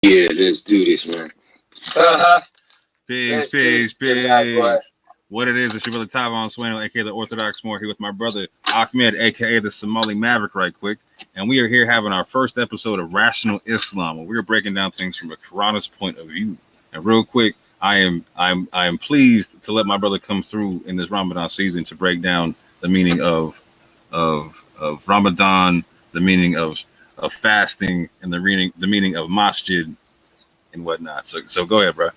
Yeah, let's do this, man. Peace. What it is, it's your brother Tavon Swain, aka the Orthodox MOOR, here with my brother Ahmed, aka the Somali Maverick, right quick. And we are here having our first episode of Rational Islam, where we're breaking down things from a QURANIST point of view. And real quick, I am pleased to let my brother come through in this Ramadan season to break down the meaning of Ramadan, the meaning of fasting, and the meaning of masjid and whatnot. So go ahead, bro.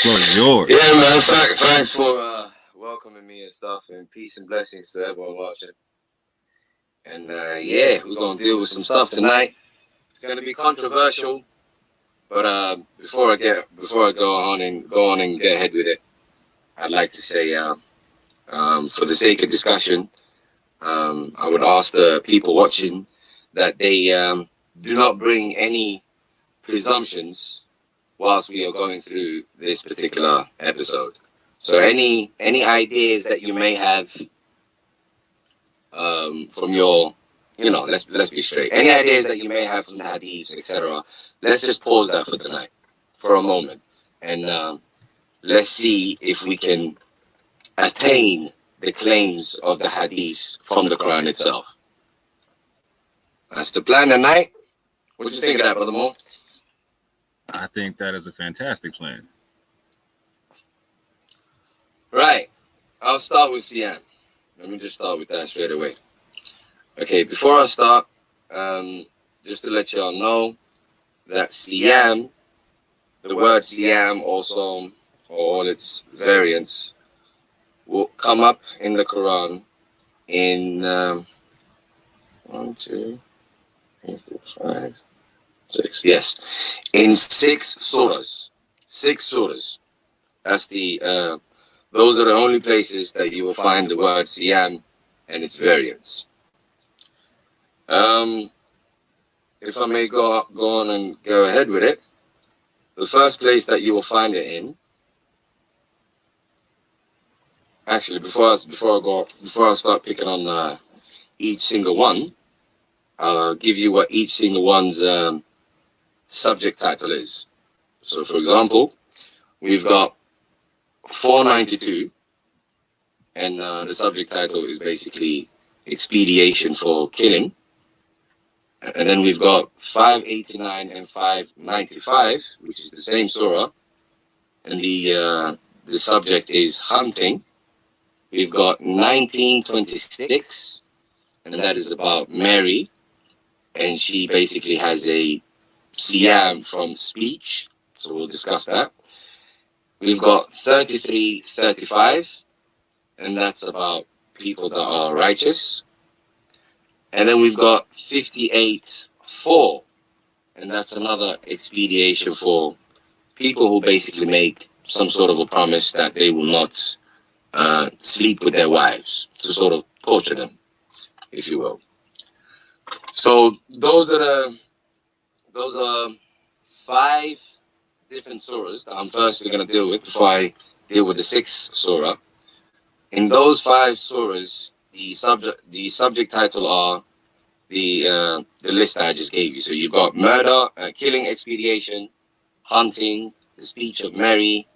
Floor is yours. Yeah, man. Thanks for welcoming me and stuff, and peace and blessings to everyone watching. And yeah, we're gonna deal with some stuff tonight. It's gonna be controversial, but before I go on and get ahead with it, I'd like to say, for the sake of discussion, I would ask the people watching that they do not bring any presumptions whilst we are going through this particular episode. So any ideas that you may have from your, let's be straight. Any ideas that you may have from the hadiths, etc. Let's just pause that for tonight, for a moment, and let's see if we can attain the claims of the hadiths from the Quran itself. That's the plan tonight. What do you think of that, Brother Moore? I think that is a fantastic plan. Right. I'll start with Siam. Let me just start with that straight away. Okay, before I start, just to let y'all know that Siam, the word Siam also, or all its variants, will come up in the Quran in 1, 2, 3, 4, 5, 6. Yes, in 6 surahs. 6 surahs. That's the those are the only places that you will find the word Siyam and its variants. If I may go on and go ahead with it, the first place that you will find it in. Actually, before I start picking on each single one, I'll give you what each single one's subject title is. So, for example, we've got 492, and the subject title is basically expediation for killing. And then we've got 589 and 595, which is the same surah, and the subject is hunting. We've got 1926, and that is about Mary, and she basically has a siyam from speech, so we'll discuss that. We've got 3335, and that's about people that are righteous. And then we've got 58.4, and that's another expediation for people who basically make some sort of a promise that they will not sleep with their wives, to sort of torture them, if you will. So those are 5 different surahs that I'm firstly going to deal with before I deal with the 6th surah. In those 5 surahs, the subject title are the list I just gave you. So you've got murder, killing, expediation, hunting, the speech of Mary,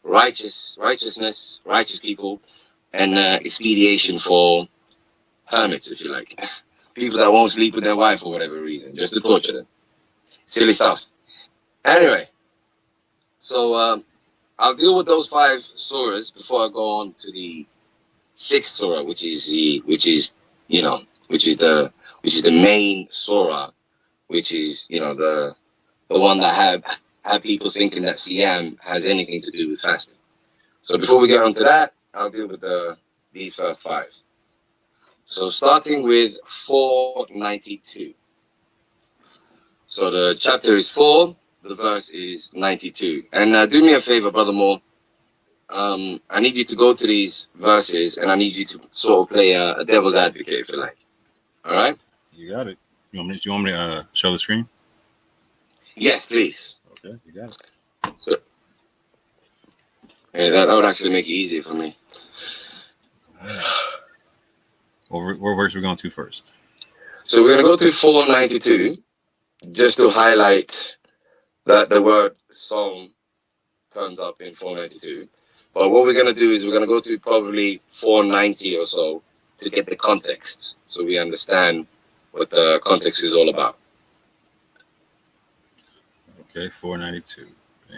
righteousness, righteous people, and expediation for hermits, if you like. People that won't sleep with their wife for whatever reason, just to torture them. Silly stuff. Anyway, so I'll deal with those 5 surahs before I go on to the 6th surah, which is the main surah, which is the one that have people thinking that Siyam has anything to do with fasting. So before we get on to that, I'll deal with these first 5. So starting with 492. So the chapter is 4, the verse is 92. And do me a favor, Brother Moore. I need you to go to these verses, and I need you to sort of play a devil's advocate, if you like. All right? You got it. You want me to show the screen? Yes, please. Okay, you got it. So, yeah, that would actually make it easier for me. Where verse are we going to first? So we're going to go to 492, just to highlight that the word song turns up in 492. But what we're going to do is we're going to go to probably 490 or so to get the context, so we understand what the context is all about. Okay, 492. Yeah.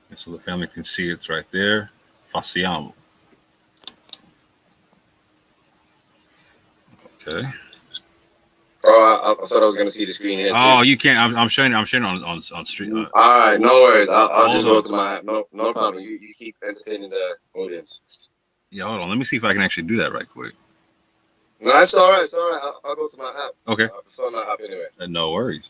And so the family can see it's right there. Facciamo. Okay. Oh, I thought I was going to see the screen here too. Oh, you can't. I'm showing on street. All right, no worries. I'll just go to my app. No problem. You keep entertaining the audience. Yeah, hold on. Let me see if I can actually do that right quick. No, it's all right. It's all right. I'll go to my app. Okay. I prefer my app anyway. No worries.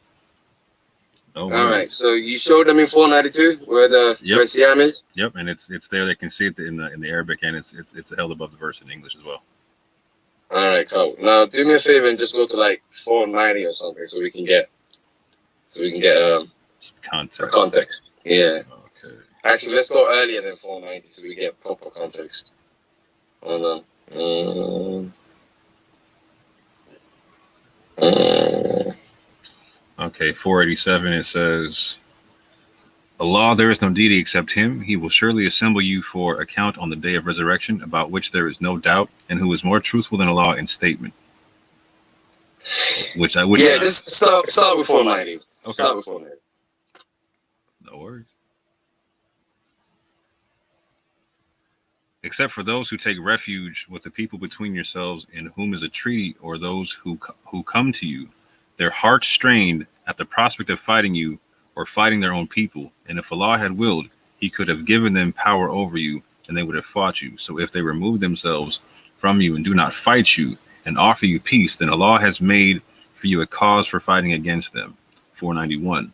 No worries. All right. So you showed them in 492 where the where Siam is. Yep, and it's there. They can see it in the Arabic, and it's held above the verse in English as well. All right, cool. Now do me a favor and just go to like 490 or something, so we can get some context. Yeah. Okay. Actually, let's go earlier than 490 so we get proper context. Hold on. Okay, 487. It says, Allah, there is no deity except Him. He will surely assemble you for account on the day of resurrection, about which there is no doubt, and who is more truthful than Allah in statement. Just start with 490. Okay. Start with 490. No worries. Except for those who take refuge with the people between yourselves, in whom is a treaty, or those who come to you, their hearts strained at the prospect of fighting you or fighting their own people. And if Allah had willed, He could have given them power over you, and they would have fought you. So if they remove themselves from you and do not fight you and offer you peace, then Allah has made for you a cause for fighting against them. 491.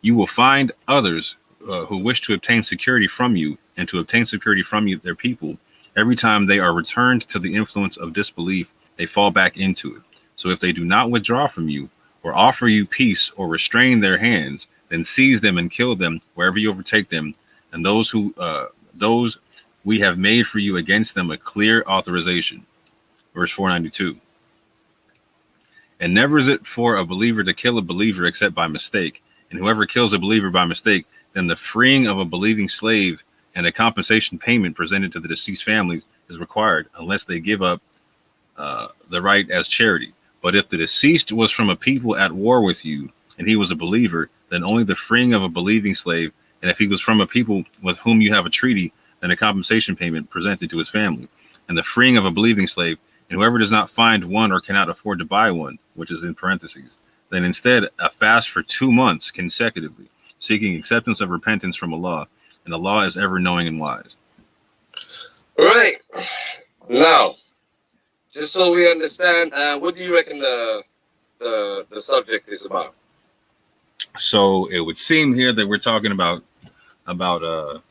You will find others who wish to obtain security from you, and to obtain security from you, their people. Every time they are returned to the influence of disbelief, they fall back into it. So if they do not withdraw from you, or offer you peace, or restrain their hands, then seize them and kill them wherever you overtake them. And those we have made for you against them a clear authorization. Verse 492. And never is it for a believer to kill a believer except by mistake. And whoever kills a believer by mistake, then the freeing of a believing slave and a compensation payment presented to the deceased families is required, unless they give up the right as charity. But if the deceased was from a people at war with you, and he was a believer, then only the freeing of a believing slave. And if he was from a people with whom you have a treaty, then a compensation payment presented to his family. And the freeing of a believing slave, and whoever does not find one or cannot afford to buy one, which is in parentheses, then instead a fast for 2 months consecutively, seeking acceptance of repentance from Allah. And Allah is ever knowing and wise. Right. Now, just so we understand, what do you reckon the subject is about? So it would seem here that we're talking about the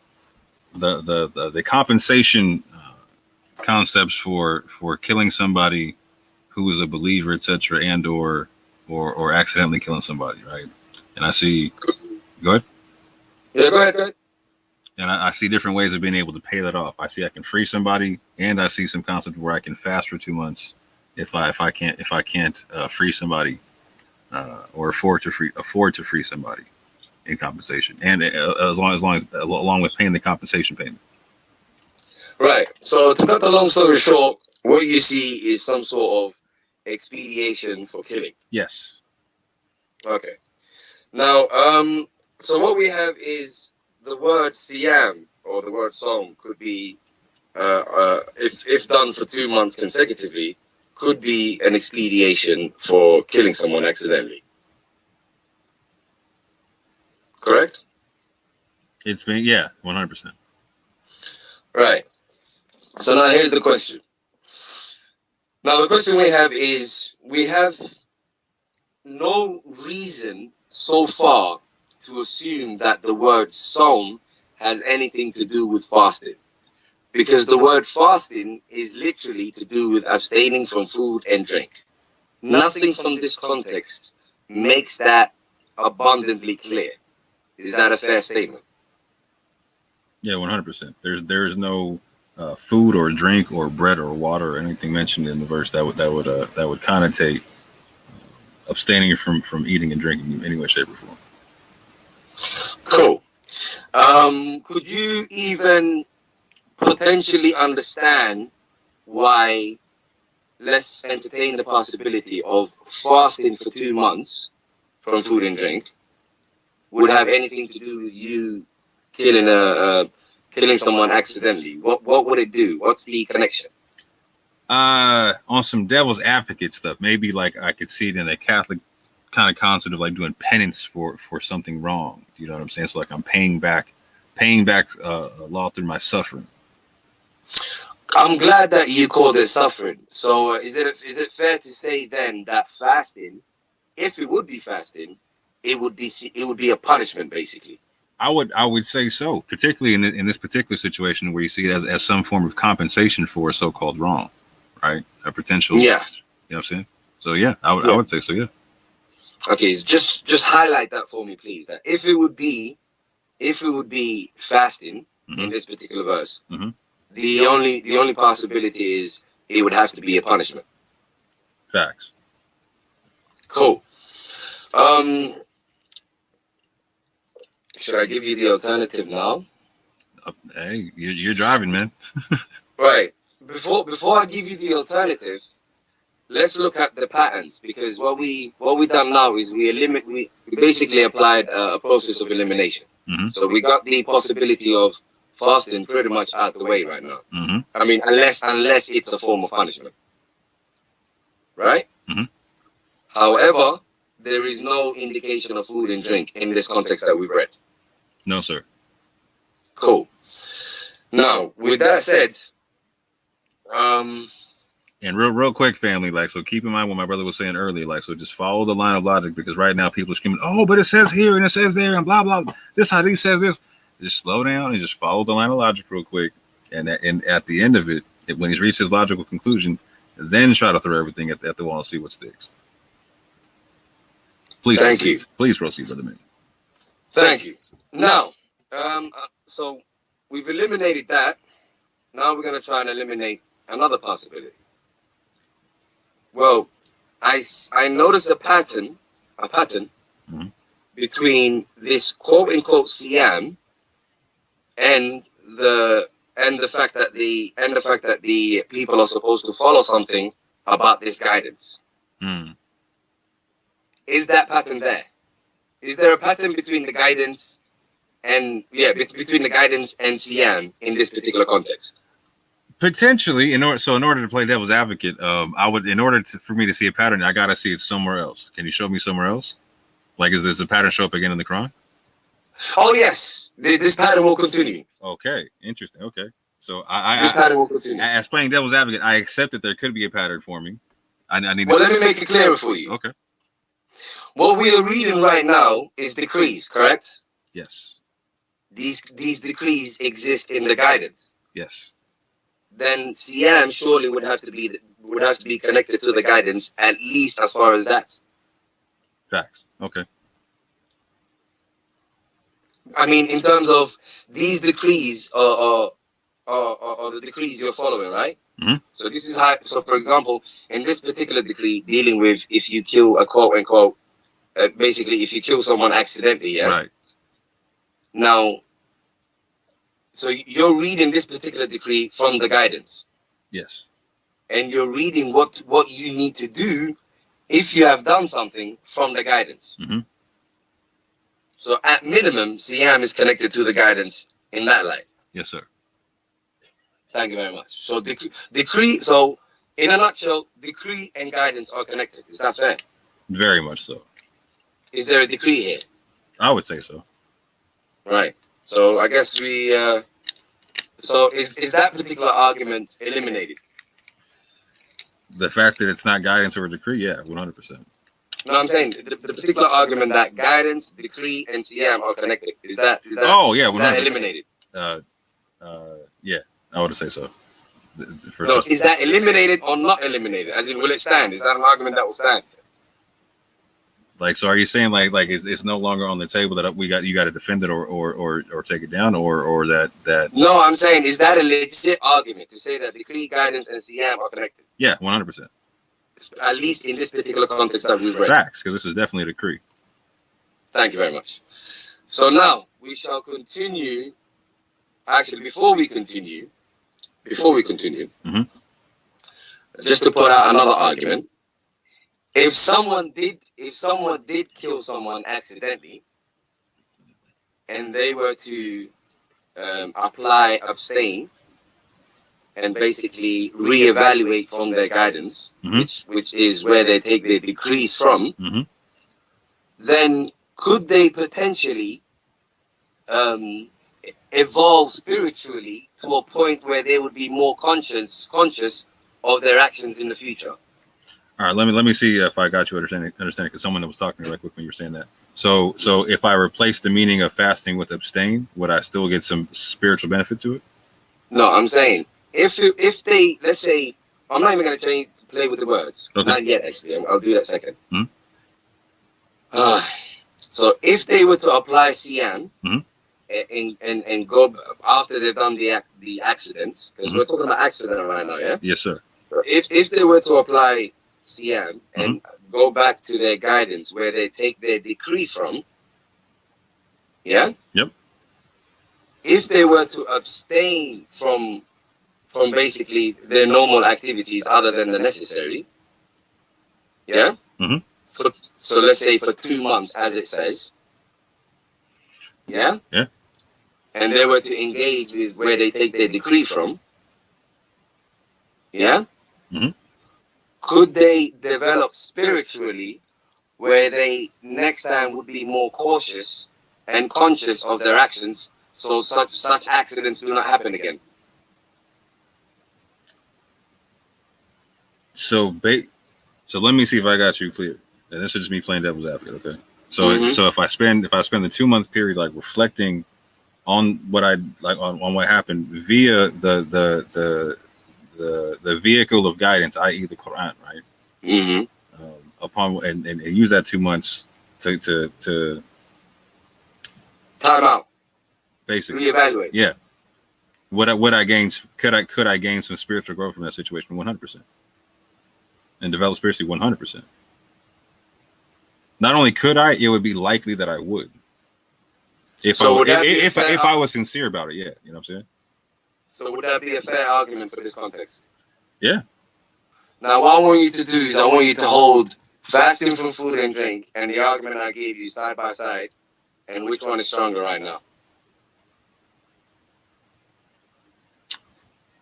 compensation concepts for killing somebody who is a believer, etc., and or accidentally killing somebody, right? And I see. Go ahead. Yeah, go ahead. And I see different ways of being able to pay that off. I see I can free somebody, and I see some concept where I can fast for 2 months if I can't free somebody, or afford to free somebody in compensation, and along with paying the compensation payment. Right. So to cut the long story short, what you see is some sort of expediation for killing. Yes. Okay. Now, so what we have is the word Siam, or the word song, could be, if done for 2 months consecutively, could be an expediation for killing someone accidentally. Correct? It's been, yeah, 100%. Right. So now here's the question. Now the question we have is, we have no reason so far to assume that the word Saum has anything to do with fasting, because the word fasting is literally to do with abstaining from food and drink. Nothing from this context makes that abundantly clear. Is that a fair statement? Yeah, 100%. There's no food or drink or bread or water or anything mentioned in the verse that would connotate abstaining from eating and drinking in any way, shape, or form. Cool. Could you even potentially understand why, let's entertain the possibility of fasting for 2 months from food and drink would have anything to do with you killing someone accidentally? What would it do? What's the connection? On some devil's advocate stuff, maybe like I could see it in a Catholic kind of concept of like doing penance for something wrong. You know what I'm saying? So like I'm paying back law through my suffering. I'm glad that you called it suffering. So is it fair to say then that fasting, if it would be fasting, it would be a punishment basically? I would say so, particularly in this particular situation where you see it as some form of compensation for a so-called wrong, right? A potential. Yeah. You know what I'm saying? So yeah, I would say so. Yeah. Okay, just highlight that for me, please. That if it would be fasting in this particular verse, the only possibility is it would have to be a punishment. Facts. Cool. Should I give you the alternative now? Hey, you're driving, man. Right. Before I give you the alternative, let's look at the patterns, because what we done now is we basically applied a process of elimination. So we got the possibility of fasting pretty much out the way right now. I mean, unless it's a form of punishment, right? However, there is no indication of food and drink in this context that we've read. No, sir. Cool. Now, with that said, and real quick, family, like, so keep in mind what my brother was saying earlier, like, so just follow the line of logic, because right now people are screaming, oh, but it says here and it says there and blah, blah, this HYDE says this. Just slow down and just follow the line of logic real quick. And at the end of it, when he's reached his logical conclusion, then try to throw everything at the wall and see what sticks. Please. Thank you. Please proceed, brother man. Thank you. Now, so we've eliminated that. Now we're going to try and eliminate another possibility. Well, I noticed a pattern between this quote unquote Siam and the fact that the people are supposed to follow something about this guidance. Is that pattern there? Is there a pattern between the guidance and between the guidance and Siam in this particular context? Potentially, in order to play devil's advocate, for me to see a pattern, I gotta see it somewhere else. Can you show me somewhere else? Like, does the pattern show up again in the Quran? Oh yes, this pattern will continue. Okay, interesting. Okay, so this pattern will continue. As playing devil's advocate, I accept that there could be a pattern for me. I need. Well, let me make it clearer for you. Okay. What we are reading right now is decrees, correct? Yes. These decrees exist in the guidance. Yes. Then Siam surely would have to be connected to the guidance, at least as far as that. Facts. Okay. I mean, in terms of these decrees are the decrees you're following, right? So this is how. So, for example, in this particular decree, dealing with if you kill a quote unquote, basically if you kill someone accidentally, yeah. Right. Now, so you're reading this particular decree from the guidance. Yes. And you're reading what you need to do if you have done something from the guidance. So at minimum, Siam is connected to the guidance in that light. Yes, sir. Thank you very much. So decree. So in a nutshell, decree and guidance are connected. Is that fair? Very much so. Is there a decree here? I would say so. Right. So I guess we. So is that particular argument eliminated? The fact that it's not guidance or a decree, yeah, 100%. No, I'm saying the particular argument that guidance, decree, and Siam are connected. Is that? Oh yeah, 100%. Is that eliminated? Yeah, I would say so. No, is that eliminated or not eliminated? As in, will it stand? Is that an argument that will stand? Like, so are you saying like it's no longer on the table that you got to defend it or take it down or that? No, I'm saying, is that a legit argument to say that decree, guidance, and Siam are connected? Yeah, 100%. at least in this particular context that we've read. Facts, because this is definitely a decree. Thank you very much. So now we shall continue. Actually, before we continue, Mhm. just to put out another argument, if someone did kill someone accidentally, and they were to apply abstain and basically reevaluate from their guidance, which is where they take their decrees from, then could they potentially evolve spiritually to a point where they would be more conscious of their actions in the future? All right, let me see if I got you understanding, because someone that was talking right quick when you were saying that. So if I replace the meaning of fasting with abstain, would I still get some spiritual benefit to it? No, I'm saying if they, let's say, I'm not even going to play with the words. Okay. Not yet, actually. I'll do that second. Hmm? So if they were to apply Siam Mhm. and go after they've done the accidents, because we're talking about accident right now, yeah? Yes, sir. If they were to apply Siam and go back to their guidance where they take their decree from, yeah? Yep. If they were to abstain from basically their normal activities other than the necessary, yeah? Mhm. So let's say for 2 months, as it says, yeah? Yeah. And they were to engage with where they take their decree from, yeah? Mhm. Could they develop spiritually where they next time would be more cautious and conscious of their actions, so such accidents do not happen again? So let me see if I got you clear. And this is just me playing devil's advocate, okay? So if I spend the 2 month period like reflecting on what I like on what happened via the vehicle of guidance, i.e. the Quran, right? Upon and use that 2 months to Time out. basically Reevaluate. Yeah. Would I gain? Could I gain some spiritual growth from that situation? 100%. And develop spiritually 100%. Not only could I, it would be likely that I would. If I was sincere about it, yeah. You know what I'm saying? So would that be a fair argument for this context? Yeah. Now, what I want you to do is I want you to hold fasting from food and drink and the argument I gave you side by side, and which one is stronger right now?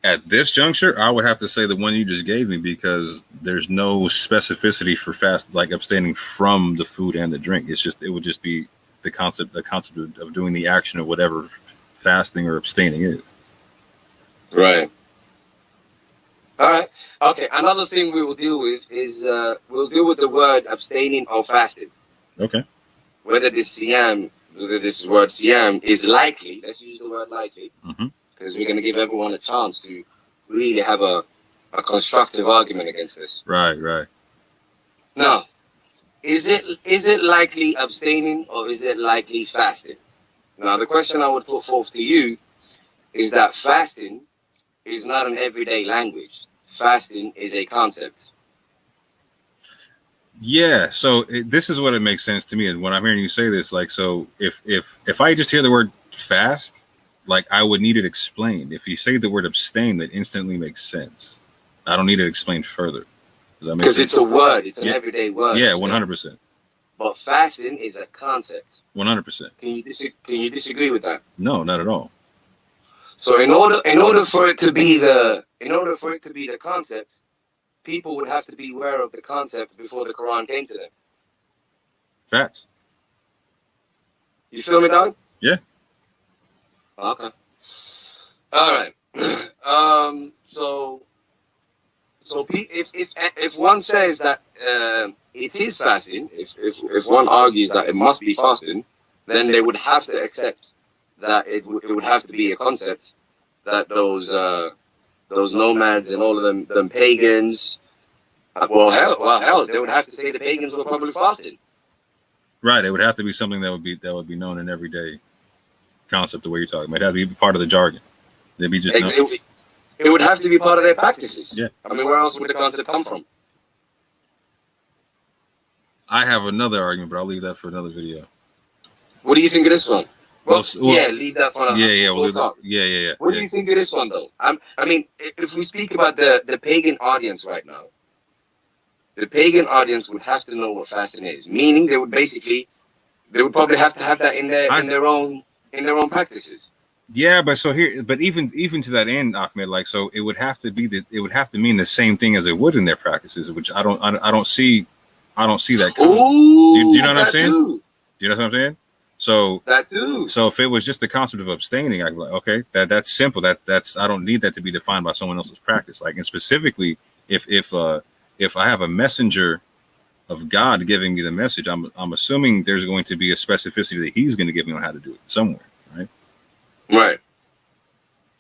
At this juncture, I would have to say the one you just gave me, because there's no specificity for like abstaining from the food and the drink. It would just be the concept of doing the action of whatever fasting or abstaining is. Right. All right. Okay. Another thing we will deal with is we'll deal with the word abstaining or fasting. Okay. Whether this word Siam is likely. Let's use the word likely. Because we're going to give everyone a chance to really have a constructive argument against this. Right. Now, is it likely abstaining or is it likely fasting? Now, the question I would put forth to you is that fasting is not an everyday language. Fasting is a concept. Yeah. So this is what it makes sense to me. And when I'm hearing you say this, like, so if I just hear the word fast, like, I would need it explained. If you say the word abstain, that instantly makes sense. I don't need it explained further. Because it's a word. It's an everyday word. Yeah, 100%. But fasting is a concept. 100%. Can you disagree with that? No, not at all. So in order for it to be the concept, people would have to be aware of the concept before the Quran came to them. Facts. You feel me, dog? Yeah. Okay. All right. So if one says that it is fasting, if one argues that it must be fasting, then they would have to accept that it would have to be a concept that those nomads and all of them pagans. Well, hell, they would have to say the pagans were probably fasting. Right. It would have to be something that would be known in everyday concept the way you're talking. It might have to be part of the jargon. They'd be just it would have to be part of their practices. Yeah. I mean, where else would the concept come from? I have another argument, but I'll leave that for another video. What do you think of this one? Well, Well, yeah, leave that for another. We'll talk. Yeah. What do you think of this one, though? I mean, if we speak about the pagan audience right now, the pagan audience would have to know what fasting is. Meaning, they would probably have to have that in their own practices. Yeah, but even to that end, Ahmed, like, so it would have to mean the same thing as it would in their practices, which I don't see that. Ooh, do you know what I'm saying? Too. Do you know what I'm saying? So that too. So if it was just the concept of abstaining, I'd be like, okay, that's simple. That's I don't need that to be defined by someone else's practice. Like, and specifically, if I have a messenger of God giving me the message, I'm assuming there's going to be a specificity that He's going to give me on how to do it somewhere, right? Right.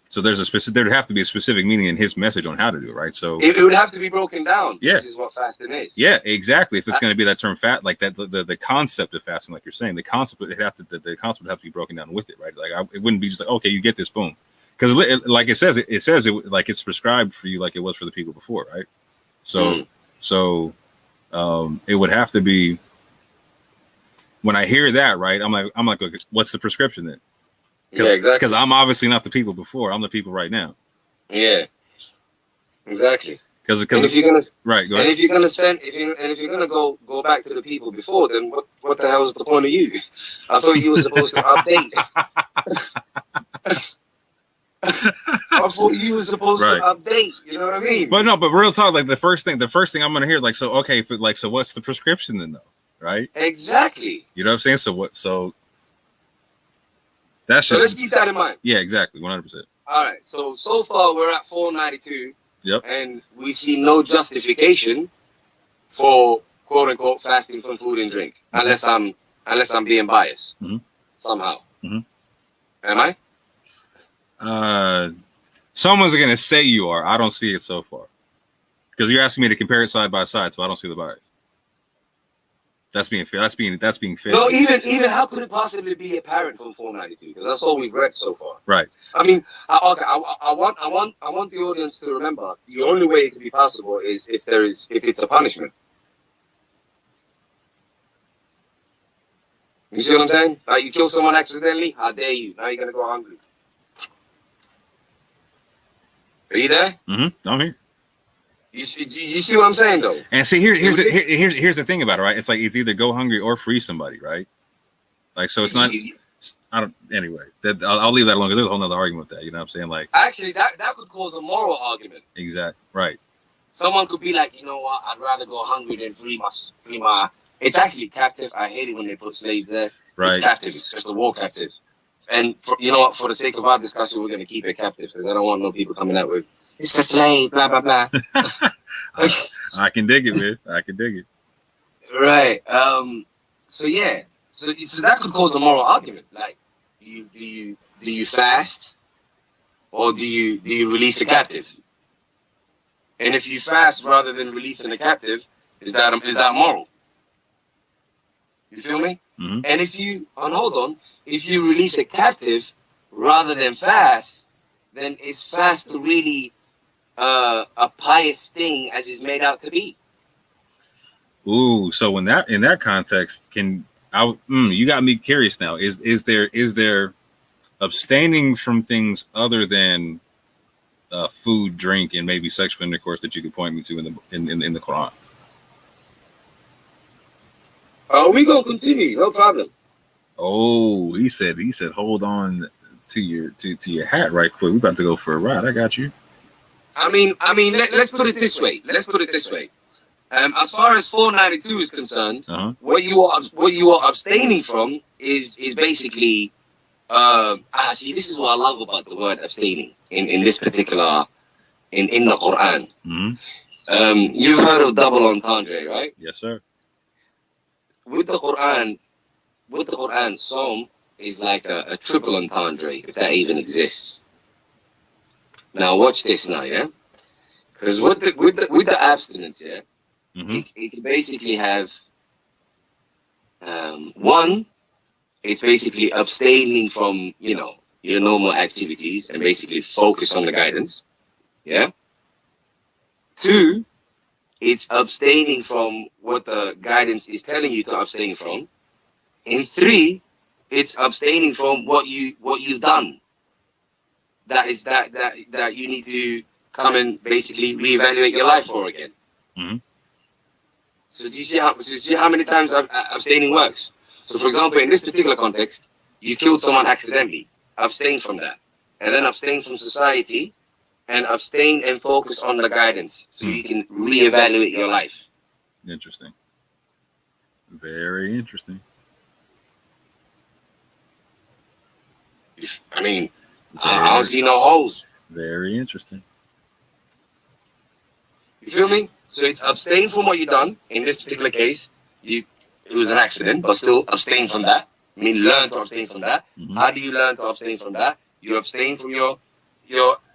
So there'd have to be a specific meaning in His message on how to do it, right? So it would have to be broken down. Yeah. This is what fasting is. Yeah, exactly. If it's going to be that term like that, the concept of fasting, like you're saying, the concept would have to be broken down with it, right? Like it wouldn't be just like, okay, you get this, boom, because like it says like it's prescribed for you, like it was for the people before, right? So it would have to be. When I hear that, right, I'm like, okay, what's the prescription then? Yeah, exactly. Because I'm obviously not the people before. I'm the people right now. Yeah, exactly. Because if you're gonna right, go ahead. And if you're gonna go back to the people before, then what the hell is the point of you? I thought you were supposed to update. I thought you were supposed to update. You know what I mean? But real talk. Like the first thing I'm gonna hear, like, so okay, so what's the prescription then, though? Right? Exactly. You know what I'm saying? So what? So let's keep that in mind. Yeah, exactly, 100%. All right. So far we're at 492. Yep. And we see no justification for quote unquote fasting from food and drink, unless I'm being biased somehow. Am I? Someone's gonna say you are. I don't see it so far, because you're asking me to compare it side by side, so I don't see the bias. That's being fair. That's being fair. No, even how could it possibly be apparent from 492? Because that's all we've read so far. Right. I mean, I want the audience to remember the only way it could be possible is if it's a punishment. You see what I'm saying? Like, you kill someone accidentally, how dare you? Now you're gonna go hungry. Are you there? I'm here. You see what I'm saying, though? And see, here's the thing about it, right? It's like it's either go hungry or free somebody, right? Like, so it's not. Anyway, I'll leave that alone, because there's a whole nother argument with that. You know what I'm saying? Like, actually, that could cause a moral argument. Exactly. Right. Someone could be like, you know what? I'd rather go hungry than free my. It's actually captive. I hate it when they put slaves there. Right. It's captive. It's just a war captive. And you know what? For the sake of our discussion, we're going to keep it captive, because I don't want no people coming out with it's a slave, blah blah blah. I can dig it, man. I can dig it. Right. So yeah. So that could cause a moral argument. Like, do you fast, or do you release a captive? And if you fast rather than releasing a captive, is that moral? You feel me? Mm-hmm. And if you if you release a captive rather than fast, then is fast really a pious thing as is made out to be? Ooh, so in that context, you got me curious now. Is there abstaining from things other than food, drink, and maybe sexual intercourse that you could point me to in the Quran? We gonna continue, no problem. Oh, he said, hold on to your hat right quick. We're about to go for a ride. I got you. I mean, let's put it this way. As far as 492 is concerned, what you are abstaining from is basically see, this is what I love about the word abstaining in this particular in the Quran. You've heard of double entendre, right? Yes, sir. With the Quran, Psalm is like a triple entendre, if that even exists. Now watch this now, yeah? Because with the abstinence, yeah, it can basically have one, it's basically abstaining from, your normal activities and basically focus on the guidance. Yeah. Two, it's abstaining from what the guidance is telling you to abstain from. And 3, it's abstaining from what you've done. That you need to come and basically reevaluate your life for again. Mm-hmm. So do you see how many times abstaining works? So for example, in this particular context, you killed someone accidentally. Abstain from that, and then abstain from society, and abstain and focus on the guidance, so you can reevaluate your life. Interesting. Very interesting. I mean, I don't see no holes. Very interesting. You feel me? So it's abstain from what you've done. In this particular case, it was an accident, but still abstain from that. I mean, learn to abstain from that. Mm-hmm. How do you learn to abstain from that? You abstain from your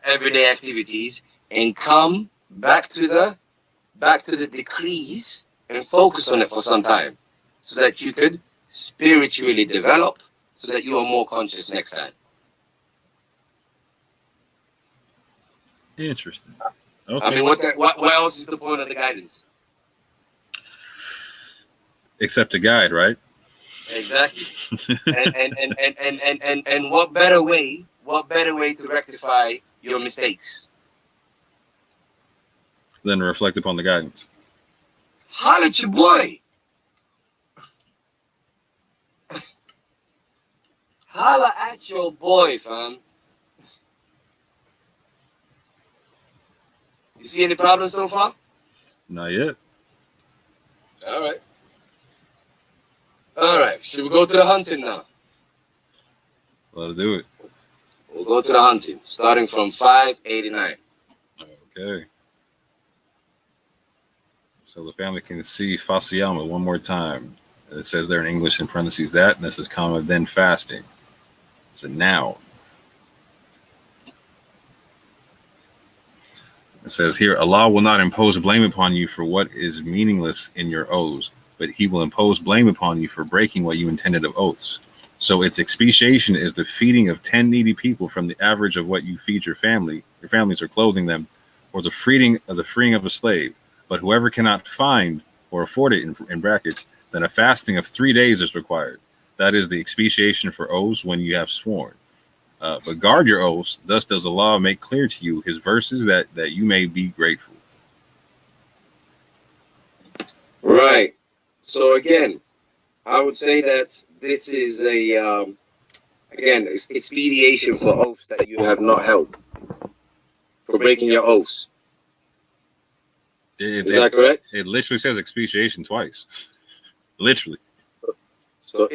everyday activities and come back to the decrees and focus on it for some time, so that you could spiritually develop, so that you are more conscious next time. Interesting. Okay. I mean, what else is the point of the guidance? Except to guide, right? Exactly. and what better way to rectify your mistakes Then reflect upon the guidance. Holla at your boy. Holla at your boy, fam. You see any problems so far? Not yet. All right. Should we go to the hunting now? Let's do it. We'll go to the hunting, starting from 589. Okay. So the family can see Fasiyama one more time. It says there in English in parentheses that, and this is comma, then fasting. It's a noun. It says here, Allah will not impose blame upon you for what is meaningless in your oaths, but he will impose blame upon you for breaking what you intended of oaths. So its expiation is the feeding of 10 needy people from the average of what you feed your families are clothing them, or the freeing of a slave. But whoever cannot find or afford it, in brackets, then a fasting of 3 days is required. That is the expiation for oaths when you have sworn. But guard your oaths, thus does Allah make clear to you his verses that you may be grateful. Right. So again, I would say that this is again, expediation for oaths that you have not held, for breaking your oaths. Is that correct? It literally says expiation twice. Literally. So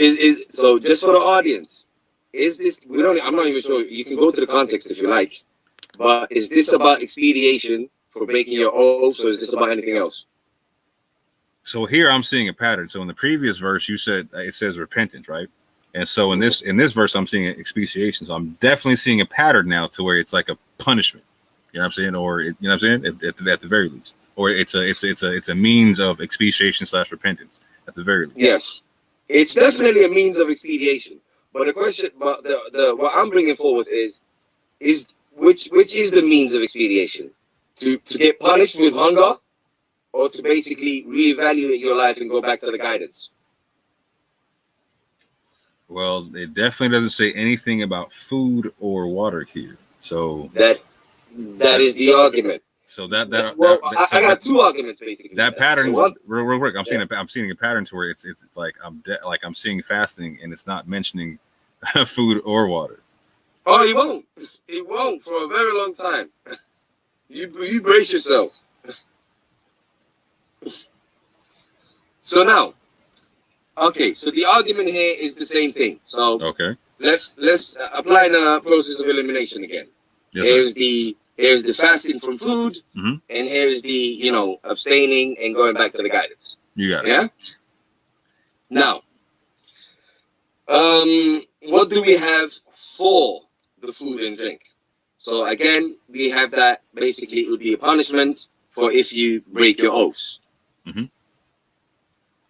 so just for the audience, is this, I'm not even sure, you can go to the context if you like, but is this about expediation for breaking your oaths, or is this about anything else? So here I'm seeing a pattern. So in the previous verse, you said it says repentance, right? And so in this verse, I'm seeing expiation. So I'm definitely seeing a pattern now to where it's like a punishment. You know what I'm saying? Or you know what I'm saying? At the very least, or it's a means of expiation / repentance at the very least. Yes, it's definitely a means of expediation. But the question, but the what I'm bringing forward is which is the means of expediation? To get punished with hunger, or to basically reevaluate your life and go back to the guidance? Well, it definitely doesn't say anything about food or water here. So that is the argument. So I got two arguments basically. That pattern, so real quick. I'm seeing a pattern to where it's like I'm seeing fasting and it's not mentioning food or water. Oh, it won't for a very long time. You brace yourself. So now, okay. So the argument here is the same thing. So okay, let's apply the process of elimination again. Yes, here's the fasting from food, and here's the abstaining and going back to the guidance. You got it. Yeah. Now, what do we have for the food and drink? So again, we have that basically it would be a punishment for if you break your oaths.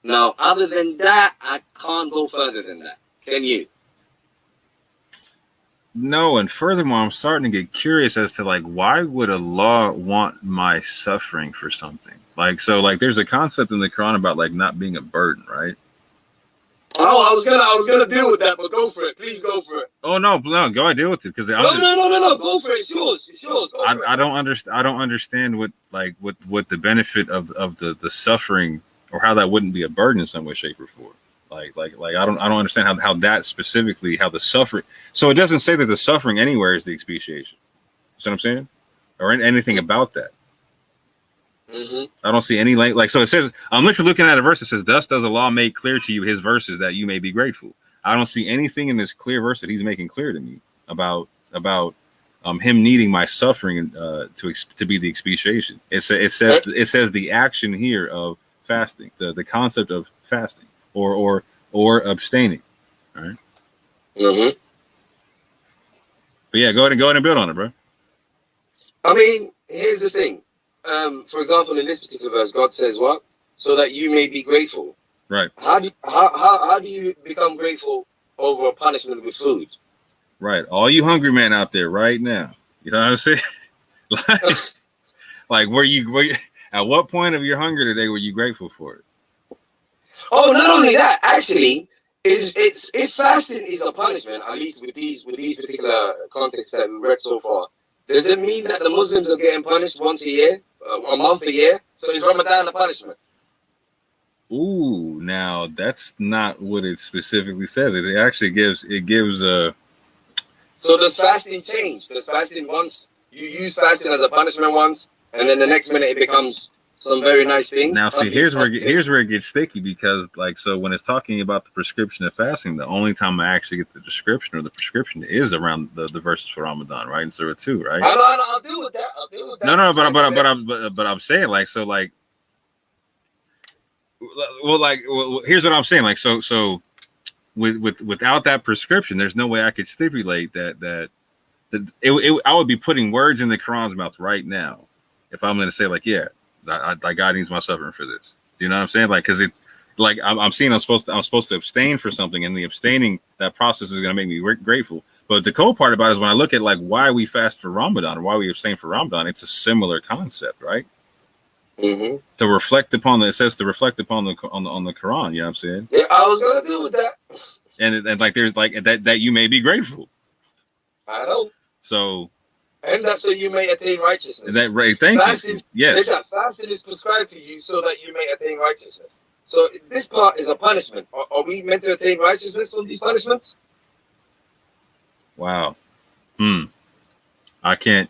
Now, other than that, I can't go further than that. Can you? No, and furthermore, I'm starting to get curious as to like why would Allah want my suffering for something? Like, so like there's a concept in the Quran about like not being a burden, right? Oh, I was gonna deal with that, but go for it. Please go for it. Oh no, go ahead, deal with it because No. Go for it. It's yours. It's yours. I don't understand what the benefit of the suffering or how that wouldn't be a burden in some way, shape, or form. Like I don't understand how that specifically how the suffering. So it doesn't say that the suffering anywhere is the expiation. You see what I'm saying? Or anything about that. Mm-hmm. I don't see any like. So it says I'm literally looking at a verse that says, "Thus does Allah make clear to you His verses that you may be grateful." I don't see anything in this clear verse that He's making clear to me about Him needing my suffering to be the expiation. It says the action here of fasting, the concept of fasting or abstaining. All right. Mm-hmm. But yeah, go ahead and build on it, bro. I mean, here's the thing. For example, in this particular verse, God says what? So that you may be grateful. Right. How do you become grateful over a punishment with food? Right. All you hungry men out there right now. You know what I'm saying? like were you at what point of your hunger today were you grateful for it? Oh, not only that, actually, if fasting is a punishment, at least with these particular contexts that we've read so far, does it mean that the Muslims are getting punished once a year, a month a year? So is Ramadan a punishment? Ooh, now that's not what it specifically says. It actually gives a. So does fasting change? Does fasting once you use fasting as a punishment once, and then the next minute it becomes some very nice thing? Now, see, here's where it gets sticky because, like, so when it's talking about the prescription of fasting, the only time I actually get the description or the prescription is around the verses for Ramadan, right? In Surah 2, right? I'll deal with that. No, but I'm saying like so like. Well, here's what I'm saying. Like, so without that prescription, there's no way I could stipulate that I would be putting words in the Quran's mouth right now if I'm going to say like, yeah, God needs my suffering for this. You know what I'm saying? Like, because it's like I'm seeing I'm supposed to abstain for something, and the abstaining, that process is going to make me grateful. But the cool part about it is when I look at like why we fast for Ramadan or why we abstain for Ramadan, it's a similar concept, right? Mm-hmm. To reflect upon it says to reflect upon the Quran. You know what I'm saying? Yeah, I was gonna deal with that. And like there's like that you may be grateful. I know. So. And that's so you may attain righteousness. That right? Thank you. Yes. Fasting is prescribed for you so that you may attain righteousness. So this part is a punishment. Are we meant to attain righteousness from these punishments? Wow. I can't.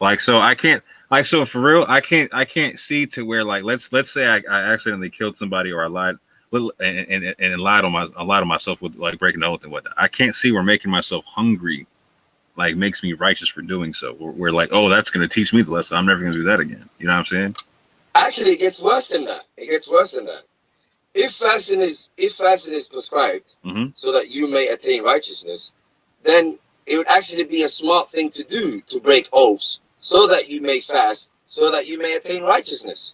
Like so, I can't. Like so, for real, I can't see to where like let's say I accidentally killed somebody or I lied and lied on myself with like breaking the oath and whatnot. I can't see where making myself hungry like makes me righteous for doing so. We're like, oh, that's going to teach me the lesson. I'm never going to do that again. You know what I'm saying? Actually, it gets worse than that. If fasting is prescribed so that you may attain righteousness, then it would actually be a smart thing to do to break oaths so that you may fast, so that you may attain righteousness.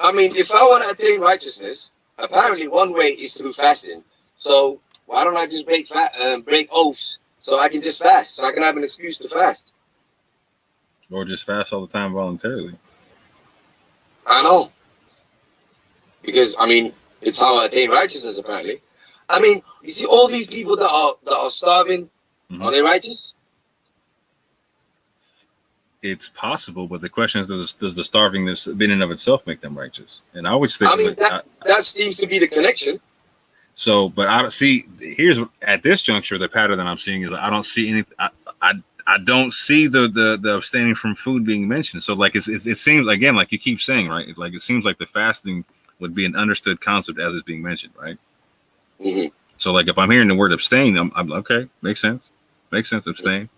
I mean, if I want to attain righteousness, apparently one way is through fasting. So why don't I just break oaths so I can just fast, so I can have an excuse to fast? Or just fast all the time voluntarily. I know. Because, I mean, it's how I attain righteousness, apparently. I mean, you see all these people that are starving, are they righteous? It's possible, but the question is, does the starvingness in and of itself make them righteous? And I would think, I mean, that seems to be the connection. So, but I don't see. Here's at this juncture, the pattern that I'm seeing is I don't see anything. I don't see the abstaining from food being mentioned. So, like it seems again, like you keep saying, right? Like it seems like the fasting would be an understood concept as it's being mentioned, right? Mm-hmm. So, like if I'm hearing the word abstain, I'm okay. Makes sense. Abstain.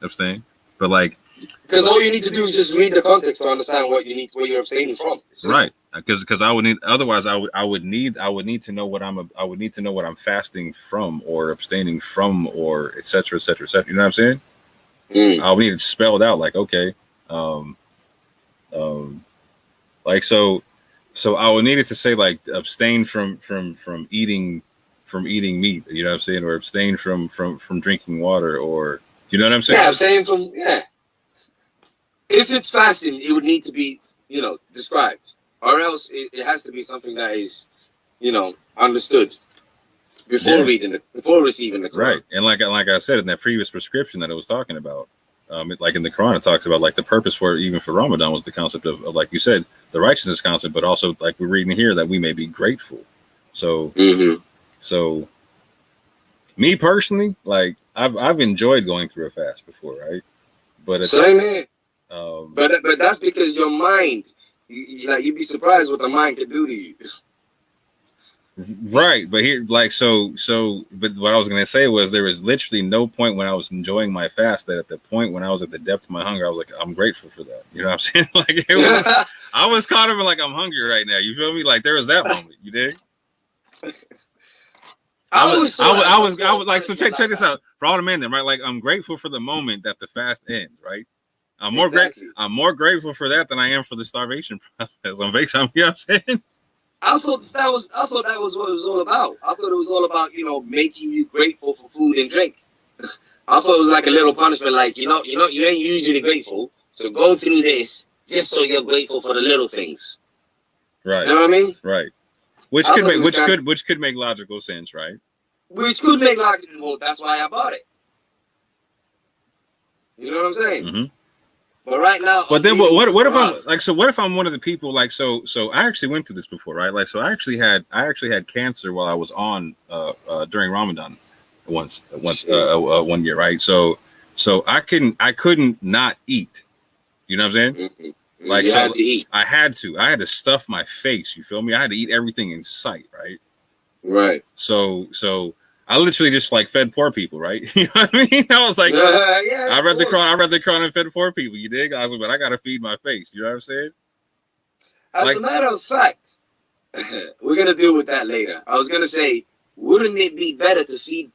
But like. Because all you need to do is just read the context to understand what you're abstaining from. Right. Because I would need, otherwise I would need to know what I'm fasting from or abstaining from or et cetera, et cetera, et cetera. You know what I'm saying? I would need it spelled out like, okay. Like so I would need it to say like abstain from eating meat, you know what I'm saying? Or abstain from drinking water, or do you know what I'm saying? Yeah, abstain from, yeah. If it's fasting, it would need to be, described, or else it has to be something that is, understood before before receiving the Quran. Right. And like I said in that previous prescription that I was talking about, like in the Quran, it talks about like the purpose for even for Ramadan was the concept of like you said, the righteousness concept, but also like we're reading here that we may be grateful. So, so me personally, like I've enjoyed going through a fast before, right? But it's same here. But that's because your mind, you'd be surprised what the mind can do to you. Right, but here, like, but what I was gonna say was there was literally no point when I was enjoying my fast that at the point when I was at the depth of my hunger, I was like, I'm grateful for that. You know what I'm saying? Like, it was, I was caught up in like I'm hungry right now. You feel me? Like there was that moment. You dig? I was like, so check this out for all the men then, right? Like I'm grateful for the moment that the fast ends, right? I'm more grateful for that than I am for the starvation process. You know what I'm saying? I thought that was what it was all about. I thought it was all about, making you grateful for food and drink. I thought it was like a little punishment, like, you ain't usually grateful, so go through this just so you're grateful for the little things. Right. You know what I mean? Right. Which could make logical sense, right? Which could make logical. Well, that's why I bought it. You know what I'm saying? Mm-hmm. But right now, but then what if I'm like, so what if I'm one of the people like, so I actually went through this before, right? Like, so I actually had cancer while I was on during Ramadan one year, right? So I couldn't not eat. You know what I'm saying? Mm-hmm. Like, you so had to eat. I had to stuff my face. You feel me? I had to eat everything in sight, right? Right. So I literally just like fed poor people, right? You know what I mean? I was like, I read the Quran and fed poor people. You dig? I was like, but I gotta feed my face. You know what I'm saying? As a matter of fact, we're gonna deal with that later. I was gonna say, wouldn't it be better to feed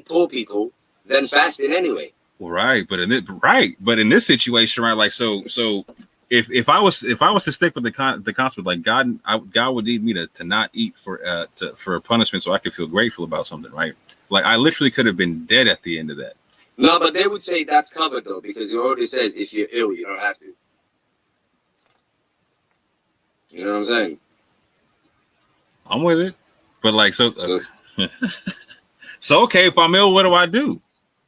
poor people than fasting anyway? Well, right, but in this situation, right? Like, so if I was to stick with the concept, like God would need me to not eat for punishment, so I could feel grateful about something, right? Like I literally could have been dead at the end of that. No, but they would say that's covered though, because it already says if you're ill, you don't have to. You know what I'm saying? I'm with it, but like so okay. If I'm ill, what do I do?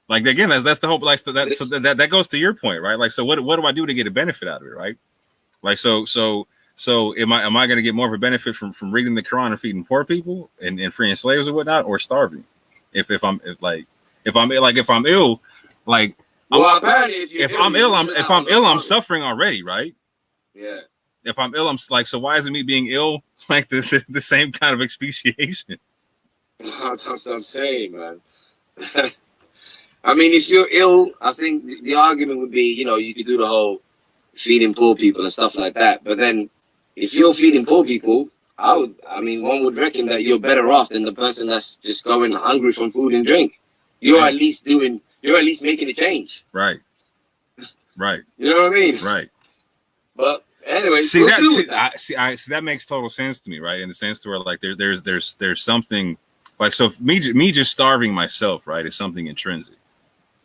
Like again, that's the hope. Like so that goes to your point, right? Like so, what do I do to get a benefit out of it, right? Like so am I going to get more of a benefit from reading the Quran and feeding poor people and freeing slaves or whatnot, or starving? If I'm ill, like well, apparently if I'm ill, I'm suffering already, right? Yeah. If I'm ill, I'm like, so why isn't me being ill like the same kind of expiation? That's what I'm saying, man. I mean, if you're ill, I think the argument would be, you could do the whole feeding poor people and stuff like that. But then, if you're feeding poor people, one would reckon that you're better off than the person that's just going hungry from food and drink. You're at least making a change. Right. Right. You know what I mean? Right. But anyway, that makes total sense to me, right? In the sense to where like there's something like, so me just starving myself, right, is something intrinsic.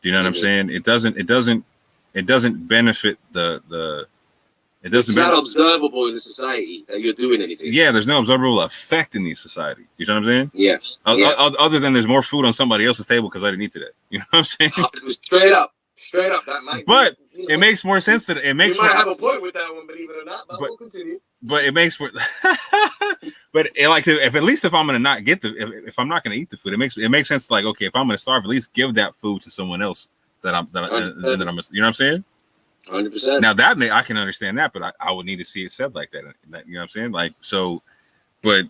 Do you know what I'm saying? It doesn't benefit it's not observable in the society that you're doing anything. Yeah, there's no observable effect in the society. You know what I'm saying? Yeah. Other than there's more food on somebody else's table because I didn't eat today. You know what I'm saying? Straight up that might but be, it makes more sense that it makes you might have a point with that one, believe it or not, but we'll continue. But it makes but if I'm gonna not get if I'm not gonna eat the food, it makes sense, like, okay, if I'm gonna starve, at least give that food to someone else that I'm you know what I'm saying? 100%. Now I can understand that, but I would need to see it said like that. You know what I'm saying? Like, so, but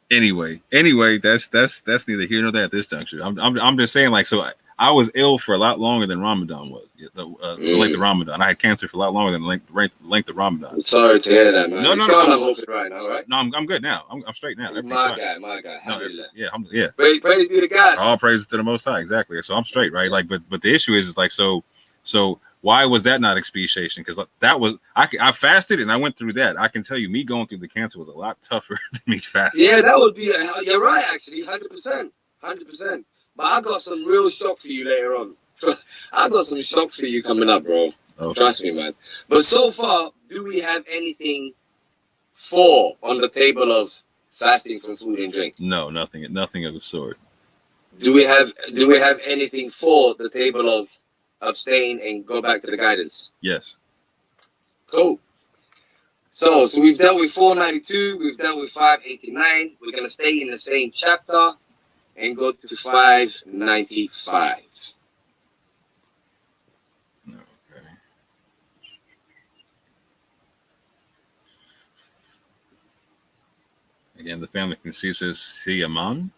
anyway, that's neither here nor there at this juncture. I'm just saying, like, so I was ill for a lot longer than Ramadan was. The length of Ramadan, I had cancer for a lot longer than the length of Ramadan. I'm sorry to hear that, man. No, I'm open right now, right? No, I'm good now. I'm straight now. My guy. No, yeah. Praise be to God. All praises to the Most High. Exactly. So I'm straight, right? Like, but the issue is like, so why was that not expiation? Because that was I fasted and I went through that. I can tell you, me going through the cancer was a lot tougher than me fasting. Yeah, that would be. You're right, actually, 100%. But I got some real shock for you later on. I got some shock for you coming up, bro. Okay. Trust me, man. But so far, do we have anything for on the table of fasting from food and drink? No, nothing of the sort. Do we have anything for the table of abstain and go back to the guidance? Yes. Cool. So we've dealt with 492, we've dealt with 589. We're gonna stay in the same chapter and go to 595. Okay. Again, the family consists of Siyaman,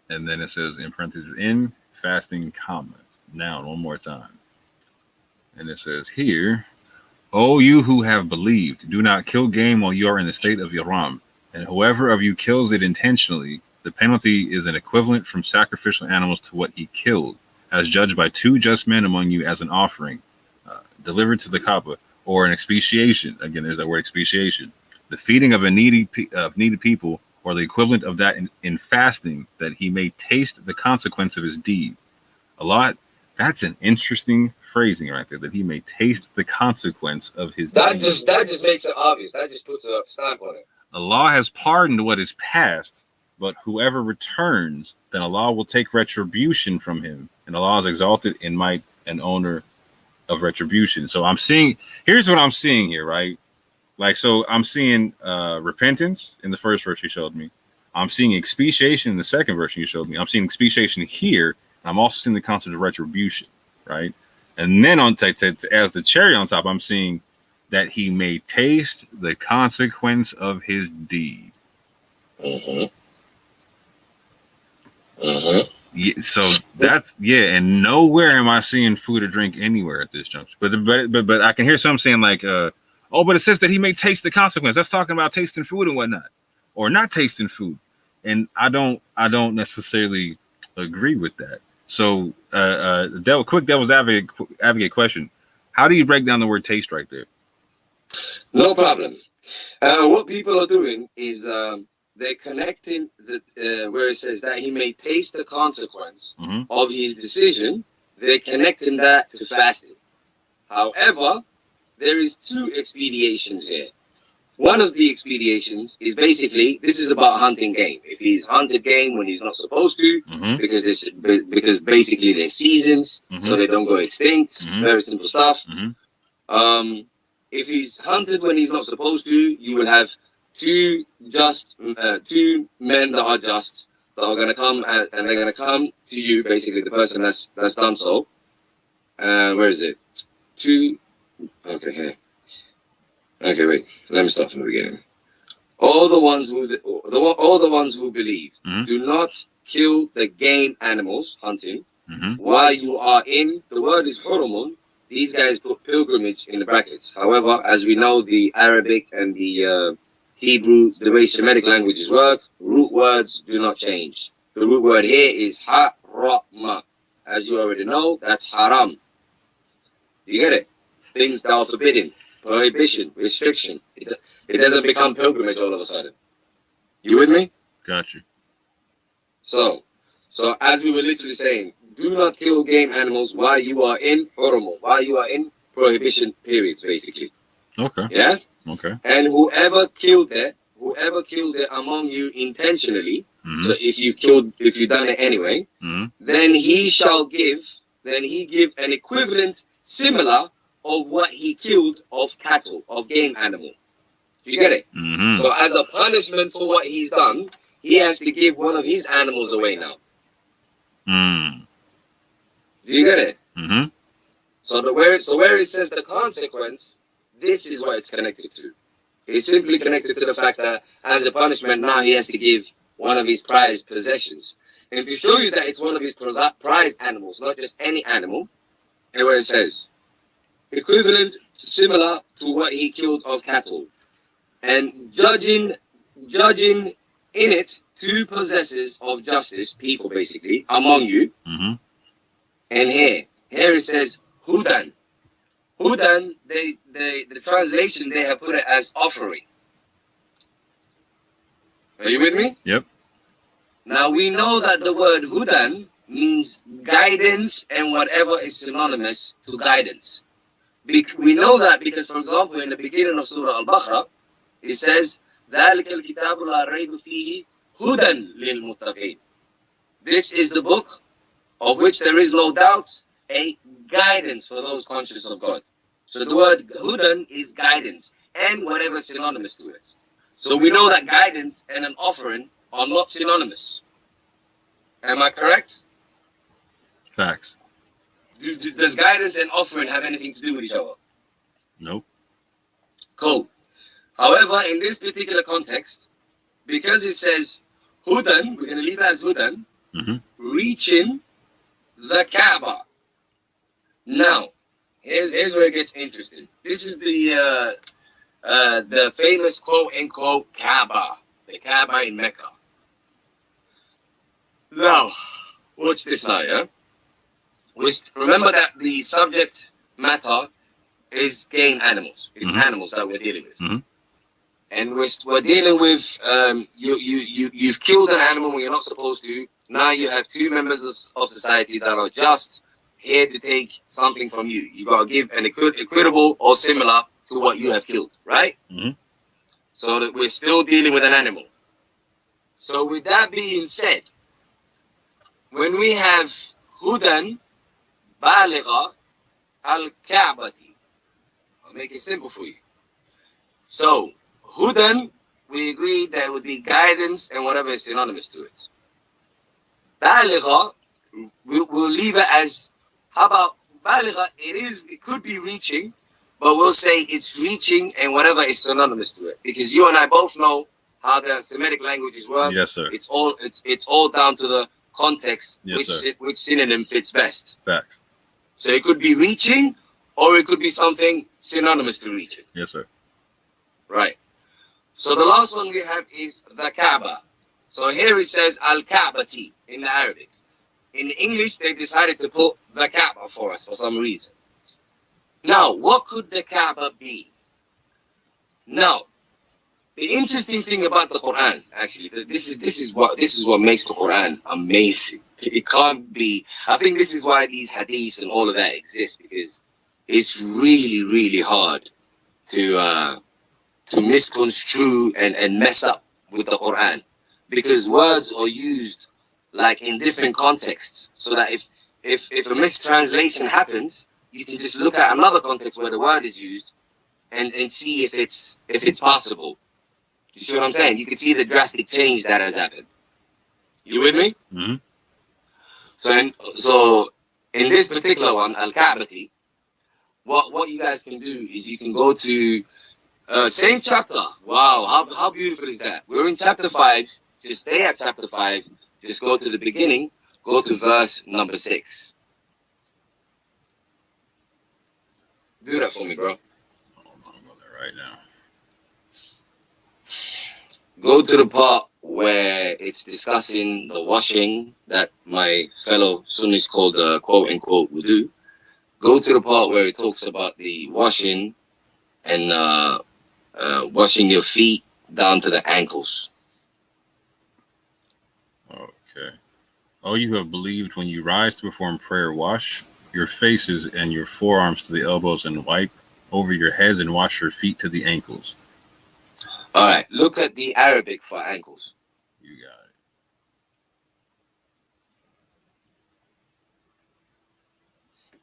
and then it says in parentheses in fasting comments. Now, one more time. And it says here, O you who have believed, do not kill game while you are in the state of Ihram, and whoever of you kills it intentionally, the penalty is an equivalent from sacrificial animals to what he killed, as judged by 2 just men among you as an offering, delivered to the Kaaba, or an expiation. Again, there's that word expiation. The feeding of a needy people, or the equivalent of that in fasting, that he may taste the consequence of his deed. That's an interesting phrasing right there, that he may taste the consequence of his deed. That just makes it obvious. That just puts a stamp on it. Allah has pardoned what is past, but whoever returns, then Allah will take retribution from him, and Allah is exalted in might and owner of retribution. So here's what I'm seeing here, right? Like, so I'm seeing repentance in the first verse you showed me. I'm seeing expiation in the second verse you showed me. I'm seeing expiation here. I'm also seeing the concept of retribution, right? And then as the cherry on top, I'm seeing that he may taste the consequence of his deed. Mm-hmm. Yeah, so that's and nowhere am I seeing food or drink anywhere at this juncture. But I can hear some saying like, but it says that he may taste the consequence. That's talking about tasting food and whatnot, or not tasting food. And I don't necessarily agree with that. So, quick devil's advocate question: how do you break down the word taste right there? No problem. What people are doing is they're connecting where it says that he may taste the consequence of his decision. They're connecting that to fasting. However, there is 2 expeditions here. One of the expeditions is basically, this is about hunting game. If he's hunted game when he's not supposed to, because basically they're seasons, so they don't go extinct. Very simple stuff. If he's hunted when he's not supposed to, you will have 2 men that are just, that are going to come and they're going to come to you, basically the person that's done so. Where is it? 2. Okay, here. Okay, wait. Let me start from the beginning. All the ones who believe, do not kill the game animals hunting while you are in. The word is hurumun. These guys put pilgrimage in the brackets. However, as we know, the Arabic and the Hebrew, the way Semitic languages work, root words do not change. The root word here is harama. As you already know, that's haram. You get it? Things that are forbidden, prohibition, restriction. It doesn't become pilgrimage all of a sudden. You with me? Got you. So as we were literally saying, do not kill game animals while you are in hurumun, while you are in prohibition periods, basically. Okay. Yeah? Okay. And whoever killed it among you intentionally, so if you've done it anyway, then he give an equivalent similar of what he killed of cattle, of game animal. Do you get it? So as a punishment for what he's done, he has to give one of his animals away now. Do you get it? So where it says the consequence, this is what it's connected to. It's simply connected to the fact that as a punishment, now he has to give one of his prized possessions. And to show you that it's one of his prized animals, not just any animal, and where it says, equivalent, similar to what he killed of cattle, and judging in it 2 possessors of justice, people basically, among you. And here it says hudan. Hudan, the translation they have put it as offering. Are you with me? Yep. Now we know that the word hudan means guidance and whatever is synonymous to guidance. We know that because, for example, in the beginning of Surah Al-Baqarah, it says, ذَلِكَ الْكِتَابُ لَا رَيْبَ فِيهِ هُدًى لِلْمُتَّقِينَ. This is the book of which there is no doubt, a guidance for those conscious of God. So the word hudan is guidance and whatever synonymous to it. So we know that guidance and an offering are not synonymous. Am I correct? Facts. Does guidance and offering have anything to do with each other? Nope. Cool. However, in this particular context, because it says hudan, we're going to leave it as hudan, reaching the Kaaba. Now, here's where it gets interesting. This is the famous quote-unquote Kaaba, the Kaaba in Mecca. Now, watch this now, yeah? Remember that the subject matter is game animals. It's animals that we're dealing with. And we're dealing with, you've killed an animal when you're not supposed to. Now you have two members of society that are just here to take something from you. You got to give an equitable or similar to what you have killed, right? So that we're still dealing with an animal. So with that being said, when we have hudan baligha al-Ka'bati, I'll make it simple for you. So hudan, we agreed that it would be guidance and whatever is synonymous to it. Baligha, we'll leave it as, how about baligha? It could be reaching, but we'll say it's reaching and whatever is synonymous to it. Because you and I both know how the Semitic languages work. Yes, sir. It's all down to the context, Yes, which synonym fits best. Fact. So it could be reaching, or it could be something synonymous to reaching. Yes, sir. Right. So the last one we have is the Kaaba. So here it says Al-Ka'bati in the Arabic. In English, they decided to put the Kaaba for us for some reason. Now, what could the Kaaba be? Now, the interesting thing about the Quran, actually, this is what makes the Quran amazing. It can't be. I think this is why these hadiths and all of that exist, because it's really, really hard to misconstrue and mess up with the Quran, because words are used like in different contexts, so that if a mistranslation happens, you can just look at another context where the word is used and see if it's possible. You see what I'm saying? You can see the drastic change that has happened. You with me? So in this particular one, Al-Ka'bati, what you guys can do is you can go to same chapter. Wow, how beautiful is that? We're in chapter 5. Just stay at chapter 5. Just go to the beginning. Go to verse number 6. Do that for me, bro. I'm going there right now. Go to the part where it's discussing the washing that my fellow Sunnis call the quote-unquote wudu. Go to the part where it talks about the washing and washing your feet down to the ankles. Okay. Oh, you have believed, when you rise to perform prayer, wash your faces and your forearms to the elbows, and wipe over your heads, and wash your feet to the ankles. All right, look at the Arabic for ankles. You got it.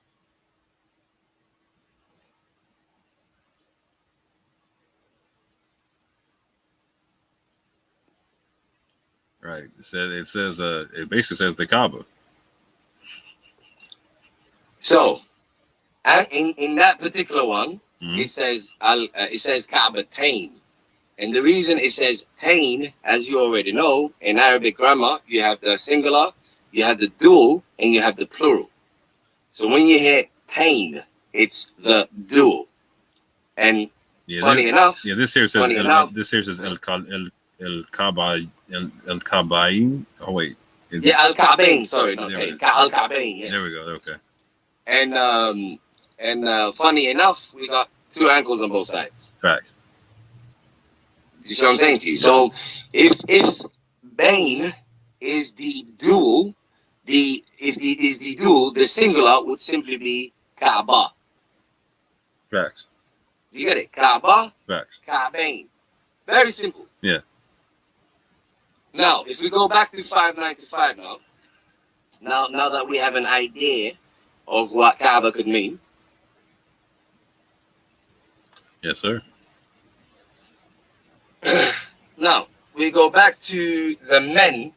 Right. It basically says the Kaaba. So, and in that particular one, it says Kaaba Tain. And the reason it says Tain, as you already know, in Arabic grammar, you have the singular, you have the dual, and you have the plural. So when you hear Tain, it's the dual. And funny enough, this here says El Kabain. Oh wait. Yeah, Al Ka'bain. Sorry, not Tain. Al Ka'bain. Yes. There we go. Okay. And funny enough, we got two ankles on both sides. Facts. You see what I'm saying to you? So if Bain is the dual, the singular would simply be Kaaba. Facts. You get it? Kaaba, Facts. Kaabain. Very simple. Yeah. Now, if we go back to 595 now that we have an idea of what Kaaba could mean. Yes, sir. Now, we go back to the men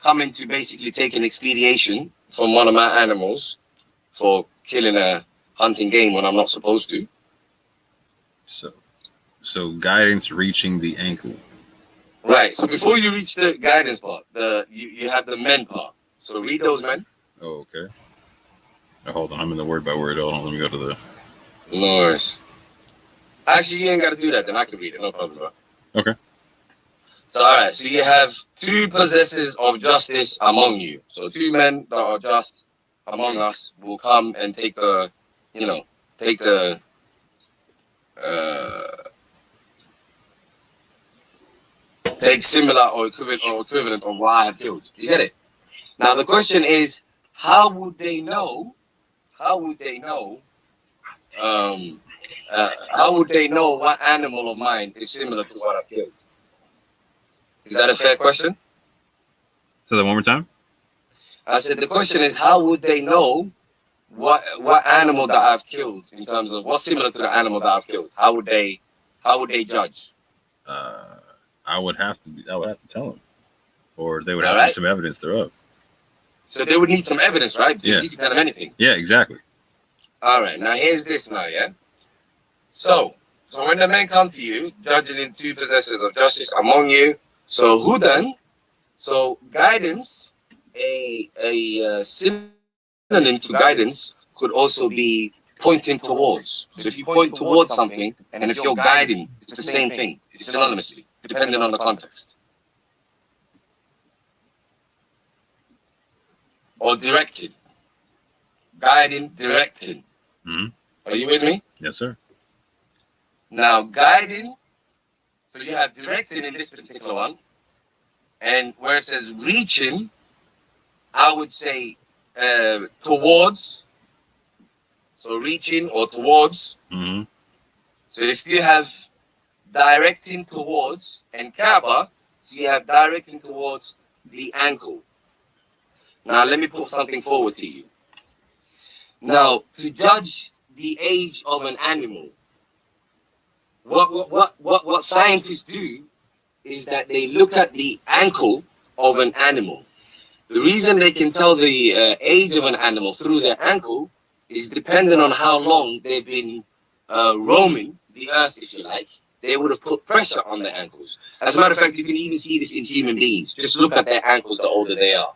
coming to basically take an expediation from one of my animals for killing a hunting game when I'm not supposed to. So guidance reaching the ankle. Right. So before you reach the guidance part, you have the men part. So read those men. Oh, okay. Now, hold on, I'm in the word by word. Hold on, let me go to the. No worries. Actually, you ain't got to do that. Then I can read it. No problem, bro. Okay. So all right. So you have two possessors of justice among you. So two men that are just among us will come and take the, take the. Take similar or equivalent of what I have killed. You get it? Now the question is, how would they know? How would they know? How would they know what animal of mine is similar to what I've killed? Is that a fair question? Say that one more time. I said the question is, how would they know what animal that I've killed in terms of what's similar to the animal that I've killed? How would they judge? I would have to tell them, or they would have to have some evidence thereof. So they would need some evidence, right? Because Yeah. you can tell them anything. Yeah, exactly. All right. Now here's this. Now, yeah. So when the men come to you, judging in two possessors of justice among you. So hudan, so guidance, a synonym to guidance could also be pointing towards. So if you point towards something, and if you're guiding, it's the same thing. It's synonymously, depending on the context. Or directed. Guiding, directing. Mm-hmm. Are you with me? Yes, sir. Now, guiding, so you have directing in this particular one. And where it says reaching, I would say towards. So reaching or towards. Mm-hmm. So if you have directing towards and Kaaba, so you have directing towards the ankle. Now let me put something forward to you. Now, to judge the age of an animal, what scientists do is that they look at the ankle of an animal. The reason they can tell the age of an animal through their ankle is dependent on how long they've been roaming the earth, if you like. They would have put pressure on their ankles. As a matter of fact, you can even see this in human beings. Just look at their ankles the older they are.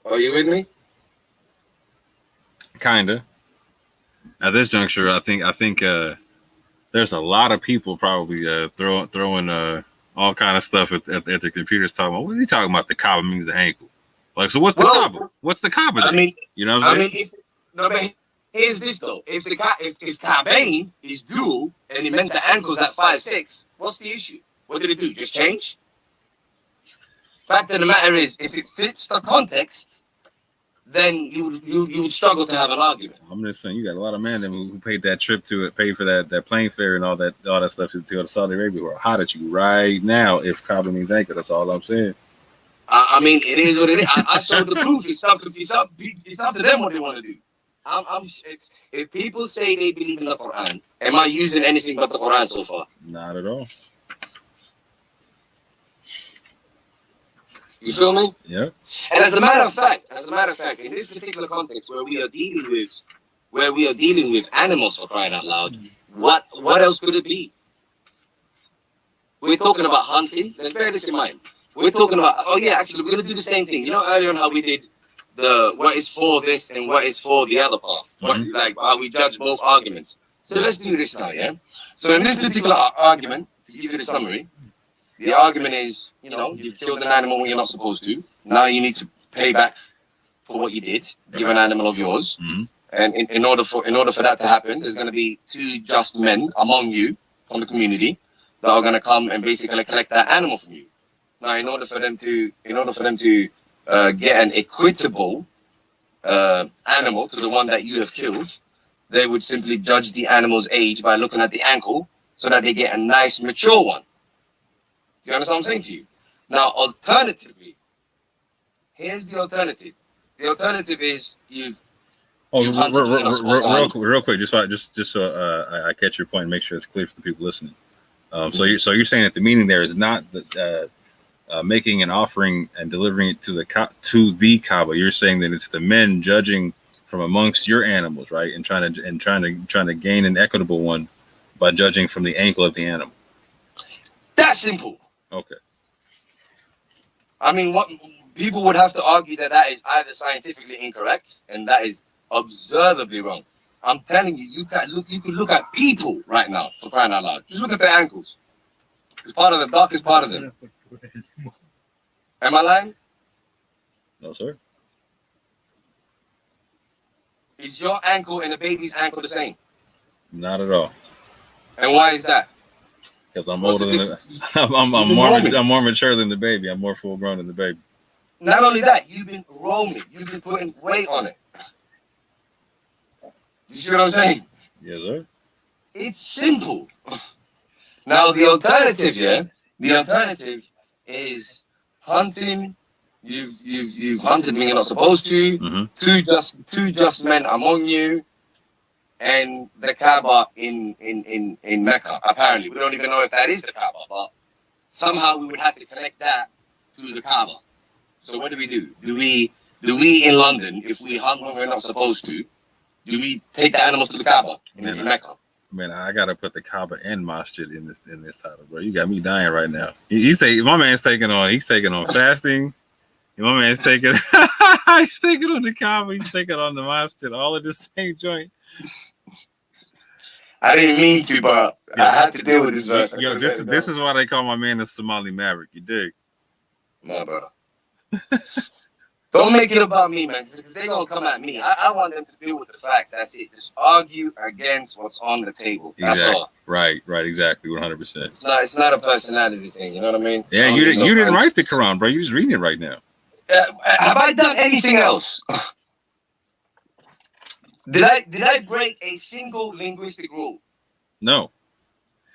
Are you with me? Kinda. At this juncture, I think there's a lot of people probably throwing all kind of stuff at their computers talking about. What is he talking about? The Kaaba means the ankle. Like, so what's the Kaaba? What's the Kaaba? I mean, you know what I'm saying? But here's this though. If Kaabain is dual and he meant the ankles at 5'6", what's the issue? What did it do? Just change? Fact of the matter is, if it fits the context, then you would struggle to have an argument. I'm just saying, you got a lot of men who paid that trip to it, paid for that plane fare and all that stuff to go to Saudi Arabia. Who are hot at you right now if Kaaba means ankle. That's all I'm saying. I mean, it is what it is. I showed the proof. It's up to them what they want to do. If people say they believe in the Quran, am I using anything but the Quran so far? Not at all. You feel me? Yeah. And as a matter of fact, in this particular context where we are dealing with animals, for crying out loud, what else could it be? We're talking about hunting. Let's bear this in mind. We're talking about, actually, we're going to do the same thing. You know, earlier on how we did what is for this and what is for the other part. Like how we judge both arguments. So let's do this now, yeah? So in this particular argument, to give you the summary, the argument is, you killed an animal when you're not supposed to. Now you need to pay back for what you did, give an animal of yours. Mm-hmm. And in order for that to happen, there's going to be two just men among you from the community that are going to come and basically collect that animal from you. Now, in order for them to get an equitable animal to the one that you have killed, they would simply judge the animal's age by looking at the ankle so that they get a nice mature one. You understand what I'm saying to you? Now, alternatively, here's the alternative. The alternative is you've hunted real quick, just so I catch your point and make sure it's clear for the people listening. So you're saying that the meaning there is not that making an offering and delivering it to the Kaaba. You're saying that it's the men judging from amongst your animals, right? And trying to gain an equitable one by judging from the ankle of the animal. That's simple. Okay. I mean, what people would have to argue that is either scientifically incorrect and that is observably wrong. I'm telling you, you can look at people right now, for crying out loud. Just look at their ankles. It's part of the darkest part of them. Am I lying? No, sir. Is your ankle and a baby's ankle the same? Not at all. And why is that? Because I'm older than I'm more mature than the baby. I'm more full grown than the baby. Not only that, you've been roaming. You've been putting weight on it. You see what I'm saying? Yes, sir. It's simple. Now the alternative, the alternative is hunting. You've hunted when you're not supposed to. Mm-hmm. Two just men among you, and the Kaaba in Mecca. Apparently, we don't even know if that is the Kaaba, but somehow we would have to connect that to the Kaaba. So what do? Do we in London, if we hunt when we're not supposed to, do we take the animals to the Kaaba in Mecca? Man, I gotta put the Kaaba and Masjid in this title, bro. You got me dying right now. My man's taking on fasting. My man's taking he's taking on the Kaaba, he's taking on the Masjid, all in the same joint. I didn't mean to, but I had to deal with this verse. Yo, this is why they call my man the Somali Maverick. You dig? No, brother. Don't make it about me, man, because they're going to come at me. I want them to deal with the facts. That's it. Just argue against what's on the table. That's all. Right, exactly, 100%. It's not a personality thing, you know what I mean? Yeah, you didn't write the Quran, bro. You're just reading it right now. Have I done anything else? Did I break a single linguistic rule? No.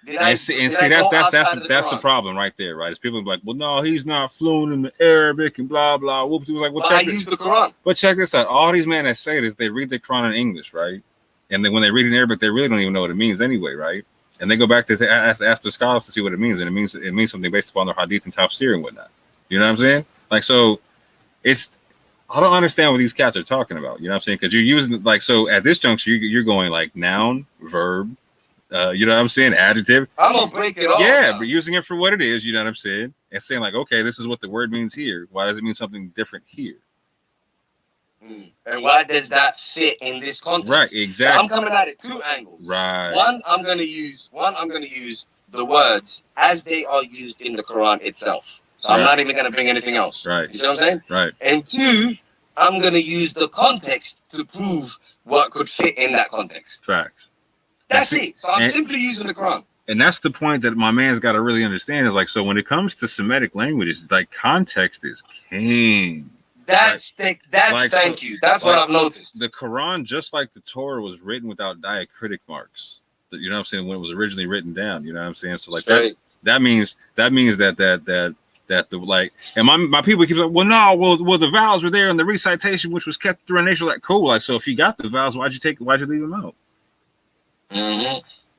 That's the problem right there, right? It's people like, well, no, he's not fluent in the Arabic and blah blah. Well, I use the Quran. But check this out: all these men that say this, they read the Quran in English, right? And then when they read it in Arabic, they really don't even know what it means anyway, right? And they go back to ask the scholars to see what it means, and it means something based upon their hadith and tafsir and whatnot. You know what I'm saying? Like, so I don't understand what these cats are talking about. You know what I'm saying? Because you're using so at this juncture, you're going like noun, verb. You know what I'm saying? Adjective. I'm gonna break it off. Yeah, but using it for what it is, you know what I'm saying? And saying like, okay, this is what the word means here. Why does it mean something different here? And why does that fit in this context? Right, exactly. So I'm coming at it 2 angles. Right. One, I'm gonna use the words as they are used in the Quran itself. So I'm not even gonna bring anything else. Right. You see what I'm saying? Right. And 2, I'm gonna use the context to prove what could fit in that context. Facts. That's it. So I'm simply using the Quran. And that's the point that my man's got to really understand is like, so when it comes to Semitic languages, like context is king. Thank you. That's what I've noticed. The Quran, just like the Torah, was written without diacritic marks. You know what I'm saying? When it was originally written down, you know what I'm saying? So like that means that the like, and my people keep like, well, the vowels were there in the recitation, which was kept through a nation. Like, cool. Like, so if you got the vowels, why'd you leave them out? Mm-hmm.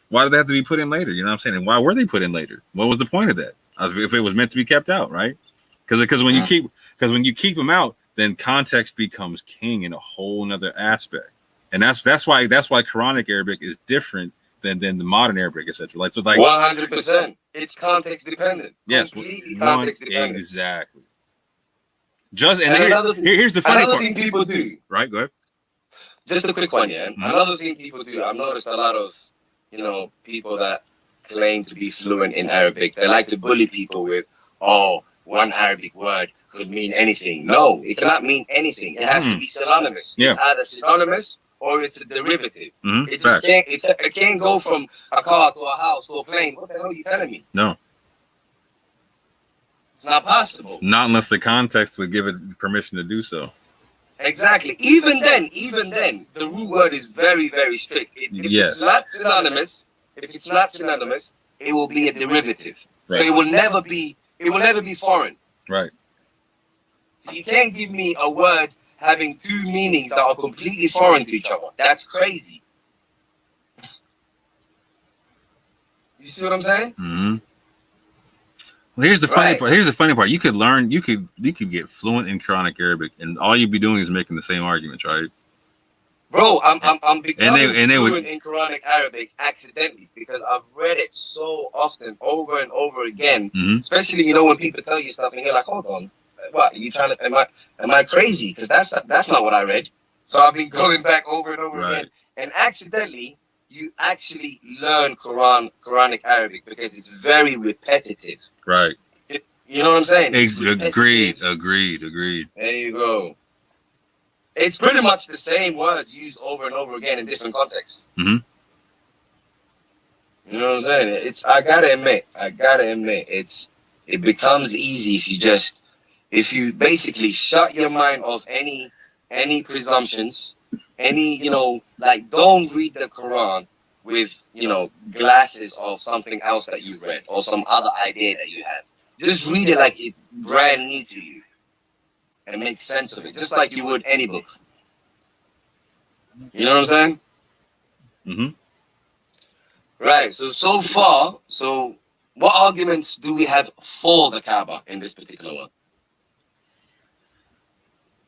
Why did they have to be put in later? You know what I'm saying? And why were they put in later? What was the point of that? If it was meant to be kept out, right? Because when you keep them out, then context becomes king in a whole nother aspect. And that's why Quranic Arabic is different than the modern Arabic, etc. Like 100%. It's context dependent. Yes, completely context dependent. Exactly. Here's the funny part. Another thing people do. Right, go ahead. Just a quick one, yeah. Mm-hmm. Another thing people do, I've noticed a lot of, people that claim to be fluent in Arabic, they like to bully people with, one Arabic word could mean anything. No, it cannot mean anything. It has to be synonymous. Yeah. It's either synonymous or it's a derivative. Mm-hmm. It just it can't go from a car to a house to a plane. What the hell are you telling me? No. It's not possible. Not unless the context would give it permission to do so. Exactly. Even then, the root word is very, very strict. If it's not synonymous, it will be a derivative. Right. So it will never be foreign. Right. So you can't give me a word having two meanings that are completely foreign to each other. That's crazy. You see what I'm saying? Mm-hmm. Well, here's the funny part. Here's the funny part. You could learn. You could get fluent in Quranic Arabic, and all you'd be doing is making the same arguments, right? Bro, I'm becoming fluent in Quranic Arabic accidentally because I've read it so often, over and over again. Mm-hmm. Especially, when people tell you stuff and you're like, hold on, what? Are you trying to? Am I crazy? Because that's not what I read. So I've been going back over and over again, and accidentally, you actually learn Quranic Arabic because it's very repetitive. Right. You know what I'm saying? Agreed. Agreed. There you go. It's pretty much the same words used over and over again in different contexts. Mm-hmm. You know what I'm saying? I gotta admit, it becomes easy if you basically shut your mind off any presumptions, don't read the Quran with, glasses of something else that you've read or some other idea that you have. Just read it like it's brand new to you and make sense of it, just like you would any book. You know what I'm saying? Mm-hmm. Right. So far, what arguments do we have for the Kaaba in this particular one?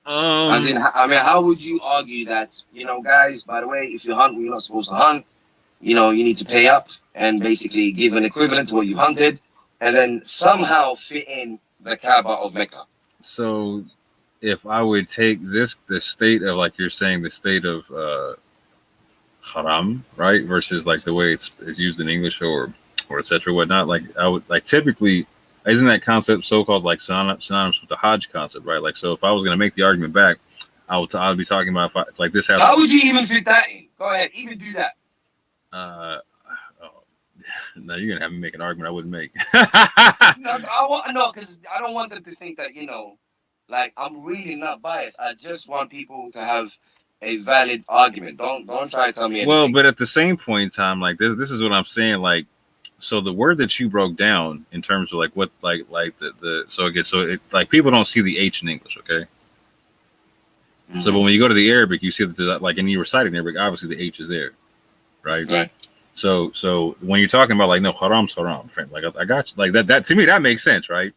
As in, how would you argue that, guys, by the way, if you hunt, you're not supposed to hunt, you need to pay up and basically give an equivalent to what you hunted and then somehow fit in the Kaaba of Mecca. So if I would take the state of, like you're saying, the state of haram, right, versus like the way it's used in English or etc. whatnot, like I would like typically, isn't that concept so-called like synonymous with the Hajj concept, right? Like, so if I was going to make the argument back, I would be talking about like this. How would you even fit that in? Go ahead, even do that. No, you're gonna have me make an argument I wouldn't make. No, because I don't want them to think that like I'm really not biased. I just want people to have a valid argument. Don't try to tell me anything. Well, but at the same point in time, like this is what I'm saying. Like, so the word that you broke down in terms of like what like like people don't see the H in English, okay? Mm-hmm. So, but when you go to the Arabic, you see that like, and you recite in Arabic, obviously the H is there, right? Right. So when you're talking about like no haram's haram, friend, like I got you, like that to me that makes sense, right?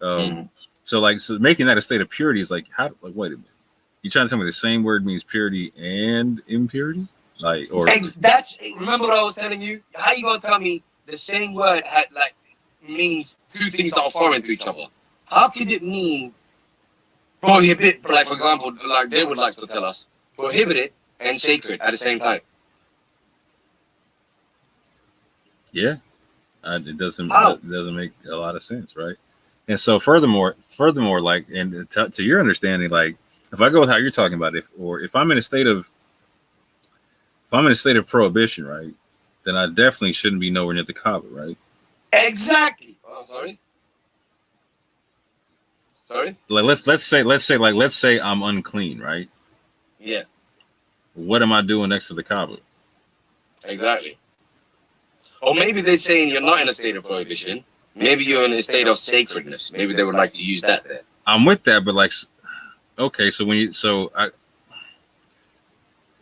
So making that a state of purity is like wait a minute, you trying to tell me the same word means purity and impurity, like or remember what I was telling you? How you gonna tell me the same word means two things that are foreign to each other? How could it mean prohibit, like for example, like they would like to tell us prohibited and sacred at the same time? Yeah, it doesn't make a lot of sense, right? And so furthermore, like, and to your understanding, like, if I go with how you're talking about it, if I'm in a state of prohibition, right, then I definitely shouldn't be nowhere near the Kaaba, right? Exactly. Oh, sorry. Like let's say I'm unclean, right? Yeah. What am I doing next to the Kaaba? Exactly. Or maybe they're saying you're not in a state of prohibition. Maybe you're in a state of sacredness. Maybe they would like to use that there. I'm with that, but like, okay, so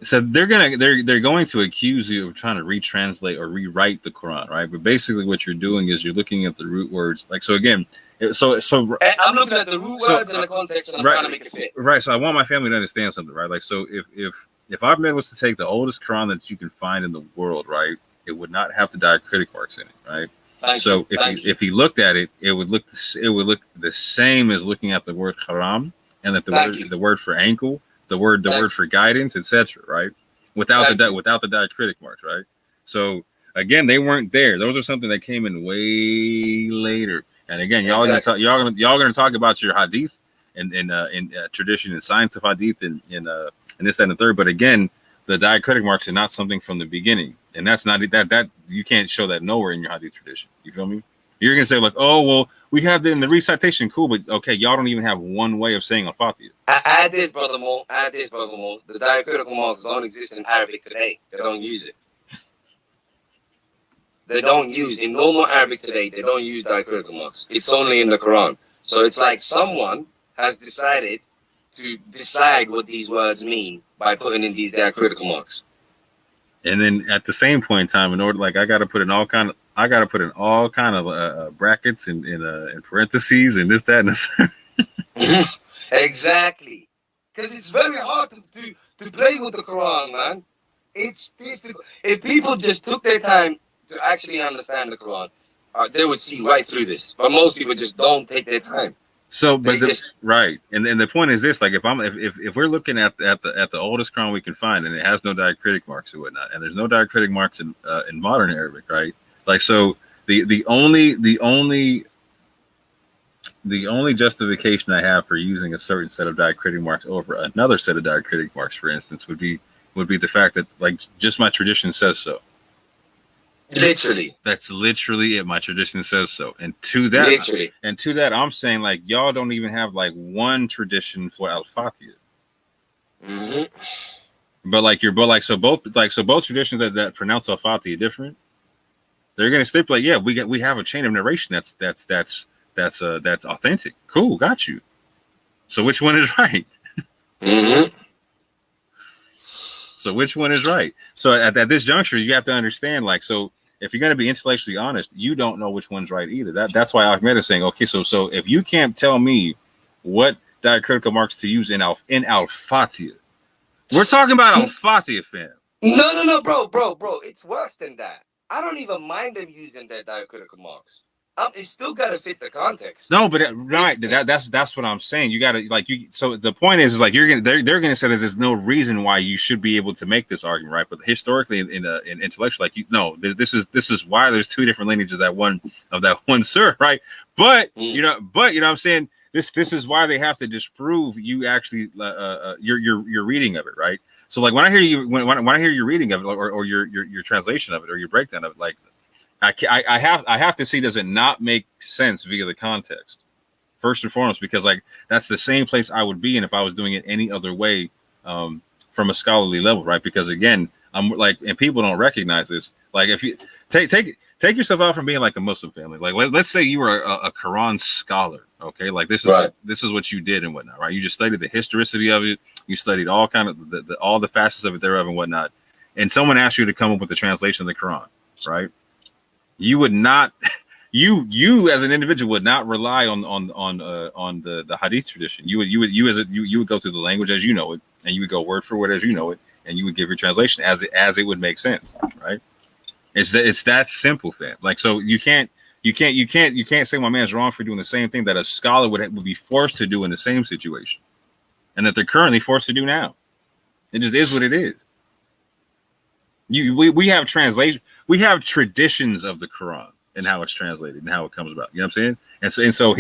they're going to accuse you of trying to retranslate or rewrite the Quran, right? But basically, what you're doing is you're looking at the root words. Like, so again, so I'm looking at the root words in the context, and I'm trying to make it fit. Right. So I want my family to understand something, right? Like, so if Ahmed was to take the oldest Quran that you can find in the world, right, it would not have the diacritic marks in it, right? If he looked at it, it would look the same as looking at the word haram, and that the word for ankle, the word for guidance, etc. Right? Without the diacritic marks, right? So again, they weren't there. Those are something that came in way later. And again, y'all gonna talk about your hadith and tradition and science of hadith and this, that, and the third. But again, the diacritic marks are not something from the beginning. And that's not that you can't show that nowhere in your hadith tradition. You feel me? You're gonna say like, oh we have the in the recitation, cool, but okay, y'all don't even have one way of saying al-Fatiha. Add this, brother Mo. Add this, brother Mo. The diacritical marks don't exist in Arabic today. They don't use it. They don't use in normal Arabic today. They don't use diacritical marks. It's only in the Quran. So it's like someone has decided to decide what these words mean by putting in these diacritical marks. And then at the same point in time, in order, like I got to put in all kind of brackets and parentheses and this, that, and this. Exactly, because it's very hard to play with the Quran, man. It's difficult. If people just took their time to actually understand the Quran, they would see right through this. But most people just don't take their time. So, but right, and the point is this: like, if we're looking at the oldest Quran we can find, and it has no diacritic marks or whatnot, and there's no diacritic marks in modern Arabic, right? Like, so the only justification I have for using a certain set of diacritic marks over another set of diacritic marks, for instance, would be the fact that, like, just my tradition says so. Literally, that's literally it. My tradition says so, and to that, I'm saying, like, y'all don't even have like one tradition for al-Fatiha. But like both traditions that pronounce al-Fatiha different. They're gonna stipulate, yeah, we have a chain of narration that's authentic. Cool, got you. So which one is right? So which one is right? So at this juncture, you have to understand, like, so if you're going to be intellectually honest, you don't know which one's right either. That's why Ahmed is saying, okay, so if you can't tell me what diacritical marks to use in al-Fatiha, we're talking about al-Fatiha, fam. No, bro. It's worse than that. I don't even mind them using their diacritical marks. It's still got to fit the context. No, but right, that's what I'm saying. You got to, like, you. So the point is like they're gonna say that there's no reason why you should be able to make this argument, right? But historically, in intellectual, like, this is why there's two different lineages of that one sir, right? But you know what I'm saying. This is why they have to disprove you actually your reading of it, right? So like when I hear you when I hear your reading of it, or your translation of it, or your breakdown of it, like, I have to see, does it not make sense via the context, first and foremost, because like that's the same place I would be in if I was doing it any other way, from a scholarly level, right? Because again, I'm like, and people don't recognize this. Like, if you take yourself out from being like a Muslim family, like let's say you were a Quran scholar, okay? Like this is right. This is what you did and whatnot, right? You just studied the historicity of it, you studied all kind of all the facets of it thereof and whatnot, and someone asked you to come up with the translation of the Quran, right? You would not, you as an individual would not rely on the hadith tradition. You would go through the language as you know it, and you would go word for word as you know it, and you would give your translation as it would make sense, right? It's that simple, fam. Like, so you can't say my man's wrong for doing the same thing that a scholar would be forced to do in the same situation, and that they're currently forced to do now. It just is what it is. We have translation. We have traditions of the Quran and how it's translated and how it comes about. You know what I'm saying? And so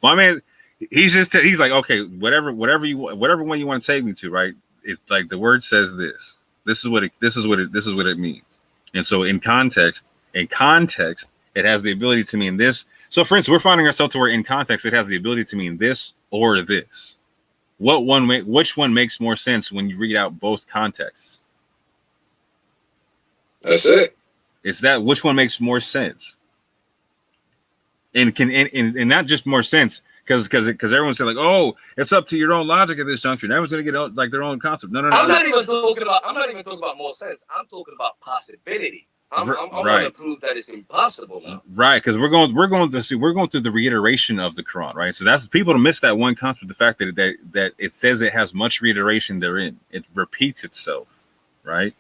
my man, he's like, okay, whatever one you want to take me to, right? It's like the word says this. This is what it means. And so in context, it has the ability to mean this. So for instance, we're finding ourselves to where in context it has the ability to mean this or this. Which one makes more sense when you read out both contexts? That's it. It's that which one makes more sense, and not just more sense because everyone's saying, like, oh, it's up to your own logic at this juncture. Everyone's gonna get like their own concept. No. I'm not even talking about more sense. I'm talking about possibility. I'm going to prove that it's impossible now. Right, because we're going through the reiteration of the Quran, right? So that's people to miss that one concept, the fact that it says it has much reiteration therein. It repeats itself, right?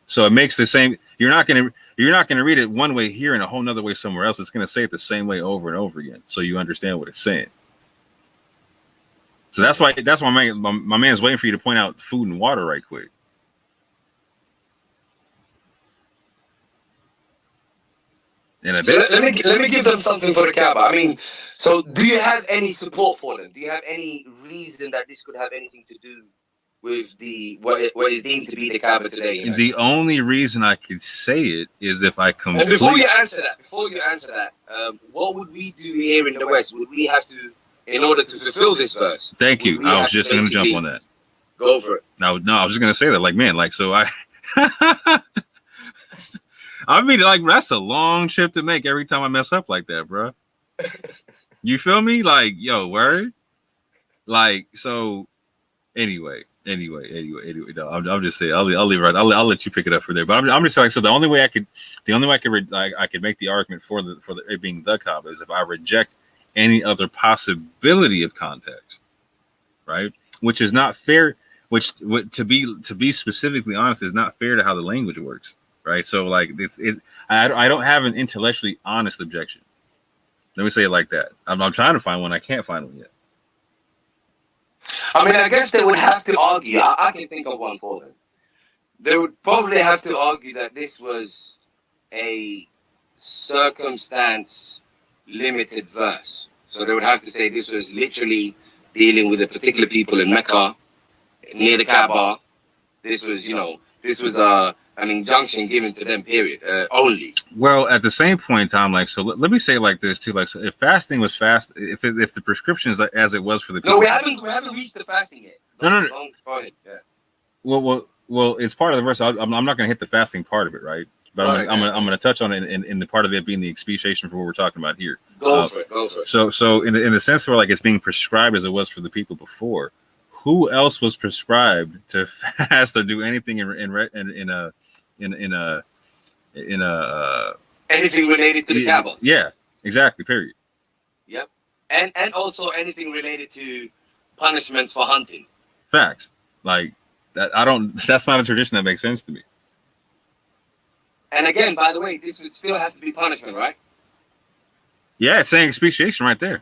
So it makes the same. You're not going to read it one way here and a whole nother way somewhere else. It's going to say it the same way over and over again, so you understand what it's saying. So that's why my man's waiting for you to point out food and water right quick. And so let me give them something for the Kaaba. I mean, so do you have any support for them? Do you have any reason that this could have anything to do with the what is deemed to be the Kaaba today. You know? The only reason I could say it is if I And before you answer that, what would we do here in the West? Would we have to, in order to fulfill this verse? Thank you. I was just going to jump on that. Go for it. No, I was just going to say that. Like, man, like, so I mean, like, that's a long trip to make every time I mess up like that, bro. You feel me? Like, yo, word? Like, so anyway. No, I'm just saying. I'll leave it right. I'll let you pick it up from there. But I'm just like, so the only way I could make the argument for it being the Kaaba is if I reject any other possibility of context, right? Which is not fair. Which to be specifically honest is not fair to how the language works, right? So like I don't have an intellectually honest objection. Let me say it like that. I'm trying to find one. I can't find one yet. I mean, I guess they would have to argue. I can think of one for them. They would probably have to argue that this was a circumstance-limited verse. So they would have to say this was literally dealing with a particular people in Mecca, near the Kaaba. This was, an injunction given to them, period, only. Well, at the same point in time, like, so let me say it like this too, like, so if fasting was if the prescription is as it was for the people. No, we haven't reached the fasting yet. No. Go ahead. Yeah. Well, it's part of the verse. I'm not going to hit the fasting part of it, right? But I'm going to touch on it in the part of it being the expiation for what we're talking about here. Go for it. So in a sense where like it's being prescribed as it was for the people before, who else was prescribed to fast or do anything in anything related to the Kaaba? Yeah, exactly. Period. Yep, and also anything related to punishments for hunting. Facts. Like that. That's not a tradition that makes sense to me. And again, by the way, this would still have to be punishment, right? Yeah, it's saying expiation right there,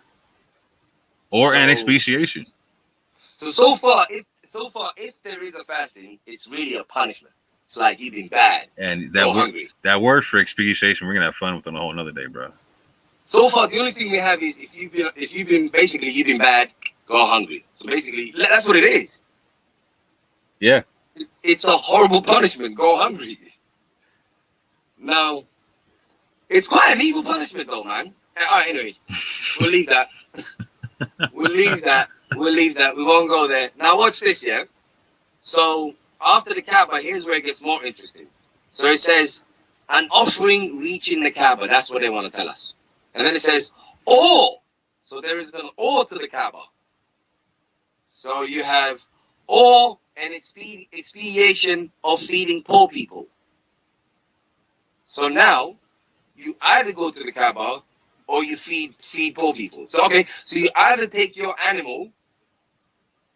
or an expiation. So far, if there is a fasting, it's really a punishment. It's like you've been bad and hungry. That word for expiation, we're gonna have fun with on a whole another day, bro. So far, the only thing we have is if you've been bad, go hungry. So basically, that's what it is. Yeah, it's a horrible punishment. Go hungry. Now, it's quite an evil punishment, though, man. All right, anyway, we'll leave that. We'll leave that. We won't go there. Now, watch this, yeah? So, after the Kaaba, here's where it gets more interesting. So, it says, an offering reaching the Kaaba. That's what they want to tell us. And then it says, or. So, there is an or to the Kaaba. So, you have or an expiation of feeding poor people. So, now, you either go to the Kaaba or you feed poor people. So, okay, so you either take your animal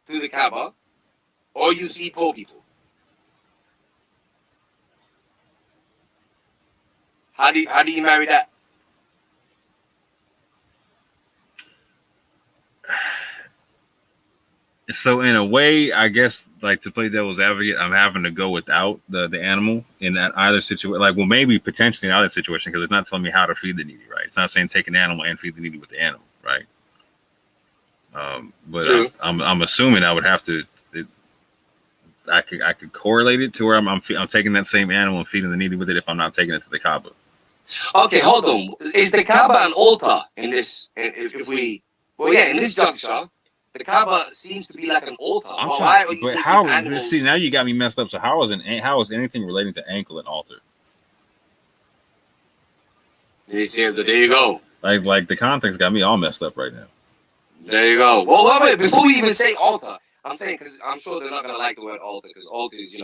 to the Kaaba or you feed poor people. How do you marry that? So in a way, I guess, like, to play devil's advocate, I'm having to go without the animal in that either situation. Like, well, maybe potentially in either situation, because it's not telling me how to feed the needy, right? It's not saying take an animal and feed the needy with the animal, right? But I'm assuming I would have to. I could correlate it to where I'm taking that same animal and feeding the needy with it if I'm not taking it to the Kaaba. Okay, hold on. Is the Kaaba an altar in this? In this juncture, the Kaaba seems to be like an altar. See, now you got me messed up. So how is anything relating to ankle an altar? There you go. Like the context got me all messed up right now. There you go. Well, wait, before we even say altar, I'm saying, because I'm sure they're not going to like the word altar, because altar is,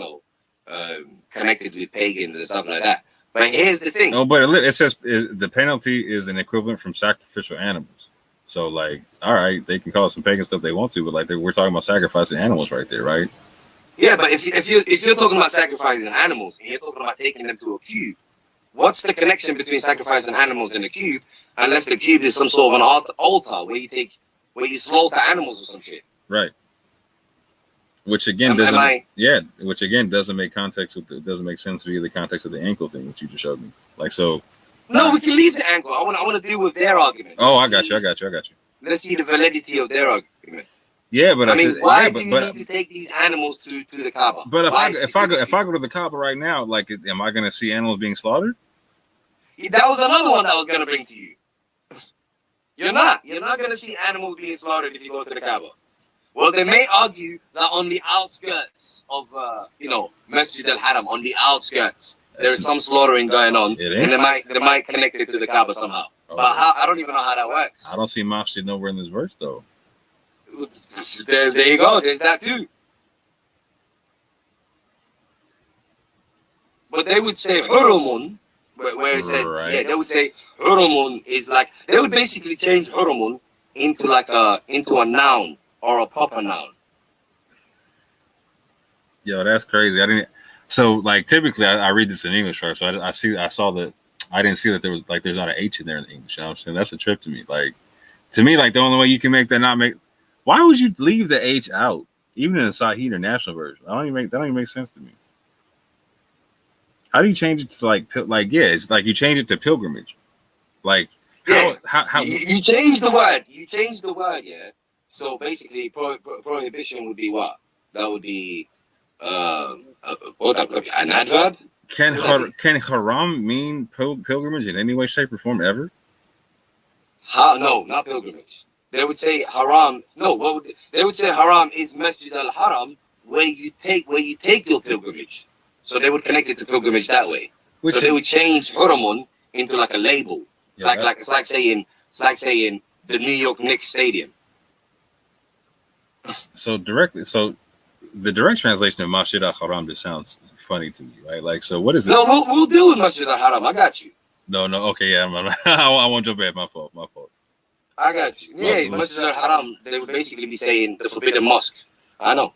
connected with pagans and stuff like that. But here's the thing. No, but it says the penalty is an equivalent from sacrificial animals. So, like, all right, they can call it some pagan stuff they want to, but like we're talking about sacrificing animals right there, right? Yeah, but if you're talking about sacrificing animals and you're talking about taking them to a cube, what's the connection between sacrificing animals and a cube, unless the cube is some sort of an altar where you slaughter animals or some shit? Right. Which again doesn't make doesn't make sense via the context of the ankle thing that you just showed me. Like, so. No, we can leave the ankle. I want to deal with their argument. I got you. Let's see the validity of their argument. Yeah, but I mean, why do you need to take these animals to the Kaaba? But if I go to the Kaaba right now, like, am I going to see animals being slaughtered? That was another one that I was going to bring to you. You're not going to see animals being slaughtered if you go to the Kaaba. Well, they may argue that on the outskirts of, Masjid al-Haram, on the outskirts, there is some slaughtering going on, and they might connect it to the Kaaba somehow. Oh. But I don't even know how that works. I don't see Masjid nowhere in this verse, though. There you go. There's that too. But they would say Hurumun, where it said, they would say Hurumun is like, they would basically change Hurumun into a noun or a proper noun. Yo, that's crazy. So like typically I read this in English, right? So I saw that I didn't see that there was like there's not an H in there in English. You know what I'm saying? That's a trip to me. Like to me, like the only way you can make that not make. Why would you leave the H out, even in the Sahih or national version? That don't even make sense to me. How do you change it to it's like you change it to pilgrimage, like how you change the word. You change the word, yeah. So basically, prohibition would be what? That would be an adverb. Can haram mean pilgrimage in any way, shape, or form ever? No, not pilgrimage. They would say haram. No, they would say haram is Masjid al-Haram, where you take your pilgrimage. So they would connect it to pilgrimage that way. So they would change Huramun into like a label, it's like saying the New York Knicks Stadium. So the direct translation of Masjid al-Haram just sounds funny to me, right? Like, so what is it? No, we'll deal with Masjid al-Haram. I got you. No, okay, yeah, I won't jump in. My fault. I got you. Yeah, Masjid al-Haram, they would basically be saying the forbidden mosque. I know.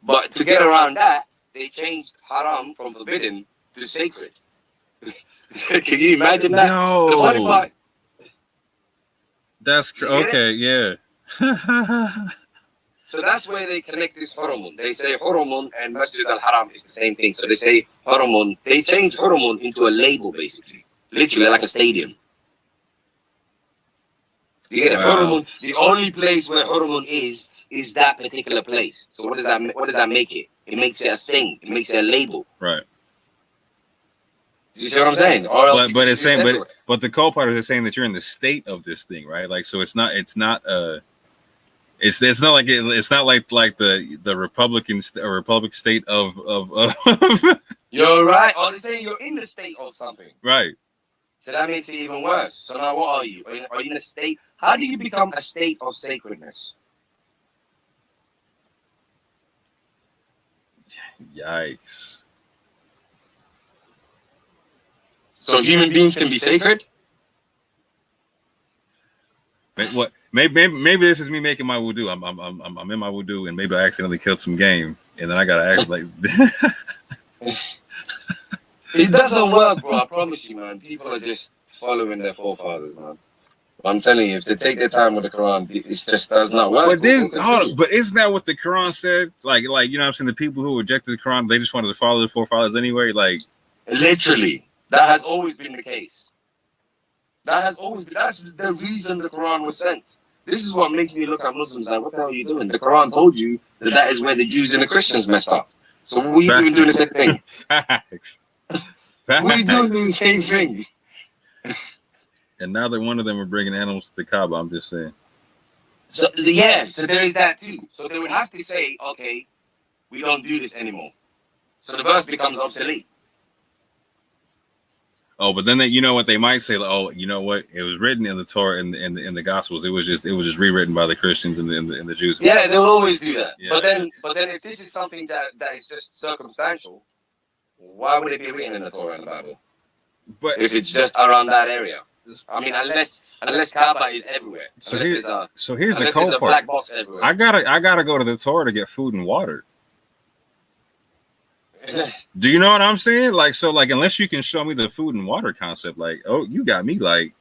But to get around that, they changed haram from forbidden to sacred. Can you imagine that? No. The funny part. That's okay, yeah. So that's where they connect this Hurumun. They say Hurumun and Masjid al-Haram is the same thing. So they say Hurumun. They change Hurumun into a label, basically. Literally like a stadium. You get it? Hurumun, the only place where Hurumun is that particular place. So what does that make it? It makes it a thing. It makes it a label. Right. Do you see what I'm saying? Or else but it's saying, but the co-part is saying that you're in the state of this thing, right? Like, so it's not like the Republic state of You're right. Or they're saying you're in the state of something. Right. So that makes it even worse. So now what are you? Are you in a state? How do you become a state of sacredness? Yikes. So human beings can be sacred? What? Maybe this is me making my wudu. I'm in my wudu, and maybe I accidentally killed some game, and then I gotta act like. It doesn't work, bro. I promise you, man. People are just following their forefathers, man. I'm telling you, if they take their time with the Quran, it just does not work. But isn't that what the Quran said? Like you know what I'm saying? The people who rejected the Quran, they just wanted to follow the forefathers anyway. Like, literally, that has always been the case. That's the reason the Quran was sent. This is what makes me look at Muslims like, what the hell are you doing? The Quran told you that is where the Jews and the Christians messed up. So what are you doing the same thing? Facts. We're doing the same thing. And now that one of them are bringing animals to the Kaaba, I'm just saying. So there is that too. So they would have to say, okay, we don't do this anymore. So the verse becomes obsolete. Oh, but then you know what they might say? Like, oh, you know what? It was written in the Torah and in the Gospels. It was just rewritten by the Christians and the Jews. Yeah, they'll always do that. Yeah. But then if this is something that is just circumstantial, why would it be written in the Torah and the Bible? But if it's just around that area, I mean, unless Kaaba is everywhere. So here's the cold part. Black box everywhere. I gotta go to the Torah to get food and water. Do you know what I'm saying? Like, so, like, unless you can show me the food and water concept, like, oh, you got me, like,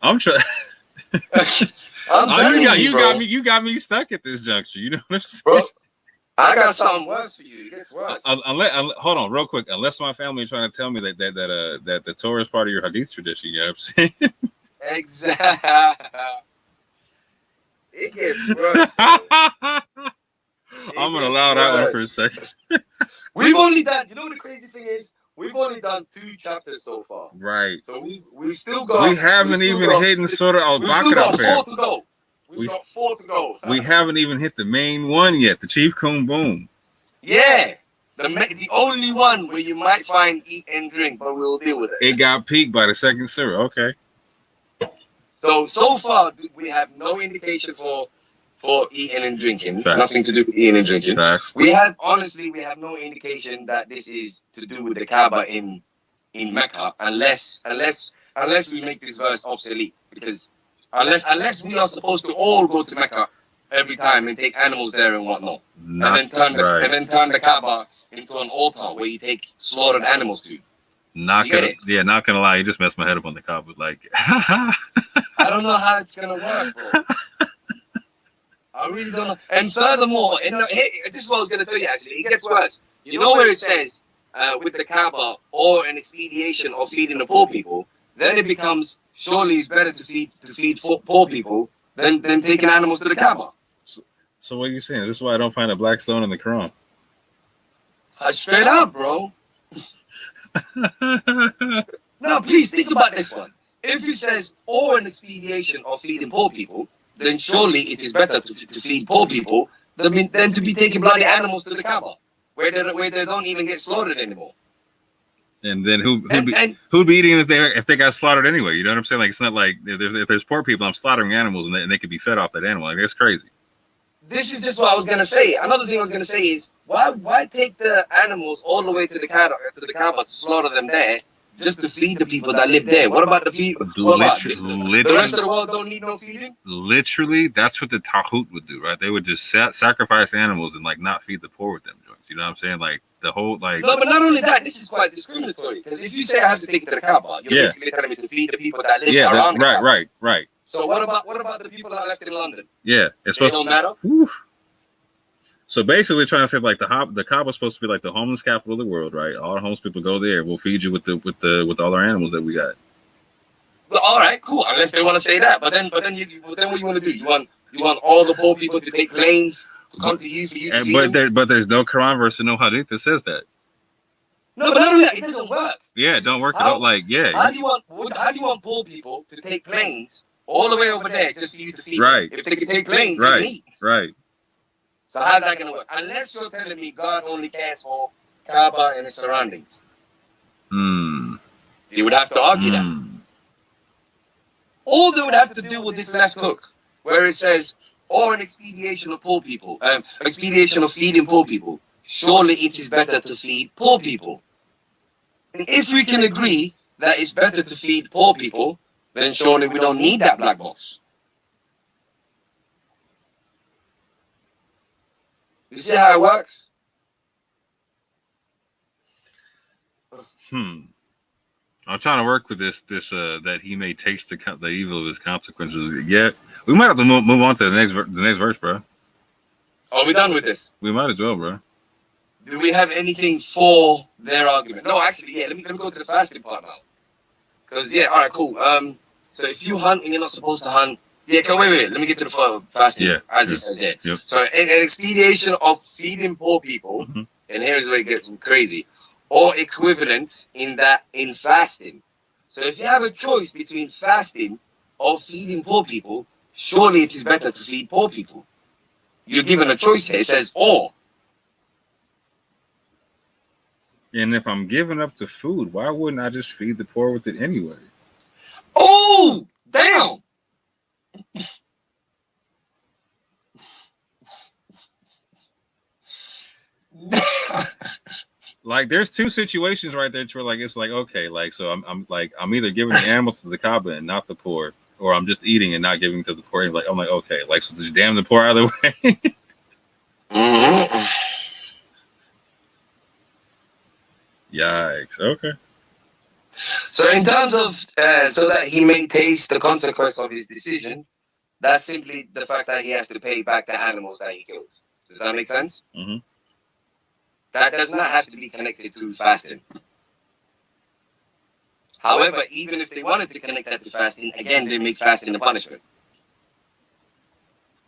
I'm trying. You got me stuck at this juncture. You know what I'm saying? Bro, I got something worse for you. It gets worse. Hold on, real quick. Unless my family is trying to tell me that the Torah is part of your Hadith tradition, you know what I'm saying? Exactly. It gets worse. I'm gonna allow that one for a second. We've only done. You know what the crazy thing is? We've only done 2 chapters so far. Right. So we've still got. We haven't even hit Surah al-Baqarah. We've still got 4 to go. We've got 4 to go. We haven't even hit the main one yet. The Chief Coon Boom. Yeah. The only one where you might find eat and drink, but we'll deal with it. It got peaked by the second surah. Okay. So far, we have no indication for eating and drinking. Facts. Nothing to do with eating and drinking. Facts. We have no indication that this is to do with the Kaaba in Mecca, unless we make this verse obsolete. Because unless we are supposed to all go to Mecca every time and take animals there and whatnot, and then turn the Kaaba into an altar where you take slaughtered animals to. Not gonna lie, you just messed my head up on the Kaaba. Like, I don't know how it's gonna work, bro. I really don't know. And furthermore, this is what I was gonna tell you. Actually, it gets worse. You know where it says with the Kaaba or an expediation of feeding the poor people, then it becomes surely it's better to feed poor people than taking animals to the Kaaba. So what are you saying? This is why I don't find a black stone in the Quran. Straight up, bro. Now, please think about this one. If it says or an expediation of feeding poor people, then surely it is better to feed poor people than to be taking bloody animals to the Kaaba, where they don't even get slaughtered anymore. And then who'd be eating if they got slaughtered anyway? You know what I'm saying? Like, it's not like if there's poor people, I'm slaughtering animals and they could be fed off that animal. Like, that's crazy. This is just what I was gonna say. Another thing I was gonna say is why take the animals all the way to the Kaaba to slaughter them there just to feed the people that live there? What about the rest of the world don't need no feeding? Literally, that's what the Taghut would do, right? They would just sacrifice animals and like not feed the poor with them joints. You know what I'm saying? Like the whole like. No, but not only that, this is quite discriminatory because if you say I have to take it to the Kaaba, you're basically telling me to feed the people that live around the Kaaba. Right. So what about the people that are left in London? Yeah, it's supposed to matter. So basically, trying to say like the Kaaba is supposed to be like the homeless capital of the world, right? All the homeless people go there. We'll feed you with all our animals that we got. Well, all right, cool. Unless they want to say that, but then what you want to do? You want all the poor people to take planes to come to you for you to feed them? But there's no Quran verse and no Hadith that says that. No, but not only that, it doesn't work. Yeah, it don't work. How do you want poor people to take planes all the way over there just for you to feed them? If they can take planes, they can eat. Right. So how's that going to work? Unless you're telling me God only cares for Kaaba and its surroundings. You would have to argue that. Or they would have to deal with this left hook, where it says, or an expediation of poor people, expediation of feeding poor people. Surely it is better to feed poor people. And if we can agree that it's better to feed poor people, then surely we don't need that black box. You see how it works? I'm trying to work with this that he may taste the evil of his consequences. Yeah, we might have to move on to the next verse, bro. Are we done with this? We might as well, bro. Do we have anything for their argument? No, actually, yeah. Let me go to the fasting part now. Because all right, cool. So if you hunt and you're not supposed to hunt, wait. Let me get to the fasting. Yeah, as it says here. Yep. So an expediation of feeding poor people, and here's where it gets crazy, or equivalent in fasting. So if you have a choice between fasting or feeding poor people, surely it is better to feed poor people. You're given a choice here. It says or. And if I'm giving up the food, why wouldn't I just feed the poor with it anyway? Oh, damn. Like there's two situations right there where like it's like okay, like so I'm either giving the animals to the Kaaba and not the poor, or I'm just eating and not giving to the poor. And I'm like okay, like so just damn the poor either way. Yikes. Okay. So in terms of so that he may taste the consequence of his decision, that's simply the fact that he has to pay back the animals that he killed. Does that make sense? That does not have to be connected to fasting. However, even if they wanted to connect that to fasting, again, they make fasting a punishment.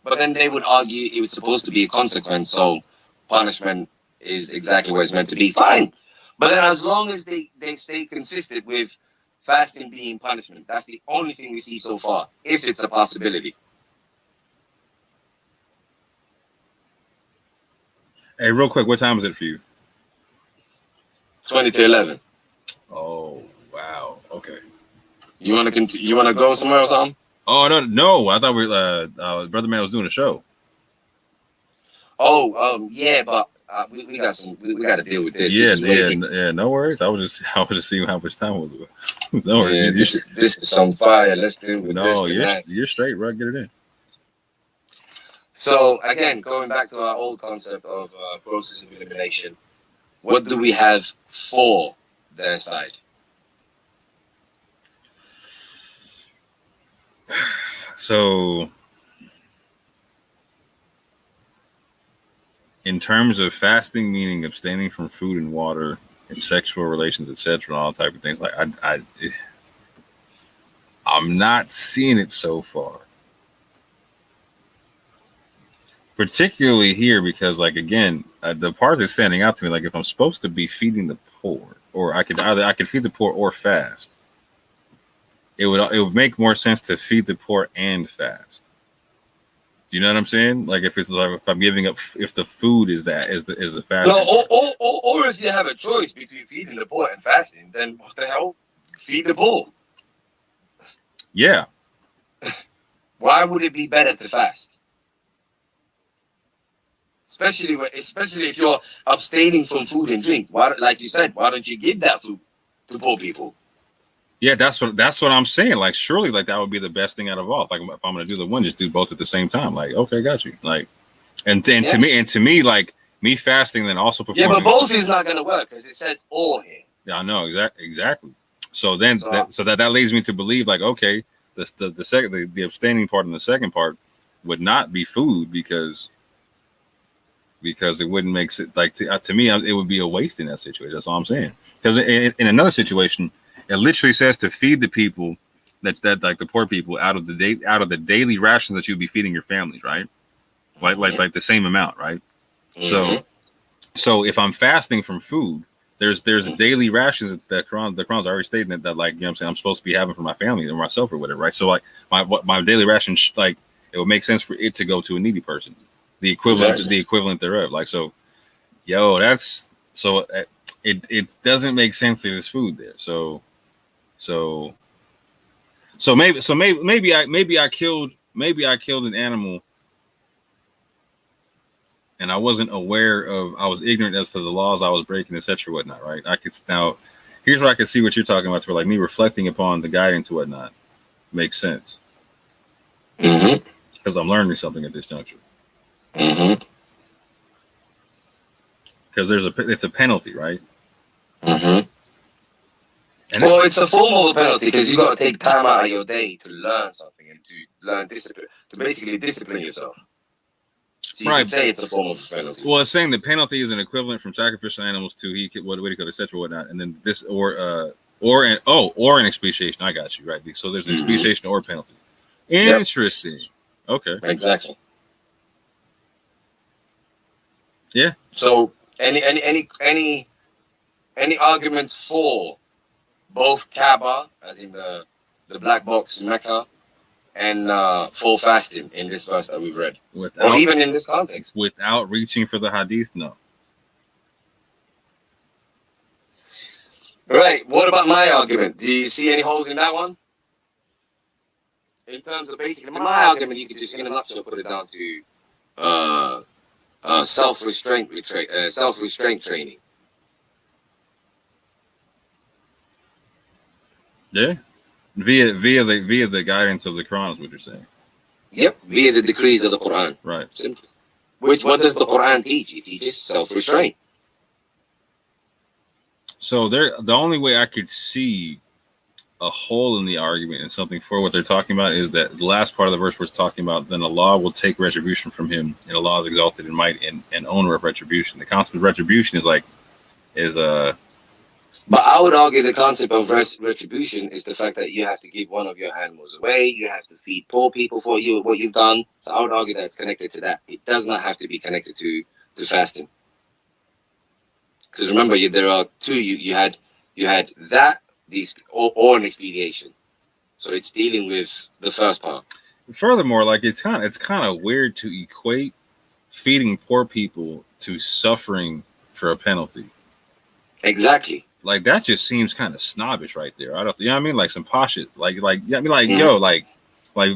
But then they would argue it was supposed to be a consequence, so punishment is exactly what it's meant to be. Fine. But then as long as they stay consistent with fasting being punishment, that's the only thing we see so far, if it's a possibility. Hey, real quick, what time is it for you? 20 to 11. Oh, wow. Okay. You want to you want to go somewhere or something? Oh, no. I thought Brother Man was doing a show. Oh, yeah, but we got to deal with this. Yeah. No worries. I was just seeing how much time was. No worries. Yeah, this is some fire. Let's deal with this. No, you're straight, bro. Get it in. So again, going back to our old concept of process of elimination, what do we have for their side? So, in terms of fasting, meaning abstaining from food and water and sexual relations, etc., all type of things, like I'm not seeing it so far. Particularly here, because, like, again, the part that's standing out to me, like, if I'm supposed to be feeding the poor, or I could feed the poor or fast, it would make more sense to feed the poor and fast. Do you know what I'm saying? Like, if I'm giving up, if the food is the fast. No, or if you have a choice between feeding the poor and fasting, then what the hell? Feed the poor. Yeah. Why would it be better to fast? Especially if you're abstaining from food and drink. Why, like you said, why don't you give that food to poor people? Yeah, that's what I'm saying. Like, surely, like, that would be the best thing out of all. Like, if I'm gonna do the one, just do both at the same time. Like, okay, got you. Like, and to me, like, me fasting then also performing. Yeah, but both is not gonna work because it says all here. Yeah, I know exactly. So then, that leads me to believe, like, okay, the abstaining part and the second part would not be food because it wouldn't make it, like, to me it would be a waste in that situation. That's all I'm saying. Because in another situation, it literally says to feed the people that like the poor people out of the daily rations that you'd be feeding your families, right? Like the same amount, right? Mm-hmm. So if I'm fasting from food, there's daily rations that the Quran's already stated that, like, you know what I'm saying, I'm supposed to be having for my family or myself or whatever, right? So, like, my daily ration, like, it would make sense for it to go to a needy person, the equivalent thereof. Like, so, that's so it doesn't make sense that there's food there. So maybe I killed an animal and I wasn't aware of, I was ignorant as to the laws I was breaking, etc., whatnot, right? Here's where I can see what you're talking about. For, like, me reflecting upon the guidance and whatnot makes sense. Mm-hmm. Because I'm learning something at this juncture. Mm-hmm. Because it's a penalty, right? Mm-hmm. And it's a form of a penalty because you got to take time out of your day to learn something and to learn discipline, to basically discipline yourself. So you can say it's a form of a penalty. Well, it's saying the penalty is an equivalent from sacrificial animals to what do you call it, etc., whatnot, and then this or an expiation. I got you right. So there's an expiation or penalty. Interesting. Yep. Okay. Exactly. Yeah. So any arguments for both Kaaba, as in the black box in Mecca, and full fasting in this verse that we've read, or even in this context, without reaching for the hadith? No. Right. What about my argument? Do you see any holes in that one? In terms of basically my argument, you could just, in a nutshell, put it down to self-restraint training. Yeah. Via the guidance of the Quran is what you're saying. Yep, via the decrees of the Quran. Right. Simply. What does the Quran teach? It teaches self-restraint. So the only way I could see a hole in the argument and something for what they're talking about is that the last part of the verse was talking about, then Allah will take retribution from him, and Allah is exalted in might and owner of retribution. The concept of retribution is But I would argue the concept of retribution is the fact that you have to give one of your animals away. You have to feed poor people for what you've done. So I would argue that it's connected to that. It does not have to be connected to fasting. Because remember, there are two. You had that or an expediation. So it's dealing with the first part. Furthermore, like it's kind of weird to equate feeding poor people to suffering for a penalty. Exactly. Like that just seems kind of snobbish right there. I don't, you know what I mean? Like some posh shit. Like yo, like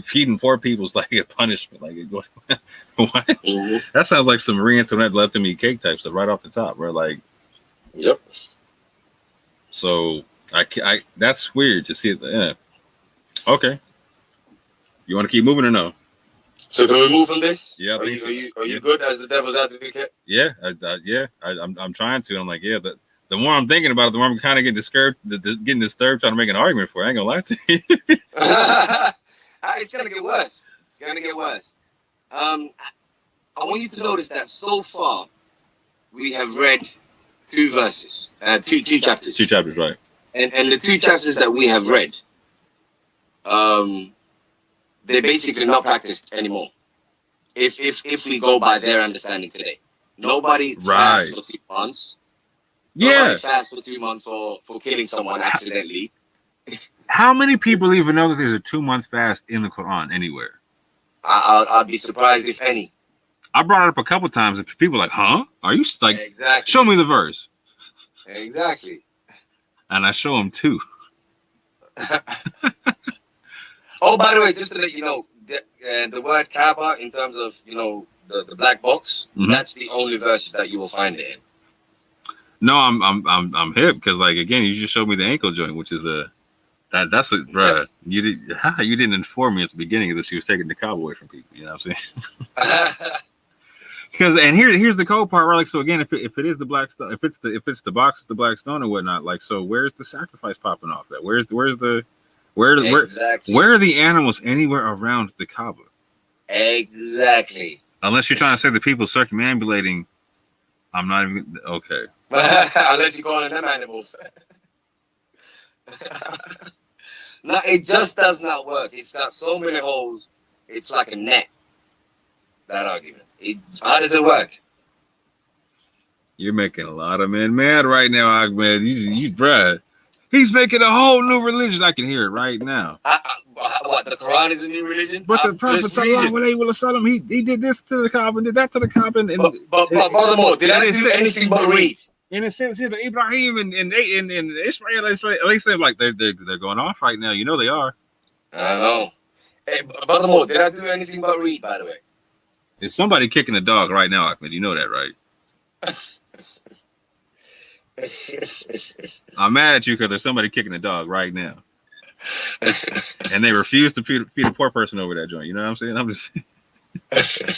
feeding poor people is like a punishment. Like what? Mm-hmm. That sounds like some Marie Antoinette let them eat cake type stuff right off the top. Where like, yep. So I that's weird to see it. Yeah. Okay. You want to keep moving or no? So can we move from this? Yeah. Are you good as the devil's advocate? Yeah. I'm trying to. I'm like, yeah. The more I'm thinking about it, the more I'm kind of getting disturbed trying to make an argument for it. I ain't gonna lie to you. It's gonna get worse. It's gonna get worse. I want you to notice that so far we have read two verses, two chapters. Two chapters, right? And the two chapters that we have read, they're basically not practiced anymore. If we go by their understanding today, nobody fasts for 2 months. Nobody fasts for 2 months for killing someone accidentally. How many people even know that there's a 2 month fast in the Quran anywhere? I'd be surprised if any. I brought it up a couple times and people are like, huh? Are you like, exactly. Show me the verse. Exactly. And I show them too. Oh, by the way, just to let you know, the word Kaaba in terms of, the black box, that's the only verse that you will find it in. No, I'm hip because like again, you just showed me the ankle joint, which is that's a bruh. You didn't inform me at the beginning of this. You was taking the Kaaba away from people. You know what I'm saying? Because here's the cold part, right? Like so again, if it is the black stone, if it's the box with the black stone or whatnot, like so where's the sacrifice popping off at? Where are the animals anywhere around the Kaaba? Exactly. Unless you're trying to say the people circumambulating. I'm not even okay. Unless you're calling them animals. No, it just does not work. It's got so many holes. It's like a net. That argument. How does it work? You're making a lot of men mad right now, Ahmed. You bruh. He's making a whole new religion. I can hear it right now. What, the Quran is a new religion? But the Prophet ﷺ, he did this to the Kaaba and did that to the Kaaba. But furthermore, did I do anything but read? In a sense, here, the Ibrahim and Ishmael, they say like they're going off right now. You know they are. I know. Hey, furthermore, did I do anything but read, by the way? There's somebody kicking a dog right now, Ahmed. You know that, right? I'm mad at you because there's somebody kicking a dog right now. And they refuse to feed a poor person over that joint. You know what I'm saying? I'm just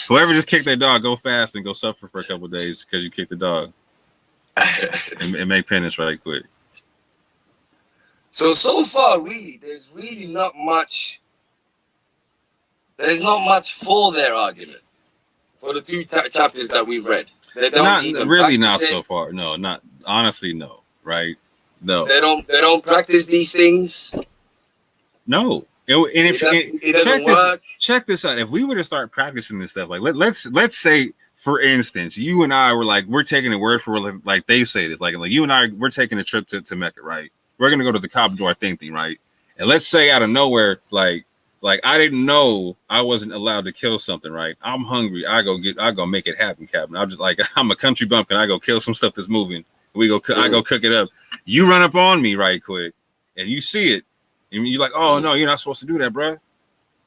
whoever just kicked their dog, go fast and go suffer for a couple of days because you kicked the dog. and make penance right quick. So far, really, there's really not much. There's not much for their argument for the two chapters that we've read. They don't not so far. No, not honestly. No, right? No, they don't practice these things. No, check this out. If we were to start practicing this stuff, like let's say. For instance, you and I were like, we're taking a word for like they say it. Like you and I, we're taking a trip to Mecca, right? We're gonna go to the Kaaba, do our thing, right? And let's say out of nowhere, like I didn't know I wasn't allowed to kill something, right? I'm hungry. I go make it happen, Captain. I'm just like I'm a country bumpkin. I go kill some stuff that's moving. I go cook it up. You run up on me right quick, and you see it, and you're like, oh no, you're not supposed to do that, bro.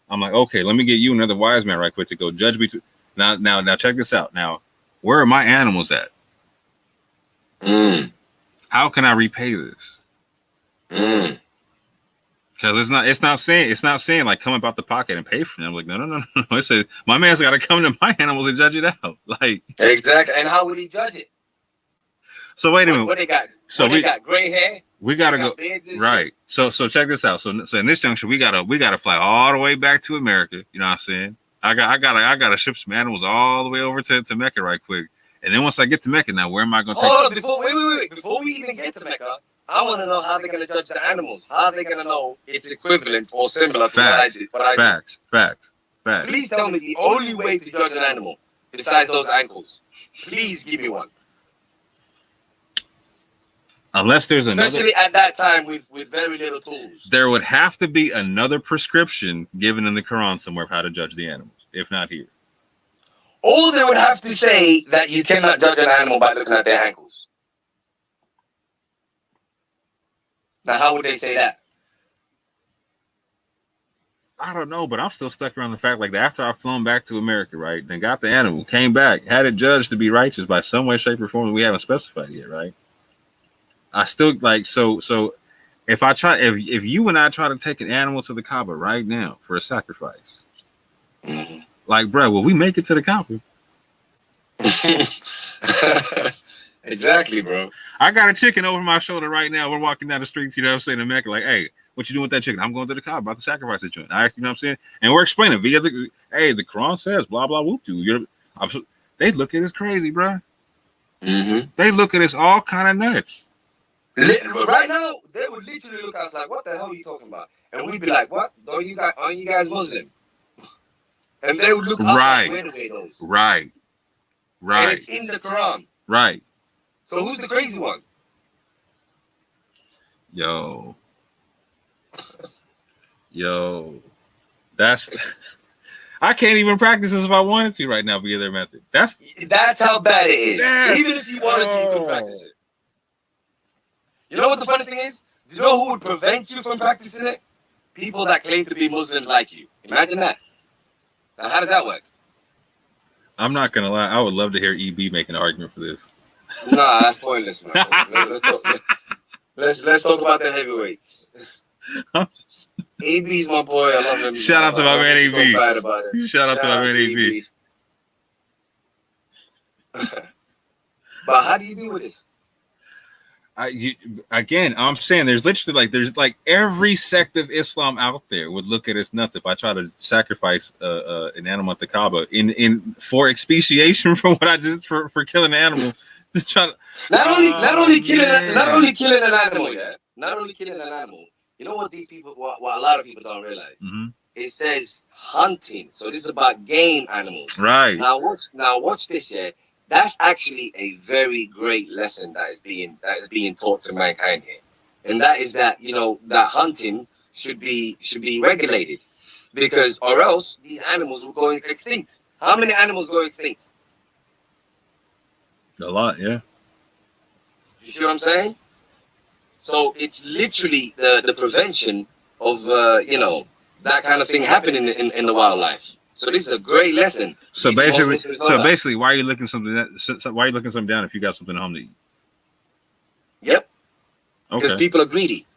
I'm like, okay, let me get you another wise man right quick to go judge me. Now, check this out. Now, where are my animals at? How can I repay this? Because it's not saying like come about the pocket and pay for them. I'm like, no. It says my man's got to come to my animals and judge it out. Like exactly. And how would he judge it? So wait a minute. What they got? So they got gray hair. We gotta go right. Shit. So check this out. So in this junction, we gotta fly all the way back to America. You know what I'm saying? I gotta ship some animals all the way over to Mecca right quick. And then once I get to Mecca, now where am I gonna take? Hold on, wait. Before we even get to Mecca, I want to know how they're going to judge the animals. How are they going to know it's equivalent or similar to Facts. what I did? Facts. Please tell me the only way to judge an animal besides those ankles. Please give me one. Unless there's especially at that time with very little tools. There would have to be another prescription given in the Quran somewhere of how to judge the animals, if not here. Or they would have to say that you cannot judge an animal by looking at their ankles. Now, how would they say that? I don't know, but I'm still stuck around the fact, like, after I've flown back to America, right, then got the animal, came back, had it judged to be righteous by some way, shape, or form that we haven't specified yet, right? I still, like, so if you and I try to take an animal to the Kaaba right now for a sacrifice, like, bro, will we make it to the Kaaba? Exactly, bro. I got a chicken over my shoulder right now. We're walking down the streets, you know what I'm saying, in Mecca, like, hey, what you doing with that chicken? I'm going to the Kaaba, about to sacrifice it. I actually, you know what I'm saying? And we're explaining via the Quran says, blah, blah, whoop, dude. They look at us crazy, bro. They look at us all kind of nuts. Right now, they would literally look at us like, what the hell are you talking about? And we'd be like, what? Aren't you guys Muslim? And they would look at us like, where do they those? Right. And it's in the Quran. Right. So who's the crazy one? Yo, that's I can't even practice this if I wanted to right now via their method. That's how bad it is. Yes. Even if you wanted to, you could practice it. You know what the funny thing is? Do you know who would prevent you from practicing it? People that claim to be Muslims like you. Imagine that. Now, how does that work? I'm not gonna lie. I would love to hear EB make an argument for this. Nah, that's pointless, man. Let's talk about the heavyweights. AB's my boy. I love him. Shout out to my man AB. Shout out to my man AB. But how do you deal with this? I'm saying there's literally every sect of Islam out there would look at us nuts if I try to sacrifice an animal at the Kaaba in for expiation from what I just for killing an animal. Not only killing an animal. You know what these people, what a lot of people don't realize? It says hunting, so this is about game animals. Right. Now watch this here. That's actually a very great lesson that is being taught to mankind here, and that is that that hunting should be regulated, because or else these animals will go extinct. How many animals go extinct? A lot, yeah. You see what I'm saying? So it's literally the prevention of that kind of thing happening in the wildlife. So this is a great lesson. So basically, why are you looking something down if you got something at home to eat? Yep. Because people are greedy.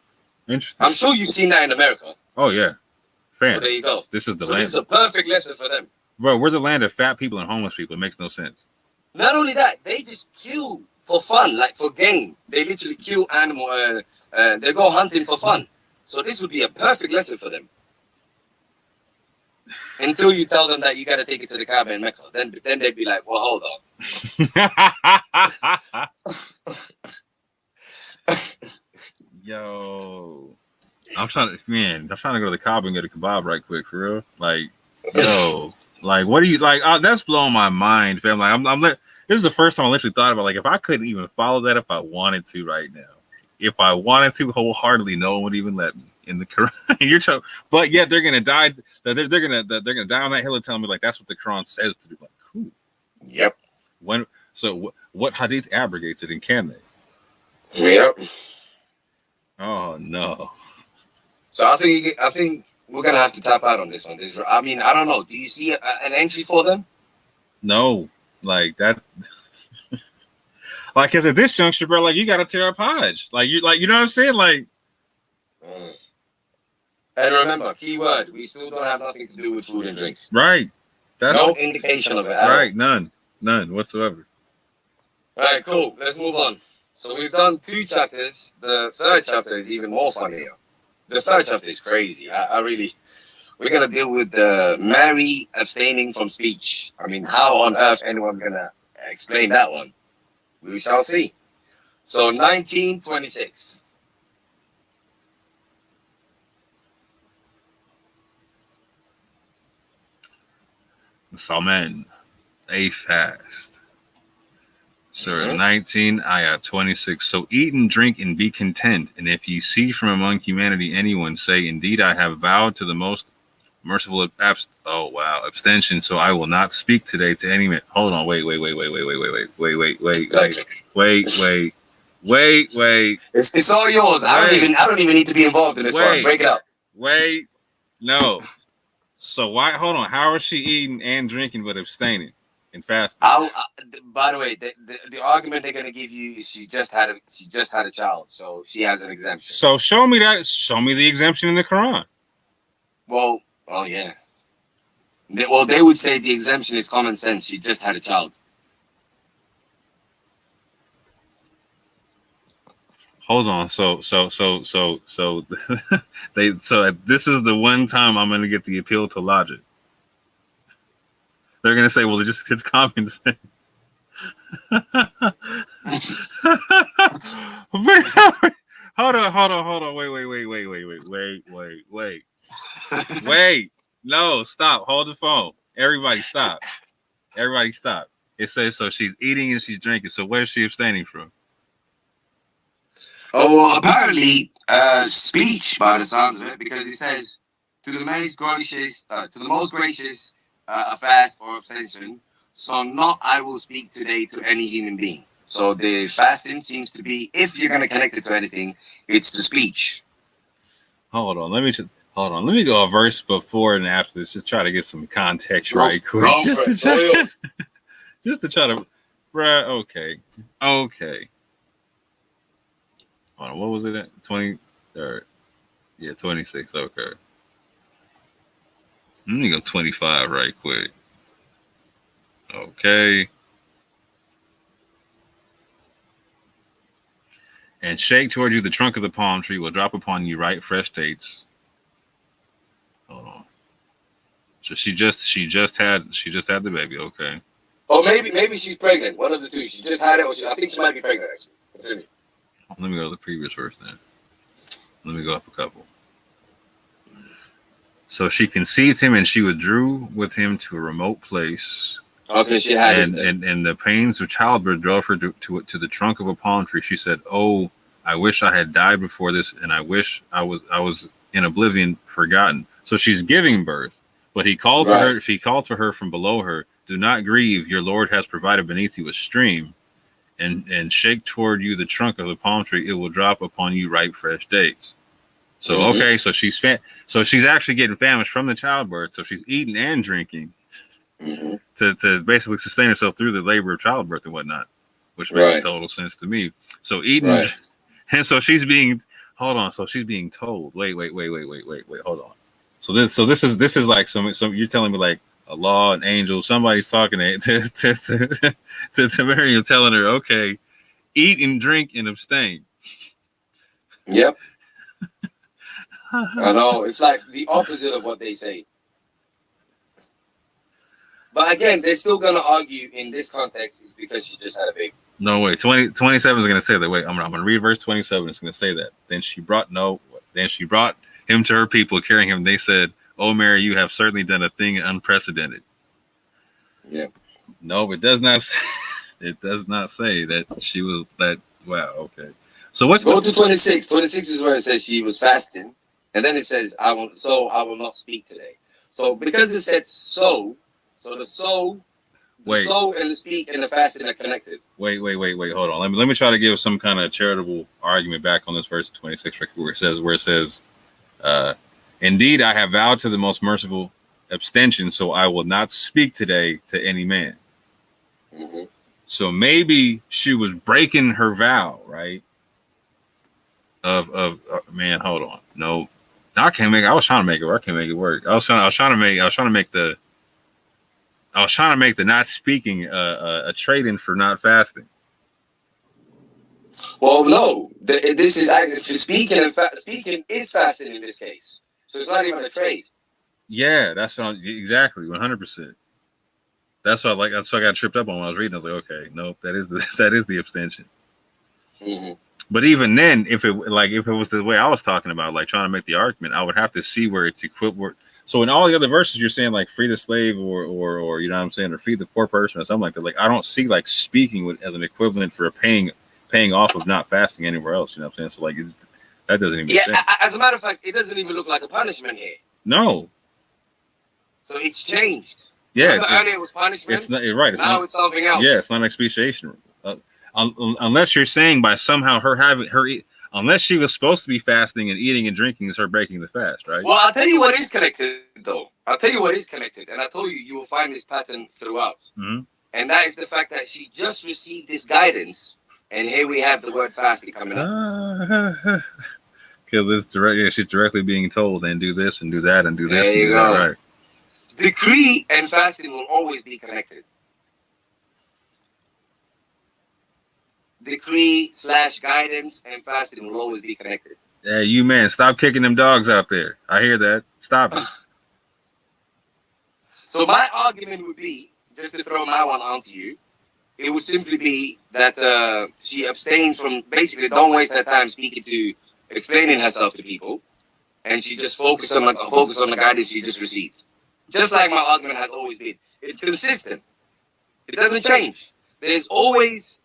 Interesting. I'm sure you've seen that in America. Oh yeah. Fan. Well, there you go. This is This is a perfect lesson for them. Bro, we're the land of fat people and homeless people. It makes no sense. Not only that, they just kill for fun, like for game. They literally kill animal. They go hunting for fun. So this would be a perfect lesson for them. Until you tell them that you got to take it to the Kaaba in Mecca, then they'd be like, "Well, hold on." Yo, I'm trying to go to the Kaaba and get a kebab right quick for real. Like, yo, like, what do you like? That's blowing my mind, fam. Like, this is the first time I literally thought about, like, if I couldn't even follow that if I wanted to right now. If I wanted to wholeheartedly, no one would even let me in the Quran. But yet they're gonna die. They're gonna die on that hill and tell me like that's what the Quran says to do. Like, cool. Yep. What hadith abrogates it, and can they? Yep. Oh no. So I think we're gonna have to tap out on this one. I mean, I don't know. Do you see an entry for them? No, like that. Like, cause at this juncture, bro, like you gotta tear up HYDE. You know what I'm saying? Like, and remember, keyword: we still don't have nothing to do with food and drinks. Right. That's no indication of it. Right. None whatsoever. All right, cool. Let's move on. So we've done 2 chapters. The third chapter is even more funnier. The third chapter is crazy. We're gonna deal with the marry abstaining from speech. I mean, how on earth anyone's gonna explain that one? We shall see. So 1926. Salman, a fast. Surah 19, ayah 26. So eat and drink and be content. And if ye see from among humanity anyone, say, indeed, I have vowed to the most merciful abstention, so I will not speak today to any man. Hold on, wait. It's all yours. I don't even need to be involved in this one. Break it up. No. So why? Hold on. How is she eating and drinking but abstaining and fasting? By the way, the argument they're gonna give you is she just had a child, so she has an exemption. So show me that. Show me the exemption in the Quran. Well, yeah. They would say the exemption is common sense. She just had a child. Hold on. So this is the one time I'm gonna get the appeal to logic. They're gonna say, well, it's common sense. Hold on. Wait. No, stop. Hold the phone. Everybody stop. It says so she's eating and she's drinking. So where is she abstaining from? Oh, well, apparently speech by the sounds of it, because it says to the most gracious a fast or abstention, so not I will speak today to any human being. So the fasting seems to be, if you're going to connect it to anything, it's to speech. Hold on. Let me go a verse before and after this. Just try to get some context right quick. Just to try to, bruh. Okay. Hold on. What was it at? 20? Yeah, 26. Okay. Let me go 25 right quick. Okay. And shake toward you the trunk of the palm tree will drop upon you ripe fresh dates. Hold on. So she just had the baby. Okay. Oh, maybe she's pregnant. One of the two. She just had it, or I think she might be pregnant actually. Continue. Let me go to the previous verse then. Let me go up a couple. So she conceived him, and she withdrew with him to a remote place. Okay, she had it. And the pains of childbirth drove her to the trunk of a palm tree. She said, "Oh, I wish I had died before this, and I wish I was in oblivion, forgotten." So she's giving birth, but he called to her. If he called to her from below her, "Do not grieve. Your Lord has provided beneath you a stream, and shake toward you the trunk of the palm tree. It will drop upon you ripe fresh dates." So okay, so she's actually getting famished from the childbirth. So she's eating and drinking. To basically sustain herself through the labor of childbirth and whatnot, which makes total sense to me. So eating, and so she's being So she's being told. Wait. Hold on. So this is like some you're telling me like a law, an angel, somebody's talking to Miriam, telling her, okay, eat and drink and abstain. Yep. I know, it's like the opposite of what they say. But again, they're still going to argue in this context is because she just had a baby. No way. 27 is going to say that. Wait, I'm going to read verse 27. It's going to say that. Then she brought him to her people, carrying him. They said, "Oh, Mary, you have certainly done a thing unprecedented." Yeah. No, it does not. It does not say that she was that. Wow. Okay. So what's go to 26. 26 is where it says she was fasting, and then it says, "I will not speak today." So because it said so the soul and the speak and the fasting are connected. Wait. Hold on. Let me try to give some kind of charitable argument back on this verse 26 where it says, "Indeed, I have vowed to the most merciful abstention, so I will not speak today to any man." So maybe she was breaking her vow, right? Of man, hold on. No, I can't make it. I was trying to make it work. I can't make it work. I was trying to make the not speaking a trade-in for not fasting. Well, no. This is actually speaking. Speaking is fasting in this case, so it's not even a trade. Yeah, that's exactly 100%. That's what I got tripped up on when I was reading. I was like, okay, nope, that is the abstention. But even then, if it was the way I was talking about, like trying to make the argument, I would have to see where it's equivalent. So in all the other verses, you're saying like free the slave or you know what I'm saying, or feed the poor person or something like that. Like I don't see like speaking with as an equivalent for paying off of not fasting anywhere else. You know what I'm saying? So like that doesn't even make sense. As a matter of fact, it doesn't even look like a punishment here. No. So it's changed. Yeah. Remember earlier it was punishment. It's not, you're right. Now it's something else. Yeah, it's not an expiation. Unless you're saying by somehow unless she was supposed to be fasting and eating and drinking is her breaking the fast, right? Well, I'll tell you what is connected, though. I'll tell you what is connected. And I told you, you will find this pattern throughout. Mm-hmm. And that is the fact that she just received this guidance. And here we have the word fasting coming up. Because it's direct. Yeah, she's directly being told, and do this and do that and do this. There you go. That, right. Decree and fasting will always be connected. Decree / guidance and fasting will always be connected. Yeah, you man, stop kicking them dogs out there. I hear that. Stop it. So my argument would be, just to throw my one onto you, it would simply be that she abstains from, basically don't waste her time explaining herself to people, and she just focus on the guidance she just received. Just like my argument has always been. It's consistent. It doesn't change. There's always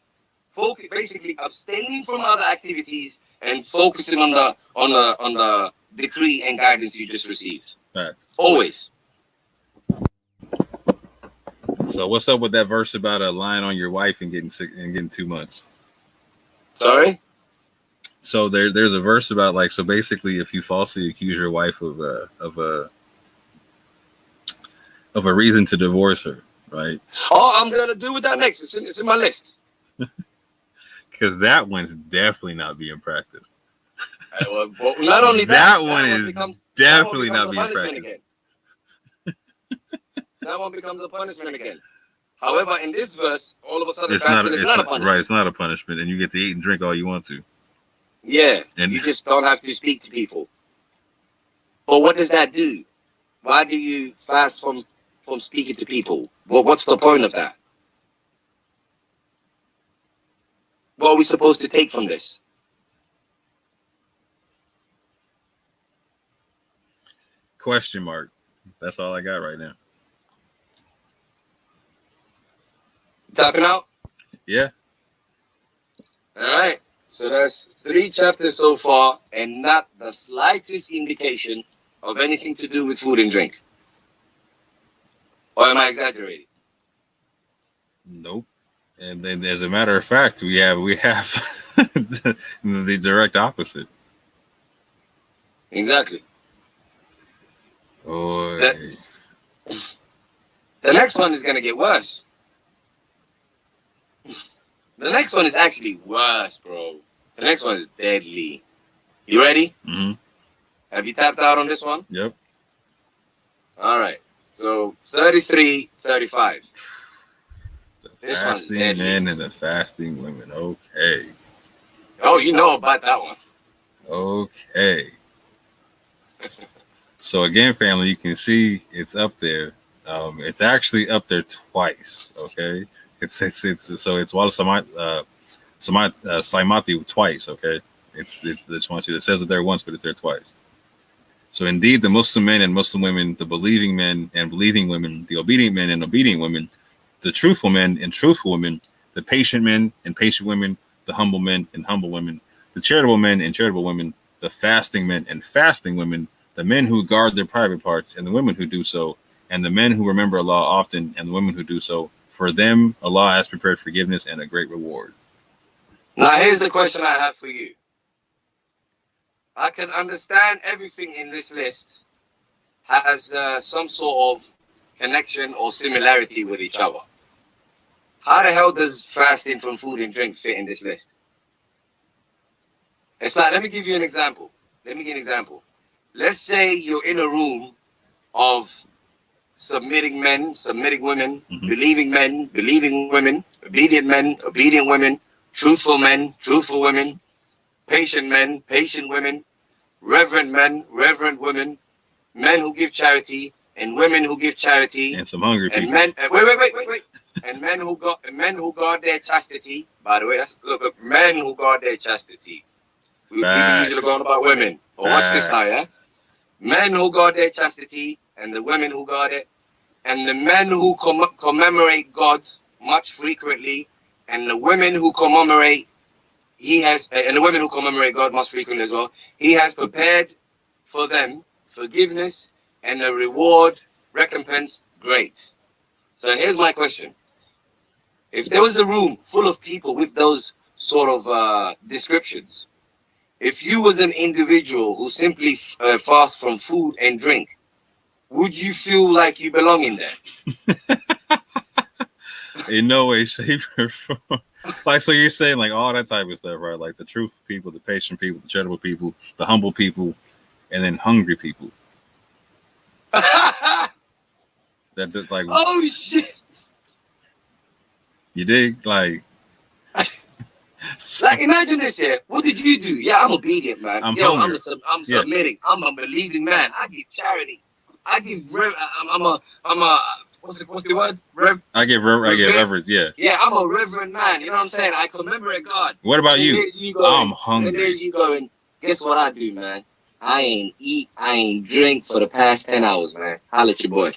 basically abstaining from other activities and focusing on the decree and guidance you just received. Right. Always. So what's up with that verse about lying on your wife and getting sick and getting 2 months? Sorry? So there's a verse about like, so basically if you falsely accuse your wife of a reason to divorce her, right? Oh, I'm gonna do with that next. It's in my list. Because that one's definitely not being practiced. Well, not only that one is definitely not being practiced. Again. That one becomes a punishment again. However, in this verse, all of a sudden, fasting is not a punishment. Right, it's not a punishment, and you get to eat and drink all you want to. Yeah, and you just don't have to speak to people. But what does that do? Why do you fast from speaking to people? Well, what's the point of that? What are we supposed to take from this? Question mark. That's all I got right now. Tapping out? Yeah. All right. So that's 3 chapters so far, and not the slightest indication of anything to do with food and drink. Or am I exaggerating? Nope. And then, as a matter of fact, we have the direct opposite. Exactly. Oh. The next one is gonna get worse. The next one is actually worse, bro. The next one is deadly. You ready? Mm-hmm. Have you tapped out on this one? Yep. All right. So 33, 35. The fasting men and the fasting women. Okay. Oh, you know about that one. Okay. So again, family, you can see it's up there. It's actually up there twice. Okay. It's Wala Saimati twice. Okay. It's once it says it there once, but it's there twice. So indeed, the Muslim men and Muslim women, the believing men and believing women, the obedient men and obedient women, the truthful men and truthful women, the patient men and patient women, the humble men and humble women, the charitable men and charitable women, the fasting men and fasting women, the men who guard their private parts and the women who do so, and the men who remember Allah often and the women who do so. For them, Allah has prepared forgiveness and a great reward. Now, here's the question I have for you. I can understand everything in this list has some sort of connection or similarity with each other. How the hell does fasting from food and drink fit in this list? It's like, let me give you an example. Let's say you're in a room of submitting men, submitting women, believing men, believing women, obedient men, obedient women, truthful men, truthful women, patient men, patient women, reverend men, reverend women, men who give charity, and women who give charity, and some hungry people. And men, wait, and men who guard their chastity. By the way, look, men who guard their chastity. People usually go on about women. But watch this now, yeah. Men who guard their chastity, and the women who guard it, and the men who commemorate God much frequently, and the women who commemorate God much frequently as well. He has prepared for them forgiveness and a reward, recompense great. So here's my question. If there was a room full of people with those sort of descriptions, if you was an individual who simply fasts from food and drink, would you feel like you belong in there? In no way, shape, or form. Like, so you're saying like all that type of stuff, right? Like the truthful people, the patient people, the charitable people, the humble people, and then hungry people. That like, oh shit! You dig? Like imagine this here. What did you do? Yeah, I'm obedient, man. I'm submitting. I'm a believing man. I give charity. I give I'm a what's the word? I give reverence. Yeah. Yeah, I'm a reverend man. You know what I'm saying? I commemorate God. What about you? I'm hungry. There's you going. Guess what I do, man? I ain't eat. I ain't drink for the past 10 hours, man. Holla at your boy.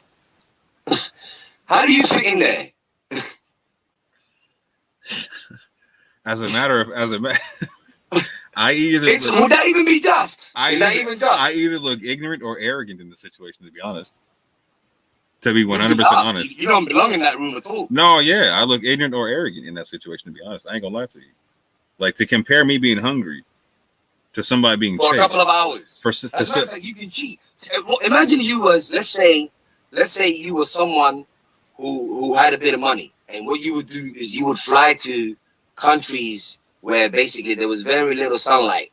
How do you fit in there? As a matter, I either would that even be just? Is that even just? I either look ignorant or arrogant in the situation, to be honest. To be 100% honest, you don't belong in that room at all. No, yeah, I look ignorant or arrogant in that situation, to be honest. I ain't gonna lie to you. Like, to compare me being hungry to somebody being for chased a couple of hours. You can cheat. Imagine you was, let's say you were someone who had a bit of money, and what you would do is you would fly to countries where basically there was very little sunlight,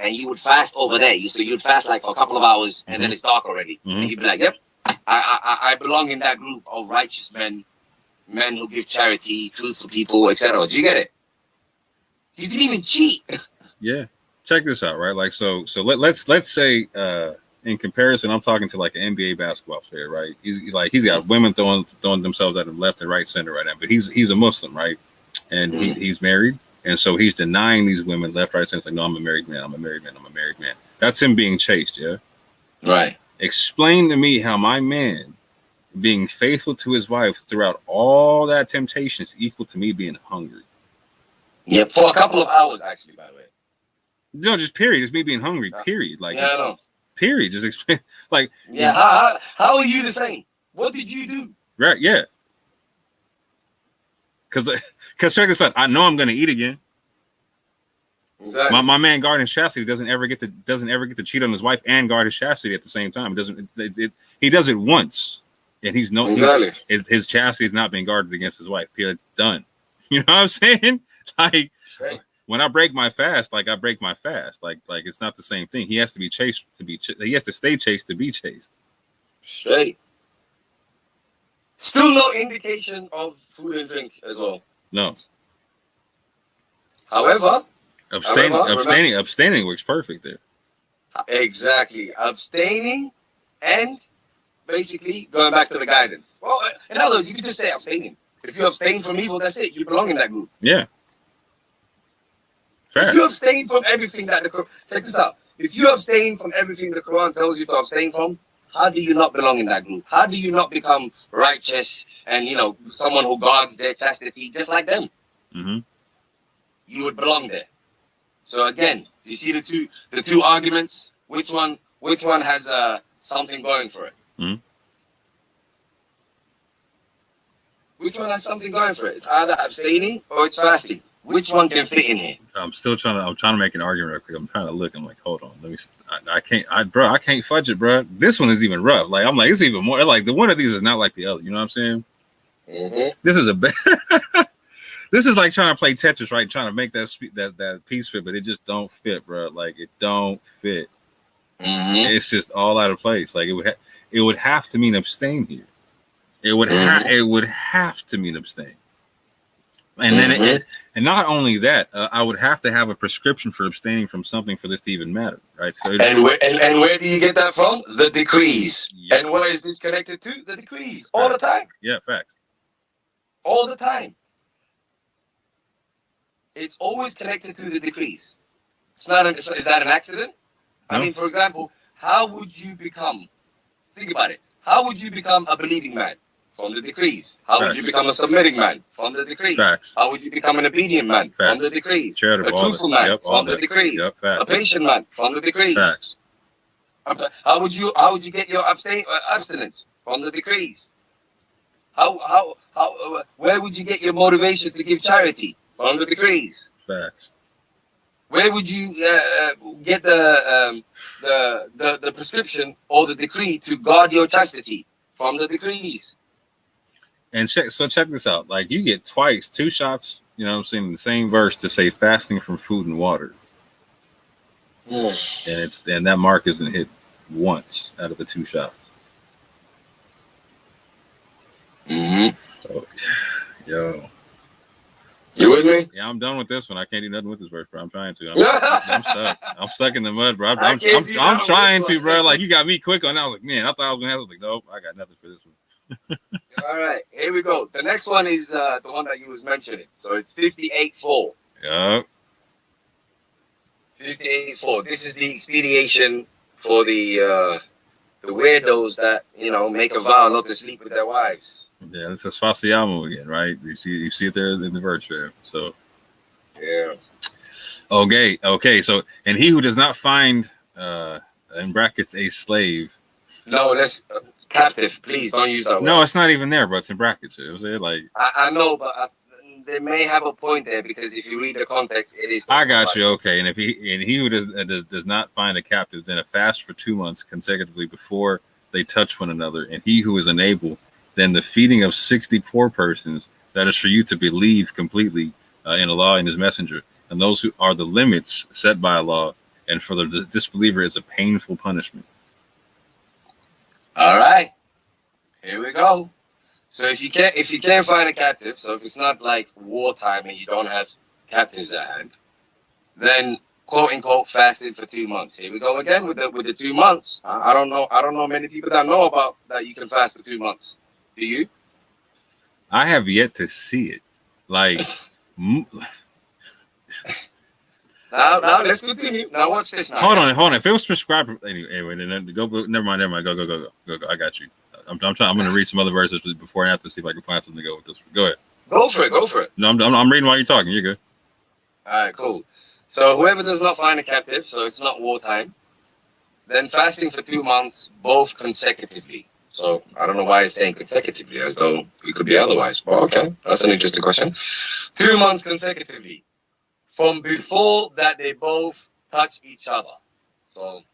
and you would fast over there. So you'd fast like for a couple of hours, and then it's dark already, and you'd be like, "Yep, I belong in that group of righteous men who give charity, truthful people, etc." Do you get it? You can even cheat. Yeah, check this out, right? Like, so let's say, in comparison, I'm talking to like an NBA basketball player, right? He's got women throwing themselves at him left and right, center right now, but he's a Muslim, right? And he's married, and so he's denying these women left, right, center. It's like, no, I'm a married man. I'm a married man. I'm a married man. That's him being chased, yeah. Right. Explain to me how my man being faithful to his wife throughout all that temptation is equal to me being hungry. Yeah, for a couple of hours, actually, by the way. No, just period. It's me being hungry, period. Like, yeah, I know. Period. Just explain. Like, yeah, how are you the same? What did you do? Right, yeah. Because check this out. I know I'm gonna eat again. Exactly. My man guarding his chastity doesn't ever get to cheat on his wife and guard his chastity at the same time. He does it once, and his chastity is not being guarded against his wife. It's done. You know what I'm saying? Like, when I break my fast, like I break my fast. Like it's not the same thing. He has to be chased to be. He has to stay chased to be chased. Straight. Still no indication of food and drink as well. No. However, abstaining works perfect there. Exactly. Abstaining and basically going back to the guidance. Well, in other words, you could just say abstaining. If you abstain from evil, that's it. You belong in that group. Yeah. Fair. If you abstain from everything that the Quran... Check this out. If you abstain from everything the Quran tells you to abstain from, how do you not belong in that group? How do you not become righteous and, someone who guards their chastity just like them? Mm-hmm. You would belong there. So again, do you see the two arguments? Which one has something going for it? Mm-hmm. Which one has something going for it? It's either abstaining or it's fasting. Which one can fit in here? I'm trying to make an argument real quick. I'm trying to look. I'm like, hold on. Let me see. I can't fudge it, bro. This one is even rough. Like, I'm like, it's even more like the one of these is not like the other. You know what I'm saying? Mm-hmm. This is this is like trying to play Tetris, right? Trying to make that piece fit, but it just don't fit, bro. Like, it don't fit. Mm-hmm. It's just all out of place. Like, it would have to mean abstain here. It would have to mean abstain. And then, and not only that, I would have to have a prescription for abstaining from something for this to even matter, right? So, and where do you get that from? The decrees. Yep. And what is this connected to? The decrees. All the time. Yeah, facts. All the time. It's always connected to the decrees. Is that an accident? No. I mean, for example, how would you become? Think about it. How would you become a believing man? From the decrees. How would you become a submitting man? From the decrees. Facts. How would you become an obedient man? Facts. From the decrees. Charitable, A truthful man? Yep, from the decrees. Yep, facts. A patient man? From the decrees. Facts. How would you get your abstinence? From the decrees. Where would you get your motivation to give charity? From the decrees. Facts. Where would you get the prescription or the decree to guard your chastity? From the decrees. And check this out. Like, you get two shots, you know what I'm saying, in the same verse to say fasting from food and water. And that mark isn't hit once out of the 2 shots. So, yo. You with me? Yeah, I'm done with this one. I can't do nothing with this verse, bro. I'm trying to. I'm stuck. I'm stuck in the mud, bro. I'm trying to, bro. Like, you got me quick on that. I was like, man, I thought I was gonna have. I was like, nope, I got nothing for this one. All right, here we go. The next one is the one that you was mentioning. So it's 58:4. Yep. 58:4. This is the expediation for the weirdos that, you know, make a vow not to sleep with their wives. Yeah, it's a Sfasiamo again, right? You see it there in the verse there. So yeah. Okay. So, and he who does not find in brackets a slave. No, that's captive. Please don't use that word. No, it's not even there, but it's in brackets. It was there, like I know, but they may have a point there, because if you read the context, it is. I got you. Okay, and he who does not find a captive, then a fast for 2 months consecutively before they touch one another, and he who is unable, then the feeding of 60 poor persons. That is for you to believe completely in Allah and His Messenger, and those who are the limits set by Allah, and for the disbeliever is a painful punishment. All right, here we go. So if you can't find a captive, so if it's not like wartime and you don't have captives at hand, then quote unquote fasting for 2 months. Here we go again with the 2 months. I don't know many people that know about that you can fast for 2 months. Do you? I have yet to see it. Like now let's continue. Now watch this. Now. Hold on. If it was prescribed anyway, then go. Never mind. Go. I got you. I'm trying. I'm going to read some other verses before and after to see if I can find something to go with this. Go ahead. Go for it. No, I'm reading while you're talking. You're good. All right, cool. So whoever does not find a captive, so it's not wartime, then fasting for 2 months, both consecutively. So I don't know why it's saying consecutively, as though it could be otherwise. Well, okay, that's an interesting question. 2 months consecutively, from before that they both touch each other. So,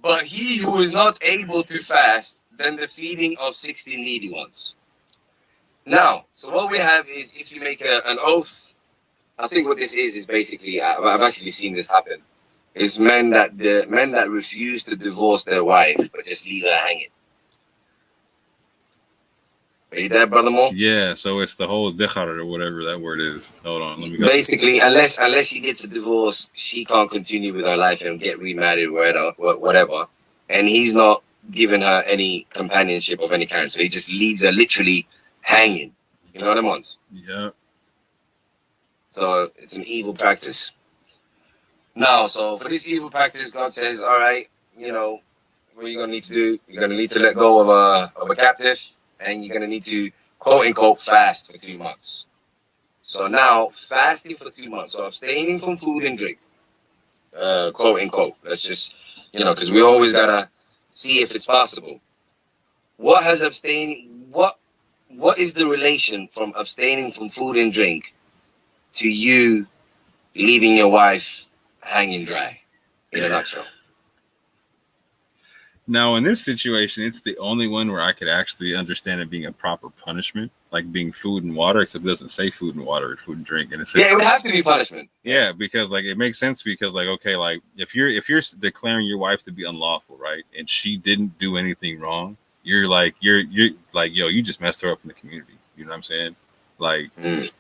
but he who is not able to fast, then the feeding of 60 needy ones. Now, so what we have is, if you make an oath, I think what this is basically, I've actually seen this happen, is men that refuse to divorce their wife but just leave her hanging. Are you there, Brother Moore? Yeah, so it's the whole dikhar or whatever that word is. Hold on, let me go. Basically, unless she gets a divorce, she can't continue with her life and get remarried, whatever. And he's not giving her any companionship of any kind, so he just leaves her literally hanging. You know what I mean? Yeah. So it's an evil practice. Now, so for this evil practice, God says, all right, you know, what you're going to need to do, you're going to need to let go of a captive, and you're going to need to, quote unquote, fast for 2 months. So now, fasting for 2 months, so abstaining from food and drink, quote unquote. Let's just, you know, because we always got to see if it's possible. What is the relation from abstaining from food and drink to you leaving your wife hanging dry, in a nutshell? Now, in this situation, it's the only one where I could actually understand it being a proper punishment, like being food and water, except it doesn't say food and water, it's food and drink. And it says, yeah, it would have to be punishment. Yeah, because like it makes sense, because like, okay, like if you're declaring your wife to be unlawful, right, and she didn't do anything wrong, you're like, yo, you just messed her up in the community. You know what I'm saying? Like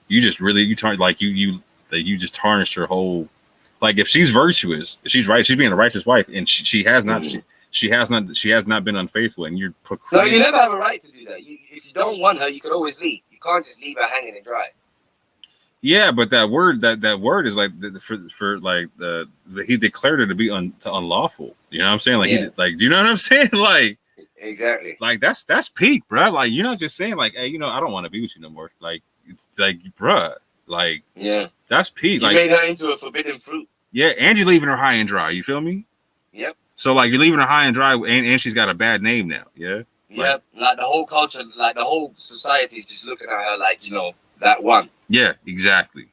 you just really you just tarnished her whole. Like if she's virtuous, if she's right, she's being a righteous wife, and she has not. She has not been unfaithful, and you're. No, you never have a right to do that. If you don't want her, you could always leave. You can't just leave her hanging and dry. Yeah, but that word is like for like he declared her to be unlawful. You know what I'm saying? Like do you know what I'm saying? Like Exactly. Like that's peak, bro. Like you're not just saying like, hey, you know, I don't want to be with you no more. Like it's like, bruh, like Yeah, that's peak. you Like made her into a forbidden fruit. yeah, and you're leaving her high and dry. You feel me? Yep. So like you're leaving her high and dry, and she's got a bad name now. Yeah. Yep. Like the whole culture, like the whole society is just looking at her like, you know, that one. Yeah, exactly.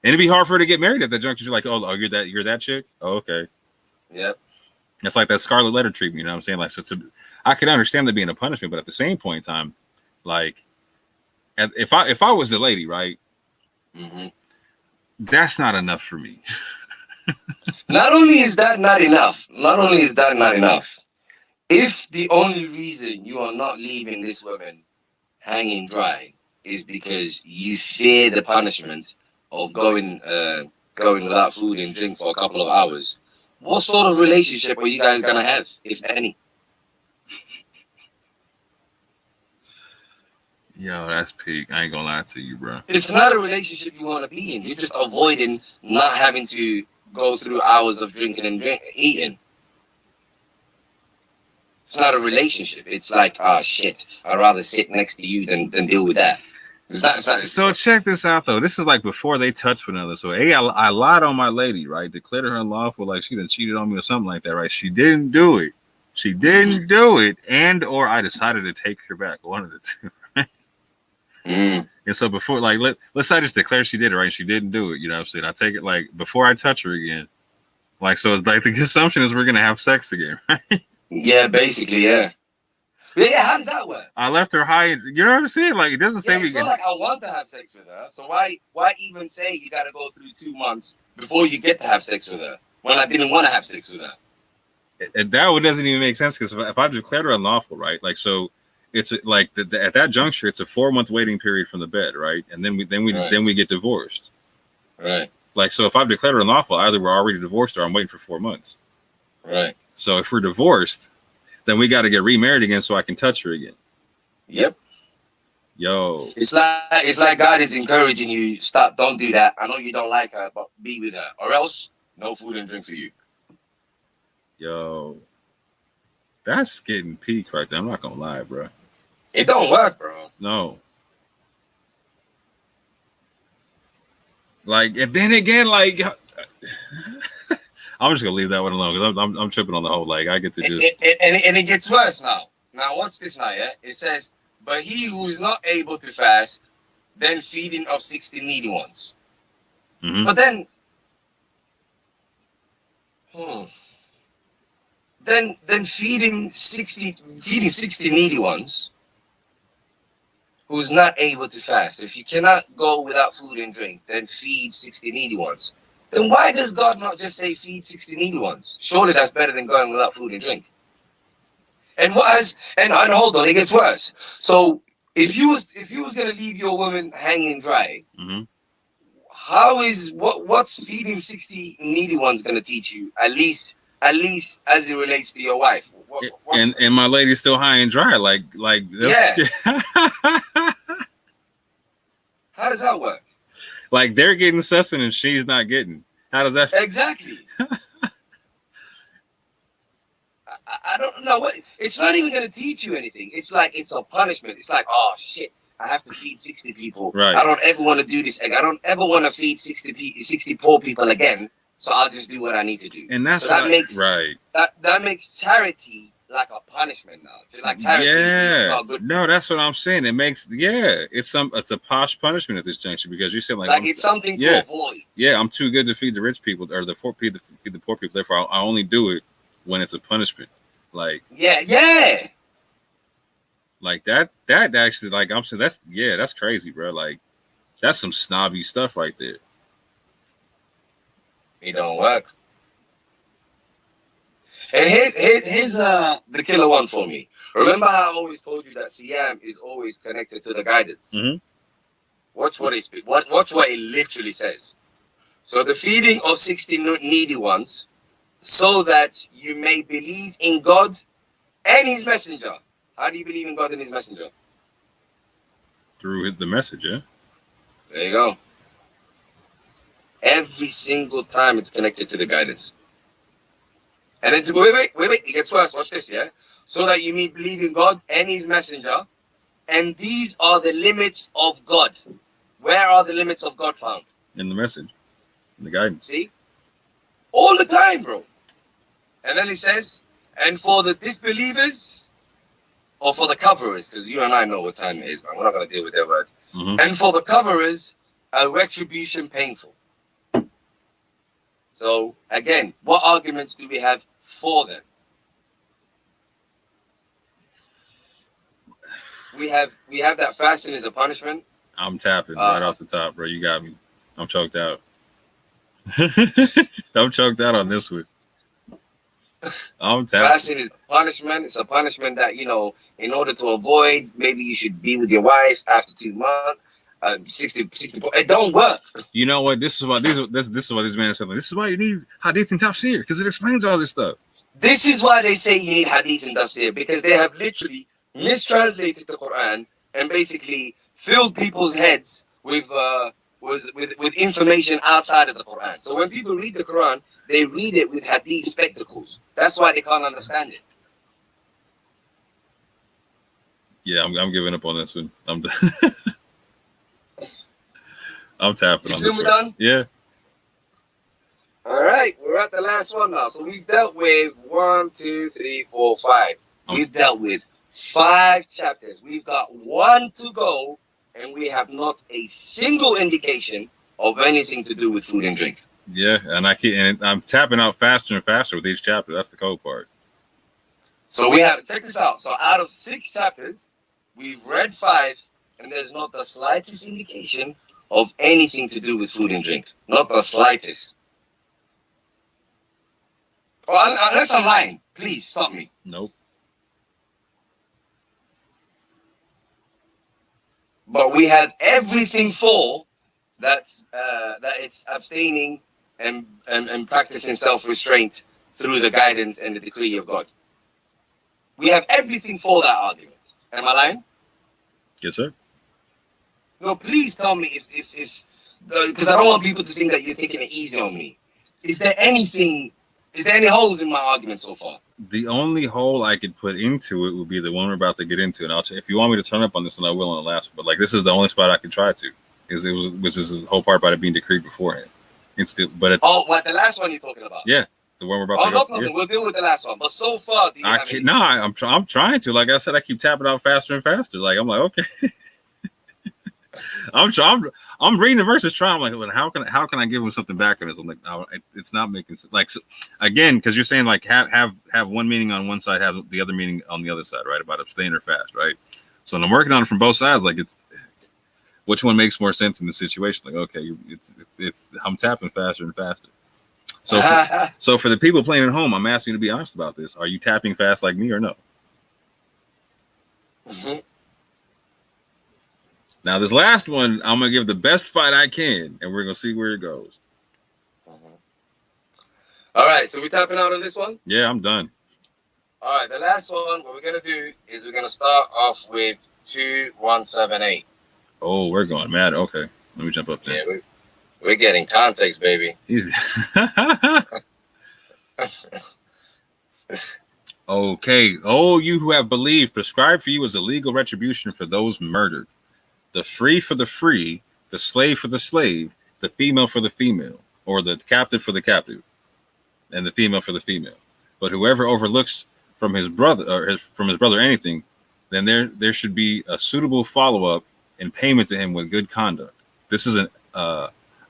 And it'd be hard for her to get married at that juncture. You're like, oh, you're that chick. Oh, okay. Yep. It's like that scarlet letter treatment. You know what I'm saying? Like, so I can understand that being a punishment, but at the same point in time, like, if I was the lady, right, that's not enough for me. Not only is that not enough, if the only reason you are not leaving this woman hanging dry is because you fear the punishment of going without food and drink for a couple of hours, what sort of relationship are you guys gonna have, if any? Yo, that's peak. I ain't gonna lie to you, bro. It's not a relationship you want to be in. You're just avoiding not having to go through hours of drinking and eating. It's not a relationship. It's like, ah, shit, I'd rather sit next to you than deal with that. So check this out, though. This is like before they touch one another. So, hey, I lied on my lady, right? Declared her unlawful, like she done cheated on me or something like that, right? She didn't do it. She didn't do it. And or I decided to take her back. One of the two, right? And so before, like, let's say I just declare she did it, right? She didn't do it. You know what I'm saying? I take it, like, before I touch her again. Like, so it's like the assumption is we're going to have sex again, right? Yeah, basically, yeah. Yeah, how does that work? I left her high. You know what I'm saying? Like, it doesn't say it's not like I want to have sex with her. So why even say you got to go through 2 months before you get to have sex with her when I didn't want to have sex with her? And that one doesn't even make sense because if I've declared her unlawful, right? Like, so it's like at that juncture, it's a 4-month waiting period from the bed, right? And then we get divorced, right? Like, so if I've declared her unlawful, either we're already divorced or I'm waiting for 4 months, right? So if we're divorced, then we got to get remarried again so I can touch her again. Yep. Yo, it's like God is encouraging you. Stop! Don't do that. I know you don't like her, but be with her, or else no food and drink for you. Yo, that's getting peak right there. I'm not gonna lie, bro. It don't work, bro. No. Like, and then again, like, I'm just gonna leave that one alone because I'm tripping on the whole. Like, I get to just and it gets worse now. Now, what's this now? Yeah, it says, but he who is not able to fast, then feeding of 60 needy ones. But then, then feeding 60 needy ones who's not able to fast. If you cannot go without food and drink, then feed 60 needy ones. Then why does God not just say feed 60 needy ones? Surely that's better than going without food and drink. And hold on, it gets worse. So if you was gonna leave your woman hanging dry, what's feeding 60 needy ones gonna teach you? At least as it relates to your wife. And my lady's still high and dry. Like yeah. How does that work? Like they're getting sustenance, she's not getting. How does that? Exactly. I don't know what. It's not even gonna teach you anything. It's like it's a punishment. It's like, oh shit, I have to feed 60 people. Right. I don't ever want to do this. I don't ever want to feed 60 poor people again. So I'll just do what I need to do. And that's so that makes right. That makes charity like a punishment now. Like charity. Yeah. No, that's what I'm saying. It makes it's a posh punishment at this juncture because you said like it's something to avoid. Yeah, I'm too good to feed the rich people or feed the poor people. Therefore, I only do it when it's a punishment. Like like that actually, like I'm saying, that's crazy, bro. Like that's some snobby stuff right there. It don't work. And here's the killer one for me. Remember how I always told you that Siam is always connected to the guidance. Watch what it literally says. So the feeding of 60 needy ones, so that you may believe in God and his messenger. How do you believe in God and his messenger? Through the message, yeah. There you go. Every single time it's connected to the guidance. And then wait, it gets worse. Watch this, yeah? So that you may believe in God and his messenger. And these are the limits of God. Where are the limits of God found? In the message, in the guidance. See? All the time, bro. And then he says, and for the disbelievers, or for the coverers, because you and I know what time it is, man. We're not going to deal with their word. And for the coverers, a retribution painful. So, again, what arguments do we have for them? We have that fasting is a punishment. I'm tapping right off the top, bro. You got me. I'm choked out. I'm choked out on this one. I'm tapping. Fasting is a punishment. It's a punishment that, you know, in order to avoid, maybe you should be with your wife after 2 months. 60. It don't work. You know what? This is why this is why this man is saying. This is why you need hadith and tafsir, because it explains all this stuff. This is why they say you need hadith and tafsir, because they have literally mistranslated the Quran and basically filled people's heads with information outside of the Quran. So when people read the Quran, they read it with hadith spectacles. That's why they can't understand it. Yeah, I'm giving up on this one. I'm done. I'm tapping on this one. Done? Yeah. All right, we're at the last one now. So we've dealt with 1, 2, 3, 4, 5. We've dealt with 5 chapters. We've got 1 to go, and we have not a single indication of anything to do with food and drink. Yeah, and I'm tapping out faster and faster with each chapter. That's the cold part. So we have, check this out. So out of 6 chapters, we've read 5, and there's not the slightest indication of anything to do with food and drink. Not the slightest. Well, unless I'm lying, please stop me. Nope. But we have everything for that it's abstaining and practicing self-restraint through the guidance and the decree of God. We have everything for that argument. Am I lying? Yes, sir. No, please tell me if because I don't want people to think that you're taking it easy on me. Is there any holes in my argument so far? The only hole I could put into it would be the one we're about to get into, and if you want me to turn up on this one, I will on the last one. But like, this is the only spot I could try to, which is the whole part about it being decreed beforehand. What the last one you're talking about? Yeah, the one we're about to go. No problem. We'll deal with the last one. But so far, I'm trying to. Like I said, I keep tapping out faster and faster. Like I'm like, okay. I'm reading the verses, trying. I'm like, how can I give him something back on this? I'm like, no, it's not making sense. Like, so, again, because you're saying like have one meaning on one side, have the other meaning on the other side, right? About abstain or fast, right? So when I'm working on it from both sides, like it's which one makes more sense in the situation? Like, okay, it's I'm tapping faster and faster. So for the people playing at home, I'm asking you to be honest about this. Are you tapping fast like me or no? Mm-hmm. Now, this last one, I'm going to give the best fight I can, and we're going to see where it goes. All right, so we're tapping out on this one? Yeah, I'm done. All right, the last one, what we're going to do is we're going to start off with 2178. Oh, we're going mad. Okay, let me jump up there. Yeah, we're getting context, baby. Okay. Oh, you who have believed, prescribed for you is a legal retribution for those murdered. The free for the free, the slave for the slave, the female for the female, or the captive for the captive, and the female for the female. But whoever overlooks from his brother anything, then there should be a suitable follow-up and payment to him with good conduct. This is an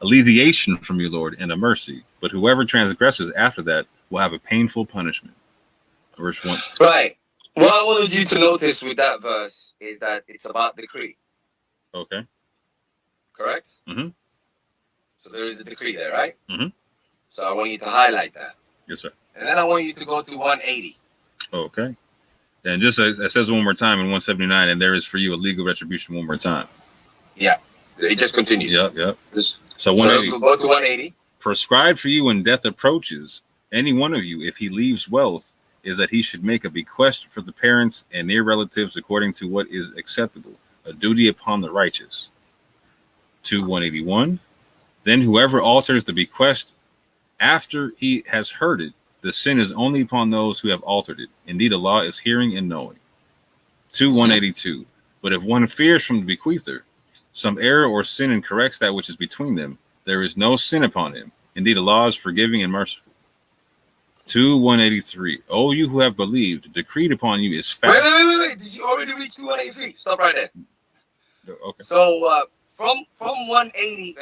alleviation from your Lord and a mercy. But whoever transgresses after that will have a painful punishment. Verse 1. Right. What I wanted you to notice with that verse is that it's about decree. Okay. Correct? Mm-hmm. So there is a decree there, right? Mm-hmm. So I want you to highlight that. Yes, sir. And then I want you to go to 180. Okay. And just as it says one more time in 179, and there is for you a legal retribution one more time. Yeah. It just continues. Yep. So 180. So go to 180. Prescribed for you when death approaches, any one of you, if he leaves wealth, is that he should make a bequest for the parents and near relatives according to what is acceptable, a duty upon the righteous. To 181. Then whoever alters the bequest after he has heard it The sin is only upon those who have altered it. Indeed, Allah is hearing and knowing. 182. But if one fears from the bequeather some error or sin and corrects that which is between them, there is no sin upon him. Indeed, Allah is forgiving and merciful. 183. O you who have believed, decreed upon you is fast. Wait. Did you already reach 183? Stop right there. Okay. So from 180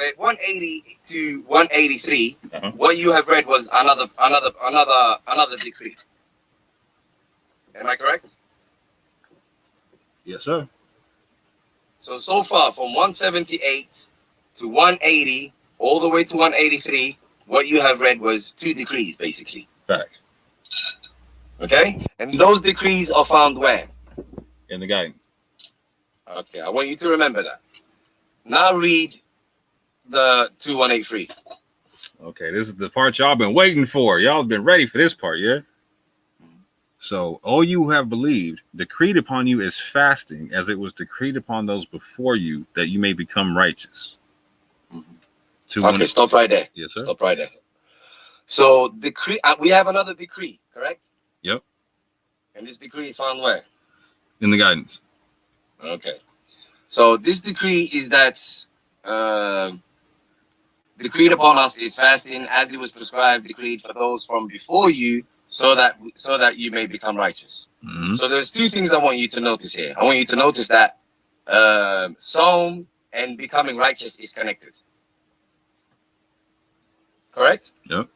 to 183, what you have read was another decree. Am I correct? Yes, sir. So far from 178 to 180 all the way to 183, what you have read was 2 decrees basically. Facts. Okay? And those decrees are found where? In the guidance. Okay, I want you to remember that. Now read the 2183. Okay, this is the part y'all been waiting for. Y'all been ready for this part, yeah? So, all you who have believed, decreed upon you is fasting, as it was decreed upon those before you, that you may become righteous. Okay, stop right there. Yes, sir. Stop right there. So, decree. We have another decree, correct? Yep. And this decree is found where? In the guidance. Okay. So, this decree is that decreed upon us is fasting, as it was prescribed, decreed for those from before you, so that you may become righteous. So there's 2 things I want you to notice here. I want you to notice that Psalm and becoming righteous is connected. Correct? Yep.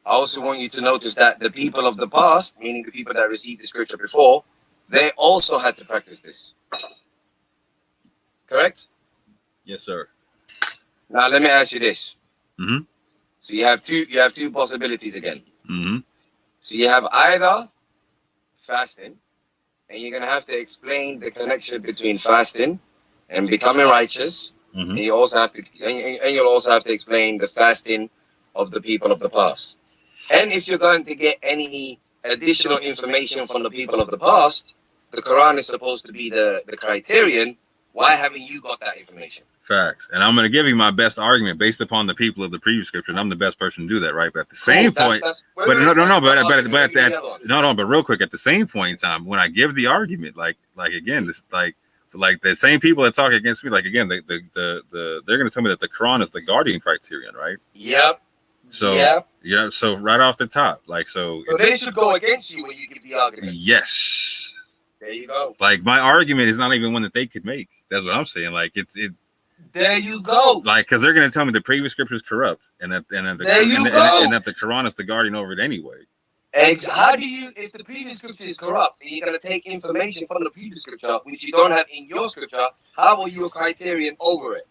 I also want you to notice that the people of the past, meaning the people that received the scripture before, they also had to practice this. Correct? Yes, sir. Now let me ask you this. Mm-hmm. So you have two possibilities again. Mm-hmm. So you have either fasting, and you're gonna have to explain the connection between fasting and becoming righteous. Mm-hmm. And you also have to, and you'll also have to explain the fasting of the people of the past. And if you're going to get any additional information from the people of the past, the Quran is supposed to be the criterion. Why haven't you got that information? Facts. And I'm going to give you my best argument based upon the people of the previous scripture. And I'm the best person to do that, right? But at the same point, but real quick, at the same point in time, when I give the argument, like again, this like the same people that talk against me, like again, they're going to tell me that the Quran is the guardian criterion, right? Yep. So yeah, so right off the top, like so they should go against you when you give the argument. Yes. There you go. Like my argument is not even one that they could make. That's what I'm saying. Like it. There you go. Like, because they're going to tell me the previous scripture is corrupt, and that the Quran is the guardian over it anyway. How do you, if the previous scripture is corrupt, and you're going to take information from the previous scripture, which you don't have in your scripture, how are you a criterion over it?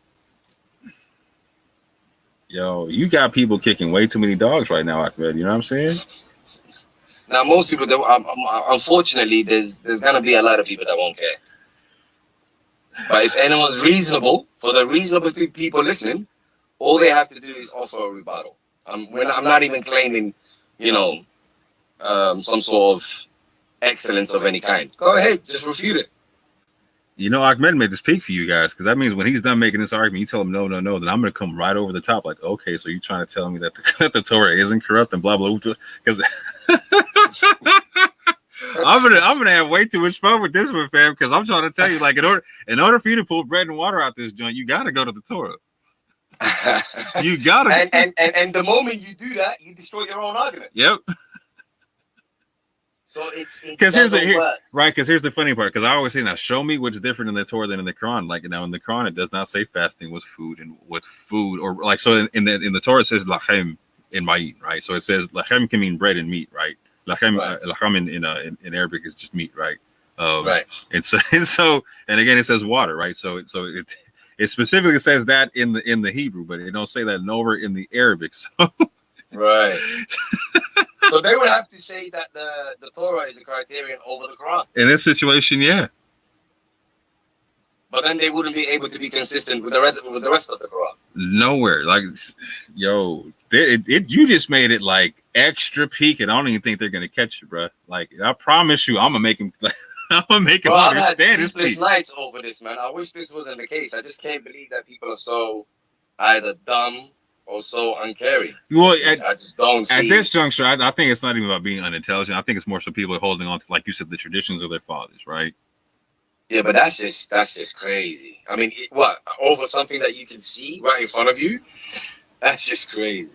Yo, you got people kicking way too many dogs right now, Ahmed. You know what I'm saying? Now, most people, unfortunately, there's going to be a lot of people that won't care. But if anyone's reasonable, for the reasonable people listening, all they have to do is offer a rebuttal. I'm not even claiming, some sort of excellence of any kind. Go ahead, just refute it. You know, Ahmed made this peak for you guys, because that means when he's done making this argument, you tell him no, then I'm going to come right over the top, like, okay, so you're trying to tell me that the Torah isn't corrupt and blah blah blah. Because I'm gonna have way too much fun with this one, fam. Because I'm trying to tell you, like, in order for you to pull bread and water out this joint, you gotta go to the Torah. You gotta. and the moment you do that, you destroy your own argument. Yep. So it's because here's the funny part. Because I always say, now show me what's different in the Torah than in the Quran. Like now in the Quran, it does not say fasting with food or like so in the Torah it says lachem in ma'in, right? So it says lachem can mean bread and meat, right? Lachem in Arabic is just meat, right? Right. And again it says water, right? So it specifically says that in the Hebrew, but it don't say that nowhere in the Arabic. So right. So they would have to say that the Torah is a criterion over the Quran. In this situation, yeah. But then they wouldn't be able to be consistent with the rest of the Quran. Nowhere, like, yo, you just made it like extra peak, and I don't even think they're gonna catch you, bro. Like, I promise you, I'm gonna make him. Understand. I've had sleepless nights over this, man. I wish this wasn't the case. I just can't believe that people are so either dumb or so uncaring. Well, I just don't see. At this juncture, I think it's not even about being unintelligent. I think it's more so people are holding on to, like you said, the traditions of their fathers, right? Yeah, but that's just crazy. I mean, what, over something that you can see right in front of you? That's just crazy.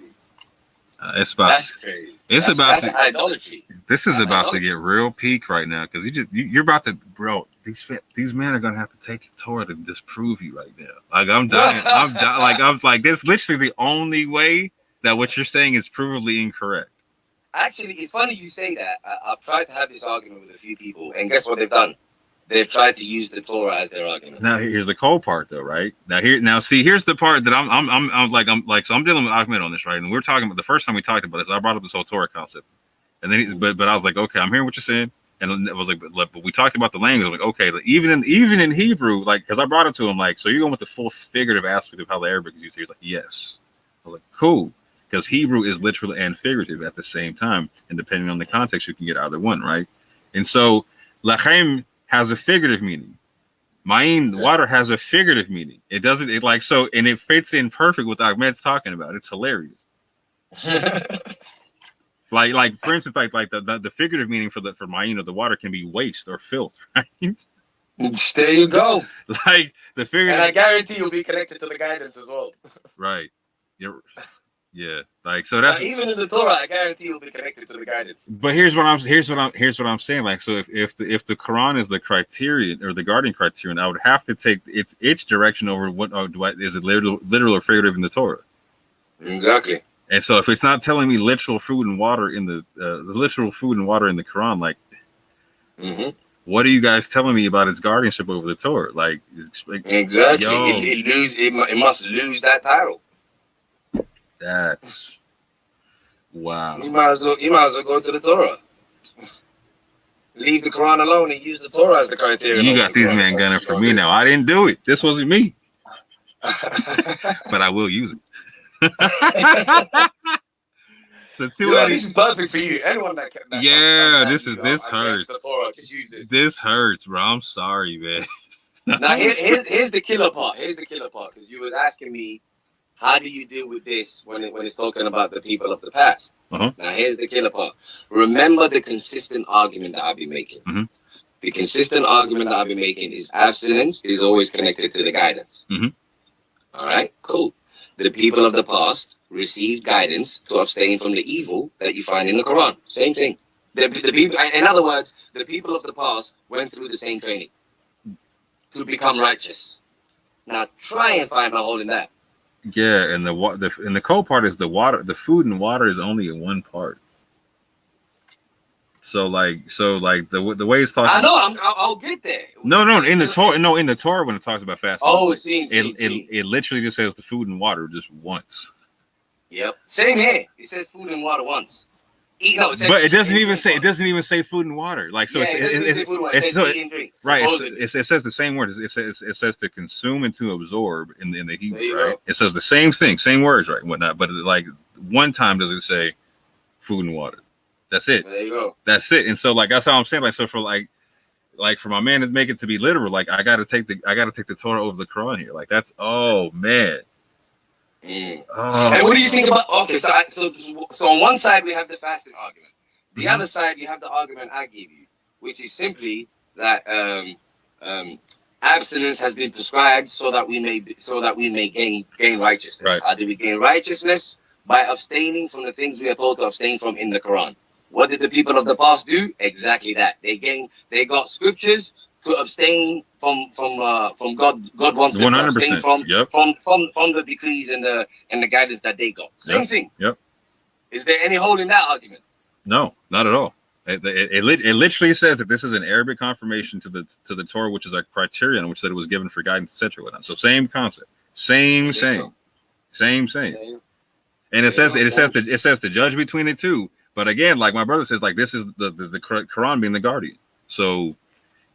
That's crazy. That's idolatry. This is about to get real peak right now because you're about to, bro. These men are gonna have to take Torah to disprove you right now. Like I'm dying. I'm like this. Literally the only way that what you're saying is provably incorrect. Actually, it's funny you say that. I've tried to have this argument with a few people, and guess what they've done? They've tried to use the Torah as their argument. Now here's the cold part, though, right? Here's the part that I'm dealing with Ahmed on this, right? And we're talking about the first time we talked about this. I brought up this whole Torah concept, and then but I was like, okay, I'm hearing what you're saying, and it was like, but we talked about the language. I'm like, okay, even in Hebrew, like, because I brought it to him, like, so you're going with the full figurative aspect of how the Arabic is used. He's like, yes. I was like, cool, because Hebrew is literal and figurative at the same time, and depending on the context, you can get either one, right? And so lachem has a figurative meaning. Ma'in, water, has a figurative meaning. It doesn't, and it fits in perfect with what Ahmed's talking about. It's hilarious. like for instance, like the figurative meaning for ma'in, of the water, can be waste or filth, right? There you go. Like the figurative, and I guarantee you'll be connected to the guidance as well. Right. Yeah, like so that's even in the Torah, I guarantee you'll be connected to the guidance. But here's what I'm saying. Like, so if the Quran is the criterion or the guardian criterion, I would have to take its direction over what is it literal or figurative in the Torah. Exactly. And so if it's not telling me literal food and water in the literal food and water in the Quran, like, what are you guys telling me about its guardianship over the Torah? Like exactly, it must lose that title. That's wow. You might as well go to the Torah. Leave the Quran alone and use the Torah as the criterion. You got these men gunning for me now. I didn't do it. This wasn't me. But I will use it. So this is perfect for you. Anyone that this hurts. The Torah, just use this. This hurts, bro. I'm sorry, man. Now here's the killer part. Here's the killer part, because you was asking me, how do you deal with this when it's talking about the people of the past? Now, here's the killer part. Remember the consistent argument that I've been making. The consistent argument that I've been making is abstinence is always connected to the guidance. All right, cool. The people of the past received guidance to abstain from the evil that you find in the Quran. Same thing. The people, in other words, the people of the past went through the same training to become righteous. Now, try and find a hole in that. Yeah, and the cold part is the water. The food and water is only in one part. So the way it's talking. I know. I'll get there. No. In the Torah, when it talks about fasting, it literally just says the food and water just once. Yep. Same here. It says food and water once. But it doesn't even say food and water. Like, so it says the same word. It says to consume and to absorb in the Hebrew, right? It says the same thing, same words, right? And whatnot. But like one time does it say food and water? That's it. There you go. That's it. And so like that's how I'm saying. Like, so for like for my man to make it to be literal, like I gotta take the Torah over the Quran here. Like that's man. And what do you think about? Okay, so on one side we have the fasting argument. The other side you have the argument I gave you, which is simply that abstinence has been prescribed so that we may gain righteousness. Right. How do we gain righteousness? By abstaining from the things we are told to abstain from in the Quran. What did the people of the past do? Exactly that. They got scriptures to abstain from God. God wants them to abstain from the decrees and the guidance that they got. Same thing. Yep. Is there any hole in that argument? No, not at all. It literally says that this is an Arabic confirmation to the Torah, which is a criterion which said it was given for guidance, etc. So same concept, same. And it says to judge between the two. But again, like my brother says, like this is the Quran being the guardian. So,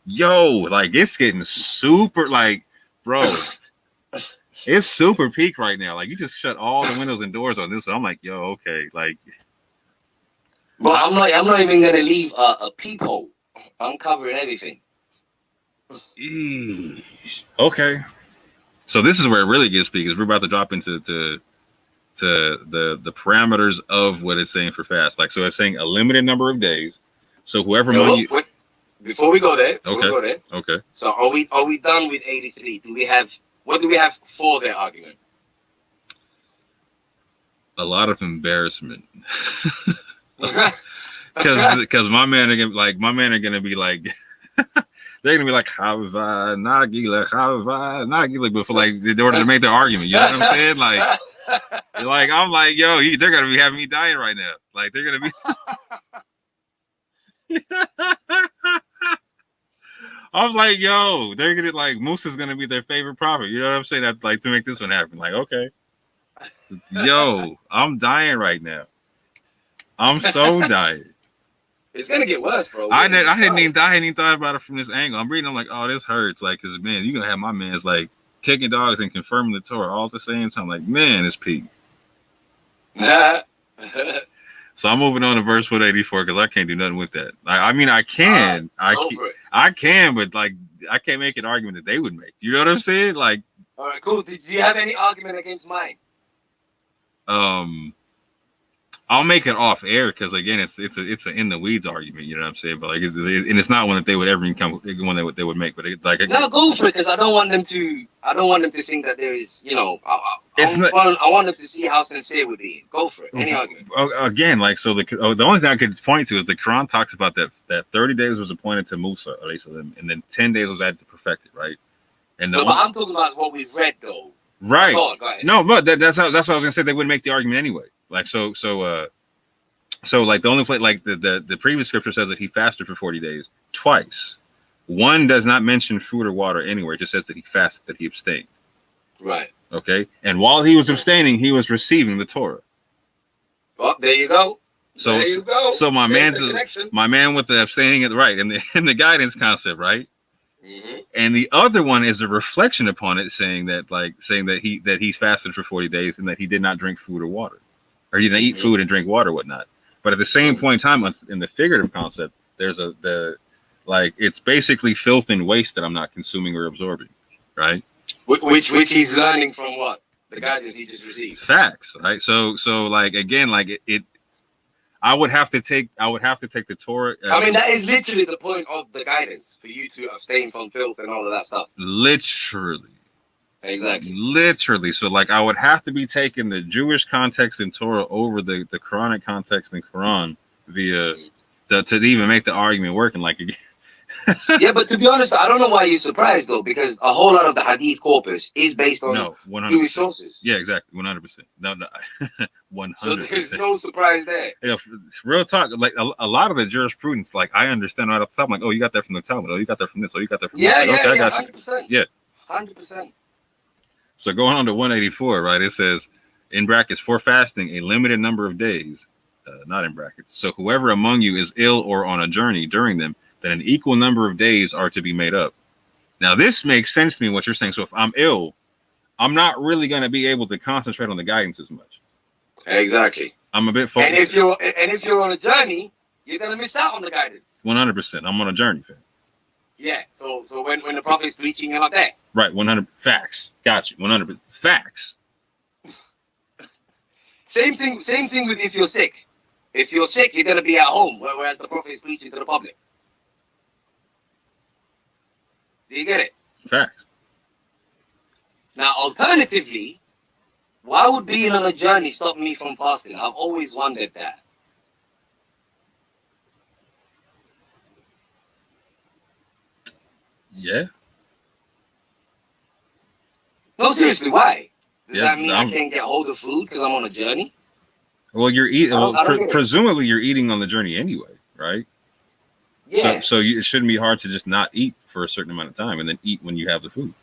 like it's getting super, like, bro, it's super peak right now. Like you just shut all the windows and doors on this one. I'm like, okay, like. But I'm not even gonna leave a peephole. I'm covering everything. Okay. So this is where it really gets peak, because we're about to drop into to the parameters of what it's saying for fast. Like, so it's saying a limited number of days. So whoever among you. Before we go there, Okay. So are we done with 83? What do we have for their argument? A lot of embarrassment. Because my man are gonna be like they're gonna be like Hava Nagila, but for like in order to make their argument, you know what I'm saying? Like I'm like, yo, they're gonna be having me dying right now. Like they're gonna be I was like, yo, they're gonna like Musa's gonna be their favorite prophet. You know what I'm saying? That like to make this one happen. Like, okay. Yo, I'm dying right now. I'm so dying. It's gonna get worse, bro. I hadn't even thought about it from this angle. I'm reading, I'm like, oh, this hurts. Like, cause man, you're gonna have my man's like kicking dogs and confirming the Torah all at the same time. Like, man, it's peak. So I'm moving on to verse 184 because I can't do nothing with that. I mean, I can, I can, but like, I can't make an argument that they would make. You know what I'm saying? Like, all right, cool. Did you have any argument against mine? I'll make it off air because again, it's a in the weeds argument. You know what I'm saying? But like, and it's not one that they would ever come one that they would make. But no, go for it because I don't want them to think that there is, you know. I want them to see how sincere we're being. Go for it. Any argument. Again, like so, the only thing I could point to is the Quran talks about that 30 days was appointed to Musa, and then 10 days was added to perfect it, right? And but I'm talking about what we've read though. Right. Go ahead. No, but that's what I was gonna say. They wouldn't make the argument anyway. Like so like the only place, like the previous scripture says that he fasted for 40 days twice. One does not mention food or water anywhere. It just says that he fasted, that he abstained. Right. Okay. And while he was abstaining, he was receiving the Torah. Well, there you go. So my man with the abstaining, right, and the guidance concept, right? Mm-hmm. And the other one is a reflection upon it, saying that he fasted for 40 days and that he did not drink food or water, or he didn't eat food and drink water, whatnot. But at the same point in time, in the figurative concept, there's it's basically filth and waste that I'm not consuming or absorbing, right? Which he's learning from what? The guidance he just received. Facts, right? So like again, like it I would have to take the Torah. I mean, that is literally the point of the guidance, for you to abstain from filth and all of that stuff. Literally. Exactly. Literally. So like I would have to be taking the Jewish context in Torah over the Quranic context in Quran via to even make the argument work. And like again. Yeah, but to be honest, I don't know why you're surprised though, because a whole lot of the Hadith corpus is based on Jewish sources. Yeah, exactly, 100%. No, 100%. So there's no surprise there. Yeah, real talk. Like a lot of the jurisprudence, like I understand right off the top. I'm like, oh, you got that from the Talmud. Oh, you got that from this. Oh, you got that from this. Okay, I got 100%. Yeah, 100%. So going on to 184, right? It says in brackets for fasting a limited number of days, not in brackets. So whoever among you is ill or on a journey during them, then an equal number of days are to be made up. Now, this makes sense to me, what you're saying. So if I'm ill, I'm not really going to be able to concentrate on the guidance as much. Exactly. I'm a bit focused. And if you're on a journey, you're going to miss out on the guidance. 100%. I'm on a journey, fam. Yeah. So when the prophet is preaching, you're not there. Right. 100 facts. Got you. 100 facts. Same thing with if you're sick. If you're sick, you're going to be at home, whereas the prophet is preaching to the public. Do you get it? Facts. Now, alternatively, why would being on a journey stop me from fasting? I've always wondered that. Yeah. No, seriously, why? Does that mean I can't get hold of food because I'm on a journey? Well, you're eating. Well, presumably, you're eating on the journey anyway, right? Yeah. So it shouldn't be hard to just not eat for a certain amount of time and then eat when you have the food.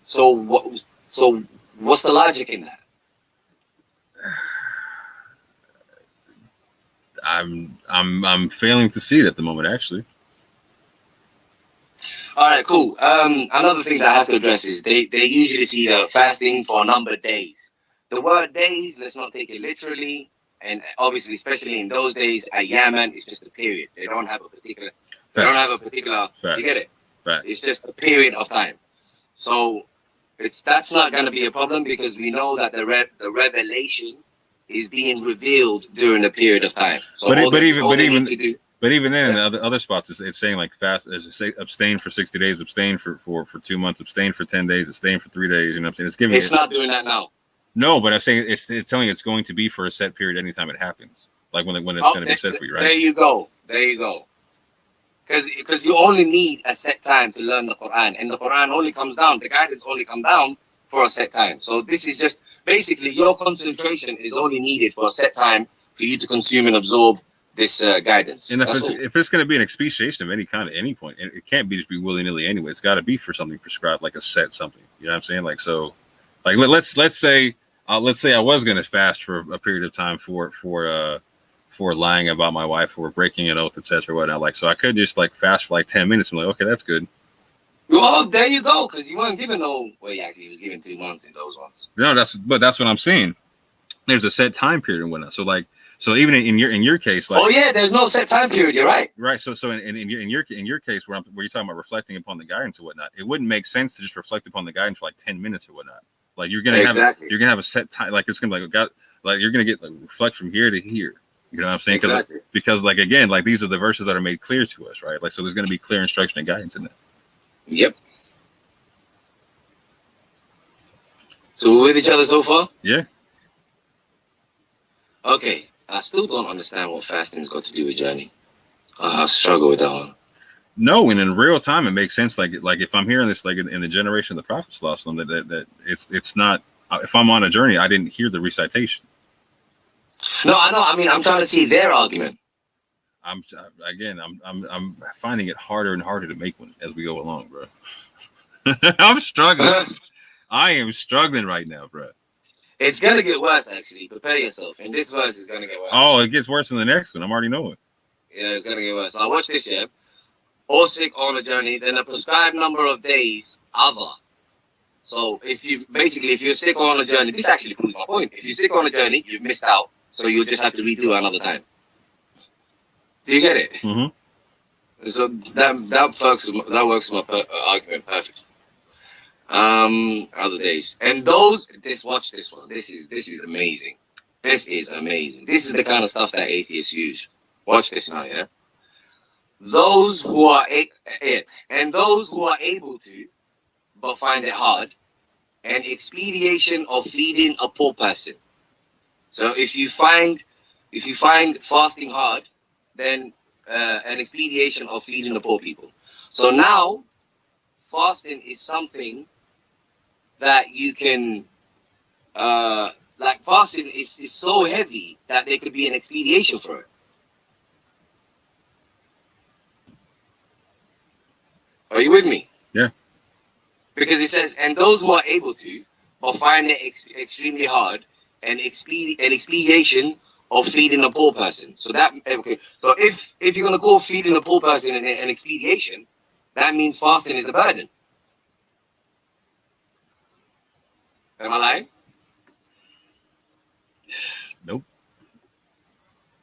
So what's the logic in that? I'm failing to see it at the moment, actually. All right, cool. Another thing that I have to address is they usually see the fasting for a number of days. The word days, let's not take it literally. And obviously, especially in those days, a yaman is just a period. They don't have a particular. Facts. You get it? Facts. It's just a period of time. So That's not going to be a problem because we know that the revelation is being revealed during a period of time. So but even then, yeah. the other spots, it's saying like fast. It's abstain for 60 days, abstain for 2 months, abstain for 10 days, abstain for 3 days. You know what I'm saying? It's giving. It's not doing that now. No, but I'm saying it's telling it's going to be for a set period anytime it happens. Like when it's going to be set for you, right? There you go. Because you only need a set time to learn the Quran, and the Quran only comes down. The guidance only come down for a set time. So this is just basically your concentration is only needed for a set time for you to consume and absorb this guidance. And if it's going to be an expatiation of any kind at any point, it can't be just be willy nilly anyway. It's got to be for something prescribed, like a set something. You know what I'm saying? Like so, like let's say I was going to fast for a period of time for lying about my wife or breaking an oath, etc. Whatnot. Like so, I could just like fast for like 10 minutes. I'm like, okay, that's good. Well, there you go, because you weren't given no. Well, he was given 2 months in those ones. No, that's what I'm saying. There's a set time period and whatnot. So even in your case, like, oh yeah, there's no set time period. You're right. Right. So in your case where you're talking about reflecting upon the guidance and whatnot, it wouldn't make sense to just reflect upon the guidance for like 10 minutes or whatnot. Like you're gonna have a set time. Like it's gonna be like you're gonna get like reflect from here to here. You know what I'm saying? Because like again, like these are the verses that are made clear to us, right? Like so, there's gonna be clear instruction and guidance in that. Yep. So we're with each other so far? Yeah. Okay. I still don't understand what fasting's got to do with journey. I struggle with that one. No, and in real time, it makes sense. Like if I'm hearing this, like in the generation of the Prophet that it's not. If I'm on a journey, I didn't hear the recitation. No, I know. I mean, I'm trying to see their argument. I'm finding it harder and harder to make one as we go along, bro. I'm struggling. I am struggling right now, bro. It's gonna get worse, actually. Prepare yourself. And this verse is gonna get worse. Oh, it gets worse in the next one. I'm already knowing. Yeah, it's gonna get worse. Now watch this, yeah. Or sick on a journey, then a prescribed number of days other. So if you're sick on a journey, this actually proves my point. If you're sick on a journey, you've missed out. So you'll just have to redo another time. Do you get it? Mm-hmm. So that works my argument perfect. Other days, and watch this one. This is amazing. This is amazing. This is the kind of stuff that atheists use. Watch this now, yeah. Those who are able to, but find it hard, an expediation of feeding a poor person. So if you find fasting hard, then an expediation of feeding the poor people. So now, fasting is something that you can, like fasting is so heavy that there could be an expediation for it. Are you with me? Yeah. Because it says, and those who are able to, but find it extremely hard, an expediation of feeding a poor person. So that, okay. So if you're gonna call feeding a poor person an expediation, that means fasting is a burden. Am I lying? Nope.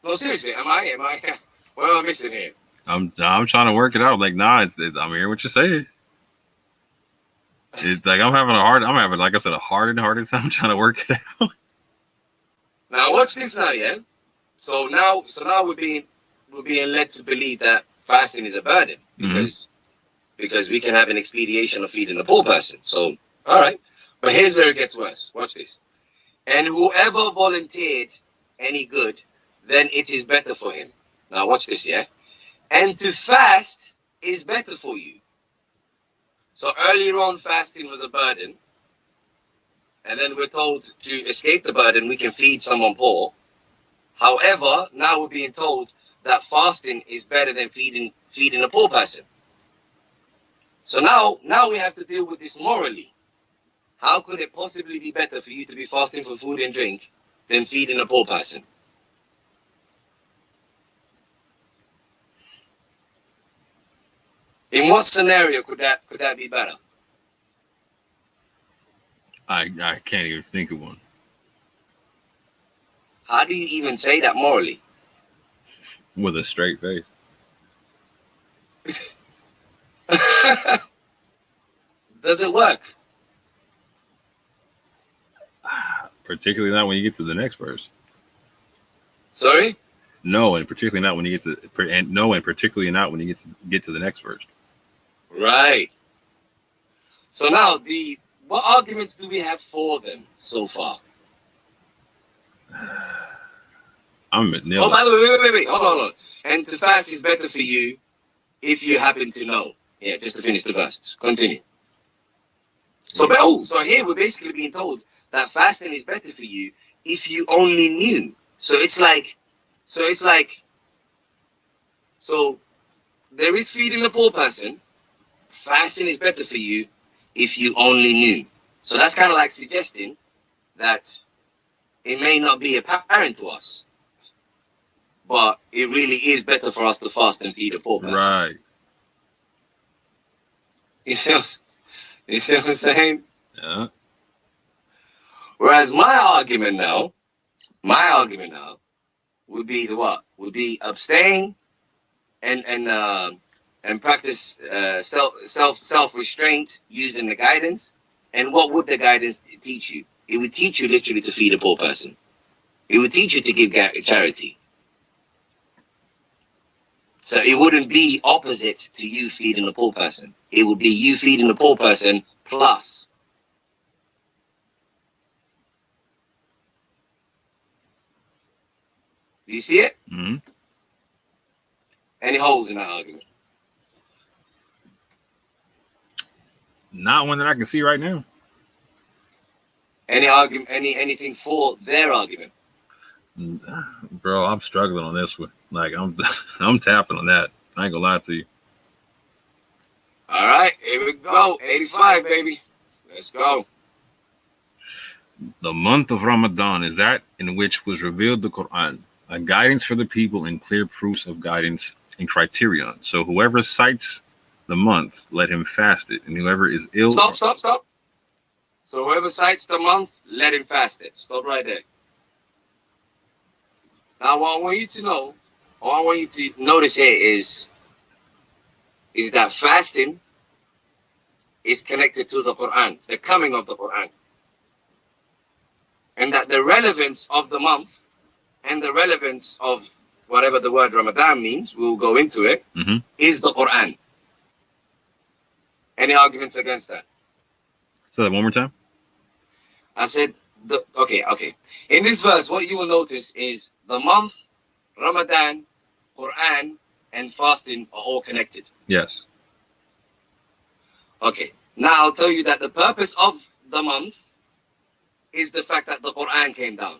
No, seriously, am I? What am I missing here? I'm trying to work it out. Like, nah, I'm hearing what you're saying. It's like I'm having, like I said, a harder time trying to work it out. Now watch this now, yeah. So now we're being led to believe that fasting is a burden because we can have an expediation of feeding a poor person. So all right, but here's where it gets worse. Watch this. And whoever volunteered any good, then it is better for him. Now watch this, yeah. And to fast is better for you. So earlier on, fasting was a burden. And then we're told to escape the burden, we can feed someone poor. However, now we're being told that fasting is better than feeding a poor person. So now we have to deal with this morally. How could it possibly be better for you to be fasting for food and drink than feeding a poor person? In what scenario could that be better? I can't even think of one. How do you even say that morally? With a straight face. Does it work? Particularly not when you get to the next verse. Sorry? No, and particularly not when you get to and particularly not when you get to the next verse. Right. So now what arguments do we have for them so far? I'm Oh, by the way, wait. Hold on. And to fast is better for you if you happen to know. Yeah, just to finish the verse. Continue. So here we're basically being told that fasting is better for you if you only knew. So there is feeding the poor person. Fasting is better for you if you only knew. So that's kind of like suggesting that it may not be apparent to us, but it really is better for us to fast and feed a poor person. Right. You see what I'm saying? Yeah. Whereas my argument now would be would be abstain and practice self restraint using the guidance. And what would the guidance teach you? It would teach you literally to feed a poor person. It would teach you to give charity. So it wouldn't be opposite to you feeding the poor person. It would be you feeding the poor person plus. Do you see it? Mm-hmm. Any holes in that argument? Not one that I can see right now. Any argument? Anything for their argument? Bro, I'm struggling on this one. Like I'm tapping on that. I ain't gonna lie to you. All right, here we go. 85, baby. Let's go. The month of Ramadan is that in which was revealed the Quran, a guidance for the people and clear proofs of guidance and criterion. So whoever cites the month, let him fast it. And whoever is ill... Stop. So whoever cites the month, let him fast it. Stop right there. Now, what I want you to know, what I want you to notice here is that fasting is connected to the Quran, the coming of the Quran. And that the relevance of the month and the relevance of whatever the word Ramadan means, we'll go into it, is the Quran. Any arguments against that? Say that one more time. I said, okay. In this verse, what you will notice is the month, Ramadan, Quran, and fasting are all connected. Yes. Okay. Now I'll tell you that the purpose of the month is the fact that the Quran came down.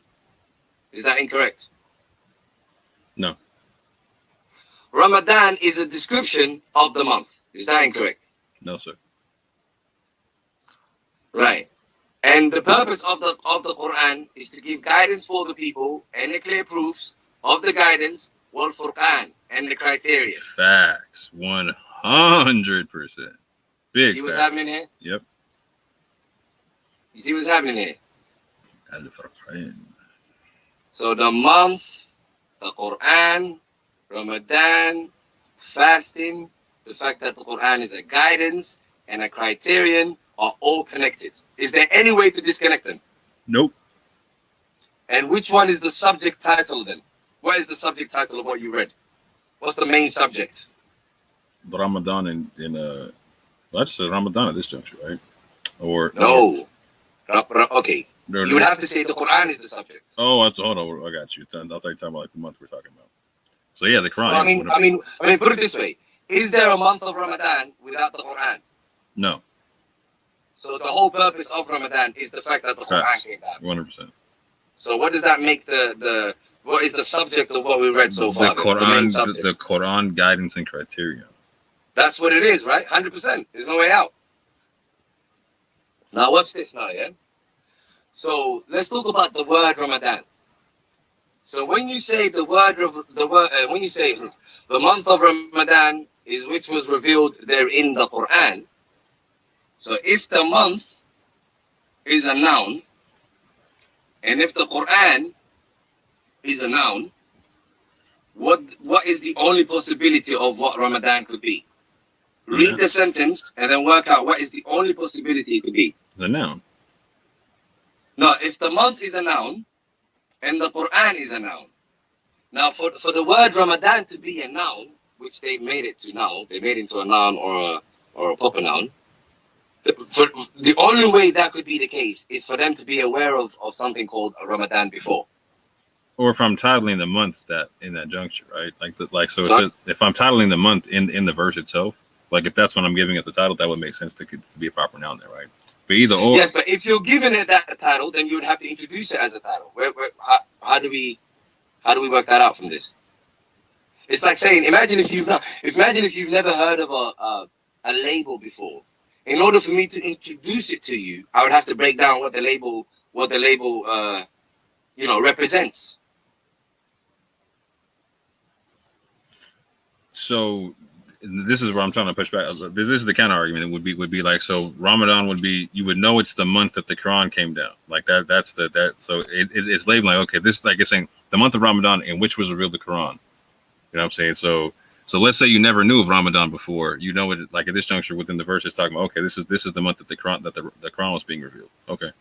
Is that incorrect? No. Ramadan is a description of the month. Is that incorrect? No, sir. Right. And the purpose of the Quran is to give guidance for the people and the clear proofs of the guidance, wal Furqan, and the criteria. Facts. 100%. Big. See what's happening here? Yep. You see what's happening here? So the month, the Quran, Ramadan, fasting, the fact that the Quran is a guidance and a criterion are all connected. Is there any way to disconnect them? Nope. And which one is the subject title then? What is the subject title of what you read? What's the main subject? The Ramadan that's the Ramadan at this juncture, right? Or no. Okay. You would have to say the Quran is the subject. Oh, hold on. I got you. I'll tell you about like the month we're talking about. So yeah, the Quran. Well, I mean, put it this way: is there a month of Ramadan without the Quran? No. So the whole purpose of Ramadan is the fact that the Quran came down. 100%. So what does that make what is the subject of what we read so far? The Quran guidance and criteria. That's what it is, right? 100%. There's no way out. Now watch this now, yeah? So let's talk about the word Ramadan. So when you say when you say the month of Ramadan is which was revealed there in the Quran. So if the month is a noun, and if the Quran is a noun, what is the only possibility of what Ramadan could be? Read the sentence and then work out what is the only possibility it could be. The noun. No, if the month is a noun and the Quran is a noun. Now, for the word Ramadan to be a noun, which they made it to now, they made it into a noun or a proper noun. For the only way that could be the case is for them to be aware of something called a Ramadan before. Or if I'm titling the month that in that juncture, right? So it Sorry? says, if I'm titling the month in the verse itself, like if that's when I'm giving it the title, that would make sense to be a proper noun there, right? But either or. Yes, but if you're giving it that title, then you would have to introduce it as a title. How do we work that out from this? It's like saying, imagine if you've never heard of a label before. In order for me to introduce it to you, I would have to break down what the label represents. So this is where I'm trying to push back. This is the counter argument. It would be like, so Ramadan would be, you would know it's the month that the Quran came down. Like so it's labeled like, okay, this is like it's saying the month of Ramadan in which was revealed the Quran. You know what I'm saying? So let's say you never knew of Ramadan before. You know it, like at this juncture within the verse, it's talking about, okay, this is the month that the Quran was being revealed. Okay.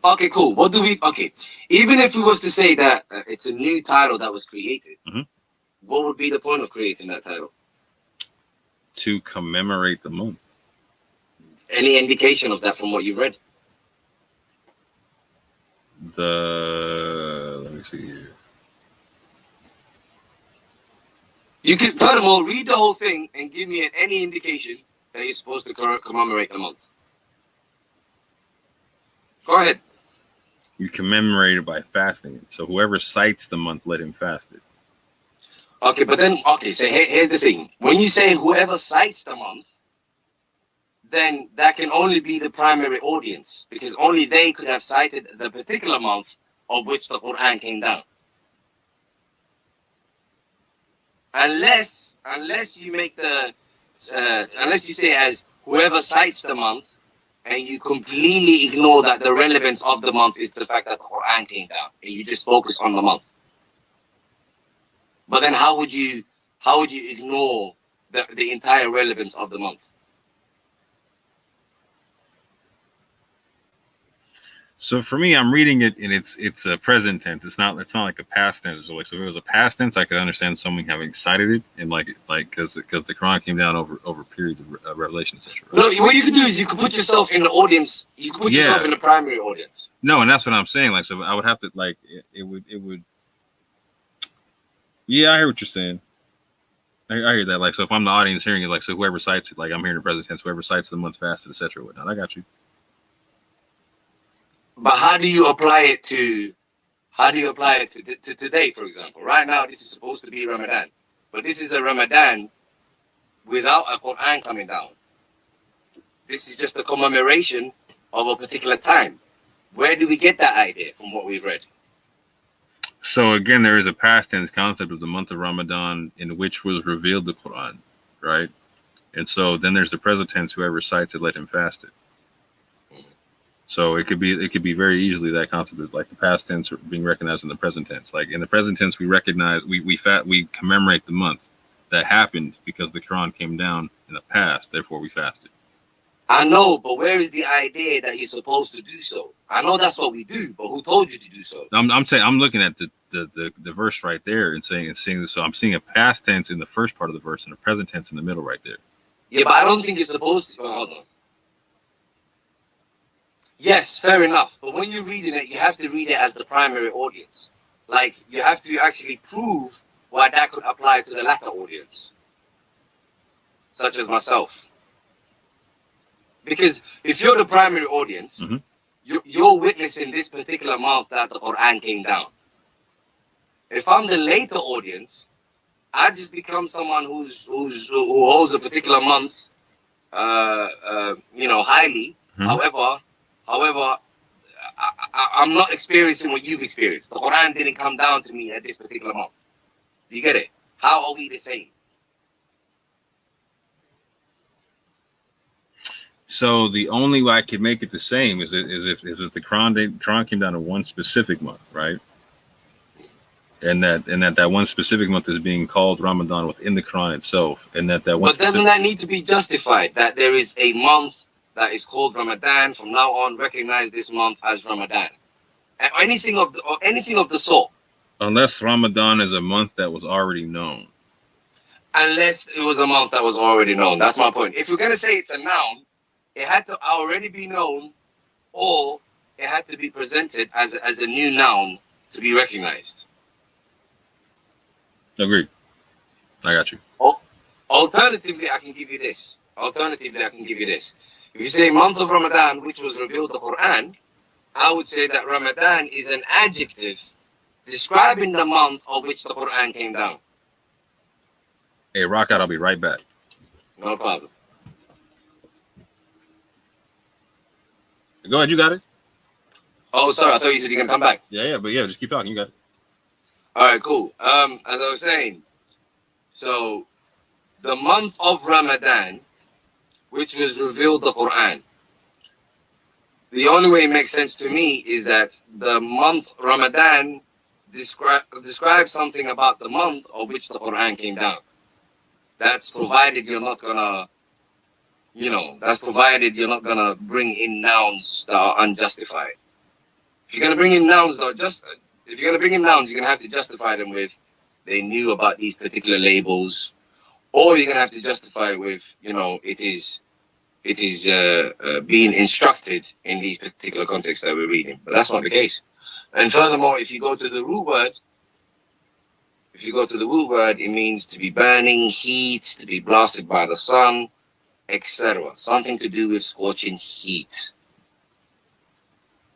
Okay, cool. Okay, even if we was to say that it's a new title that was created, what would be the point of creating that title? To commemorate the month. Any indication of that from what you've read? Let me see here. You could, furthermore, read the whole thing and give me any indication that you're supposed to commemorate the month. Go ahead. You commemorate it by fasting it. So whoever cites the month, let him fast it. Okay, but then, so here's the thing. When you say whoever cites the month, then that can only be the primary audience, because only they could have cited the particular month of which the Quran came down. Unless you make unless you say as whoever cites the month, and you completely ignore that the relevance of the month is the fact that the Quran came down, and you just focus on the month. But then how would you ignore the entire relevance of the month? So for me, I'm reading it and it's a present tense. It's not like a past tense. So if it was a past tense, I could understand someone having cited it and like because the Quran came down over a period of revelation, etc. Right? No, what you could do is you could put yourself in the audience. You could put yourself in the primary audience. No, and that's what I'm saying. Like, so I would have to it would. Yeah, I hear what you're saying. I hear that. Like, so if I'm the audience hearing it, like, so whoever cites it, like I'm hearing the present tense, whoever cites the month fasted, etc. Whatnot. I got you. But how do you apply it to today, for example? Right now, this is supposed to be Ramadan, but this is a Ramadan without a Quran coming down. This is just a commemoration of a particular time. Where do we get that idea from what we've read? So again, there is a past tense concept of the month of Ramadan in which was revealed the Quran, right? And so then there's the present tense, whoever cites it, let him fast it. So it could be very easily that concept of like the past tense being recognized in the present tense. Like in the present tense, we recognize we commemorate the month that happened because the Quran came down in the past. Therefore, we fasted. I know, but where is the idea that you're supposed to do so? I know that's what we do, but who told you to do so? I'm saying I'm looking at the verse right there and seeing this. So I'm seeing a past tense in the first part of the verse and a present tense in the middle right there. Yeah, but I don't think you're supposed to. Hold on. Yes, fair enough. But when you're reading it, you have to read it as the primary audience. Like, you have to actually prove why that could apply to the latter audience, such as myself. Because if you're the primary audience, you're witnessing this particular month that the Quran came down. If I'm the later audience, I just become someone who holds a particular month, highly. However, I'm not experiencing what you've experienced. The Quran didn't come down to me at this particular month. Do you get it? How are we the same? So the only way I could make it the same is if the Quran came down to one specific month, right? And that one specific month is being called Ramadan within the Quran itself, and that one. But doesn't that need to be justified? That there is a month that is called Ramadan. From now on, recognize this month as Ramadan. anything of the sort. Unless Ramadan is a month that was already known. Unless it was a month that was already known. That's my point. If you're going to say it's a noun, it had to already be known, or it had to be presented as a new noun to be recognized. Agreed. I got you. Alternatively, I can give you this. If you say month of Ramadan, which was revealed the Quran, I would say that Ramadan is an adjective describing the month of which the Quran came down. Hey, rock out. I'll be right back. No problem. Go ahead. You got it. Oh, sorry. I thought you said you're going to come back. Yeah. But yeah, just keep talking. You got it. All right, cool. As I was saying, so the month of Ramadan, which was revealed the Quran, the only way it makes sense to me is that the month Ramadan describes something about the month of which the Quran came down. That's provided you're not gonna, bring in nouns that are unjustified. If you're gonna bring in nouns that are if you're gonna bring in nouns, you're gonna have to justify them with they knew about these particular labels, or you're gonna have to justify with it is being instructed in these particular contexts that we're reading. But that's not the case. And furthermore, if you go to the root word, it means to be burning, heat, to be blasted by the sun, etc. Something to do with scorching heat.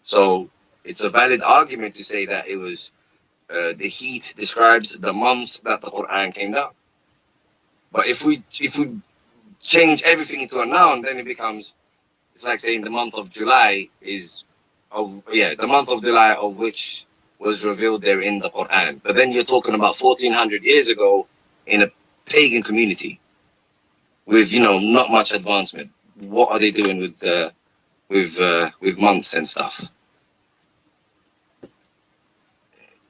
So it's a valid argument to say that it was the heat describes the month that the Quran came down. But if we change everything into a noun, then it's like saying the month of July the month of July of which was revealed there in the Quran. But then you're talking about 1400 years ago in a pagan community with not much advancement. What are they doing with months and stuff?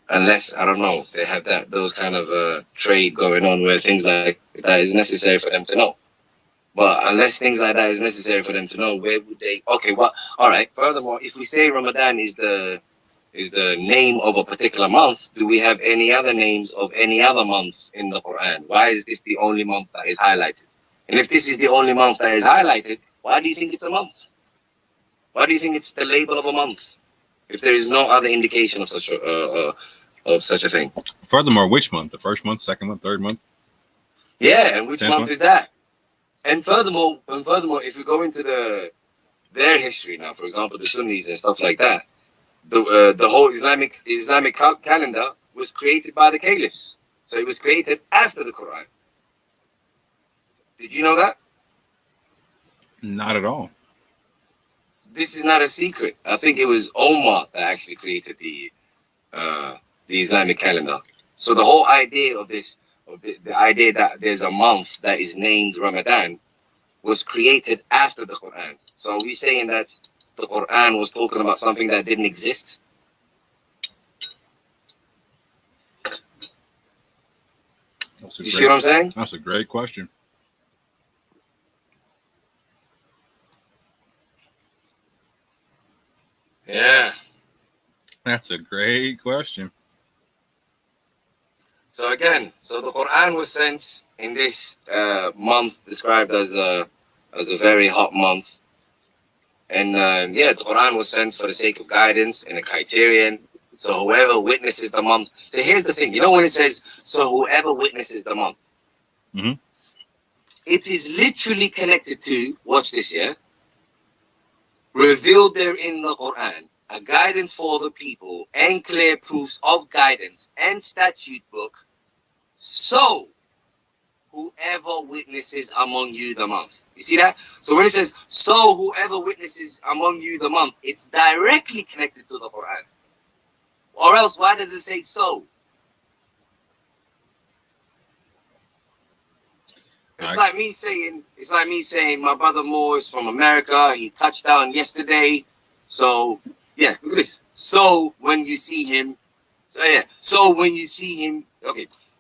Unless, I don't know, they have those kind of trade going on where things like that is necessary for them to know. But unless things like that is necessary for them to know, where would they? Okay, well, all right. Furthermore, if we say Ramadan is the name of a particular month, do we have any other names of any other months in the Quran? Why is this the only month that is highlighted? And if this is the only month that is highlighted, why do you think it's a month? Why do you think it's the label of a month? If there is no other indication of such a thing. Furthermore, which month? The first month, second month, third month? Yeah, and which month is that? And furthermore, if we go into their history now, for example, the Sunnis and stuff like that, the whole Islamic calendar was created by the caliphs. So it was created after the Quran. Did you know that? Not at all. This is not a secret. I think it was Omar that actually created the Islamic calendar. So the whole idea of this, the idea that there's a month that is named Ramadan, was created after the Quran. So are we saying that the Quran was talking about something that didn't exist? You see what I'm saying? That's a great question. Yeah. That's a great question. So again, the Quran was sent in this month described as a very hot month. And the Quran was sent for the sake of guidance and a criterion. So whoever witnesses the month. So here's the thing. When it says, so whoever witnesses the month. Mm-hmm. It is literally connected to, watch this here, revealed there in the Quran, a guidance for the people and clear proofs of guidance and statute book. So whoever witnesses among you the month. You see that? So when it says, so whoever witnesses among you the month, it's directly connected to the Quran. Or else, why does it say so? It's like me saying, my brother Moore is from America. He touched down yesterday. So, yeah, look at this. So when you see him, okay,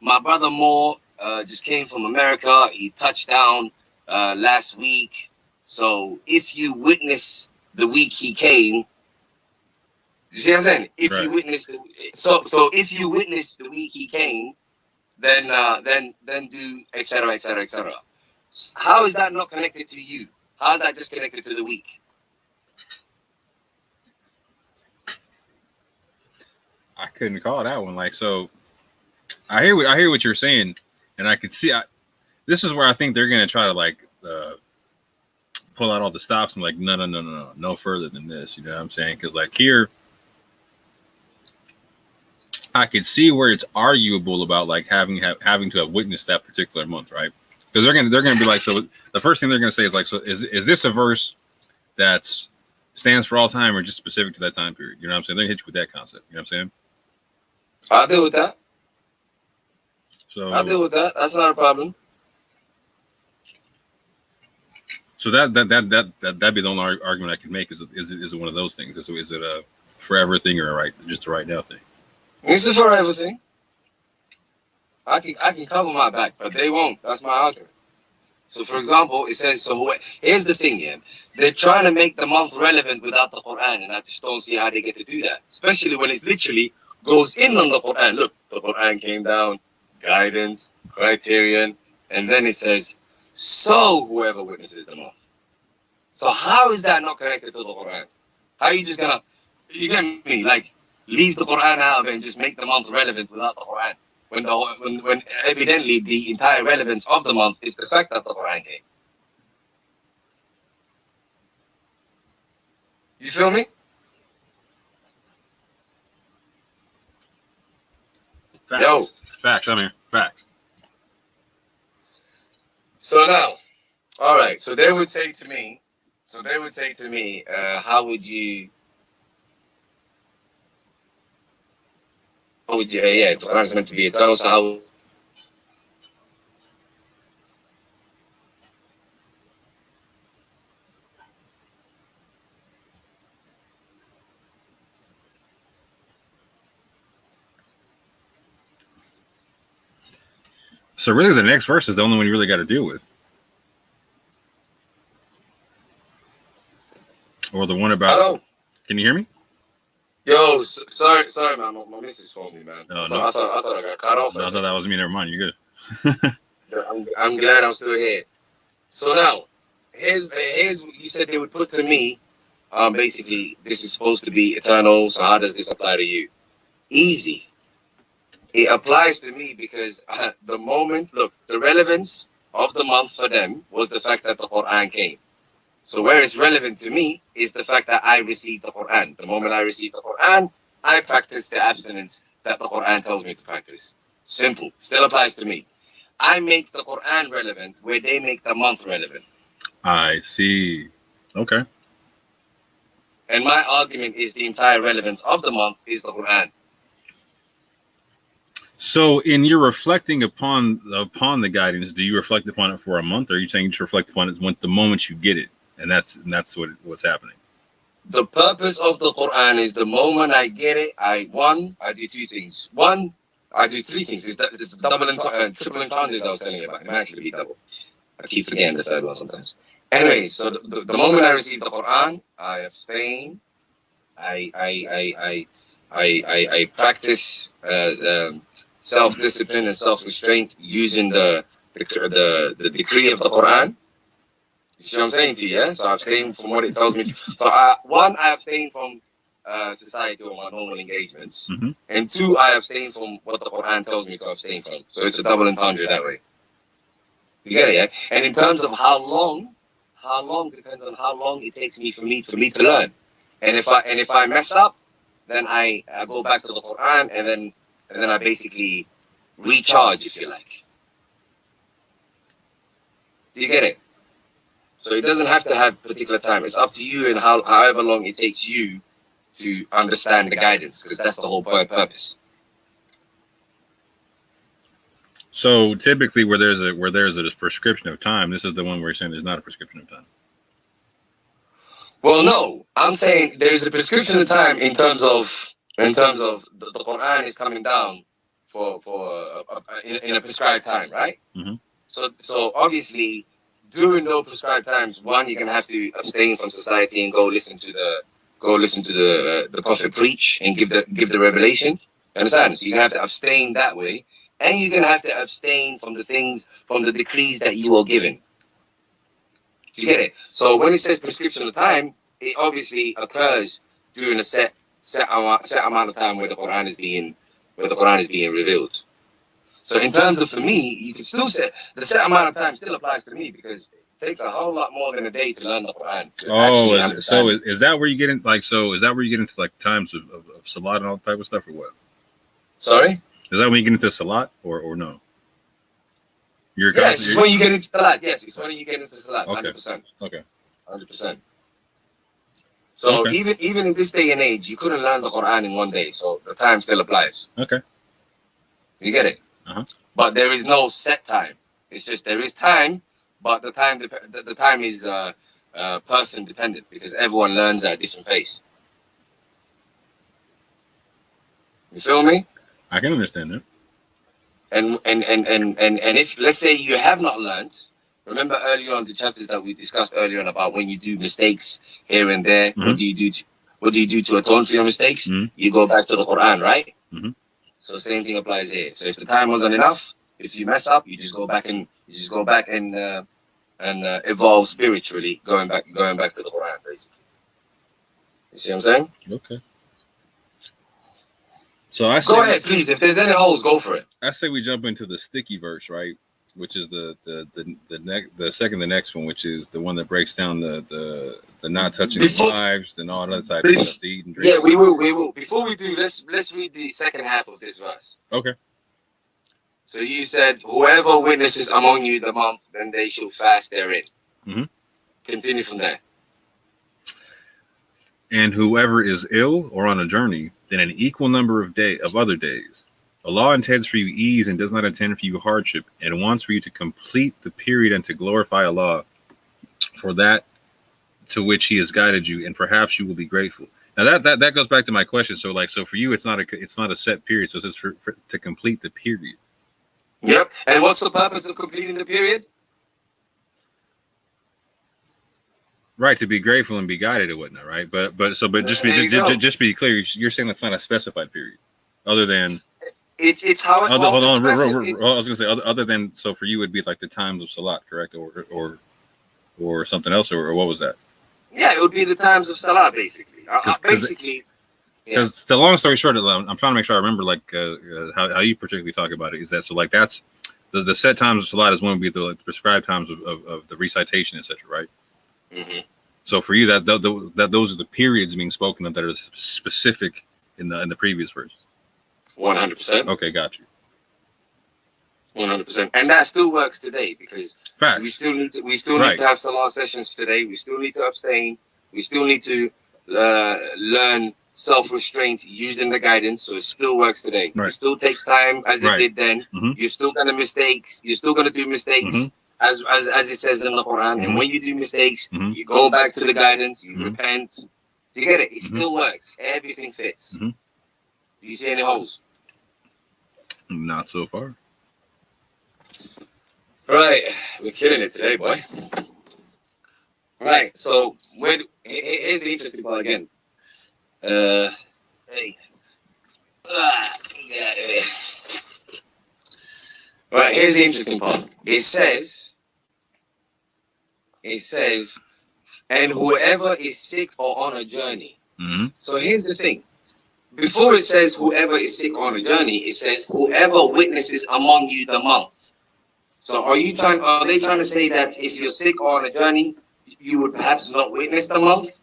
my brother Moore just came from America. He touched down last week. So if you witness the week he came, You see what I'm saying? If Right. you witness so if you witness the week he came, then do etc. etc. etc. How is that not connected to you? How is that just connected to the week? I couldn't call that one. Like, so I hear what you're saying, and I could see. This is where I think they're gonna try to like pull out all the stops. I'm like, no further than this. You know what I'm saying? Because like here, I could see where it's arguable about like having to have witnessed that particular month, right? Because they're gonna be like, so the first thing they're gonna say is like, so is this a verse that's stands for all time or just specific to that time period? You know what I'm saying? They're gonna hit you with that concept. You know what I'm saying? I'll deal with that. So I'll deal with that. That's not a problem. So that'd be the only argument I can make. Is it one of those things? Is it a forever thing or just a right now thing? It's a forever thing. I can cover my back, but they won't. That's my argument. So, for example, it says, here's the thing, yeah. They're trying to make the month relevant without the Quran, and I just don't see how they get to do that. Especially when it's literally goes in on the Quran. Look, the Quran came down, guidance, criterion, and then it says, so whoever witnesses the month. So how is that not connected to the Quran? How are you just gonna, you get me, like, leave the Quran out of it and just make the month relevant without the Quran? When evidently the entire relevance of the month is the fact that the Quran came. You feel me? Facts. Yo. Facts, I mean, facts. So now, all right, so they would say to me, how would you, the Quran is meant to be eternal, so how? So really, the next verse is the only one you really got to deal with, or the one about. Hello? Can you hear me? Yo, sorry, man. My missus phoned me, man. No, I thought I got cut off. No, I thought that was me. Never mind. You're good. I'm glad I'm still here. So now, here's you said they would put to me, basically, this is supposed to be eternal, so how does this apply to you? Easy. It applies to me because the relevance of the month for them was the fact that the Quran came. So where it's relevant to me is the fact that I received the Quran. The moment I received the Quran, I practice the abstinence that the Quran tells me to practice. Simple. Still applies to me. I make the Quran relevant where they make the month relevant. I see. Okay. And my argument is the entire relevance of the month is the Quran. So in your reflecting upon the guidance, do you reflect upon it for a month, or are you saying you just reflect upon it when the moment you get it, and that's what's happening? The purpose of the Quran is the moment I get it, I do two things. One, I do three things. It's the double and triple entendre that I was telling you about. It might actually be double. I keep forgetting the third one sometimes. Anyway, so the moment I receive the Quran, I abstain. I practice self-discipline and self-restraint using the decree of the Quran. You see what I'm saying to you, yeah? So I abstain from what it tells me. So I abstain from society or my normal engagements. Mm-hmm. And two, I abstain from what the Quran tells me to abstain from. So it's a double entendre that way. You get it, yeah? And in terms of how long depends on how long it takes me for me to learn. And if I mess up, then I go back to the Quran and then I basically recharge, if you like. Do you get it? So it doesn't have to have particular time. It's up to you and however long it takes you to understand the guidance, because that's the whole purpose. So typically, where there's a prescription of time, this is the one where you're saying there's not a prescription of time. Well, no, I'm saying there's a prescription of time in terms of the Quran is coming down in a prescribed time, right? Mm-hmm. So obviously, during those prescribed times, one, you're gonna have to abstain from society and go go listen to the Prophet preach and give the revelation. Understand? So you're gonna have to abstain that way, and you're gonna have to abstain from the decrees that you are given. Do you get it? So when it says prescription of time, it obviously occurs during a set amount of time where the Quran is being revealed. So in terms of, for me, you can still say the set amount of time still applies to me, because it takes a whole lot more than a day to learn the Quran. Is that where you get in, like, so is that where you get into like times of salat and all type of stuff, or what? Sorry? Is that when you get into salat, or no? It's when you get into salat. Yes, it's when you get into salat. 100%. Okay. 100%. So even in this day and age, you couldn't learn the Quran in one day, so the time still applies. Okay. You get it? But there is no set time. It's just there is time, but the time is person dependent, because everyone learns at a different pace. You feel me? I can understand that. And if, let's say, you have not learned, remember earlier on the chapters that we discussed earlier on about when you do mistakes here and there, what do you do to atone for your mistakes? You go back to the Quran, right? So same thing applies here. So if the time wasn't enough, if you mess up, you just go back and evolve spiritually, going back to the Quran, basically. You see what I'm saying? Okay. So I say, go ahead, please. If there's any holes, go for it. I say we jump into the sticky verse, right? Which is the next one, which is the one that breaks down the not touching wives and all that type of stuff, to eat and drink. Yeah, we will. Before we do, let's read the second half of this verse. Okay. So you said, whoever witnesses among you the month, then they shall fast therein. Continue from there. And whoever is ill or on a journey, then an equal number of other days. Allah intends for you ease and does not intend for you hardship, and wants for you to complete the period and to glorify Allah for that to which He has guided you, and perhaps you will be grateful. Now that goes back to my question. So for you, it's not a set period. So it's for to complete the period. Yep. And what's the purpose of completing the period? Right, to be grateful and be guided and whatnot, right? But just be clear, you're saying that's not a specified period, other than it's how it. Hold on, I was gonna say other than, so for you it'd be like the times of salat, correct, or something else, or what was that? Yeah, it would be the times of salat, basically. Because the long story short, I'm trying to make sure I remember how you particularly talk about it. Is that so? Like that's the set times of salat is when would be the prescribed times of the recitation, etc. Right? So for you, that those are the periods being spoken of that are specific in the previous verse. 100%. Okay, got you. 100%, and that still works today, because facts. We still need to have salah sessions today. We still need to abstain. We still need to learn self-restraint using the guidance. So it still works today. Right. It still takes time, as it did then. You're still gonna do mistakes. As it says in the Quran, and when you do mistakes, you go back to the guidance, you repent. Do you get it? It still works. Everything fits. Do you see any holes? Not so far. Right, we're killing it today, boy. Right, so here's the interesting part again. Right, here's the interesting part. It says, and whoever is sick or on a journey. So here's the thing. Before it says whoever is sick or on a journey, it says whoever witnesses among you the month. So are they trying to say that if you're sick or on a journey, you would perhaps not witness the month?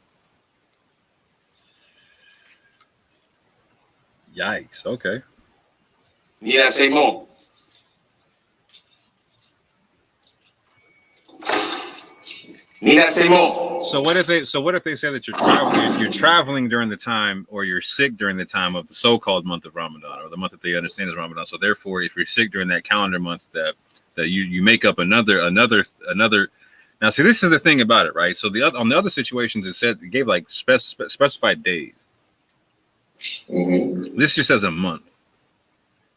Yikes. Okay. Need I say more? Need I say more? So what if they say that you're traveling during the time, or you're sick during the time of the so-called month of Ramadan, or the month that they understand is Ramadan. So therefore, if you're sick during that calendar month, that you make up another. Now, see, this is the thing about it, right? So on the other situations, it gave like specified days. This just says a month.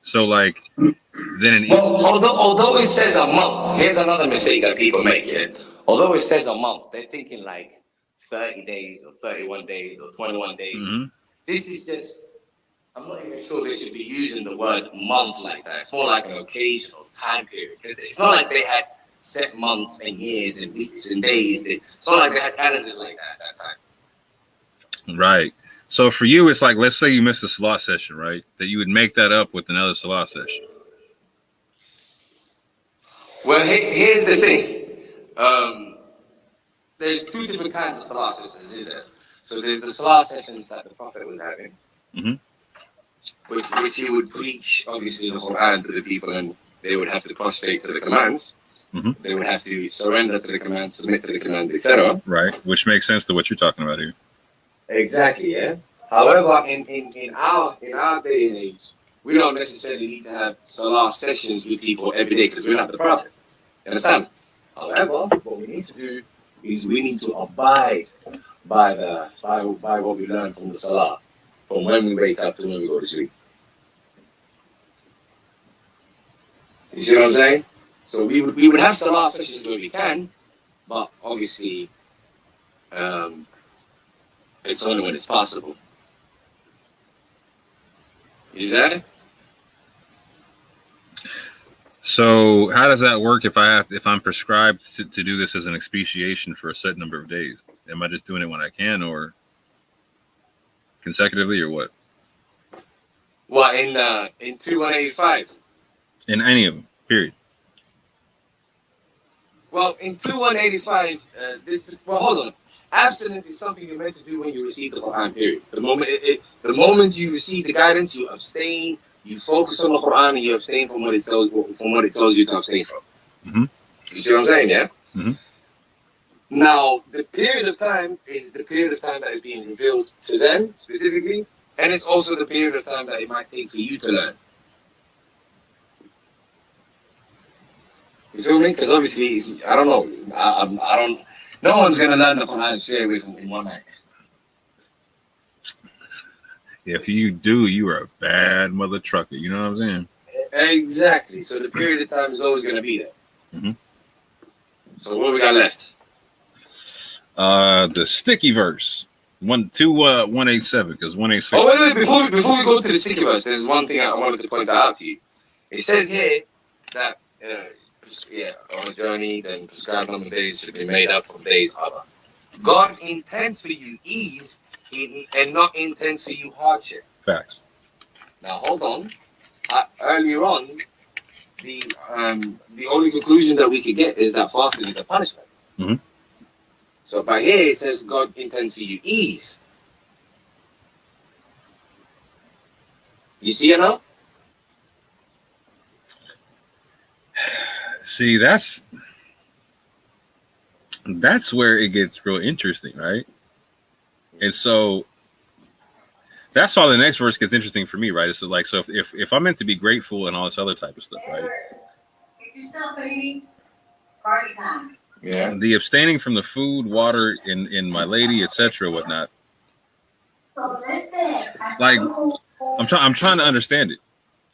So like then although it says a month, here's another mistake that people make. Although it says a month, they're thinking like 30 days or 31 days or 21 days. Mm-hmm. This is just, I'm not even sure they should be using the word month like that. It's more like an occasional time period. Because it's not like they had set months and years and weeks and days. It's not like they had calendars like that at that time. Right. So for you, it's like, let's say you missed a salat session, right? That you would make that up with another salat session. Well, here's the thing. There's two different kinds of salat sessions, isn't there? So there's the salat sessions that the Prophet was having, which he would preach, obviously, the Quran to the people, and they would have to prostrate to the commands. They would have to surrender to the commands, submit to the commands, etc. Right, which makes sense to what you're talking about here. Exactly, yeah. However, in our day and age, we don't necessarily need to have salah sessions with people every day because we're not the Prophet. You understand? However, what we need to do is we need to abide by what we learn from the salah, from when we wake up to when we go to sleep. You see what I'm saying? So we would have salah sessions where we can, but obviously, it's only when it's possible. You there? So how does that work if I'm prescribed to do this as an expiation for a set number of days? Am I just doing it when I can, or consecutively, or what? What, in 2185? In any of them, period. Well, in 2185, hold on. Abstinence is something you're meant to do when you receive the Quran, period. The moment you receive the guidance, you abstain, you focus on the Quran, and you abstain from what it tells you to abstain from. You see what I'm saying, yeah? Now, the period of time is the period of time that is being revealed to them, specifically, and it's also the period of time that it might take for you to learn. You feel me? Because obviously, I don't know. I don't. No one's gonna learn the Quran straight away from in one night. If you do, you are a bad mother trucker. You know what I'm saying? Exactly. So the period of time is always gonna be there. So what we got left? The sticky verse 187 because 186. Oh wait! Before we go to the sticky verse, there's one thing I wanted to point out to you. It says here that. On a journey, then prescribed number of days should be made up from days other. God intends for you ease and not intends for you hardship. Facts. Now hold on. Earlier on, the only conclusion that we could get is that fasting is a punishment. So by here it says God intends for you ease. You see it now? See, that's where it gets real interesting, right? And so that's why the next verse gets interesting for me, right? It's like, so if I'm meant to be grateful and all this other type of stuff, right? Get yourself, baby. Party time. Yeah. The abstaining from the food, water, in my lady, etc., whatnot. So listen. Like, I'm trying to understand it.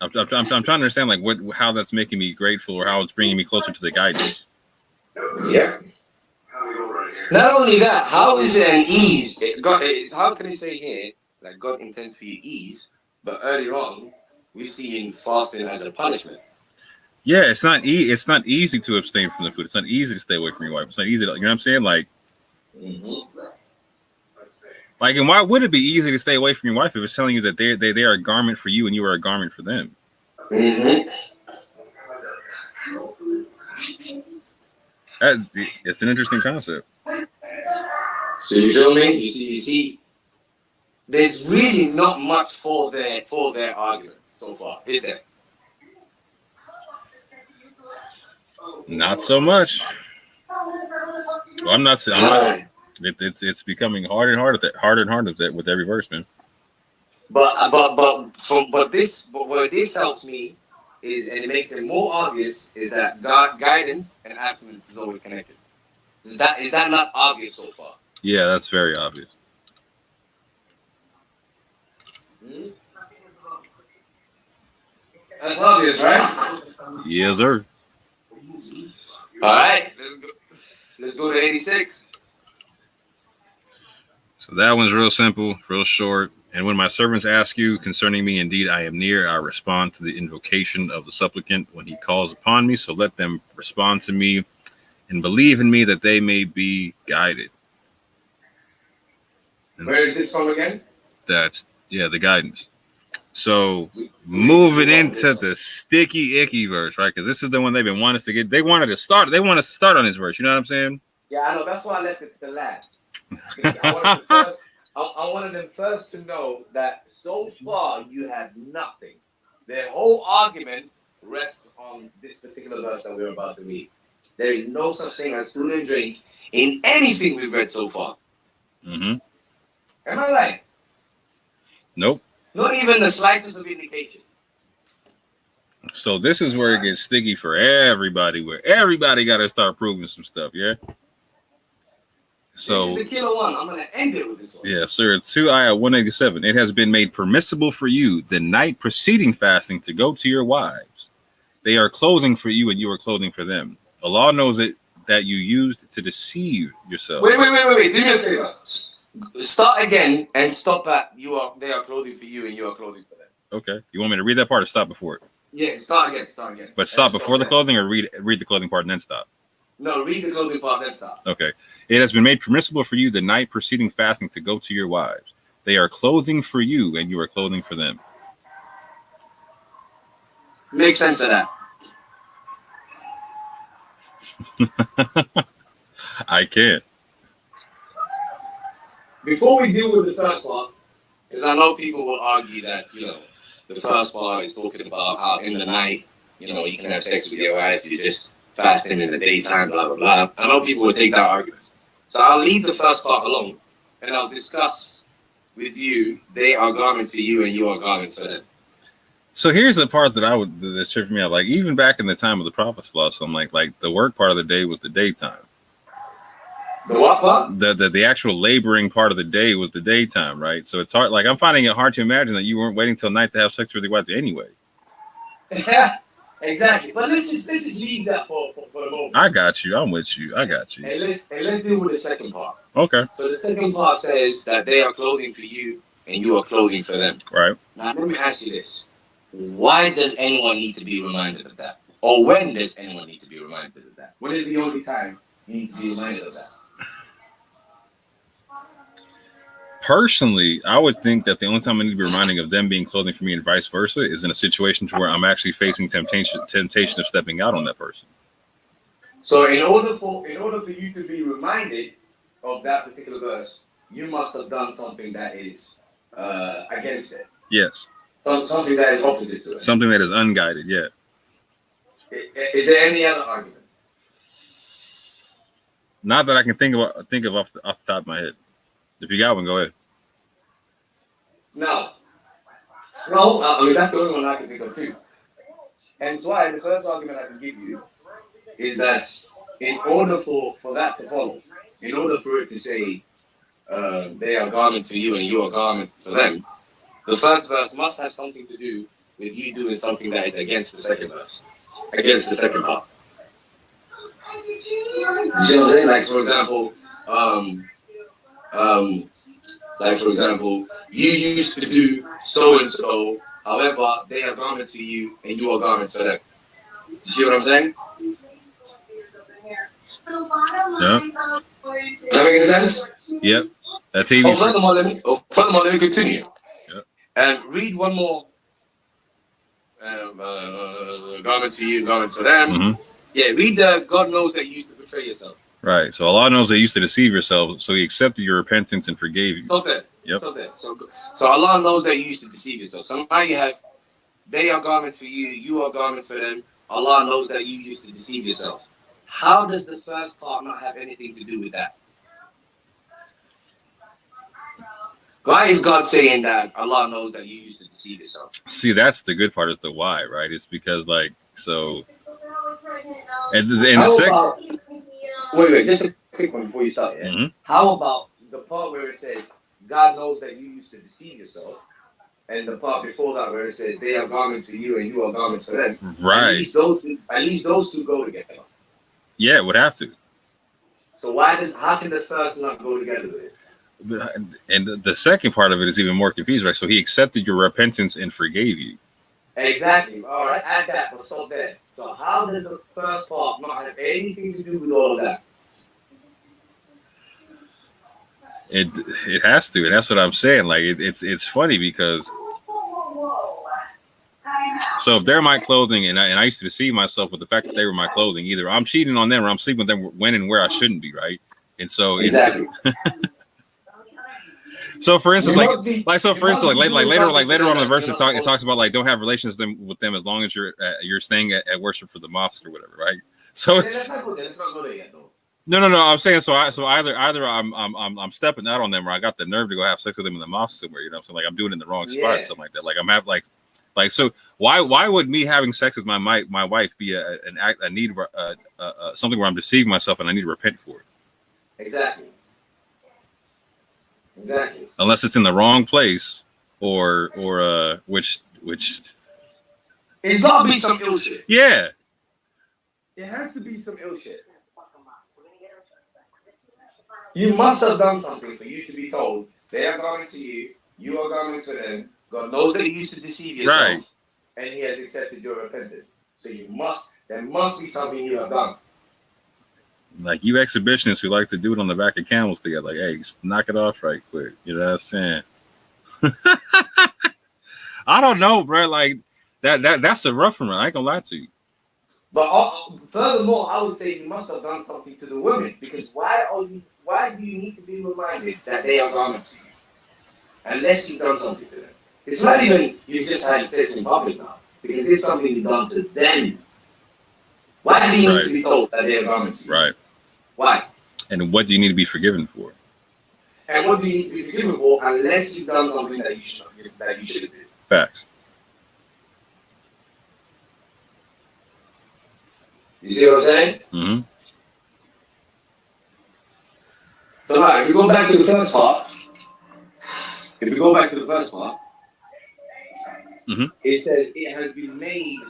I'm trying to understand like how that's making me grateful or how it's bringing me closer to the guidance. Yeah. Not only that, how is it an ease? How can it say here that God intends for you ease, but earlier on we've seen fasting as a punishment? Yeah, it's not easy to abstain from the food. It's not easy to stay away from your wife. It's not easy to, you know what I'm saying? Like, like, and why would it be easy to stay away from your wife if it's telling you that they are a garment for you and you are a garment for them? It's an interesting concept. So you feel me? You see, there's really not much for their argument so far, is there? Not so much. Well, I'm not saying. It's becoming harder and harder with every verse, man. But where this helps me is, and it makes it more obvious, is that God guidance and abstinence is always connected. Is that not obvious so far? Yeah, that's very obvious. That's obvious, right? Yes, sir. All right, let's go to 86. So that one's real simple, real short. And when my servants ask you concerning me, indeed I am near, I respond to the invocation of the supplicant when he calls upon me. So let them respond to me and believe in me that they may be guided. And Where is this from again? that's, yeah, the guidance. So moving into the sticky, icky verse, right? Because this is the one they've been wanting us to get. They want us to start on this verse. You know what I'm saying? Yeah, I know. That's why I left it to the last. I wanted them first to know that so far you have nothing. Their whole argument rests on this particular verse that we're about to read. There is no such thing as food and drink in anything we've read so far. Mm-hmm. Am I right? Nope. Not even the slightest of indication. So this is where it gets sticky for everybody, where everybody got to start proving some stuff, yeah? So, this is the killer one. I'm going to end it with this one. Yeah, sir. 2 Ayah 187. It has been made permissible for you the night preceding fasting to go to your wives. They are clothing for you and you are clothing for them. Allah knows it that you used to deceive yourself. Wait. Do me a favor. Start again and stop at they are clothing for you and you are clothing for them. Okay. You want me to read that part or stop before it? Yeah, start again. But stop before the clothing or read the clothing part and then stop? No, read the clothing part, then stop. Okay. It has been made permissible for you the night preceding fasting to go to your wives. They are clothing for you and you are clothing for them. Make sense of that. I can't. Before we deal with the first part, because I know people will argue that, the first part is talking about how in the night, you can have sex with your wife, you're just fasting in the daytime, blah, blah, blah. I know people will take that argument. So I'll leave the first part alone, and I'll discuss with you, they are garments for you and you are garments for them. So here's the part that tripped me out. Like, even back in the time of the Prophet, I'm like the work part of the day was the daytime. The what part? The actual laboring part of the day was the daytime, right? So it's hard. Like, I'm finding it hard to imagine that you weren't waiting till night to have sex with your wife anyway. Yeah, exactly. But let's just leave that for the moment. I got you. I'm with you. I got you. And let's deal with the second part. Okay. So the second part says that they are clothing for you and you are clothing for them. Right. Now let me ask you this: why does anyone need to be reminded of that? Or when does anyone need to be reminded of that? When is the only time you need to be reminded of that? Personally, I would think that the only time I need to be reminding of them being clothing for me and vice versa is in a situation to where I'm actually facing temptation of stepping out on that person. So in order for you to be reminded of that particular verse, you must have done something that is against it. Yes. Something that is opposite to it. Something that is unguided, yeah. Is there any other argument? Not that I can think of off the top of my head. If you got one, go ahead. No, I mean, that's the only one I can think of too. And so why the first argument I can give you is that in order for that to follow, in order for it to say they are garments for you and you are garments for them, the first verse must have something to do with you doing something that is against the second verse, against the second part. You see what I'm saying? Like, for example, you used to do so and so. However, they are garments for you and you are garments for them. You see what I'm saying? Yeah. That making sense? Yep. That's easy. Furthermore, let me continue. Yep. And read one more. Garments for you, garments for them. Mm-hmm. Yeah, read the God knows that you used to betray yourself. Right. So Allah knows they used to deceive yourself, so He accepted your repentance and forgave you. Stop there. Yep. Stop there. So Allah knows that you used to deceive yourself. So now you have, they are garments for you, you are garments for them. Allah knows that you used to deceive yourself. How does the first part not have anything to do with that? Why is God saying that Allah knows that you used to deceive yourself? See, that's the good part, is the why, right? It's because, like, so. And the second. Wait, just a quick one before you start. Yeah? Mm-hmm. How about the part where it says, God knows that you used to deceive yourself, and the part before that where it says, they are garments for you and you are garments for them? Right. At least those two go together. Yeah, it would have to. So how can the first not go together with it? And the second part of it is even more confusing, right? So he accepted your repentance and forgave you. Exactly. All right. Add that, but stop there. So how does the first part not have anything to do with all of that? It has to, and that's what I'm saying. Like it's funny because so if they're my clothing, and I used to deceive myself with the fact that they were my clothing, either I'm cheating on them or I'm sleeping with them when and where I shouldn't be, right? And so Exactly. So for instance, later on in the verse, it talks talks about like don't have relations with them as long as you're staying at worship for the mosque or whatever, right? So it's not good. It's not good yet, though. No. I'm saying so either I'm stepping out on them, or I got the nerve to go have sex with them in the mosque somewhere. You know what I'm saying? Like I'm doing it in the wrong spot, or something like that. Like I'm have like so why would me having sex with my wife be a need something where I'm deceiving myself and I need to repent for it? Exactly. Unless it's in the wrong place, or which it's got to be some ill shit. Yeah. It has to be some ill shit. You must have done something for you to be told they are going to you, you are going to them. God knows that you used to deceive yourself, right? And He has accepted your repentance. So there must be something you have done. Like you exhibitionists who like to do it on the back of camels together, like, hey, knock it off right quick. You know what I'm saying? I don't know, bro. Like that's a rough one. I ain't gonna lie to you. But furthermore, I would say you must have done something to the women, because why do you need to be reminded that they are garments to you? Unless you've done something to them. It's not even you've just had sex in public now, because it's something you've done to them. Why do you need to be told that they are garments to you? Right. Why? And what do you need to be forgiven for? And what do you need to be forgiven for unless you've done something that you shouldn't do? Facts. You see what I'm saying? Mm-hmm. So now, if we go back to the first part, mm-hmm. It says it has been made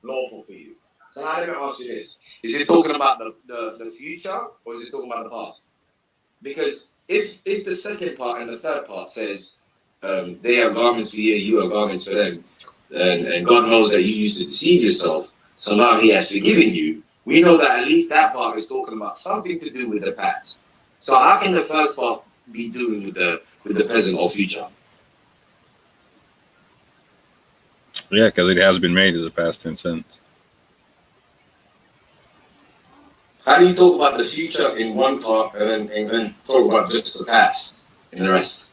lawful for you. So now let me ask you this. Is it talking about the future, or is it talking about the past? Because if the second part and the third part says they are garments for you, you are garments for them, and God knows that you used to deceive yourself, so now He has forgiven you, we know that at least that part is talking about something to do with the past. So how can the first part be doing with the present or future? Yeah, because it has been made as a past tense sentence. How do you talk about the future in one part and then talk about just the past in the rest?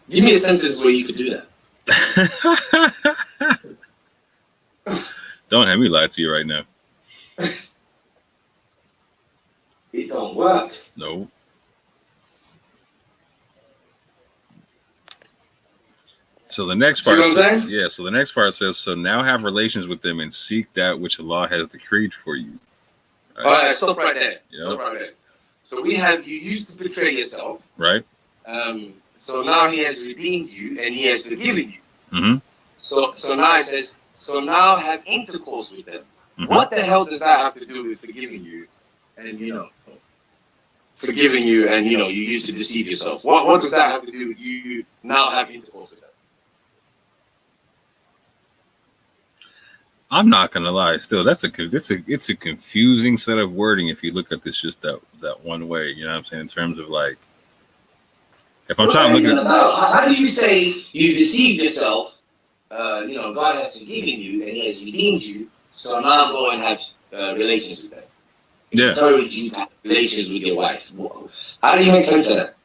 Give me a sentence where you could do that. Don't have me lie to you right now. It don't work. No. So the next part, so the next part says, so now have relations with them and seek that which Allah has decreed for you. All right, stop right there. Yep. Stop right there. So you used to betray yourself. Right. So now He has redeemed you and He has forgiven you. Mm-hmm. So now it says, so now have intercourse with them. Mm-hmm. What the hell does that have to do with forgiving you? And forgiving you and you used to deceive yourself. What does that have to do with you now have intercourse with them? I'm not gonna lie. Still, it's a confusing set of wording if you look at this just that one way. You know what I'm saying? In terms of like, if I'm trying to look at how do you say you deceived yourself? God has forgiven you and He has redeemed you. So now go and have relations with them. Yeah. Encourage you to have relations with your wife. How do you make sense of that?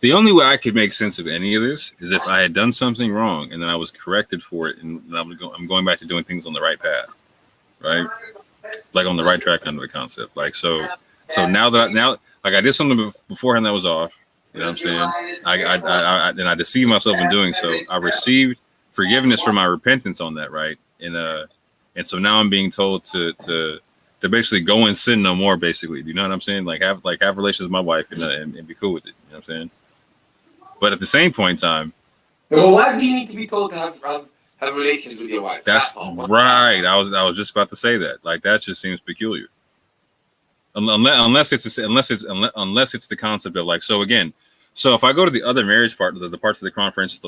The only way I could make sense of any of this is if I had done something wrong and then I was corrected for it, and I'm going back to doing things on the right path, right? Like on the right track under the concept. Like so now like I did something beforehand that was off. You know what I'm saying? I deceived myself in doing so. I received forgiveness for my repentance on that, right? And so now I'm being told to basically go and sin no more. Basically, you know what I'm saying? Like have relations with my wife and be cool with it. You know what I'm saying? But at the same point in time, well, why do you need to be told to have relations with your wife? That's right. I was just about to say that. Like that just seems peculiar. unless it's the concept of like, so again, so if I go to the other marriage part, the parts of the Quran, for instance,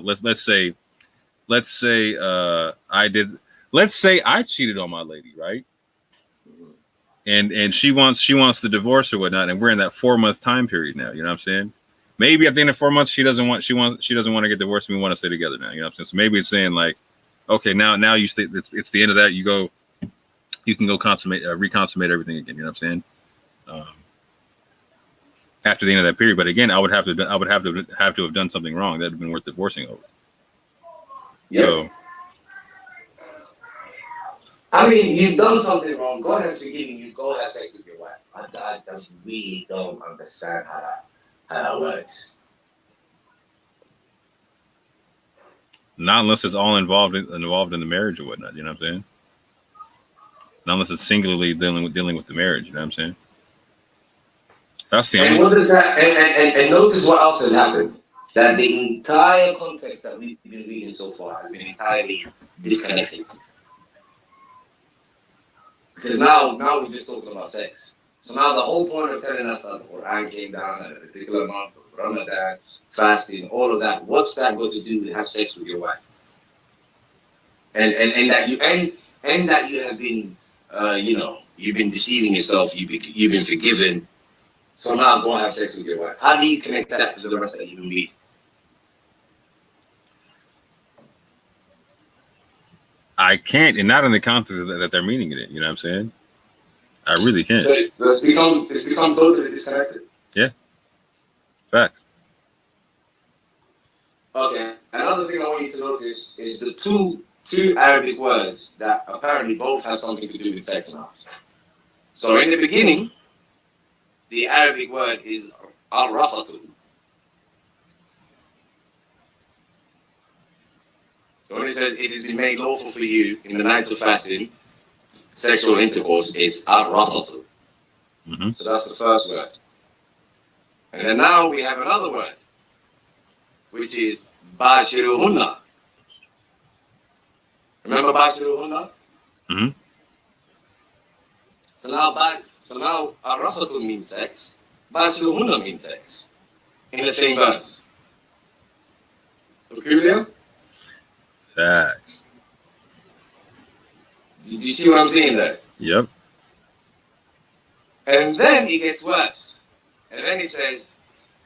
let's say I cheated on my lady, right? And she wants the divorce or whatnot, and we're in that 4-month time period now. You know what I'm saying? Maybe at the end of 4 months, she doesn't want to get divorced, and we want to stay together now. You know what I'm saying? So maybe it's saying like, okay, now you stay. It's the end of that. You can go reconsummate everything again. You know what I'm saying? After the end of that period, but again, I would have to have done something wrong that would have been worth divorcing over. Yeah. So, I mean, you've done something wrong. God has forgiven you. Go have sex with your wife. I just really don't understand how that works. not unless it's all involved in the marriage or whatnot. You know what I'm saying? Not unless it's singularly dealing with the marriage. You know what I'm saying? That's the only. And what is that? And notice what else has happened. That the entire context that we've been reading so far has been entirely disconnected. Because now we're just talking about sex. So now the whole point of telling us that the Quran came down at a particular month of Ramadan, fasting, all of that, what's that got to do with have sex with your wife? And that you have been you've been deceiving yourself, you've been forgiven. So now go and have sex with your wife. How do you connect that to the rest of the human being? I can't, and not in the context that they're meaning it. You know what I'm saying? I really can't. So it's become totally disconnected. Yeah. Facts. Okay. Another thing I want you to notice is the two Arabic words that apparently both have something to do with sex now. So in the beginning, the Arabic word is al-rafathu. So when it says it has been made lawful for you in the nights of fasting, sexual intercourse is al-rafathu. Mm-hmm. So that's the first word. And then now we have another word, which is bashiruhunna. Remember bashiruhunna? Mm-hmm. So now al-rafathu means sex, bashiruhunna means sex. In the same verse. Peculiar? Facts. Did you see what I'm saying there? Yep. And then it gets worse. And then it says,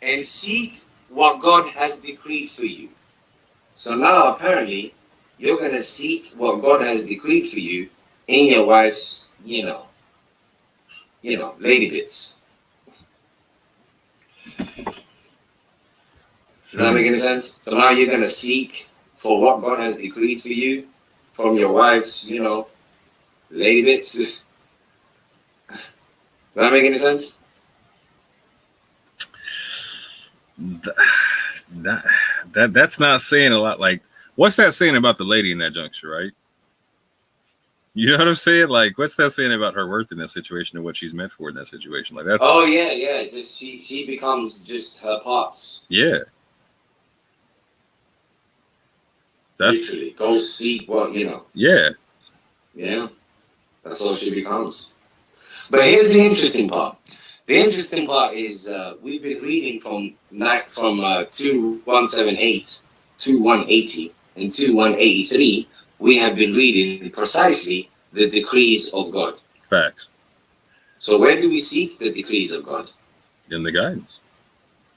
and seek what God has decreed for you. So now apparently, you're going to seek what God has decreed for you in your wife's, lady bits. Does that make any sense? So now you're going to seek for what God has decreed for you from your wife's, lady bits. Does that make any sense? That's not saying a lot. Like, what's that saying about the lady in that juncture, right? You know what I'm saying? Like, what's that saying about her worth in that situation and what she's meant for in that situation? Like, that's. Oh yeah. Just she becomes just her parts. Yeah. That's literally go seek what Yeah. Yeah, that's all she becomes. But here's the interesting part. The interesting part is we've been reading from 2178, 2180, and 2183. We have been reading precisely the decrees of God. Facts. So where do we seek the decrees of God? In the guidance.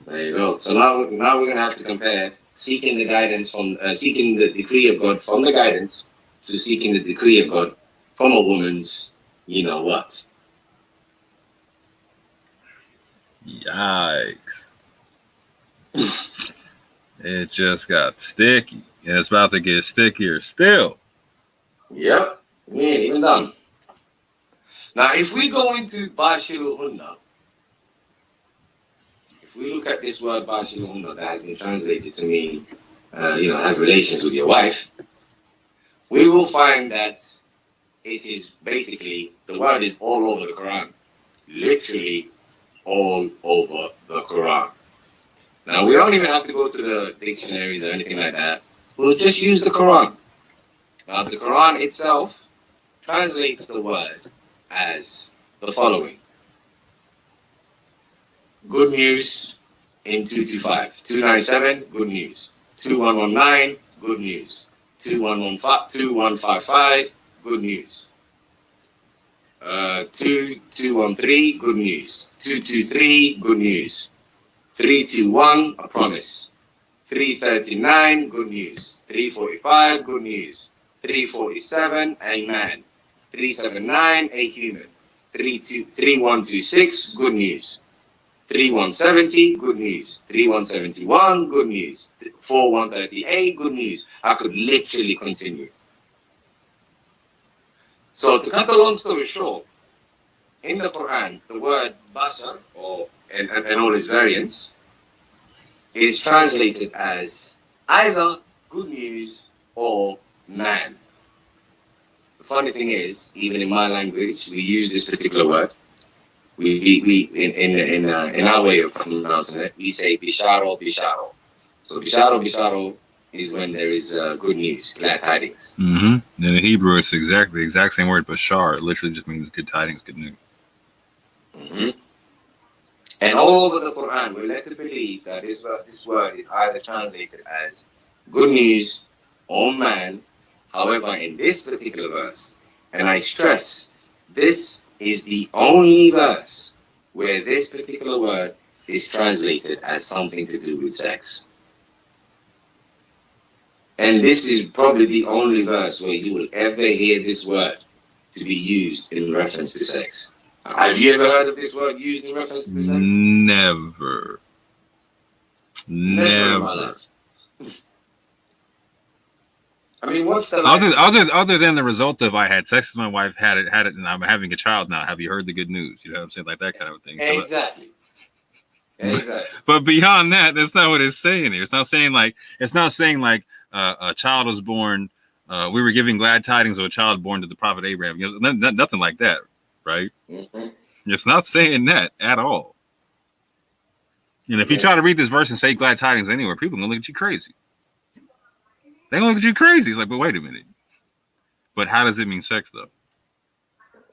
There you go. So now we're gonna have to compare seeking the guidance from seeking the decree of God from the guidance to seeking the decree of God from a woman's, what? Yikes. It just got sticky. And it's about to get stickier still. Yep. We ain't even done. Now, if we go into Bashiruhunna, if we look at this word Bashiruhunna that has been translated to mean, have relations with your wife, we will find that it is basically, the word is all over the Quran. Literally all over the Quran. Now, we don't even have to go to the dictionaries or anything like that. We'll just use the Quran. Now, the Quran itself translates the word as the following. good news in 225. 297, good news. 2119, good news. 2155, good news. 2213, good news. 223, good news. 321, a promise. 339, good news. 345, good news. 347, a man. 379, a human. 3126, good news. 3170, good news. 3171, good news. 4138, good news. I could literally continue. So to cut the long story short, in the Quran, the word basar, and all its variants, is translated as either good news or man. The funny thing is, even in my language, we use this particular word. In our way of pronouncing it, we say bisharo, bisharo. So bisharo, bisharo is when there is good news, glad tidings. In the Hebrew, it's the exact same word, bashar. It literally just means good tidings, good news. And all over the Quran, we're led to believe that this word is either translated as good news or man. However, in this particular verse, and I stress, this is the only verse where this particular word is translated as something to do with sex. And this is probably the only verse where you will ever hear this word to be used in reference to sex. Have you ever heard of this word used in reference to sex? Never. Never in my life. I mean, what's the other than the result of I had sex with my wife, had it, and I'm having a child now. Have you heard the good news? You know what I'm saying, like that kind of thing. Exactly. But beyond that, that's not what it's saying here. It's not saying like a child was born. We were giving glad tidings of a child born to the prophet Abraham. You know, nothing like that, right? It's not saying that at all. And if you try to read this verse and say glad tidings anywhere, people are gonna look at you crazy. They're gonna look at you crazy. It's like, but wait a minute. But how does it mean sex though?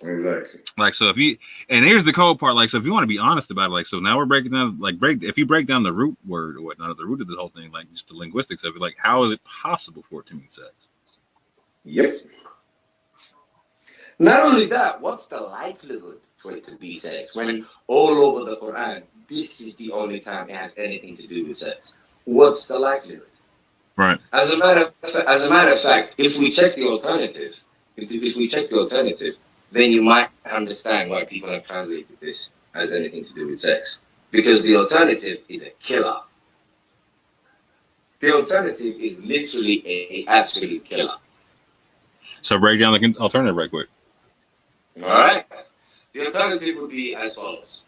Exactly. Like, so and here's the cold part. Like, so if you want to be honest about it, like, so now we're breaking down, if you break down the root word or whatnot, the root of the whole thing, like just the linguistics of it, like, how is it possible for it to mean sex? Yep. Not only that, what's the likelihood for it to be sex when all over the Quran, this is the only time it has anything to do with sex? What's the likelihood? Right. As a matter of fact, if we check the alternative, then you might understand why people have translated this as anything to do with sex. Because the alternative is a killer. The alternative is literally an absolute killer. So break down the alternative right quick. All right. The alternative would be as follows.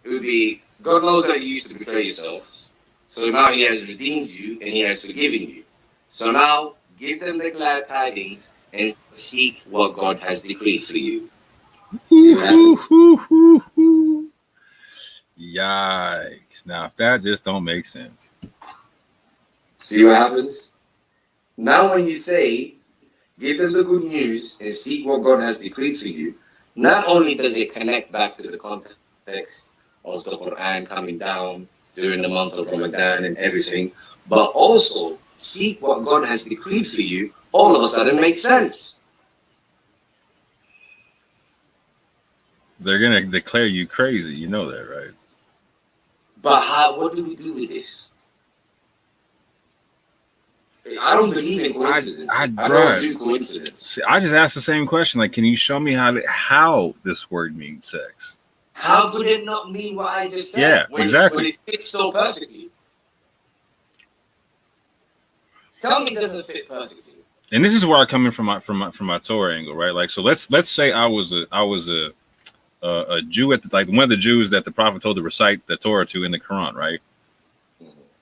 It would be, God knows that you used to betray yourselves. So now he has redeemed you and he has forgiven you. So now give them the glad tidings and seek what God has decreed for you. Yikes. Now, if that just don't make sense. See what happens? Now when you say, give them the good news and seek what God has decreed for you, not only does it connect back to the context of the Quran coming down during the month of Ramadan and everything, but also seek what God has decreed for you, all of a sudden makes sense. They're going to declare you crazy. You know that, right? But what do we do with this? I don't believe in coincidence. I don't do coincidence. See, I just asked the same question. Like, can you show me how this word means sex? How could it not mean what I just said? Yeah, exactly. When it fits so perfectly. Tell me it doesn't fit perfectly. And this is where I come in from my Torah angle, right? Like, so let's say I was a Jew at like one of the Jews that the prophet told to recite the Torah to in the Quran, right?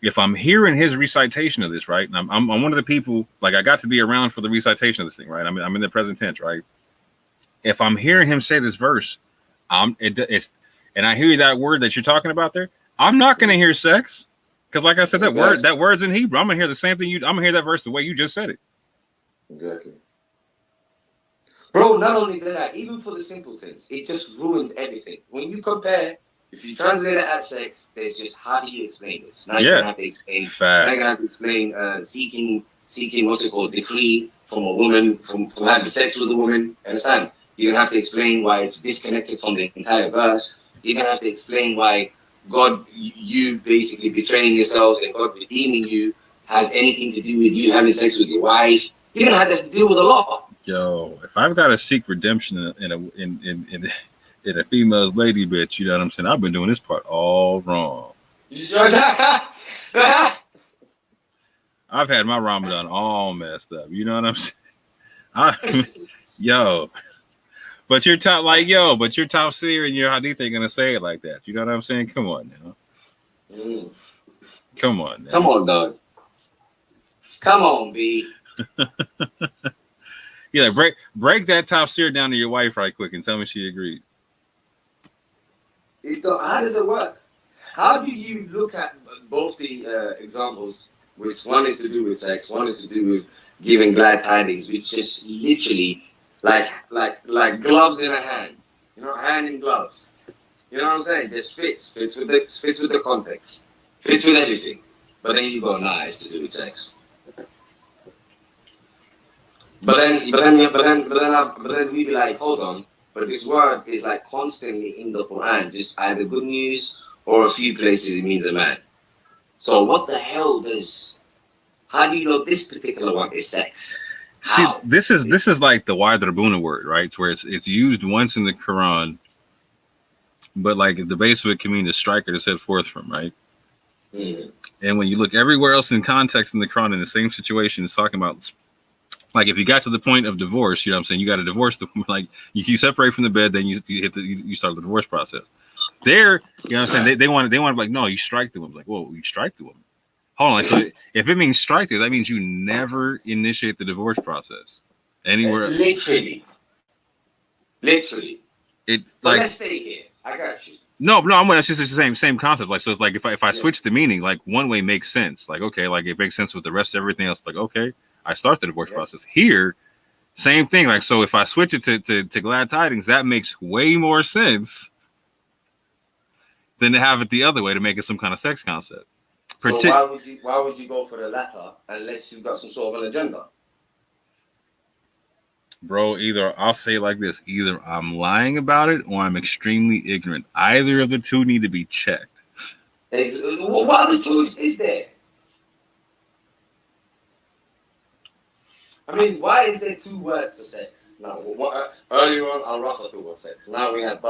If I'm hearing his recitation of this, right, and I'm one of the people, like I got to be around for the recitation of this thing, right? I'm in the present tense, right? If I'm hearing him say this verse, and I hear that word that you're talking about there, I'm not going to hear sex, because like I said, that word's in Hebrew. I'm going to hear the same thing. I'm going to hear that verse the way you just said it. Exactly. Bro, not only that, even for the simpletons, it just ruins everything. When you compare If you translate it as sex, there's just how do you explain this? Now Yeah. you're gonna have to explain. Facts. Now you're gonna have to explain seeking what's it called, decree from a woman from having sex with a woman. Understand? You're gonna have to explain why it's disconnected from the entire verse. You're gonna have to explain why God, you basically betraying yourselves and God redeeming you has anything to do with you having sex with your wife. You're gonna have to deal with a lot. Yo, if I've got to seek redemption in a female's lady bitch, you know what I'm saying? I've been doing this part all wrong. You sure? I've had my Ramadan all messed up. You know what I'm saying? Yo. But you're top seer and your hadith ain't gonna say it like that. You know what I'm saying? Come on now. Come on now. Come on, dog. Come on, B. Yeah, break that top seer down to your wife right quick and tell me she agrees. How does it work? How do you look at both the examples, which one is to do with sex, one is to do with giving glad tidings, which is literally like gloves in a hand, you know, hand in gloves. You know what I'm saying? Just fits with the context, fits with everything. But then you go, nah, it's to do with sex. But then we be like, hold on. But this word is like constantly in the Quran, just either good news or a few places it means a man. So what the hell how do you know this particular one is sex? How? See, this is like the Wadrabuna word, right? It's where it's used once in the Quran, but like the base of it can mean to strike or to set forth from, right? Mm. And when you look everywhere else in context in the Quran in the same situation, it's talking about like if you got to the point of divorce, you know what I'm saying? You got to divorce the like you separate from the bed, then you start the divorce process. There, you know what I'm saying? They want to like, no, you strike the woman. Like, whoa, you strike the woman. Hold on. Like, so if it means strike there, that means you never initiate the divorce process anywhere. Literally. It But like let's stay here. I got you. no, I'm gonna. It's just the same concept. Like, so it's like if I switch the meaning, like one way makes sense. Like, okay, like it makes sense with the rest of everything else. Like, okay, I start the divorce process here. Same thing. Like, so if I switch it to glad tidings, that makes way more sense than to have it the other way to make it some kind of sex concept. So why would you go for the latter unless you've got some sort of an agenda? Bro, either I'll say it like this: either I'm lying about it or I'm extremely ignorant. Either of the two need to be checked. What other choice is there? I mean, why is there two words for sex? Now, earlier on, al-rafathu was sex. Now we have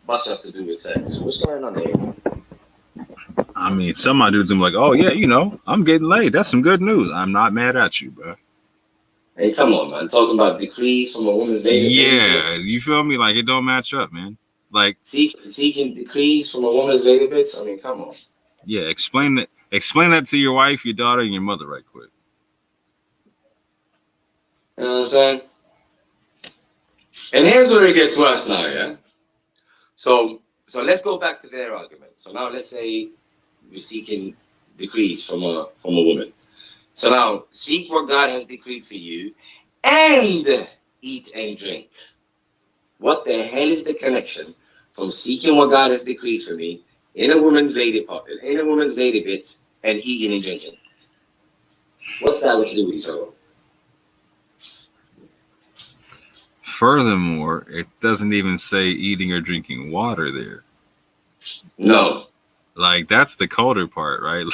bashar to do with sex. What's going on there? I mean, some of my dudes are like, oh yeah, you know, I'm getting laid. That's some good news. I'm not mad at you, bro. Hey, come on, man. Talking about decrees from a woman's lady. Yeah, you feel me? Like, it don't match up, man. Like seeking decrees from a woman's lady bits. I mean, come on. Yeah, explain that to your wife, your daughter, and your mother right quick. You know what I'm saying? And here's where it gets worse now, yeah? So let's go back to their argument. So now let's say you're seeking decrees from a woman. So now seek what God has decreed for you and eat and drink. What the hell is the connection from seeking what God has decreed for me in a woman's lady bits and eating and drinking? What's that got to do with each other? Furthermore, it doesn't even say eating or drinking water there. No. Like, that's the colder part, right?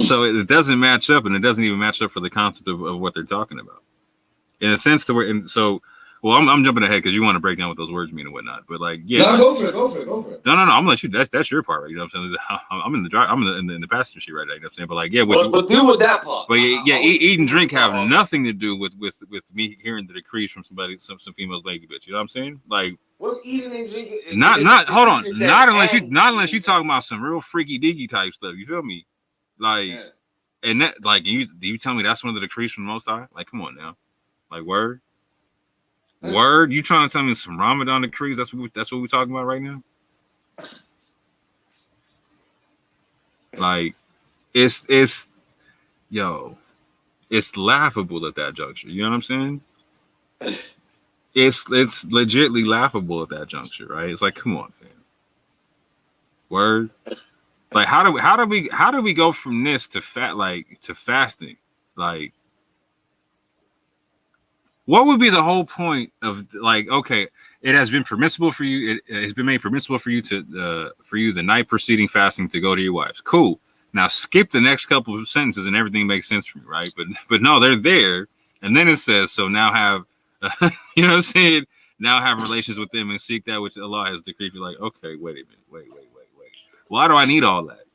So it doesn't match up, and it doesn't even match up for the concept of what they're talking about. In a sense, I'm jumping ahead because you want to break down what those words mean and whatnot. But like, yeah, no, go for it. No. I'm gonna let you. That's your part, right? You know what I'm saying? I'm in the drive. I'm in the passenger seat right now. You know what I'm saying? But like, yeah, but deal with that part. But yeah, eat and drink have nothing to do with me hearing the decrees from some females lady bitch. You know what I'm saying? Like, what's eating and drinking? Hold on. Not unless you talking about some real freaky deaky type stuff. You feel me? Like, yeah. And that, like, you tell me that's one of the decrees from the Most High? Like, come on now. Like, word. You trying to tell me some Ramadan decrees? That's what we're talking about right now. Like, it's laughable at that juncture. You know what I'm saying? It's legitly laughable at that juncture, right? It's like, come on, fam. Word. Like how do we go from this to fasting? Like, what would be the whole point of like, okay, it has been permissible for you. It has been made permissible for you the night preceding fasting to go to your wives. Cool. Now skip the next couple of sentences and everything makes sense for me, right? But no, they're there, and then it says, so now have, you know what I'm saying? Now have relations with them and seek that which Allah has decreed. You're like, okay, wait a minute, wait. Why do I need all that?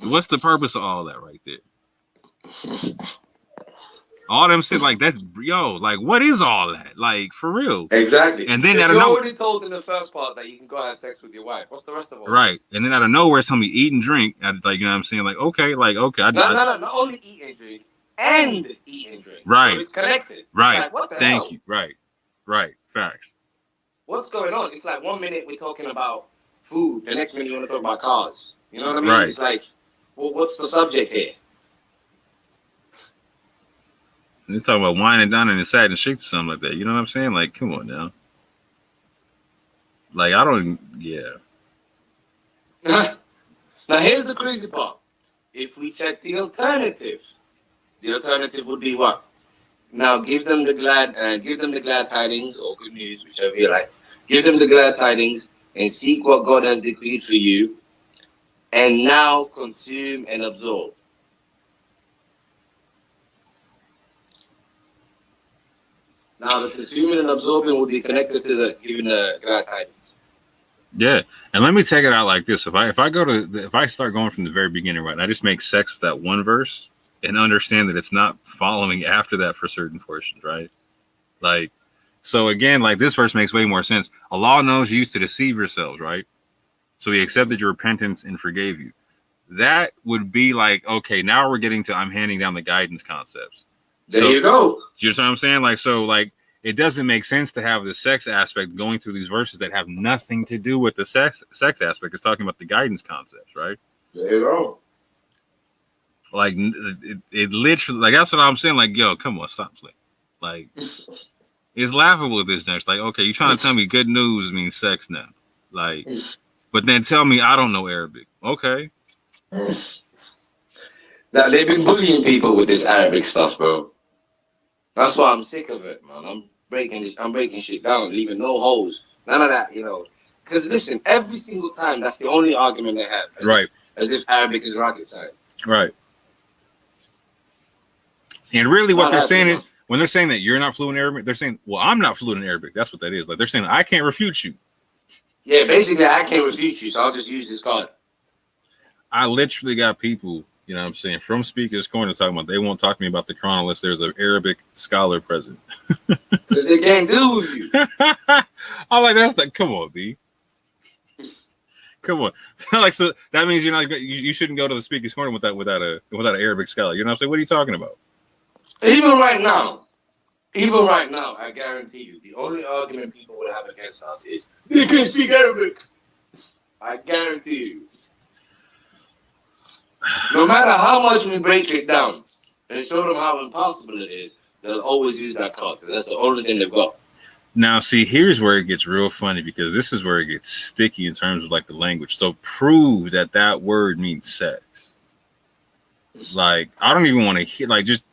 What's the purpose of all that right there? All them shit like that's like what is all that? Like for real. Exactly. And then if out of you're nowhere, already told in the first part that you can go have sex with your wife, what's the rest of all right? this? And then out of nowhere, somebody eat and drink. Like, you know what I'm saying? Like, okay. No, not only eat and drink, and eat and drink. Right. So it's connected. Right. It's like, what the Thank hell? you. Right. Facts. What's going on? It's like 1 minute we're talking about food, the next minute you want to talk about cars. You know what I mean? Right. It's like, well, what's the subject here? They're talking about wine and dining and satin shakes or something like that. You know what I'm saying? Like, come on now. Like, I don't, yeah. Now, here's the crazy part. If we check the alternative would be what? Now, give them the glad tidings or good news, whichever you like. Give them the glad tidings and seek what God has decreed for you, and now consume and absorb. Now, the consuming and absorbing will be connected to the giving the glad tidings. Yeah, and let me take it out like this: if I start going from the very beginning, right, and I just make sex with that one verse and understand that it's not following after that for certain portions, right? Like, so again, like this verse makes way more sense. Allah knows you used to deceive yourselves, right? So He accepted your repentance and forgave you. That would be like, okay, now we're getting to I'm handing down the guidance concepts. There you go. You know what I'm saying? Like, so like it doesn't make sense to have the sex aspect going through these verses that have nothing to do with the sex aspect. It's talking about the guidance concepts, right? There you go. Like it literally, like that's what I'm saying. Like, yo, come on, stop playing. Like, it's laughable at this next. Like, okay, you trying to tell me good news means sex now? Like, but then tell me I don't know Arabic. Okay. Now they've been bullying people with this Arabic stuff, bro. That's why I'm sick of it, man. I'm breaking shit down, leaving no holes. None of that, you know. Because listen, every single time, that's the only argument they have. Right. As if Arabic is rocket science. Right. And really what they're saying is, when they're saying that you're not fluent in Arabic, they're saying, well, I'm not fluent in Arabic. That's what that is. Like, they're saying, I can't refute you. Yeah, basically, I can't refute you, so I'll just use this card. I literally got people, you know what I'm saying, from Speaker's Corner talking about they won't talk to me about the Quran unless there's an Arabic scholar present. Because they can't deal with you. I'm like, that's like, come on, B. Come on. Like, so that means you shouldn't go to the Speaker's Corner without an Arabic scholar. You know what I'm saying? What are you talking about? Even right now, I guarantee you, the only argument people will have against us is they can't speak Arabic. I guarantee you. No matter how much we break it down and show them how impossible it is, they'll always use that card because that's the only thing they've got. Now, see, here's where it gets real funny because this is where it gets sticky in terms of like the language. So prove that word means sex. Like, I don't even want to hear, like, just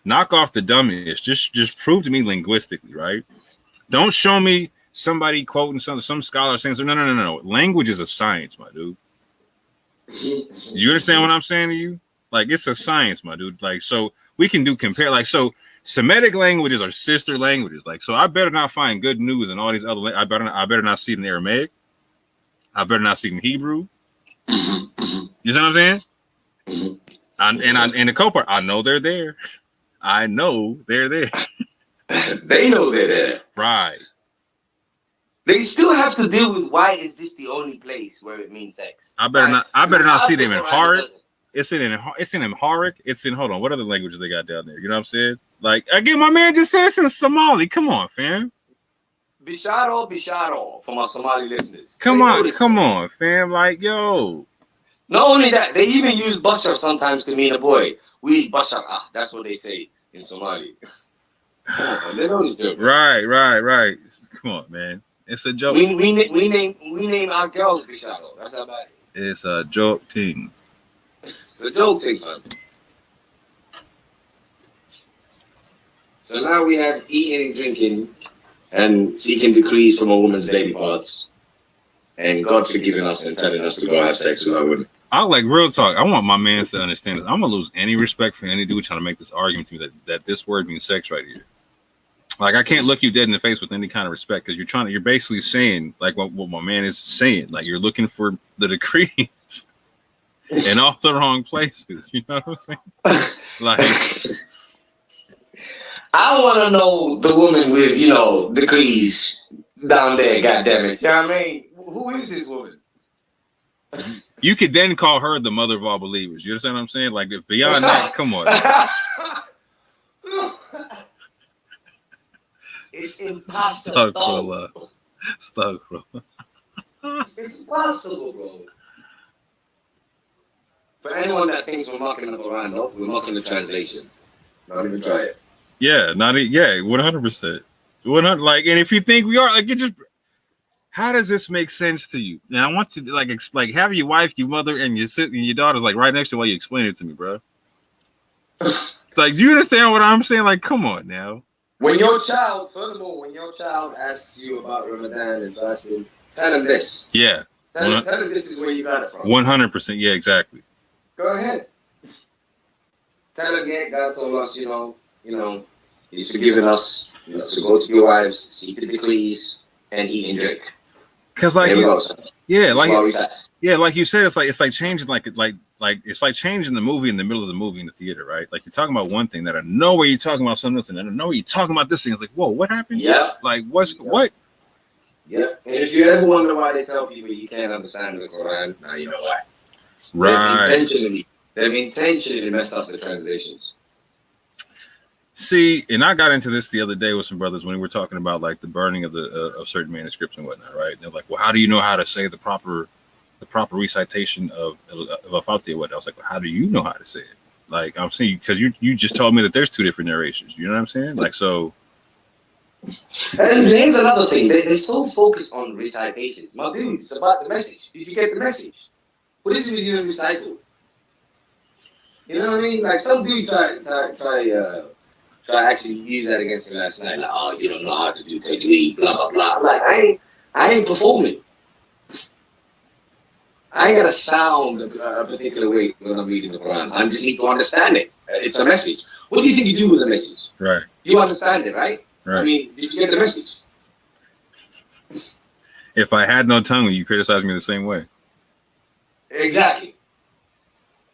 knock off the dummies. Just prove to me linguistically, right? Don't show me somebody quoting some scholar saying, no. Language is a science, my dude. You understand what I'm saying to you? Like, it's a science, my dude. Like, so we can compare. Like, so Semitic languages are sister languages. Like, so I better not find good news in all these other. I better not see it in Aramaic. I better not see it in Hebrew. You know what I'm saying? And the co-part, I know they're there. I know they're there. They know they're there. Right. They still have to deal with why is this the only place where it means sex. I better not see them in Amharic. It's in Amharic. It's in, hold on, what other languages they got down there? You know what I'm saying? Like, again, my man just said it's in Somali. Come on, fam. Bisharo for my Somali listeners. Come on, fam. Like, yo. Not only that, they even use bashar sometimes to mean a boy. We bashar, that's what they say in Somali. They know this dude. Right. Come on, man. It's a joke. We name our girls Bisharo. That's how bad it is. It's a joke thing. It's a joke thing, fam. So now we have eating and drinking and seeking decrees from a woman's daily parts, and God forgiving us and telling us to go have sex with our women. I like real talk. I want my man to understand this. I'm gonna lose any respect for any dude trying to make this argument to me that this word means sex right here. Like I can't look you dead in the face with any kind of respect because you're basically saying like what my man is saying. Like you're looking for the decrees in all the wrong places. You know what I'm saying? Like I want to know the woman with decrees down there. God damn it! You know what I mean? Who is this woman? you could then call her the mother of all believers. You understand what I'm saying? Like if beyond that, come on. It's impossible. Stuck, bro. It's impossible, bro. For anyone that thinks we're mocking the Quran, no, we're mocking the translation. Don't even try it. Yeah, 100%. 100. Like, and if you think we are, like, it just. How does this make sense to you? And I want you to like have your wife, your mother, and your daughter's like right next to you while you explain it to me, bro. Like, do you understand what I'm saying? Like, come on now. When your child asks you about Ramadan and fasting, tell them this. Yeah. Tell them this is where you got it from. 100%. Yeah, exactly. Go ahead. Tell them, yeah, God told us, He's forgiven us, to go to your wives, seek the decrees, and eat and drink. Because like like you said, it's like changing it's like changing the movie in the middle of the movie in the theater, right? Like you're talking about one thing that I know where you're talking about something else, and I know you're talking about this thing. It's like, whoa, what happened? Yeah. Like what? Yeah. And if you ever wonder why they tell people you can't understand the Quran, now you know why. Right. They've intentionally messed up the translations. See, and I got into this the other day with some brothers when we were talking about like the burning of of certain manuscripts and whatnot, right? And they're like, "Well, how do you know how to say the proper recitation of a Fatiha?" What I was like, "Well, how do you know how to say it?" Like I'm saying, because you just told me that there's two different narrations. You know what I'm saying? Like so. And here's another thing: they're so focused on recitations. My dude, it's about the message. Did you get the message? What is it with you in recital? You know what I mean? Like some dude try actually use that against me last night. Like, oh, you don't know how to do tajweed, blah blah blah. I'm like, I ain't performing. I ain't gotta sound a particular way when I'm reading the Quran. I just need to understand it. It's a message. What do you think you do with a message? Right. You understand it, right? Right. I mean, did you get the message? If I had no tongue, you criticize me the same way. Exactly.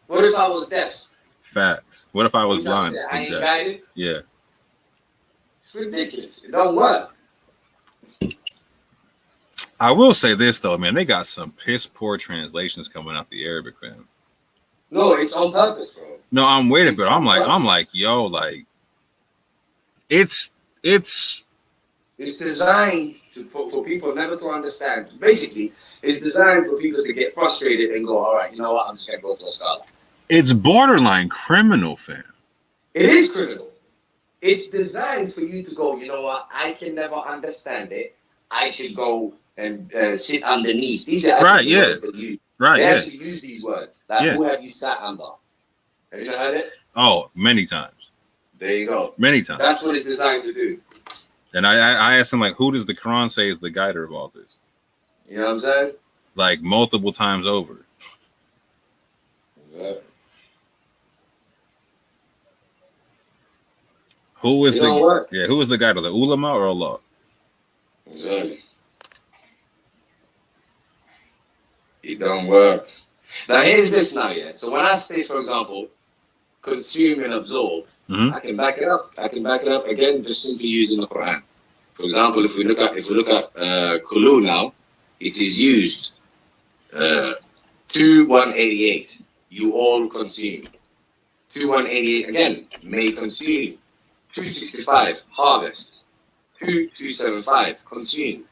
What if I was deaf? Facts. What if I was blind? I ain't guided? Yeah. It's ridiculous. It don't work. I will say this though, man. They got some piss poor translations coming out the Arabic, man. No, it's on purpose, bro. No, I'm with it, but I'm like, yo, like, it's designed for people never to understand. Basically, it's designed for people to get frustrated and go, all right, you know what? I'm just gonna go to a scholar. It's borderline criminal, fam. It is criminal. It's designed for you to go, you know what? I can never understand it. I should go and sit underneath. These are actually words that you. Right, they actually use these words. Like, who have you sat under? Have you not heard it? Oh, many times. There you go. Many times. That's what it's designed to do. And I asked him, like, who does the Quran say is the guider of all this? You know what I'm saying? Like, multiple times over. Yeah. Who is who is the guider? The ulama or Allah? Exactly. It don't work. Now here's this now, yeah. So when I say, for example, consume and absorb, I can back it up. I can back it up again, just simply using the Quran. For example, if we look at kulu now, it is used 2188. You all consume. 2188 again, may consume. 265 harvest. 2275 consume.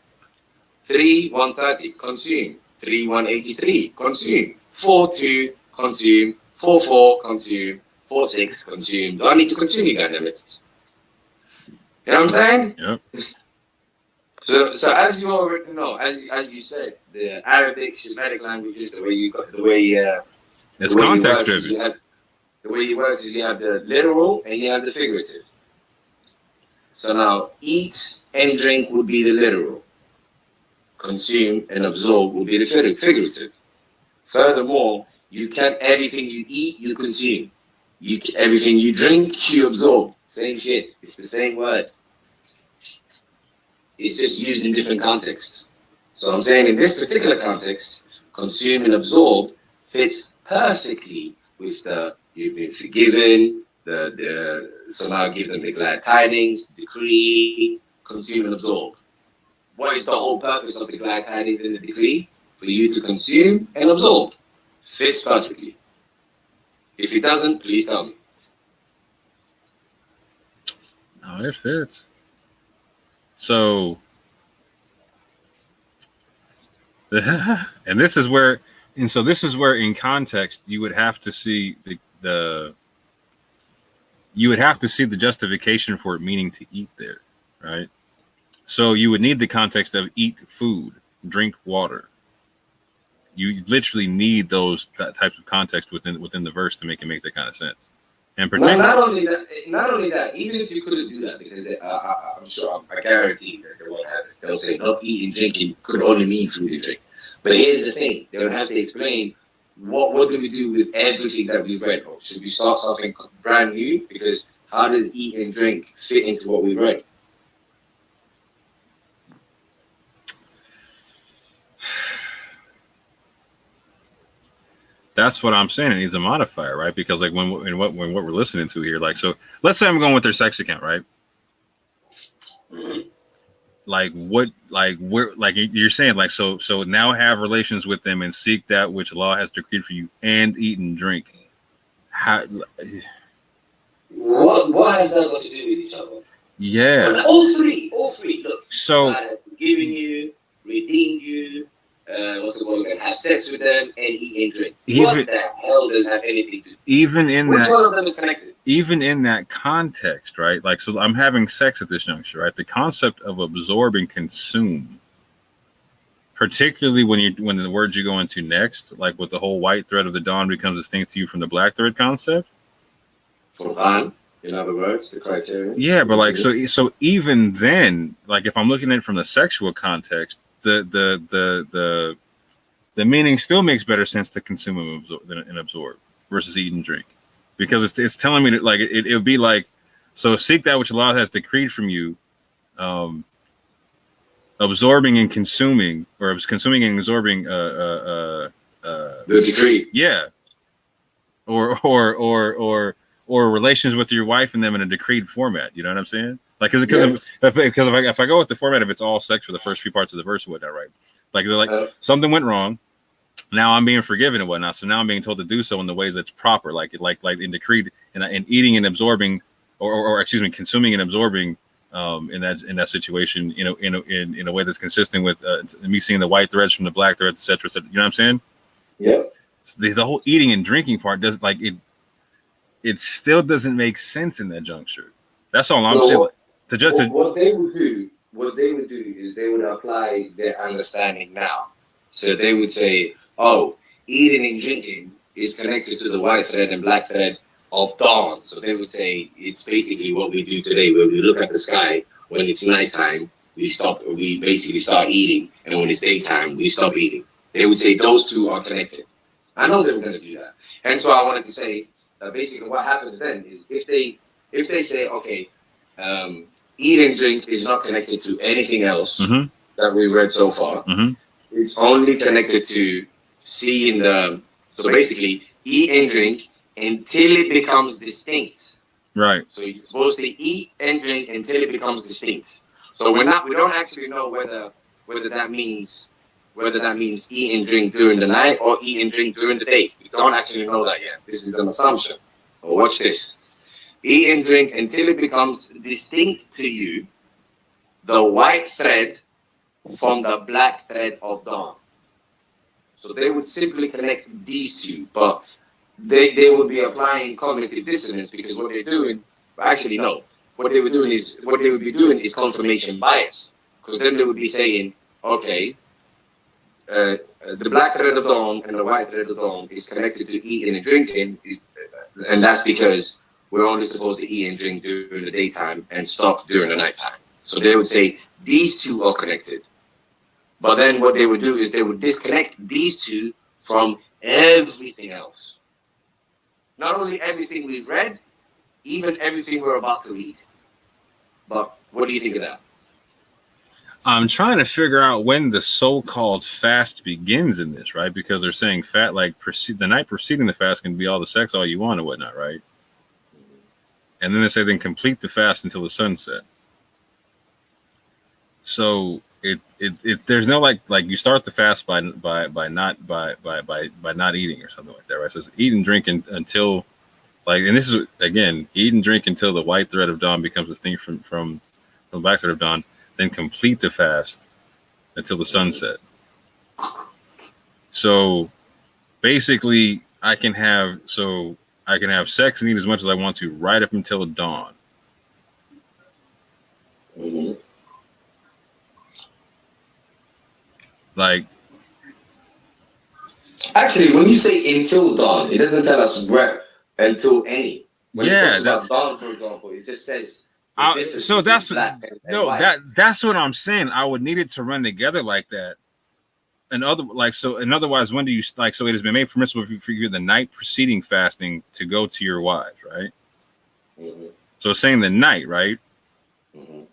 3130 consume. 3183 consume. 42 consume. 44 consume. 46 consume. Do I need to consume you guys? You know what I'm saying? Yep. So as you already know, as you said, the Arabic, Semitic languages, the way It's context the way it works is you have the literal and you have the figurative. So now, eat and drink would be the literal. Consume and absorb would be the figurative. Furthermore, you can't everything you eat, you consume. Everything you drink, you absorb. Same shit. It's the same word. It's just used in different contexts. So I'm saying in this particular context, consume and absorb fits perfectly with the you've been forgiven, so now give them the glad tidings, decree, consume and absorb. What is the whole purpose of the glad tidings and the decree? For you to consume and absorb. Fits perfectly. If it doesn't, please tell me. No, it fits. So, and this is where in context you would have to see the justification for it meaning to eat there, right? So you would need the context of eat food, drink water. You literally need that types of context within the verse to make that kind of sense. And not only that, even if you couldn't do that, because I'm sure, I guarantee that they won't have it. They'll say not eating, drinking could only mean food and drink. But here's the thing: they would have to explain what do we do with everything that we've read, or should we start something brand new? Because how does eat and drink fit into what we've read? That's what I'm saying. It needs a modifier, right? Because like when what we're listening to here, like, so let's say I'm going with their sex account, right? Like what, like where, like you're saying, like so now have relations with them and seek that which Allah has decreed for you, and eat and drink. How? What has that got to do with each other? Yeah. Well, all three. Look, So God has forgiven you, redeemed you. What's the word? Have sex with them and eat and drink. What the hell does have anything to do? Even in which that, one of them is connected? Even in that context, right? Like, so I'm having sex at this juncture, right? The concept of absorb and consume, particularly when the words you go into next, like with the whole white thread of the dawn becomes distinct to you from the black thread concept. Quran, in other words, the criteria. Yeah, but like so even then, like if I'm looking at it from the sexual context, the meaning still makes better sense to consume and absorb versus eat and drink, because it's telling me that like it would be like, so seek that which Allah has decreed from you, absorbing and consuming, or consuming and absorbing the decree. Yeah, or relations with your wife and them in a decreed format. You know what I'm saying? Like, because if I go with the format, if it's all sex for the first few parts of the verse and whatnot, right? Like they're like something went wrong. Now I'm being forgiven and whatnot. So now I'm being told to do so in the ways that's proper, like in decreed and eating and absorbing, or excuse me, consuming and absorbing in that situation, you know, in a way that's consistent with me seeing the white threads from the black threads, etc. You know what I'm saying? Yeah. The whole eating and drinking part does like it. It still doesn't make sense in that juncture. That's all I'm saying. What they would do is they would apply their understanding now. So they would say, oh, eating and drinking is connected to the white thread and black thread of dawn. So they would say it's basically what we do today, where we look at the sky when it's nighttime, we basically start eating, and when it's daytime, we stop eating. They would say those two are connected. I know they were going to do that. And so I wanted to say, basically what happens then is if they say, okay, eat and drink is not connected to anything else that we've read so far. It's only connected to seeing so basically eat and drink until it becomes distinct. Right. So you're supposed to eat and drink until it becomes distinct. So we don't actually know whether that means eat and drink during the night or eat and drink during the day. We don't actually know that yet. This is an assumption. But watch this. Eat and drink until it becomes distinct to you, the white thread from the black thread of dawn. So they would simply connect these two, but they would be applying cognitive dissonance, because what they're doing, actually no, what they would be doing is confirmation bias. because then they would be saying, okay, the black thread of dawn and the white thread of dawn is connected to eating and drinking, and that's because we're only supposed to eat and drink during the daytime and stop during the nighttime. So they would say these two are connected. But then what they would do is they would disconnect these two from everything else. Not only everything we've read, even everything we're about to read. But what do you think of that? I'm trying to figure out when the so-called fast begins in this, right? Because they're saying the night preceding the fast can be all the sex all you want and whatnot, right? And then they say then complete the fast until the sunset. So it there's no like you start the fast by not eating or something like that, right? So it's eat and drink until and this is again, eat and drink until the white thread of dawn becomes distinct from the black thread of dawn, then complete the fast until the sunset. So basically I can have sex and eat as much as I want to right up until dawn. Mm-hmm. Like, actually, when you say until dawn, it doesn't tell us where until any. When it talks about dawn, for example, it just says. So that's white. That's what I'm saying. I would need it to run together like that. And otherwise, when do you so it has been made permissible for you the night preceding fasting to go to your wives, right? Mm-hmm. So it's saying the night, right? Mm-hmm.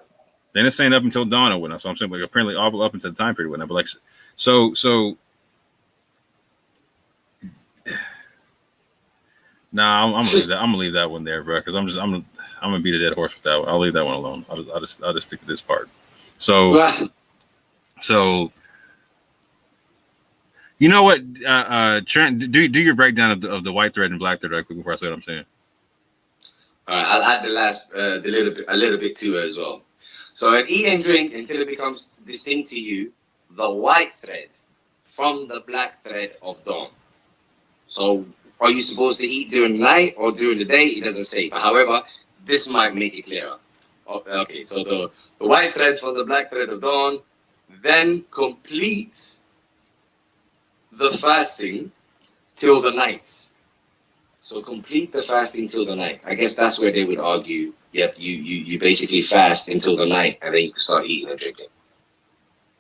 Then it's saying up until dawn or whatnot. So I'm saying apparently all up until the time period or whatnot. But so nah, I'm gonna leave that one there, bro. Because I'm gonna beat a dead horse with that one. I'll leave that one alone. I'll just stick to this part. So you know what, Trent, do your breakdown of the white thread and black thread right quick before I say what I'm saying. All right, I'll add the last a little bit to it as well. So eat and drink until it becomes distinct to you the white thread from the black thread of dawn. So are you supposed to eat during the night or during the day? It doesn't say. But however, this might make it clearer. Okay, so the white thread from the black thread of dawn then completes the fasting till the night. So complete the fasting till the night. I guess that's where they would argue, yep, you basically fast until the night and then you can start eating and drinking.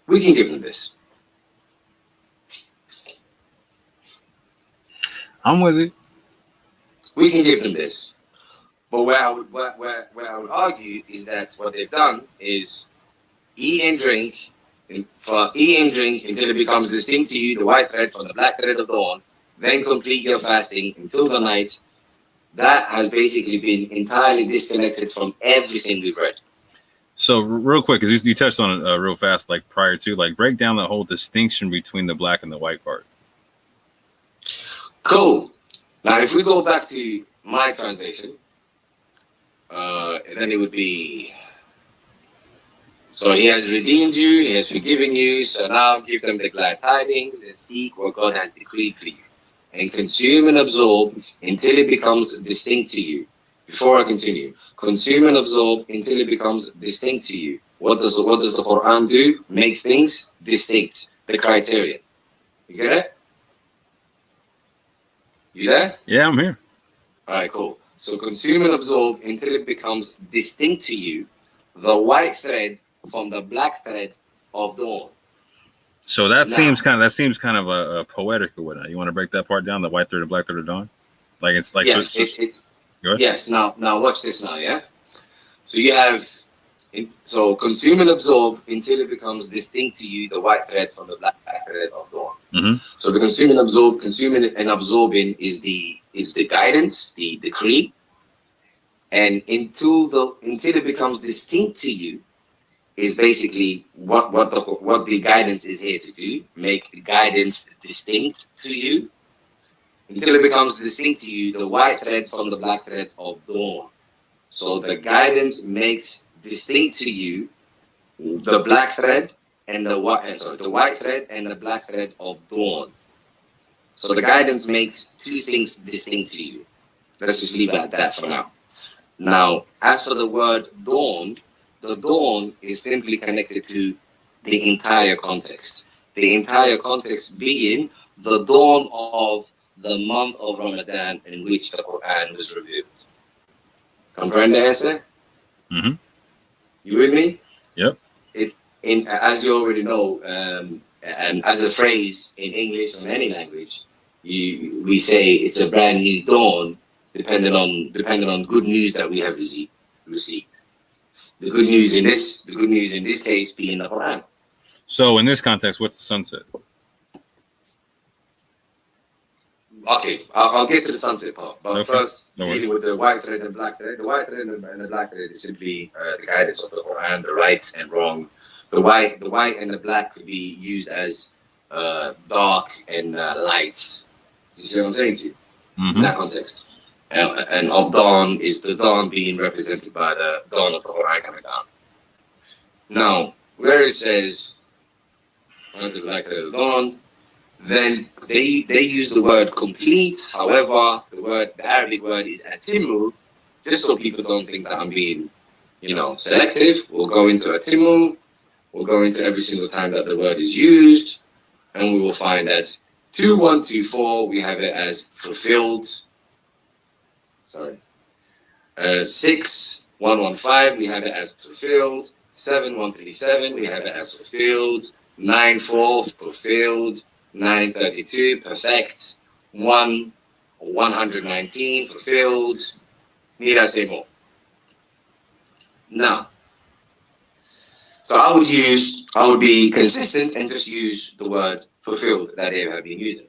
We can give them this. I'm with it. We can give them this. But where I would argue is that what they've done is eat and drink until it becomes distinct to you the white thread from the black thread of dawn, then complete your fasting until the night. That has basically been entirely disconnected from everything we've read. So real quick, because you touched on it real fast, like prior to, break down the whole distinction between the black and the white part. Cool. Now, if we go back to my translation, then it would be, so he has redeemed you, he has forgiven you, so now give them the glad tidings and seek what God has decreed for you, and consume and absorb until it becomes distinct to you. Before I continue, consume and absorb until it becomes distinct to you. What does the Quran do? Makes things distinct, the criterion. You get it? You there? Yeah, I'm here. All right, cool. So consume and absorb until it becomes distinct to you, the white thread from the black thread of dawn. So that seems kind of a poetic or whatnot. You want to break that part down, the white thread and black thread of dawn? Like it's like yes, yes. Now watch this now, yeah. So you have consume and absorb until it becomes distinct to you, the white thread from the black thread of dawn. Mm-hmm. So the consuming and absorbing is the guidance, the decree, and until it becomes distinct to you is basically what the guidance is here to do. Make the guidance distinct to you until it becomes distinct to you, the white thread from the black thread of dawn. So the guidance makes distinct to you the black thread and the white thread and the black thread of dawn. So the guidance makes two things distinct to you. Let's just leave it at that for now. Now, as for the word dawn, the dawn is simply connected to the entire context. The entire context being the dawn of the month of Ramadan in which the Quran was revealed. Comprende ese? Mm-hmm. You with me? Yep. It's as you already know, and as a phrase in English or any language, we say it's a brand new dawn, depending on good news that we have received. The good news in this case being the Quran. So in this context, what's the sunset? Okay, I'll get to the sunset part, but Okay. first, No dealing with the white thread and black thread. The white thread and the black thread is simply the guidance of the Quran, the right and wrong. The white and the black could be used as dark and light. You see what I'm saying to you? Mm-hmm. In that context. And of dawn is the dawn being represented by the dawn of the Quran coming down. Now, where it says, the black thread of dawn, then they use the word complete. However, the Arabic word is atimu, just so people don't think that I'm being, selective. We'll go into atimu. We'll go into every single time that the word is used, and we will find that 2124 we have it as fulfilled. 6115 we have it as fulfilled. 7137 we have it as fulfilled. 94 fulfilled. 932 perfect. 119 fulfilled. Need I say more? Now, so I would be consistent and just use the word fulfilled that they have been using.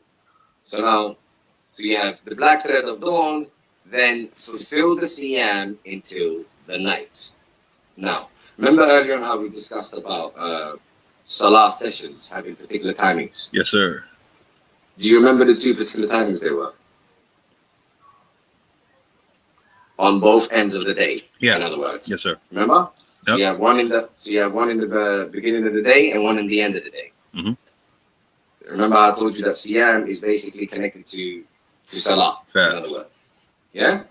So you have the black thread of dawn, then fulfill the siyam until the night. Now, remember earlier on how we discussed about salah sessions having particular timings? Yes, sir. Do you remember the two particular timings they were? On both ends of the day, Yeah. in other words. Yes, sir. Remember? So Yep. you have one in the beginning of the day and one in the end of the day. Mm-hmm. Remember I told you that siyam is basically connected to salah. Fair. In other words. Yeah?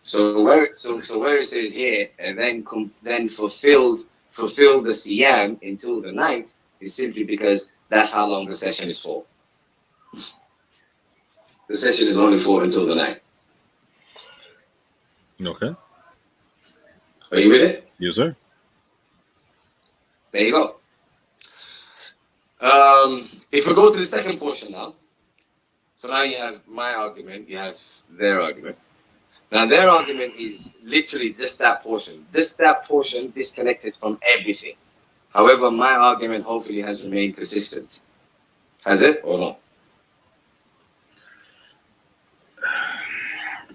So where it says here, and then fulfill the siyam until the night is simply because that's how long the session is for. The session is only for until the night. Okay. Are you with it? Yes, sir. There you go. If we go to the second portion now, so now you have my argument, you have their argument. Now their argument is literally just that portion disconnected from everything. However, my argument hopefully has remained consistent. Has it or not?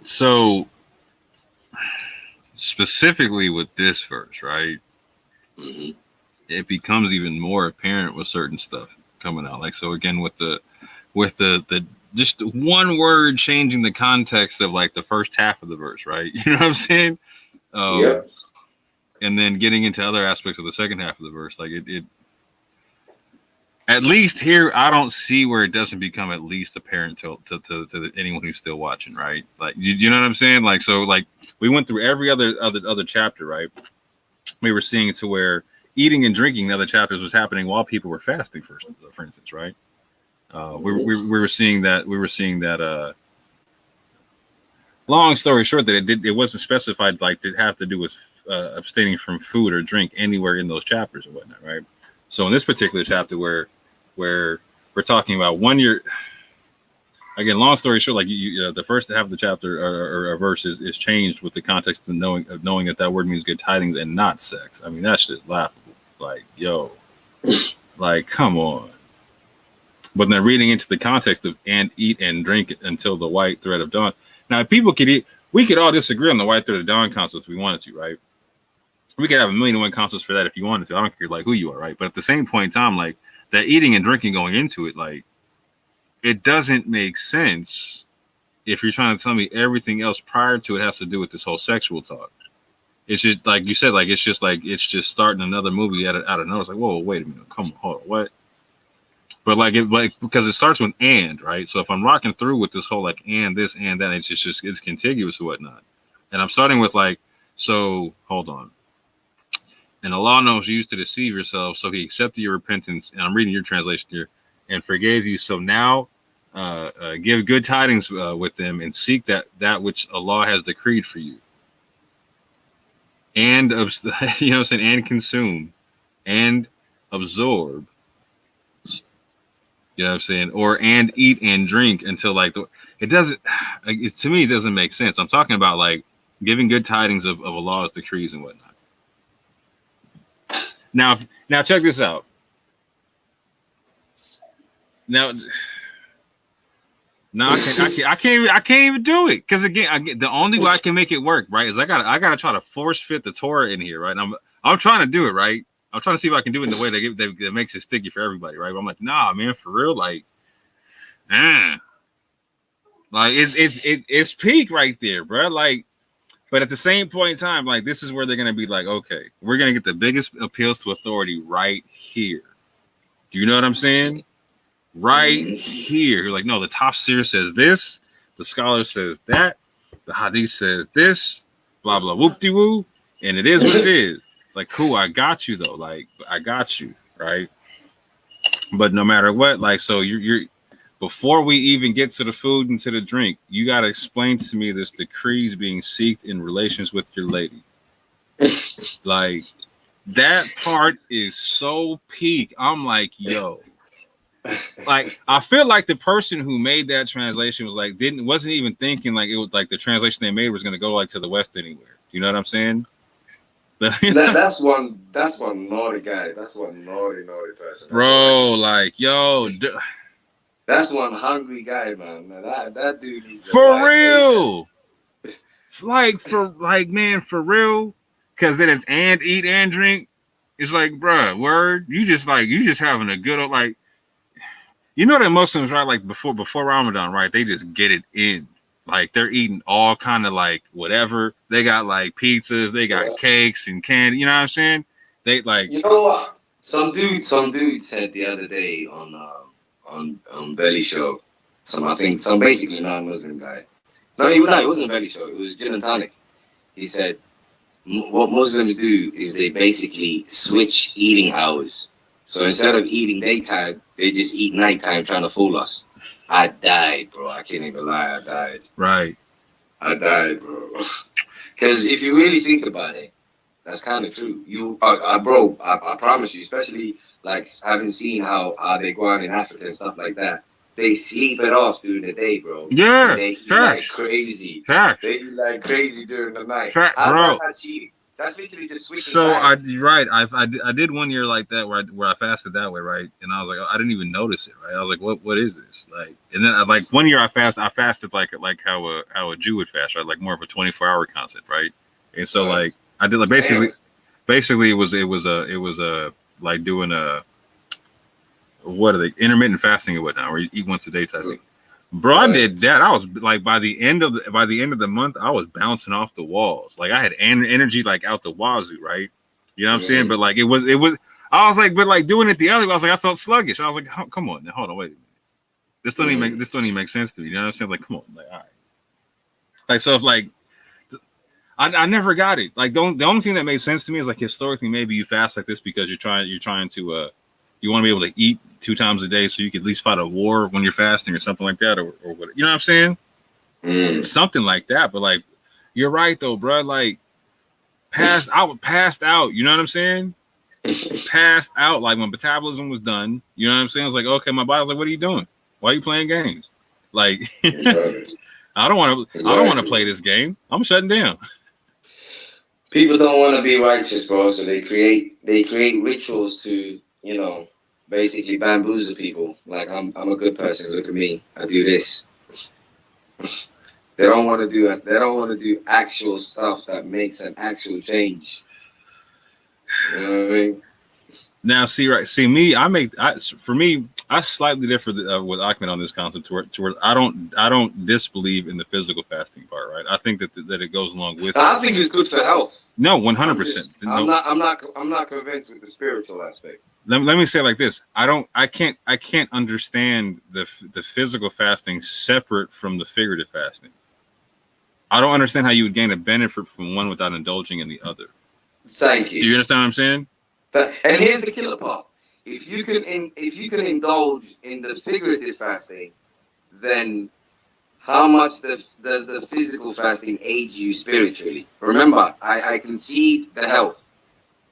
So specifically with this verse, right? Mm-hmm. It becomes even more apparent with certain stuff coming out. Like, so again, with the just one word changing the context of like the first half of the verse, right? You know what I'm saying? Yeah. And then getting into other aspects of the second half of the verse, like it at least here, I don't see where it doesn't become at least apparent to anyone who's still watching, right? Like, you know what I'm saying? Like, so like we went through every other chapter, right? We were seeing to where eating and drinking in other chapters was happening while people were fasting, for instance, right? We were seeing that. Long story short, that it wasn't specified like it have to do with abstaining from food or drink anywhere in those chapters or whatnot, right? So in this particular chapter, where we're talking about 1 year, again, long story short, like the first half of the chapter or a verse is changed with the context of knowing that word means good tidings and not sex. I mean, that's just laughable. Like, yo, like, come on. But then reading into the context of and eat and drink until the white thread of dawn. Now, if people could eat, we could all disagree on the white thread of dawn concept if we wanted to, right? We could have 1,000,001 concepts for that if you wanted to. I don't care like who you are, right? But at the same point in time, like that eating and drinking going into it, like it doesn't make sense if you're trying to tell me everything else prior to it has to do with this whole sexual talk. It's just like you said, like it's just starting another movie out of nowhere. It's like, whoa, wait a minute, come on, hold on, what? But because it starts with and, right? So if I'm rocking through with this whole like and this and that, it's contiguous or whatnot. And I'm starting with like, so hold on. And Allah knows you used to deceive yourself, so He accepted your repentance. And I'm reading your translation here, and forgave you. So now, give good tidings with them, and seek that which Allah has decreed for you, and you know what I'm saying, and consume, and absorb. You know what I'm saying, and eat and drink until like it doesn't. To me, it doesn't make sense. I'm talking about like giving good tidings of Allah's decrees and whatnot. Now check this out. Now I can't even do it, because again, the only way I can make it work, right, is I gotta try to force fit the Torah in here, right? And I'm trying to do it, right? I'm trying to see if I can do it in the way that makes it sticky for everybody, right? But I'm like, nah, man, for real, like, like it's peak right there, bro. Like, but at the same point in time, like, this is where they're gonna be like, okay, we're gonna get the biggest appeals to authority right here. Do you know what I'm saying? Right here. You're like, no, the tafsir says this, the scholar says that, the hadith says this, blah blah whoop-de-woo, and it is what it is. Like, cool, I got you though. Like, I got you, right? But no matter what, like, so you're before we even get to the food and to the drink, you gotta explain to me this decrees being seeked in relations with your lady. Like, that part is so peak. I'm like, yo. Like, I feel like the person who made that translation was like wasn't even thinking like it was like the translation they made was gonna go like to the West anywhere. You know what I'm saying? That's one naughty guy. That's one naughty person. Bro, like, yo, that's one hungry guy, man. That dude needs for real. Man, for real. Because it is and eat and drink. It's like, bruh, word. You just having a good old, like, you know that Muslims, right? Like before Ramadan, right? They just get it in. Like, they're eating all kind of like whatever. They got like pizzas, they got cakes and candy. You know what I'm saying? They like. You know what? Some dude said the other day on Belly Show. Some basically non-Muslim guy. No, it wasn't Belly Show. It was Gin and Tonic. He said what Muslims do is they basically switch eating hours. So instead of eating daytime, they just eat nighttime, trying to fool us. I died, bro. I can't even lie. I died. Right. I died, bro. Because if you really think about it, that's kind of true. Bro, I promise you, especially like having seen how they go on in Africa and stuff like that, they sleep it off during the day, bro. Yeah, and they eat like crazy. Facts. They eat like crazy during the night. Fact, How's bro. that not cheating? That's literally just switching So sides. I did 1 year like that where I fasted that way, right? And I was like, I didn't even notice it, right? I was like, what is this? Like, and then like 1 year I fasted like how a Jew would fast, right? Like more of a 24-hour concept, right? And so like I did like basically it was like doing intermittent fasting or whatnot, where you eat once a day type thing. Bro, I did that. I was like, by the end of the month, I was bouncing off the walls. Like, I had energy like out the wazoo, right? You know what I'm saying? But like it was. I was like, but like doing it the other way, I was like, I felt sluggish. I was like, come on, now, hold on, wait a minute. This don't even make sense to me. You know what I'm saying? Like, come on, like, all right. Like, so if like, I never got it. Like, the only thing that made sense to me is like historically, maybe you fast like this because you're trying to you want to be able to eat 2 times a day so you can at least fight a war when you're fasting or something like that, or what, you know what I'm saying? Something like that. But like, you're right though, bro. Like, passed out. You know what I'm saying? Passed out. Like, when metabolism was done, you know what I'm saying? I was like, okay, my body was like, what are you doing? Why are you playing games? Like, I don't want to play this game. I'm shutting down. People don't want to be righteous, bro. So they create rituals to, you know, basically bamboozle people. Like, I'm a good person. Look at me. I do this. They don't want to do actual stuff that makes an actual change. You know what I mean? Now, see me. I slightly differ with Ahmed on this concept to where I don't disbelieve in the physical fasting part, right? I think that it goes along with. I think it's good for health. No, 100%. I'm not convinced with the spiritual aspect. Let me say it like this. I can't understand the physical fasting separate from the figurative fasting. I don't understand how you would gain a benefit from one without indulging in the other. Thank Do you. you understand what I'm saying? And here's the killer part: if you can indulge in the figurative fasting, then how much does the physical fasting aid you spiritually? Remember, I concede the health,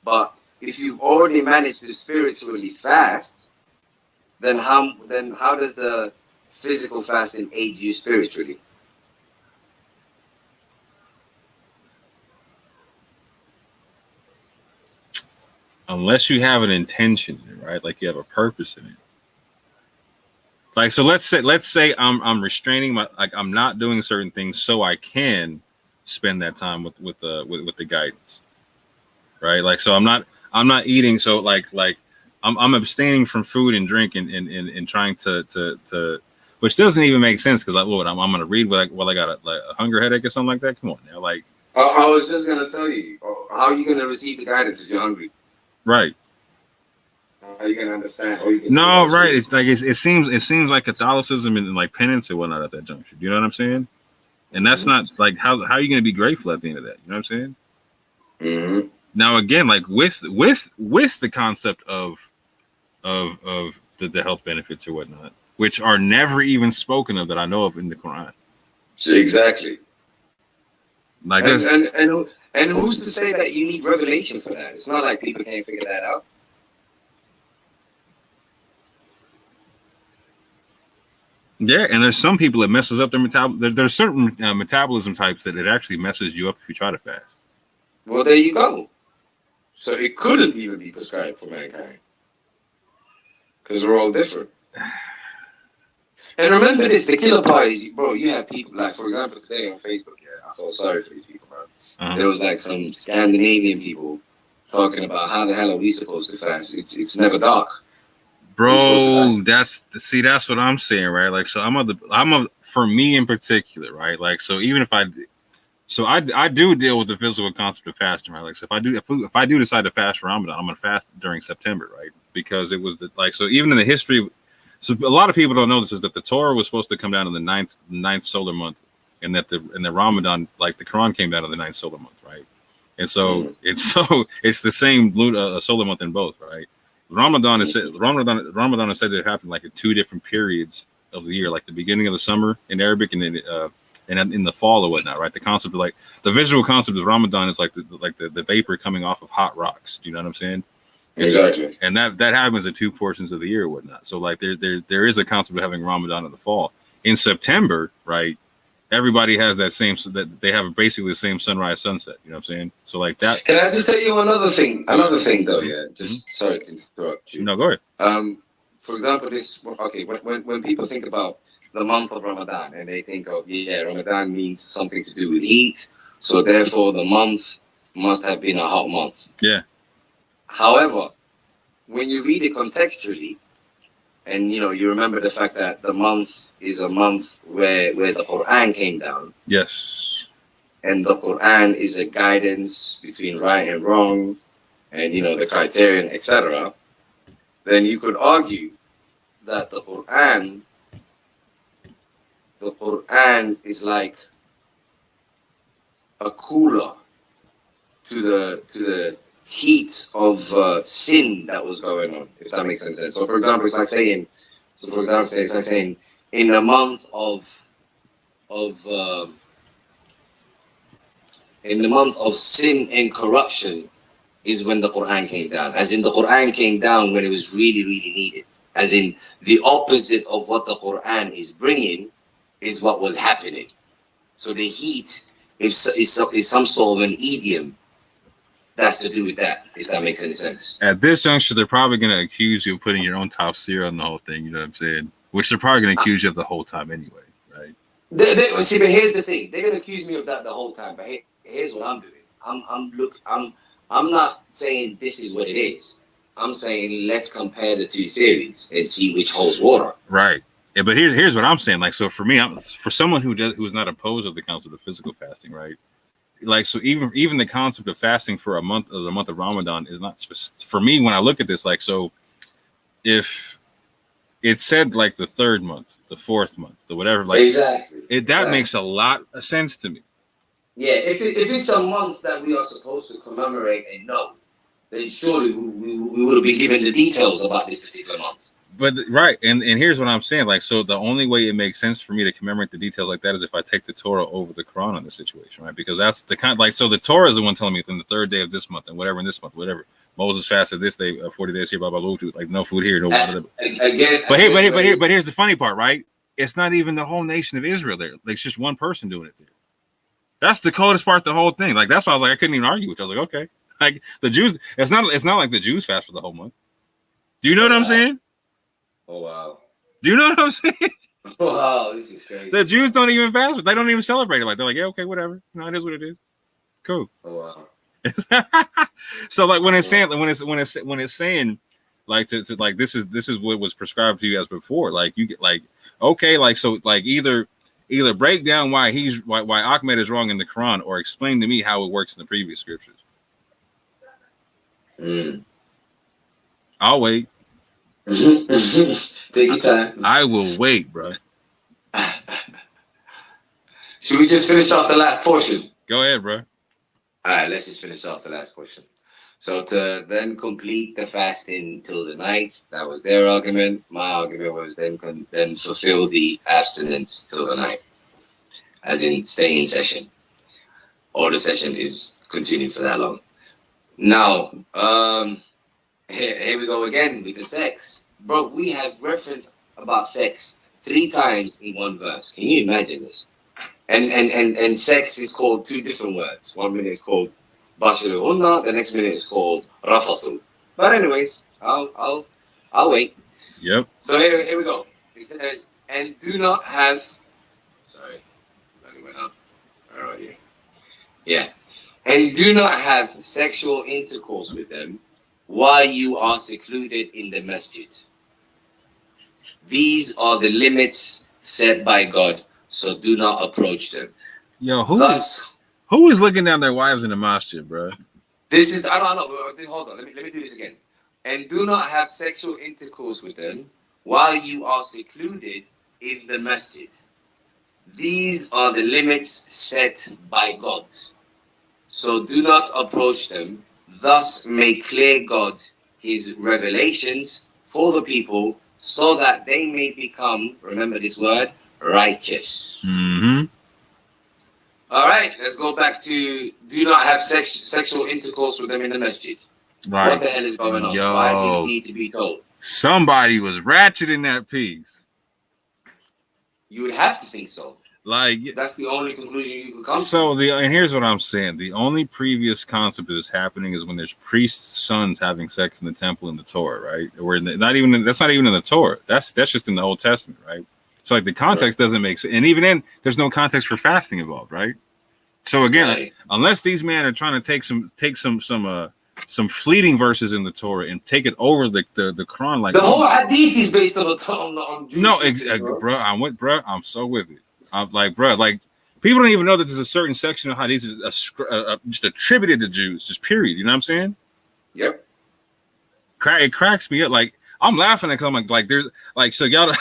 but if you've already managed to spiritually fast, then how does the physical fasting aid you spiritually? Unless you have an intention, right? Like you have a purpose in it. Like, so let's say I'm restraining my, like I'm not doing certain things so I can spend that time with the guidance, right? Like, so I'm not eating, so like I'm abstaining from food and drink and trying to which doesn't even make sense because like what I'm gonna read what I got a hunger headache or something like that. Come on now, like I was just gonna tell you, how are you gonna receive the guidance if you're hungry? right. How are you gonna understand? Or you can No, right. It's like it seems like Catholicism and like penance and whatnot at that juncture. Do you know what I'm saying? And that's not like how are you going to be grateful at the end of that? You know what I'm saying? Mm-hmm. Now again, like with the concept of the health benefits or whatnot, which are never even spoken of that I know of in the Quran. Exactly. Like and who's to say that you need revelation for that? It's not like people can't figure that out. yeah, and there's some people that messes up their metabolism. There's certain metabolism types that it actually messes you up if you try to fast. Well, there you go. So it couldn't even be prescribed for mankind because we're all different. And remember this: the killer part is, bro. You have people like, for example, today on Facebook. Yeah, I felt sorry for these people, bro. There was like some Scandinavian people talking about how the hell are we supposed to fast? It's never dark. Bro, that's what I'm saying, right? Like, so for me in particular, right? Like, so even if I do deal with the physical concept of fasting, right? Like, so if I do decide to fast for Ramadan, I'm gonna fast during September, right? Because it was so even in the history, so a lot of people don't know this is that the Torah was supposed to come down in the ninth solar month, and that the Ramadan, like the Quran came down in the ninth solar month, right? And so it's the same solar month in both, right? Ramadan is said to happen like at two different periods of the year, like the beginning of the summer in Arabic and then in the fall or whatnot, right? The concept of like the visual concept of Ramadan is like the vapor coming off of hot rocks. Do you know what I'm saying? Exactly. And that happens at two portions of the year or whatnot. So like there is a concept of having Ramadan in the fall. In September, right? Everybody has that they have basically the same sunrise sunset. You know what I'm saying? So like that. Can I just tell you another thing? Another thing though, yeah. Just sorry to interrupt you. No, go ahead. For example, when people think about the month of Ramadan and they think of Ramadan means something to do with heat, so therefore the month must have been a hot month. Yeah. However, when you read it contextually, and you remember the fact that the month is a month where the Quran came down. Yes. And the Quran is a guidance between right and wrong, and the criterion, etc. Then you could argue that the Quran is like a cooler to the heat of sin that was going on, if that makes any sense. So for example, it's like saying in the month of sin and corruption is when the Quran came down. As in, the Quran came down when it was really, really needed. As in, the opposite of what the Quran is bringing is what was happening. So the heat is some sort of an idiom that's to do with that, if that makes any sense. At this juncture, they're probably going to accuse you of putting your own top seer on the whole thing. You know what I'm saying? Which they're probably going to accuse you of the whole time anyway, right? See, but here's the thing: they're going to accuse me of that the whole time. But here's what I'm doing. I'm not saying this is what it is. I'm saying let's compare the two theories and see which holds water. Right. Yeah, but here's what I'm saying. Like, so for me, for someone who's not opposed of the concept of physical fasting, right? Like, so even the concept of fasting for the month of Ramadan is not for me. When I look at this, like, so if it said like the third month, the fourth month, the whatever, like exactly, that makes a lot of sense to me. Yeah, if it's a month that we are supposed to commemorate and know, then surely we would have been given the details about this particular month. But right, and here's what I'm saying. Like, so the only way it makes sense for me to commemorate the details like that is if I take the Torah over the Quran on the situation, right? Because that's the kind, like, so the Torah is the one telling me in the third day of this month and whatever in this month, whatever. Moses fasted this day, 40 days here, blah blah blah. Like, no food here, no water. But here's the funny part, right? It's not even the whole nation of Israel there. Like, it's just one person doing it there. That's the coldest part of the whole thing. Like, that's why I was like, I couldn't even argue with it. I was like, okay, like the Jews, it's not like the Jews fast for the whole month. Do you know what I'm saying? Oh wow. Do you know what I'm saying? Wow, this is crazy. The Jews don't even fast. They don't even celebrate it. Like, they're like, yeah, okay, whatever. No, it is what it is. Cool. Oh wow. So like when it's saying like to like this is what was prescribed to you as before. Like you get like okay, like so like either break down why Ahmed is wrong in the Quran or explain to me how it works in the previous scriptures. I'll wait. Take your time. I will wait, bro. Should we just finish off the last portion? Go ahead, bro. All right, let's just finish off the last portion. So to then complete the fasting till the night, that was their argument. My argument was then fulfill the abstinence till the night, as in stay in session, or the session is continued for that long. Now, here we go again with the sex. Bro, we have reference about sex 3 times in one verse. Can you imagine this? And sex is called 2 different words. 1 minute is called Bashiruhunna, the next minute is called Rafathu. But anyways, I'll wait. Yep. So here we go. It says, and do not have went up. Right here. Yeah. And do not have sexual intercourse with them while you are secluded in the masjid. These are the limits set by God, so do not approach them. Yo, who is looking down their wives in the masjid, bro? This is, I don't know. Hold on, let me do this again. And do not have sexual intercourse with them while you are secluded in the masjid. These are the limits set by God, so do not approach them. Thus make clear God his revelations for the people, so that they may become, remember this word, righteous. Mm-hmm. All right, let's go back to do not have sexual intercourse with them in the masjid. Right. What the hell is going on? Yo, why do you need to be told? Somebody was ratcheting that piece. You would have to think so. Like, that's the only conclusion you could come to. So and here's what I'm saying. The only previous concept that is happening is when there's priests' sons having sex in the temple in the Torah, right? Or that's not even in the Torah. That's just in the Old Testament, right? So like the context doesn't make sense. And even then, there's no context for fasting involved, right? So again, unless these men are trying to take some fleeting verses in the Torah and take it over the Quran, like the whole hadith is based on Jewish bro. I'm so with it. I'm like, bro, like people don't even know that there's a certain section of hadith is just attributed to Jews, just period. You know what I'm saying? Yep. It cracks me up. Like I'm laughing because I'm like there's like so y'all.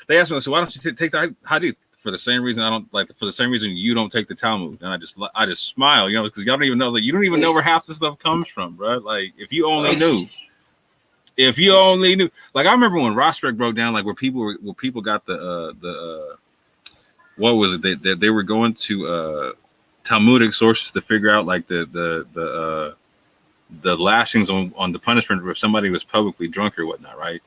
They asked me, so why don't you take the hadith? For the same reason for the same reason you don't take the Talmud. And I just smile, you know, because y'all don't even know, like you don't even know where half the stuff comes from, bro. Like if you only knew. Like I remember when Rosberg broke down, like where people got the what was it that they were going to Talmudic sources to figure out like the lashings on the punishment if somebody was publicly drunk or whatnot, right?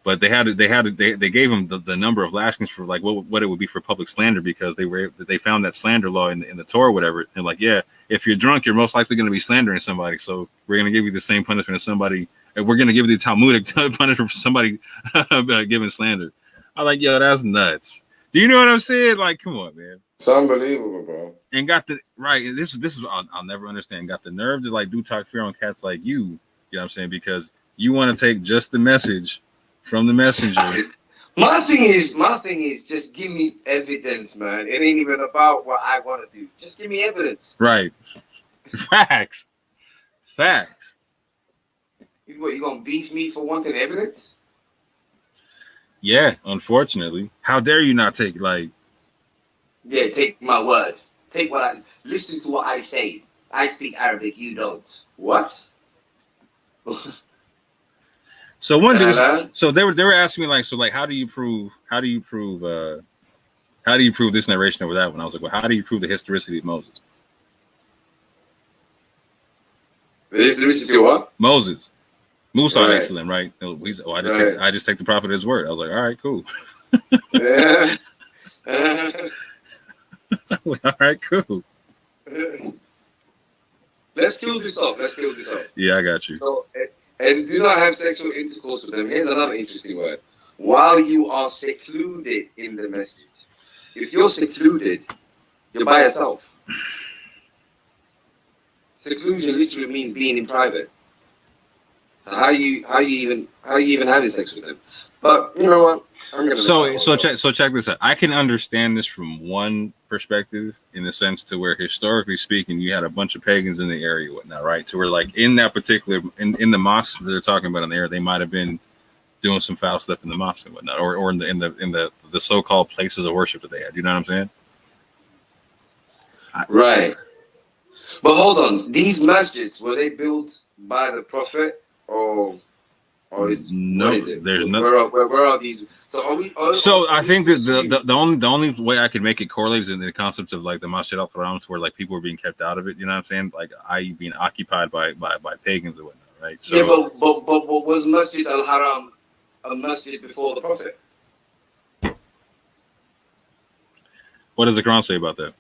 But they gave him the number of lashings for like what it would be for public slander, because they found that slander law in the Torah or whatever. And like, yeah, if you're drunk, you're most likely going to be slandering somebody. So we're going to give you the same punishment as somebody. We're going to give you the Talmudic punishment for somebody giving slander. I'm like, yo, that's nuts. Do you know what I'm saying? Like, come on, man. It's unbelievable, bro. And got the right. This is I'll never understand. Got the nerve to like do talk fear on cats like you. You know what I'm saying? Because you want to take just the message from the messenger. My thing is just give me evidence, man. It ain't even about what I want to do. Just give me evidence. Right. Facts. What, you gonna beef me for wanting evidence? Yeah, unfortunately. How dare you not take take my word. listen to what I say. I speak Arabic, you don't. What? So one dude, Hello? so they were asking me like, so like, how do you prove this narration over that one? I was like, well, how do you prove the historicity of Moses? The historicity of what? Moses, Musa Right. alayhi salam, right? I just take the prophet at his word. I was like, all right, cool. Yeah. I was like, all right, cool. Let's kill this off. Yeah, I got you. So, and do not have sexual intercourse with them. Here's another interesting word. While you are secluded in the masjid. If you're secluded, you're by yourself. Seclusion literally means being in private. So how you even having sex with them? But you know what? So check this out. I can understand this from one perspective, in the sense to where historically speaking, you had a bunch of pagans in the area and whatnot, right? To where like in that particular in the mosque that they're talking about in there, they might have been doing some foul stuff in the mosque and whatnot, or in the so-called places of worship that they had. You know what I'm saying? Right. But hold on, these masjids, were they built by the Prophet or is No, what is it? there's no. Where are these? So are we? I think that the only way I could make it correlate is in the concept of like the Masjid al-Haram, where like people were being kept out of it. You know what I'm saying? Like i.e. being occupied by pagans or whatnot, right? So yeah, but was Masjid al-Haram a masjid before the Prophet? what does the Quran say about that?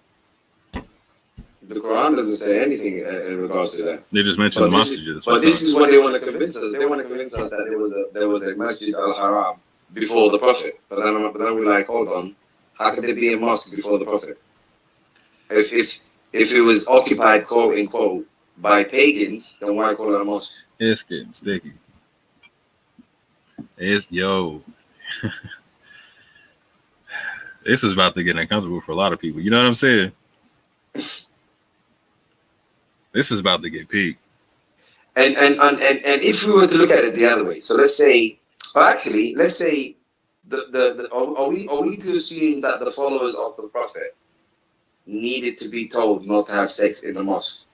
The Quran doesn't say anything in regards to that. They just mentioned the masjid. But this is what they want to convince us. They want to convince us that there was a Masjid al-Haram before the Prophet. But then we're like, hold on, how could there be a mosque before the Prophet? If it was occupied, quote unquote, by pagans, then why call it a mosque? It's getting sticky. This is about to get uncomfortable for a lot of people. You know what I'm saying? This is about to get peaked. And if we were to look at it the other way, so let's say are we to assume that the followers of the Prophet needed to be told not to have sex in the mosque?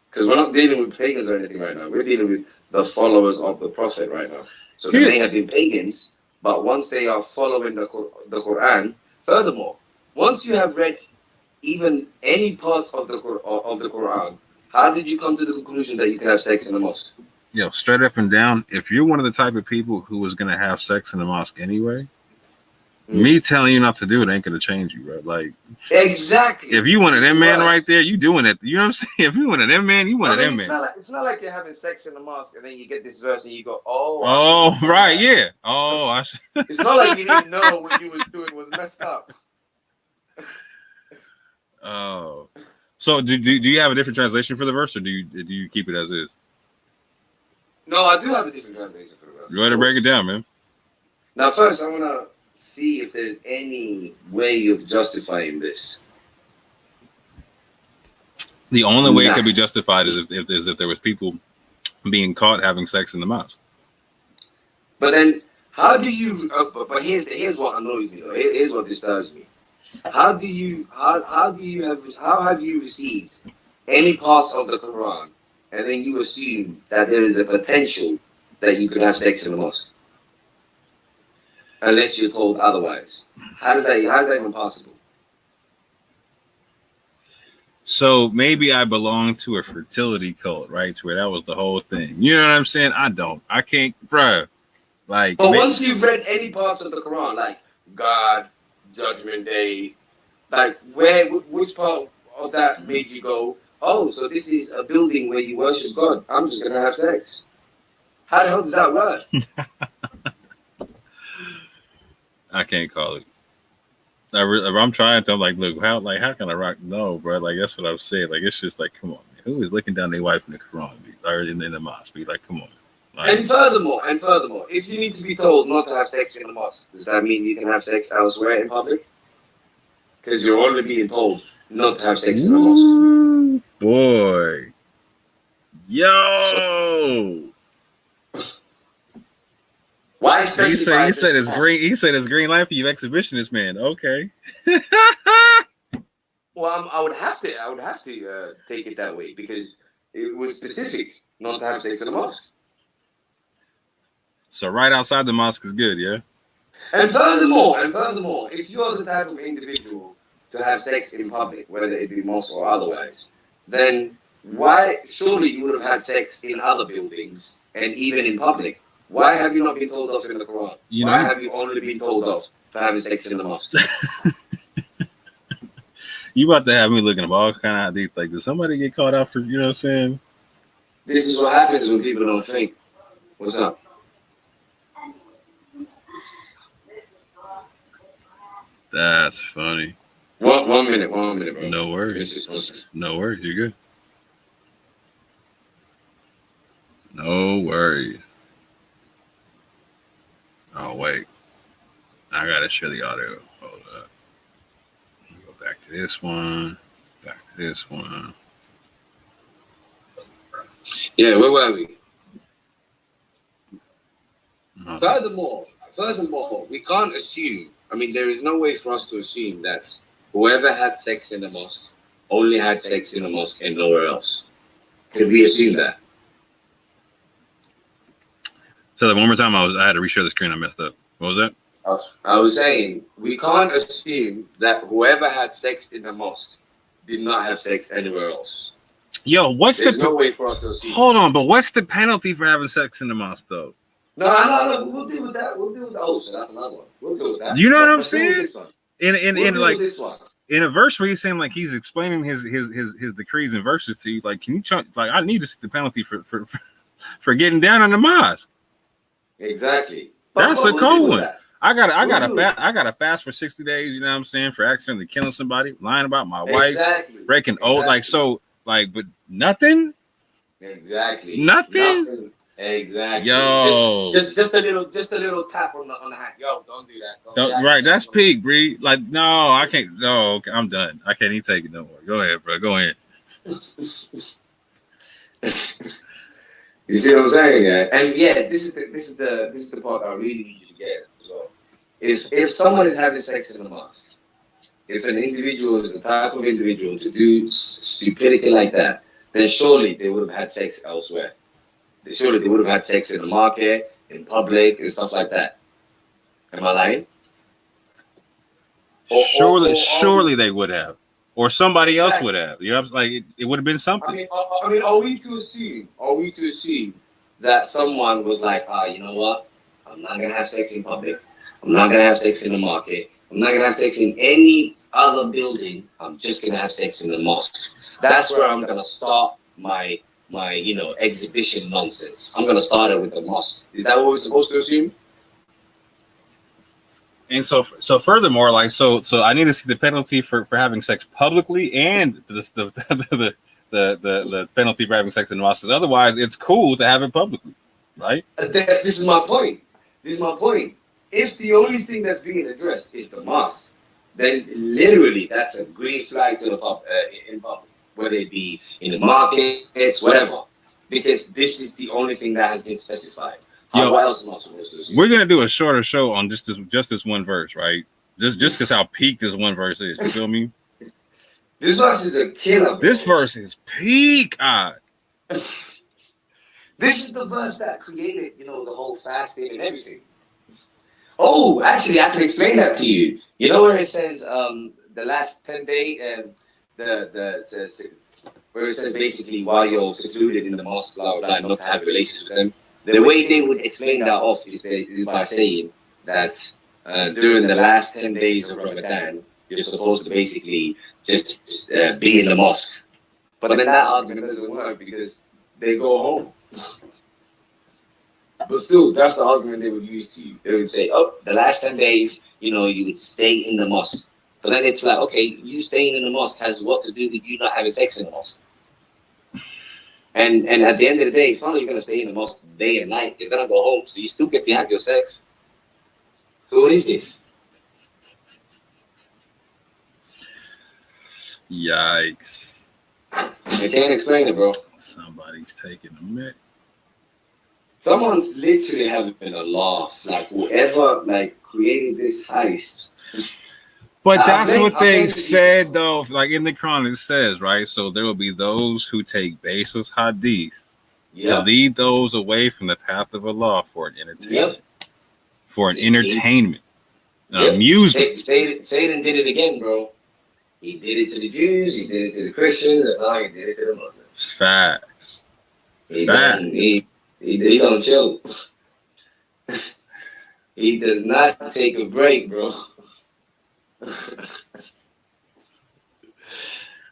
Because we're not dealing with pagans or anything right now. We're dealing with the followers of the Prophet right now. So they may have been pagans, but once they are following the Quran, furthermore, once you have read even any parts of the Quran, how did you come to the conclusion that you can have sex in the mosque? Yo, straight up and down, if you're one of the type of people who was going to have sex in the mosque anyway, me telling you not to do it ain't going to change you, bro. Like, exactly. If you one of them man right there, you doing it. You know what I'm saying? If you one of them man, you one of them man. It's not like you're having sex in the mosque and then you get this verse and you go, oh. Oh, right, yeah. Oh, It's not like you didn't know what you was doing was messed up. Oh, so do you have a different translation for the verse, or do you keep it as is? No, I do have a different translation for the verse. Go ahead and break it down, man. Now, first, I want to see if there's any way of justifying this. The only way it could be justified is if there was people being caught having sex in the mosque. But then, how do you? But here's what annoys me. Here's what disturbs me. How have you received any parts of the Quran, and then you assume that there is a potential that you could have sex in the mosque, unless you're told otherwise? How is that even possible? So maybe I belong to a fertility cult, right? To where that was the whole thing. You know what I'm saying? I can't, bruh. Like, but once you've read any parts of the Quran, like God, Judgment Day, like which part of that made you go, oh, so this is a building where you worship God, I'm just gonna have sex? How the hell does that work? I can't call it. I'm trying to. I'm like, look, how can I rock? No, bro. Like, that's what I'm saying. Like, it's just like, come on, man. Who is looking down their wife in the Quran or in the mosque? Be like, come on. Like, and furthermore, if you need to be told not to have sex in the mosque, does that mean you can have sex elsewhere in public? Because you're only being told not to have sex in the mosque. Boy, yo. Why specify? He said it's green. He said it's green light for you, exhibitionist man. Okay. Well, I would have to. I would have to take it that way because it was specific not to have sex in the mosque. So right outside the mosque is good, yeah. And furthermore, if you are the type of individual to have sex in public, whether it be mosque or otherwise, then why? Surely you would have had sex in other buildings and even in public. Why have you not been told off in the Quran? You Why know, have you only been told off for having sex in the mosque? you about to have me looking up all kind of hadith. Like, did somebody get caught out for? You know what I'm saying? This is what happens when people don't think. What's up? That's funny. One minute, bro. No worries. No worries. You're good. No worries. Oh wait, I gotta share the audio. Hold up. Go back to this one. Back to this one. Yeah, where were we? Oh, Furthermore, we can't assume. I mean, there is no way for us to assume that whoever had sex in the mosque only had sex in the mosque and nowhere else. Could we assume that? so that one more time, I had to reshare the screen. I messed up. What was that? I was saying we can't assume that whoever had sex in the mosque did not have sex anywhere else. Yo, what's There's the? no way for us to assume. Hold on, but what's the penalty for having sex in the mosque, though? No. We'll deal with that. Oh, so that's another one. We'll deal with that. You know what I'm But deal with saying? this one. In like this one. in a verse where he's saying like he's explaining his decrees and verses to you, like, can you like I need to see the penalty for getting down on the mosque. Exactly. That's a cold one. I We'll gotta fast for 60 days, you know what I'm saying, for accidentally killing somebody, lying about my wife, Exactly. breaking oath, like so, like, but nothing. Exactly. Nothing? Exactly. Yo. Just a little tap on the hand. Yo, don't do that. Don't, right, that's peak, Bree. Like, no, I can't. No, okay, I'm done. I can't even take it no more. Go ahead, bro. Go ahead. You see what I'm saying? Yeah. And yeah, this is the part I really need you to get. So, if someone is having sex in the mosque, if an individual is the type of individual to do stupidity like that, then surely they would have had sex elsewhere. Surely they would have had sex in the market, in public, and stuff like that. Am I lying? Surely they would have, or somebody else would have. You know, like it would have been something. I mean, are we to assume that someone was like, you know what? I'm not gonna have sex in public. I'm not gonna have sex in the market. I'm not gonna have sex in any other building. I'm just gonna have sex in the mosque. That's where I'm gonna start my exhibition nonsense. I'm gonna start it with the mosque. Is that what we're supposed to assume? And so furthermore, like so I need to see the penalty for having sex publicly and the penalty for having sex in the mosque. Otherwise, it's cool to have it publicly, right? This is my point. If the only thing that's being addressed is the mosque, then literally that's a green flag to the in public, whether it be in the markets, whatever, because this is the only thing that has been specified. What else am I supposed to assume? We're gonna do a shorter show on just this one verse, right? Just because how peak this one verse is. You feel me? This verse is a killer. Bro. This verse is peak. This is the verse that created, the whole fasting and everything. Oh, actually, I can explain that to you. You know where it says the last 10 days and where it says basically while you're secluded in the mosque, blah, blah, blah, not to have relations with them. The way they would explain that off is by saying that during the last 10 days of Ramadan, you're supposed to basically just be in the mosque. But then that argument doesn't work because they go home. But still, that's the argument they would use to you. They would say, the last 10 days, you would stay in the mosque. But then it's like, okay, you staying in the mosque has what to do with you not having sex in the mosque. And at the end of the day, it's not like you're going to stay in the mosque day and night. You're going to go home, so you still get to have your sex. So what is this? Yikes. I can't explain it, bro. Somebody's taking a minute. Someone's literally having a laugh. Like, whoever, created this heist. But that's what they said, though. Like in the Quran, it says, right? So there will be those who take baseless hadith to lead those away from the path of Allah for an entertainment. For an entertainment. Amusement. Satan did it again, bro. He did it to the Jews, he did it to the Christians, and now he did it to the Muslims. Facts. He don't chill. He does not take a break, bro. But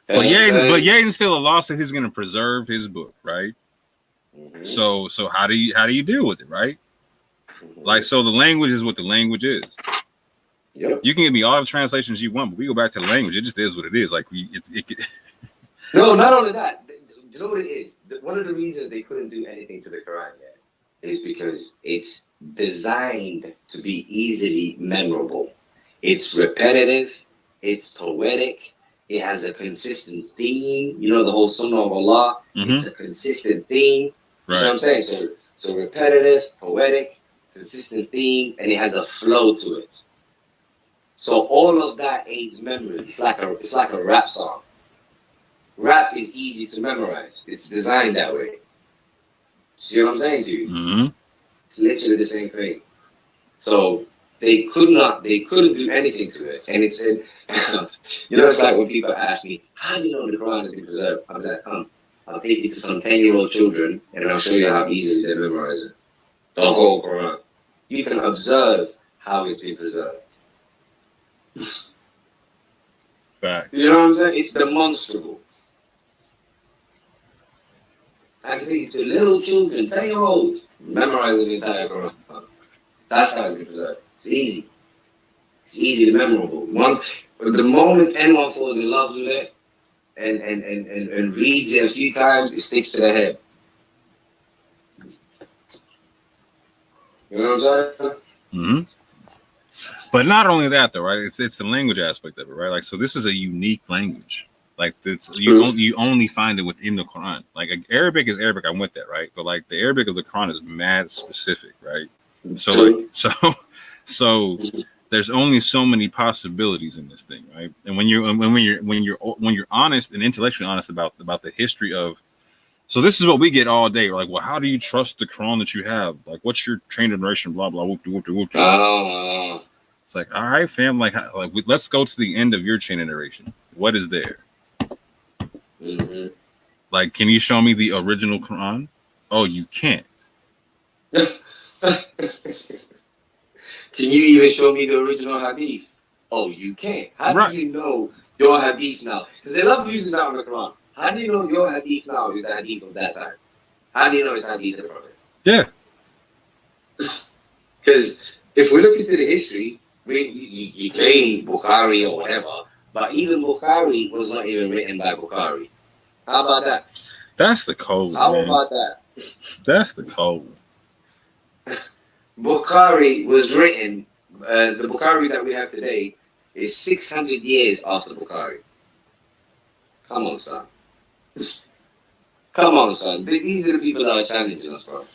Yaden still Allah says he's going to preserve his book, right? Mm-hmm. So how do you deal with it, right? Mm-hmm. Like, so the language is what the language is. Yep. You can give me all the translations you want, but we go back to the language. It just is what it is. Like No, not only that. You know what it is? One of the reasons they couldn't do anything to the Quran yet is because it's designed to be easily memorable. It's repetitive. It's poetic. It has a consistent theme. You know, the whole Sunnah of Allah. Mm-hmm. It's a consistent theme. Right. You know what I'm saying? So repetitive, poetic, consistent theme, and it has a flow to it. So all of that aids memory. It's like a rap song. Rap is easy to memorize. It's designed that way. See what I'm saying to you? Mm-hmm. It's literally the same thing. So they couldn't do anything to it. And it's in, it's like when people ask me, how do you know the Quran has been preserved? I'm like, I'll take you to some 10-year-old children and I'll show you how easily they memorize it. The whole Quran. You can observe how it's been preserved. Back. You know what I'm saying? It's demonstrable. I can take you to little children, 10-year-olds, memorizing the entire Quran. That's how it's been preserved. It's easy. It's easy to memorable. The moment anyone falls in love with it and reads it a few times, it sticks to their head. You know what I'm saying? Mm-hmm. But not only that, though, right? It's the language aspect of it, right? Like, so this is a unique language. Like, you only find it within the Quran. Like, Arabic is Arabic. I'm with that, right? But like, the Arabic of the Quran is mad specific, right? So there's only so many possibilities in this thing, right? And when you're honest and intellectually honest about the history of, so this is what we get all day. We're like, well, how do you trust the Quran that you have? Like, what's your train generation? Blah blah. Whoop, whoop, whoop, whoop. It's like, all right, fam. Like let's go to the end of your chain iteration. What is there? Mm-hmm. Like, can you show me the original Quran? Oh, you can't. Can you even show me the original hadith? Oh, you can't. How do you know your hadith now? Because they love using that on the Quran. How do you know your hadith now is the hadith of that time? How do you know it's hadith of the Prophet? Yeah. Because if we look into the history, you claim Bukhari or whatever, but even Bukhari was not even written by Bukhari. How about that? That's the code. How about that? That's the code. Bukhari was written, the Bukhari that we have today is 600 years after Bukhari. Come on, son. Come on, son. These are the people that are challenging us, bro.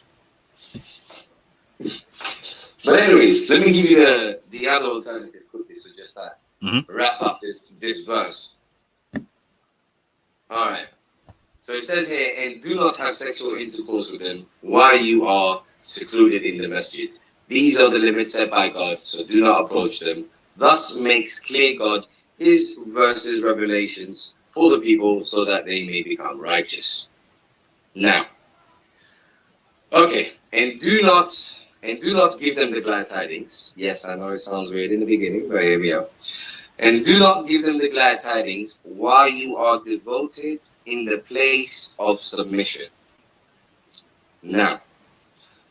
But anyways, let me give you the other alternative quickly, so just wrap up this verse. All right. So it says here, and do not have sexual intercourse with them while you are secluded in the masjid. These are the limits set by God, so do not approach them. Thus makes clear God his verses, revelations for the people so that they may become righteous. Now, okay, and do not give them the glad tidings. Yes, I know it sounds weird in the beginning, but hear me out. And do not give them the glad tidings while you are devoted in the place of submission. Now,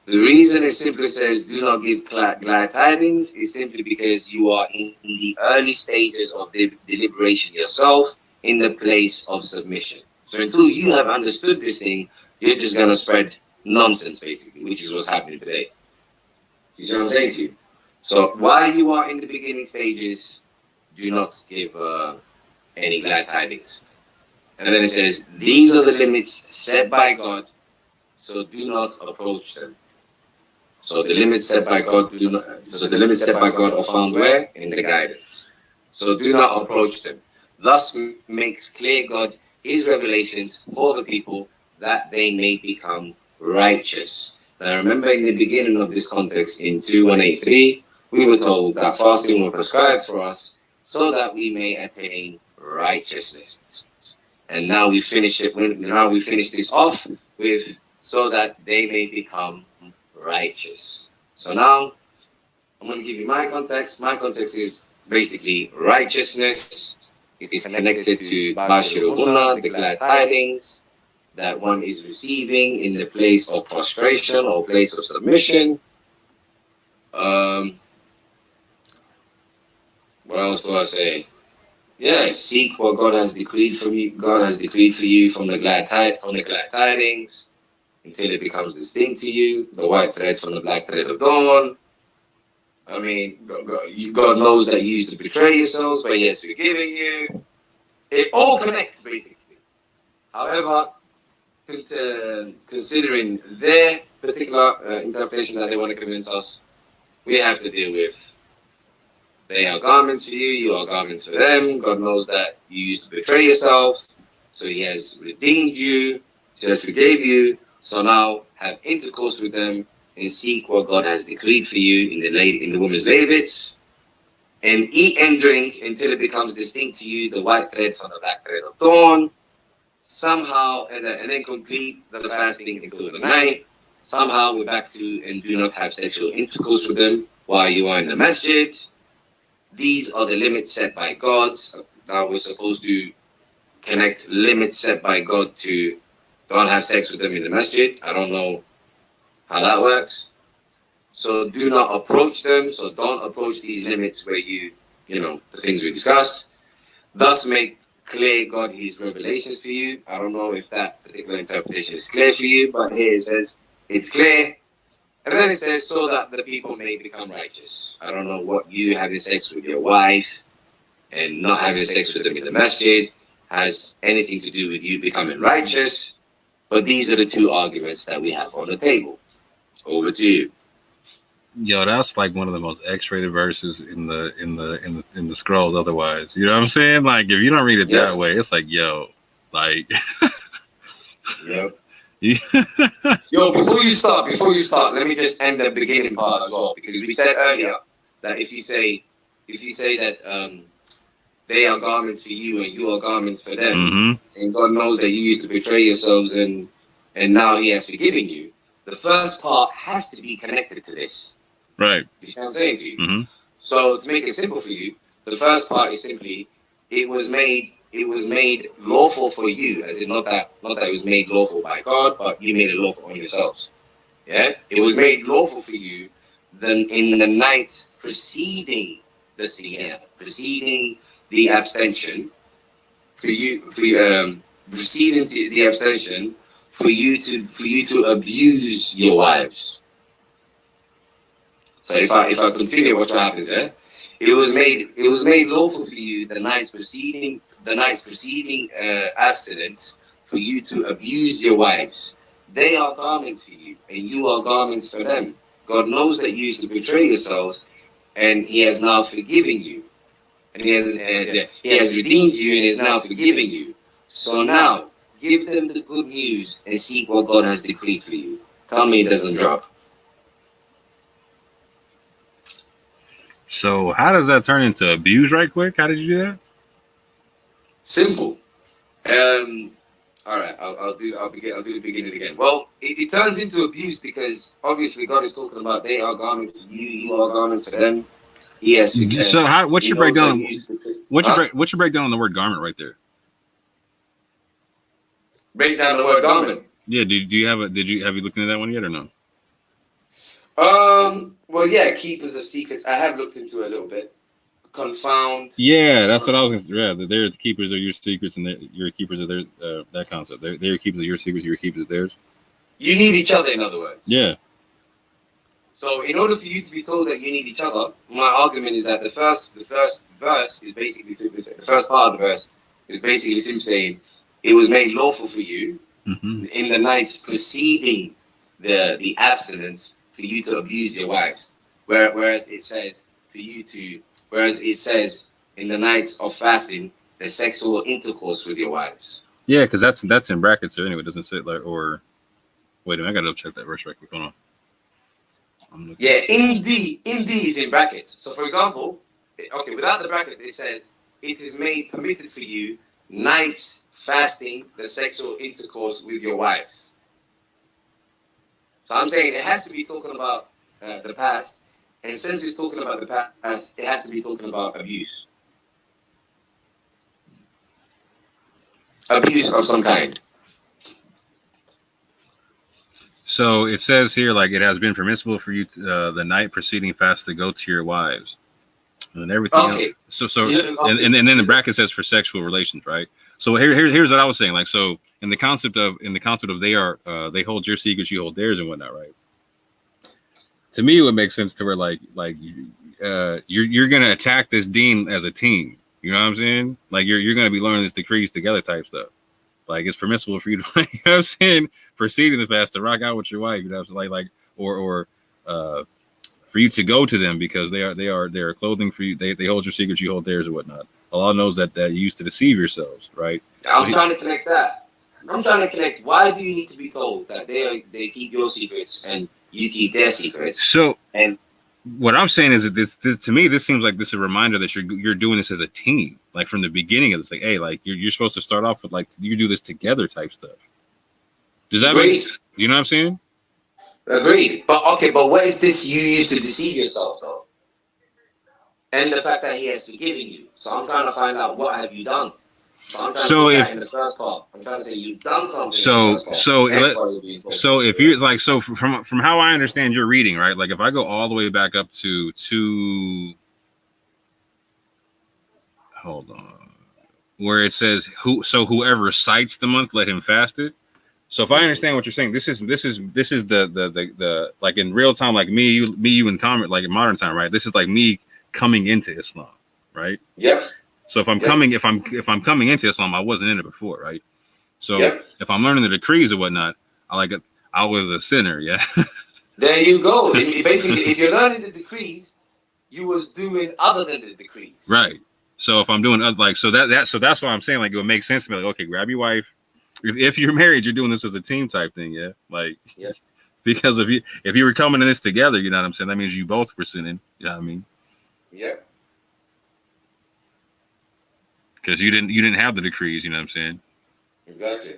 the reason it simply says do not give glad tidings is simply because you are in the early stages of deliberation yourself in the place of submission. So until you have understood this thing, you're just going to spread nonsense, basically, which is what's happening today. You see what I'm saying to you? So while you are in the beginning stages, do not give any glad tidings. And then it says, these are the limits set by God, so do not approach them. So the limits set by God are found where? In the guidance. so do not approach them. Thus makes clear God his revelations for the people, that they may become righteous. Now remember, in the beginning of this context, in 2:183, we were told that fasting was prescribed for us so that we may attain righteousness. And now we finish it. Now we finish this off with so that they may become righteous. So now I'm going to give you my context. My context is basically righteousness. It is connected to Bashir the glad tidings that one is receiving in the place of prostration or place of submission. What else do I say? Yeah, seek what God has decreed from you. God has decreed for you from the glad tidings until it becomes distinct to you, the white thread from the black thread of dawn. I mean, God knows that you used to betray yourselves, but He has forgiven you. It all connects, basically. However, considering their particular interpretation that they want to convince us, we have to deal with. They are garments for you, you are garments for them. God knows that you used to betray yourself, so He has redeemed you, He has forgave you. So now have intercourse with them and seek what God has decreed for you in the woman's later bits, and eat and drink until it becomes distinct to you, the white thread from the black thread of dawn. Somehow, and then complete the fasting until the night. Somehow we're back to and do not have sexual intercourse with them while you are in the masjid. These are the limits set by God. Now we're supposed to connect limits set by God to don't have sex with them in the masjid. I don't know how that works. So do not approach them. So don't approach these limits where the things we discussed. Thus make clear God his revelations for you. I don't know if that particular interpretation is clear for you, but here it says it's clear. And then it says, so that the people may become righteous. I don't know what you having sex with your wife and not having sex with them in the masjid has anything to do with you becoming righteous. But these are the two arguments that we have on the table. Over to you. Yo, that's like one of the most X-rated verses in the scrolls. Otherwise, you know what I'm saying? Like, if you don't read it that way, it's like, yo, like, yep. Yo, before you start, let me just end the beginning part as well, because we said earlier that if you say that they are garments for you and you are garments for them, and God knows that you used to betray yourselves and now He has forgiven you, the first part has to be connected to this. Right. You see what I'm saying to you? So to make it simple for you, the first part is simply it was made lawful for you, as in not that it was made lawful by God, but you made it lawful on yourselves. Yeah? It was made lawful for you then in the night preceding the siyam, preceding the abstention, preceding the abstention, for you to abuse your wives. So if I continue, what happens there? It was made lawful for you the nights preceding abstinence, for you to abuse your wives. They are garments for you, and you are garments for them. God knows that you used to betray yourselves, and He has now forgiven you, and He has redeemed you, and is now forgiving you. So now give them the good news and seek what God has decreed for you. Tell me it doesn't drop. So how does that turn into abuse right quick? How did you do that? Simple. All right, I'll do the beginning again. Well, it turns into abuse because obviously God is talking about they are garments for you, you are garments for them. Yes. So what's your breakdown? What's your breakdown on the word garment right there? Break down the word garment. Yeah. Have you looked into that one yet or no? Well, yeah, keepers of secrets. I have looked into it a little bit. Confound. Yeah, that's what I was going to say. Yeah, they're the keepers of your secrets, and you're keepers of their that concept. They're keepers of your secrets, you're keepers of theirs. You need each other, in other words. Yeah. So, in order for you to be told that you need each other, my argument is that the first verse is basically simply saying, the first part of the verse is basically simply saying it was made lawful for you in the nights preceding the abstinence for you to abuse your wives, whereas it says in the nights of fasting the sexual intercourse with your wives. Yeah, because that's in brackets there anyway. It doesn't say like or. Wait a minute, I gotta check that verse right quick. Hold on. Yeah, in the is in brackets. So for example, okay, without the brackets, it says it is made permitted for you nights fasting the sexual intercourse with your wives. So I'm saying it has to be talking about the past, and since it's talking about the past, it has to be talking about abuse. Abuse of some kind. So it says here, like, it has been permissible for you the night preceding fast to go to your wives, and everything. Okay. Else. And then the bracket says for sexual relations, right? So here's what I was saying. Like, so in the concept of they hold your secrets, you hold theirs, and whatnot, right? To me, it would make sense to where you're gonna attack this deen as a team. You know what I'm saying? Like you're gonna be learning this decrees together type stuff. Like it's permissible for you to, you know what I'm saying, preceding the fast to rock out with your wife, you know what I'm saying? Or for you to go to them because they are clothing for you. They hold your secrets, you hold theirs, or whatnot. Allah knows that you used to deceive yourselves, right? I'm trying to connect that. I'm trying to connect. Why do you need to be told that they keep your secrets and you keep their secrets? So and what I'm saying is that this to me, this seems like this is a reminder that you're doing this as a team. Like from the beginning of this, like, hey, like you're supposed to start off with like you do this together type stuff. Does that make, you know what I'm saying? Agreed. But what is this you used to deceive yourself though? And the fact that he has forgiven you. So I'm trying to find out what have you done. So I'm trying to put that in the first part. I'm trying to say you've done something. So if you like, so from how I understand your reading, right? Like if I go all the way back up to hold on, where it says whoever cites the month, let him fast it. So if I understand what you're saying, this is the like in real time, like me, you in comment, like in modern time, right? This is like me coming into Islam, right? Yep. So if I'm coming into Islam, I wasn't in it before, right? So if I'm learning the decrees or whatnot, I was a sinner, yeah. There you go. Basically, if you're learning the decrees, you was doing other than the decrees. Right. So if I'm doing so that's why I'm saying like it would make sense to me. Like, okay, grab your wife. If you're married, you're doing this as a team type thing, yeah. Like, because if you were coming in this together, you know what I'm saying. That means you both were sinning. You know what I mean? Yeah. Because you didn't have the decrees, you know what I'm saying? Exactly.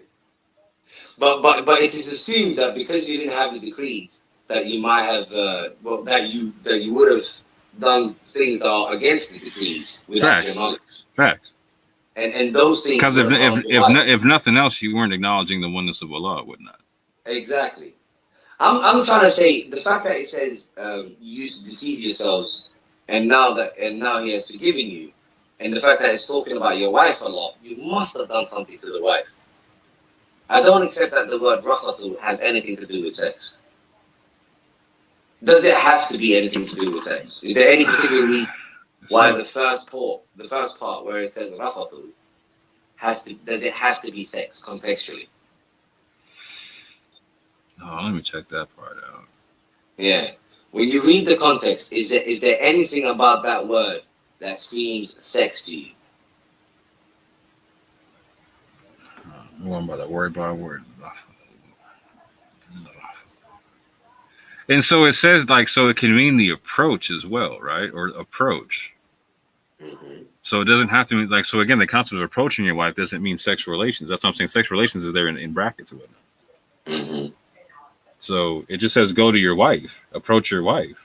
But it is assumed that because you didn't have the decrees, that you might have that you would have done things that are against the decrees without your knowledge. Facts. And those things. Because if nothing else, you weren't acknowledging the oneness of Allah, would not. Exactly. I'm trying to say the fact that it says you used to deceive yourselves, and now He has forgiven you. And the fact that it's talking about your wife a lot, you must have done something to the wife. I don't accept that the word rakhatu has anything to do with sex. Does it have to be anything to do with sex? Is there any particular reason why the first part where it says rakhatu does it have to be sex contextually? Oh, let me check that part out. Yeah. When you read the context, is there anything about that word that screams sex to you? One by the word by word. And so it says like, so it can mean the approach as well, right? Or approach. Mm-hmm. So it doesn't have to mean like, so again, the concept of approaching your wife doesn't mean sexual relations. That's what I'm saying. Sexual relations is there in brackets or whatnot. Mm-hmm. So it just says go to your wife, approach your wife.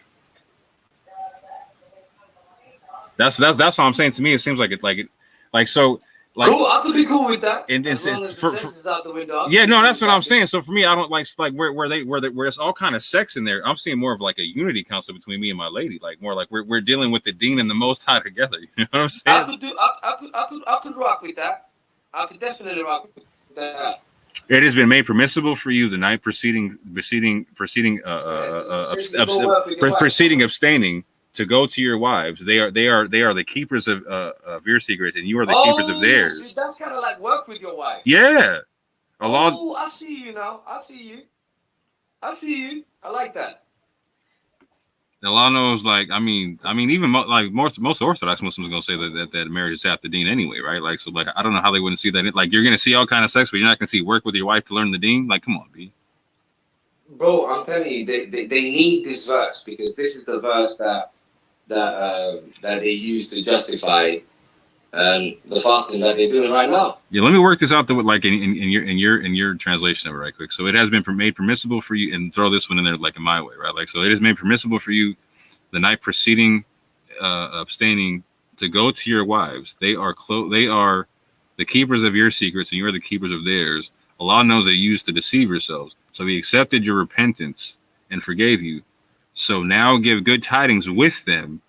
That's what I'm saying. To me, it seems like so. Like, cool, I could be cool with that. And as long as the sex is out the window. Yeah, no, that's what I'm saying. So for me, I don't like where it's all kind of sex in there. I'm seeing more of like a unity concept between me and my lady. Like more like we're dealing with the Deen and the Most High together. You know what I'm saying? I could rock with that. I could definitely rock with that. It has been made permissible for you the night preceding abstaining to go to your wives. They are the keepers of your secrets, and you are the keepers of theirs. See, that's kind of like work with your wife. Yeah. Oh, I see you now. I see you. I like that. Allah knows, like, I mean, even like most Orthodox Muslims are gonna say that marriage is half the deen anyway, right? Like, so, like, I don't know how they wouldn't see that. Like, you're gonna see all kind of sex, but you're not gonna see work with your wife to learn the deen. Like, come on, B. Bro, I'm telling you, they need this verse because this is the verse that they use to justify the fasting that they're doing right now. Yeah, let me work this out like in your translation of it right quick. So it has been made permissible for you, and throw this one in there like in my way, right? Like, so it is made permissible for you the night preceding abstaining to go to your wives. They are the keepers of your secrets, and you are the keepers of theirs. Allah knows that you used to deceive yourselves. So he accepted your repentance and forgave you. So now give good tidings with them.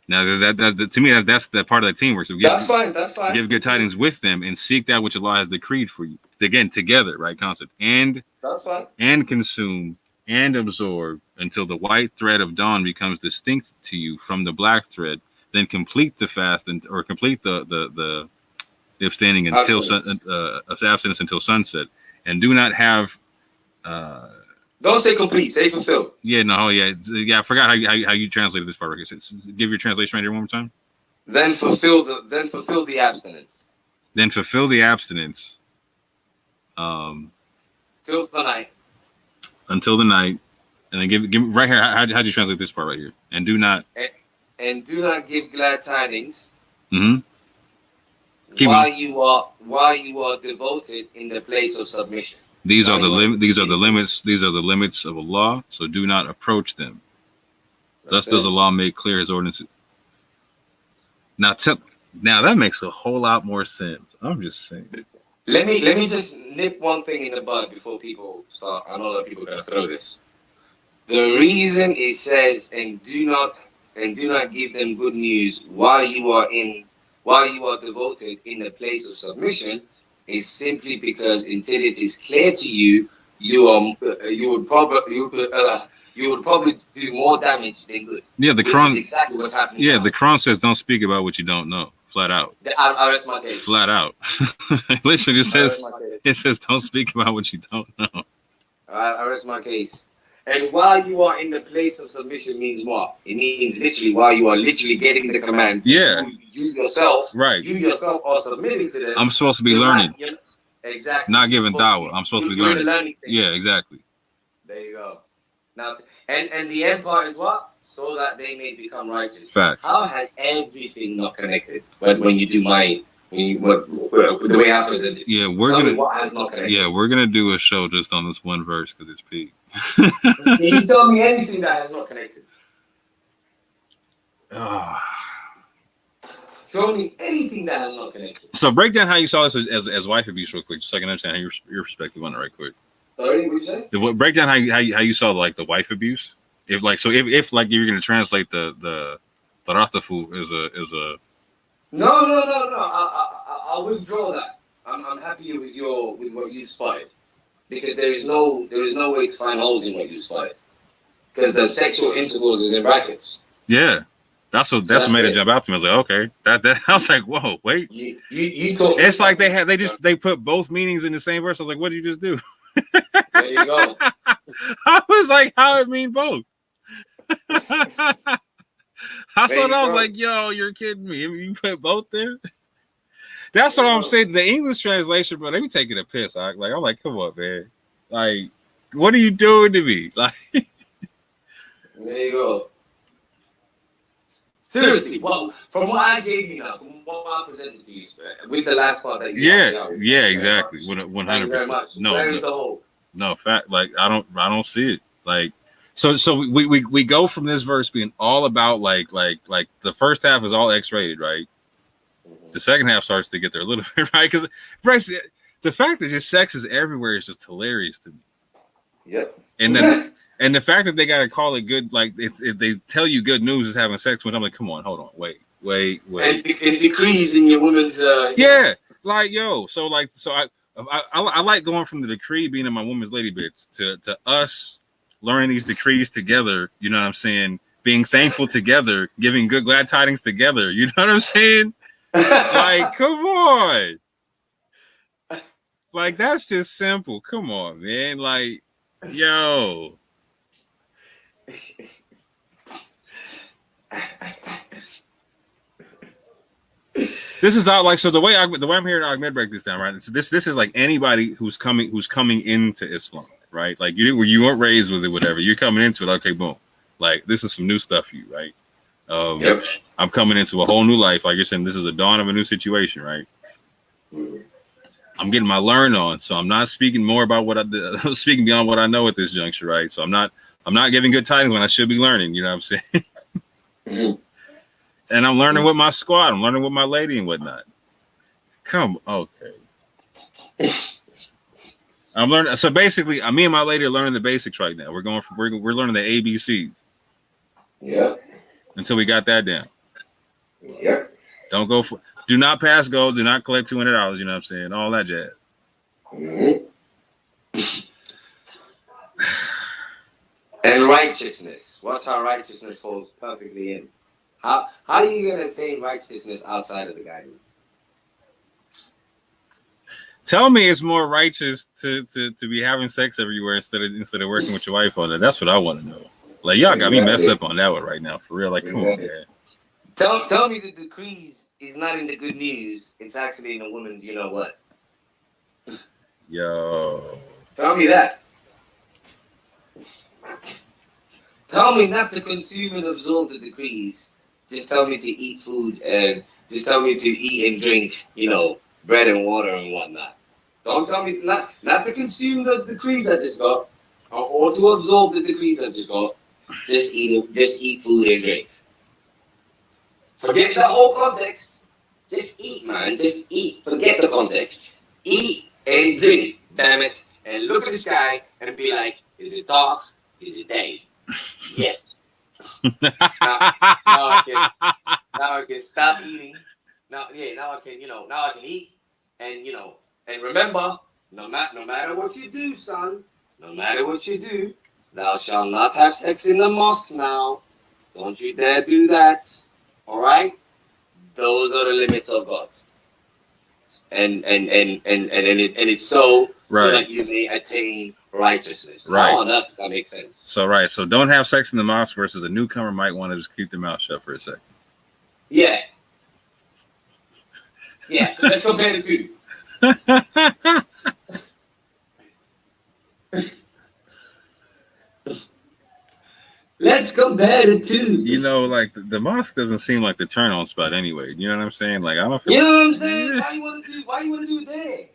Now that to me that's the part of the teamwork. So That's fine. Give good tidings with them and seek that which Allah has decreed for you. Again, together, right? Concept. And that's fine. And consume and absorb until the white thread of dawn becomes distinct to you from the black thread. Then complete the fast or complete the abstaining until abstinence until sunset. And do not have. Don't say complete. Say fulfill. Yeah, no, yeah. I forgot how you translated this part. Give your translation right here one more time. Then fulfill the abstinence. Then fulfill the abstinence. Till the night. Until the night, and then give right here. How do you translate this part right here? And do not. And do not give glad tidings. Mm-hmm. While you are devoted in the place of submission. These are the limits. These are the limits of Allah. So do not approach them. Thus does Allah make clear His ordinances. Now that makes a whole lot more sense. I'm just saying. Let me just nip one thing in the bud before people start. I know that people are gonna throw this. The reason it says and do not give them good news while you are devoted in the place of submission is simply because until it is clear to you, you would probably do more damage than good. Yeah, the Quran. Exactly what's happening. Yeah, now. the Quran says don't speak about what you don't know. Flat out. I rest my case. Flat out. It literally just says don't speak about what you don't know. I rest my case. And while you are in the place of submission means what? It means literally while you are literally getting the commands. Yeah. You yourself. Right. You yourself are submitting to them. I'm supposed to be learning. Exactly. Not giving dawah. I'm supposed to be learning. Yeah, exactly. There you go. Now, and the end part is what? So that they may become righteous. Facts. How has everything not connected? When you do the way I present it. Yeah, we're gonna do a show just on this one verse because it's peak. Can you tell me anything that has not connected? Show me anything that has not connected. So break down how you saw this as wife abuse real quick, just so I can understand how your perspective on it right quick. Sorry, what you say? Break down how you saw like the wife abuse. If like you're gonna translate the Ratafu is a No. I'll withdraw that. I'm happy with what you spotted, because there is no way to find holes in what you spotted, because the sexual intercourse is in brackets. Yeah, that's what made it jump out to me. I was like, okay, that I was like, whoa, wait. You told me. It's like they put both meanings in the same verse. I was like, what did you just do? There you go. I was like, how it mean both? I was like, yo, you're kidding me. You put both there? That's what I'm saying. The English translation, bro, they be taking a piss. I'm like, come on, man. Like, what are you doing to me? Like, there you go. Seriously, well, from what I gave you now, from what I presented to you, with the last part that you exactly. 100%. No, where is the hole? No, fact. Like, I don't see it. Like, so we go from this verse being all about like the first half is all X-rated, right? Mm-hmm. The second half starts to get there a little bit, right? Because the fact that just sex is everywhere is just hilarious to me. Yep. And then and the fact that they gotta call it good, like they tell you good news is having sex with. I'm like, come on, hold on, wait. And decrease in your woman's. Like yo, so I like going from the decree being in my woman's lady bits to us learning these decrees together. You know what I'm saying? Being thankful together, giving good glad tidings together. You know what I'm saying? Like, come on. Like, that's just simple. Come on, man. Like, yo. This is out like so. The way I'm hearing Ahmed break this down, right? So this is like anybody who's coming into Islam, right? Like you weren't raised with it, whatever. You're coming into it. Okay, boom. Like this is some new stuff for you, right? Yep. I'm coming into a whole new life. Like you're saying, this is a dawn of a new situation, right? I'm getting my learn on, so I'm not speaking more about what I'm speaking beyond what I know at this juncture, right? So I'm not giving good tidings when I should be learning. You know what I'm saying? And I'm learning with my squad. I'm learning with my lady and whatnot. Okay. I'm learning. So basically, me and my lady are learning the basics right now. We're learning the ABCs. Yeah. Until we got that down. Yep. Do not pass go. Do not collect $200. You know what I'm saying? All that jazz. And righteousness. Watch how righteousness falls perfectly in. How are you going to attain righteousness outside of the guidance? Tell me it's more righteous to be having sex everywhere instead of working with your wife on it. That's what I want to know. Like y'all got me messed up on that one right now, for real. Like, come on, man. Tell me the decrees is not in the good news. It's actually in the woman's, you know what? Yo. Tell me that. Tell me not to consume and absorb the decrees. Just tell me to eat food and just tell me to eat and drink, bread and water and whatnot. Don't tell me not to consume the decrees I just got or to absorb the decrees I just got. Just eat food and drink. Forget the whole context. Just eat, man. Just eat. Forget the context. Eat and drink, damn it. And look at the sky and be like, is it dark? Is it day? Yes. now I can stop eating. Now I can eat. And and remember, no matter what you do, son, no matter what you do, thou shalt not have sex in the mosque now. Don't you dare do that. All right? Those are the limits of God. And it's so that you may attain righteousness. Right. How on earth does that make sense? So don't have sex in the mosque versus a newcomer might want to just keep their mouth shut for a second. Yeah. Yeah. Let's compare the two. Let's compare the two. Like the mosque doesn't seem like the turn on spot anyway. You know what I'm saying? Like I don't feel. You know what I'm saying? Why you want to do it there?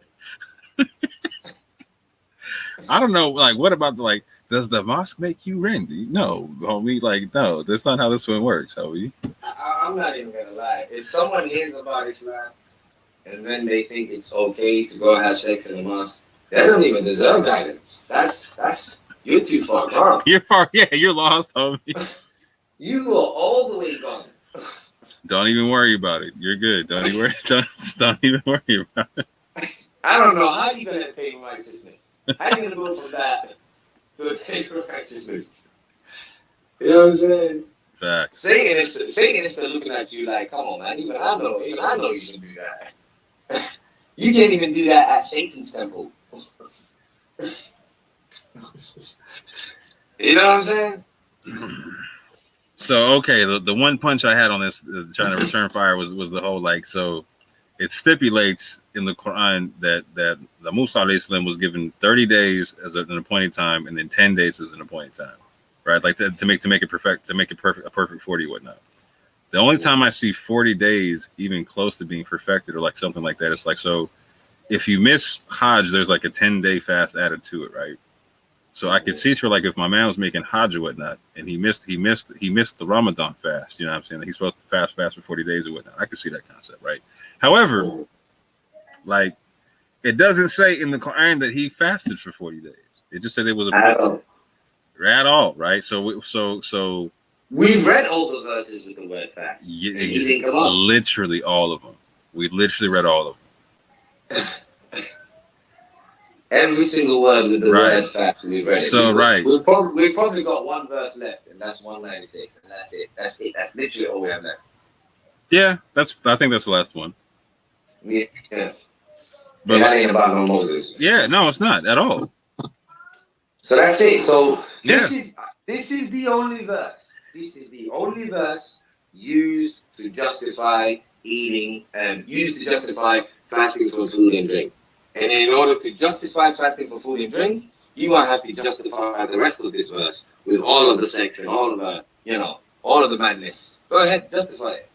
I don't know. Like, what about does the mosque make you rendy? No, homie. Like, no, that's not how this one works, homie. I'm not even gonna lie. If someone hears about Islam and then they think it's okay to go have sex in the mosque, they don't even deserve guidance. That's you're too far gone. You're far. Yeah, you're lost, homie. You are all the way gone. Don't even worry about it. You're good. Don't even worry. Don't even worry about it. I don't know how you're gonna attain righteousness. How are you gonna go from that to attain righteousness? You know what I'm saying? Facts. Satan is still looking at you like, come on, man. Even I know you should do that. You can't even do that at Satan's temple. You know what I'm saying? So okay, the one punch I had on this trying to return fire was the whole so it stipulates in the Quran that the Musa alayhi salam was given 30 days as an appointed time and then 10 days as an appointed time, right? Like to make it perfect, a perfect 40 whatnot. The only time I see 40 days even close to being perfected or like something like that, it's like, so if you miss Hajj, there's like a 10-day fast added to it, right? So I could see for like if my man was making Hajj or whatnot and he missed the Ramadan fast, you know what I'm saying? Like he's supposed to fast for 40 days or whatnot. I could see that concept, right? However, like it doesn't say in the Quran that he fasted for 40 days. It just said it was at all, right? So we've read all the verses with the word fast. Yeah, literally all of them. We literally read all of them. Every single word with the word fast, we've read it. So we've probably got one verse left, and that's 196, and that's it. That's literally all we have left. Yeah, I think that's the last one. Yeah. But that ain't about no Moses. Yeah, no, it's not at all. So that's it. So this is This is the only verse. This is the only verse used to justify eating and used to justify fasting for food and drink. And in order to justify fasting for food and drink, you might have to justify the rest of this verse with all of the sex and all of the, all of the madness. Go ahead, justify it.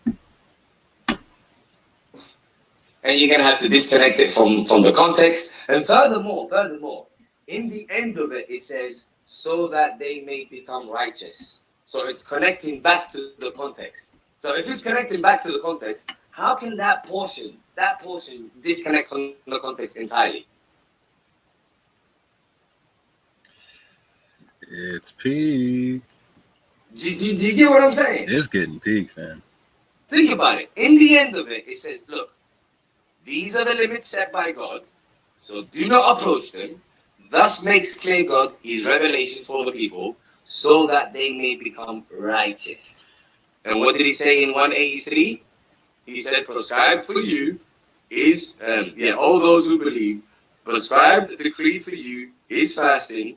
And you're gonna have to disconnect it from the context. And furthermore, in the end of it, it says, so that they may become righteous. So it's connecting back to the context. So if it's connecting back to the context, how can that portion disconnect from the context entirely? It's peak. Do you get what I'm saying? It's getting peak, fam. Think about it. In the end of it, it says, look, these are the limits set by God, so do not approach them. Thus makes clear God his revelation for the people, so that they may become righteous. And what did he say in 183? He said, prescribed for you is, all those who believe, prescribed, decreed for you is fasting,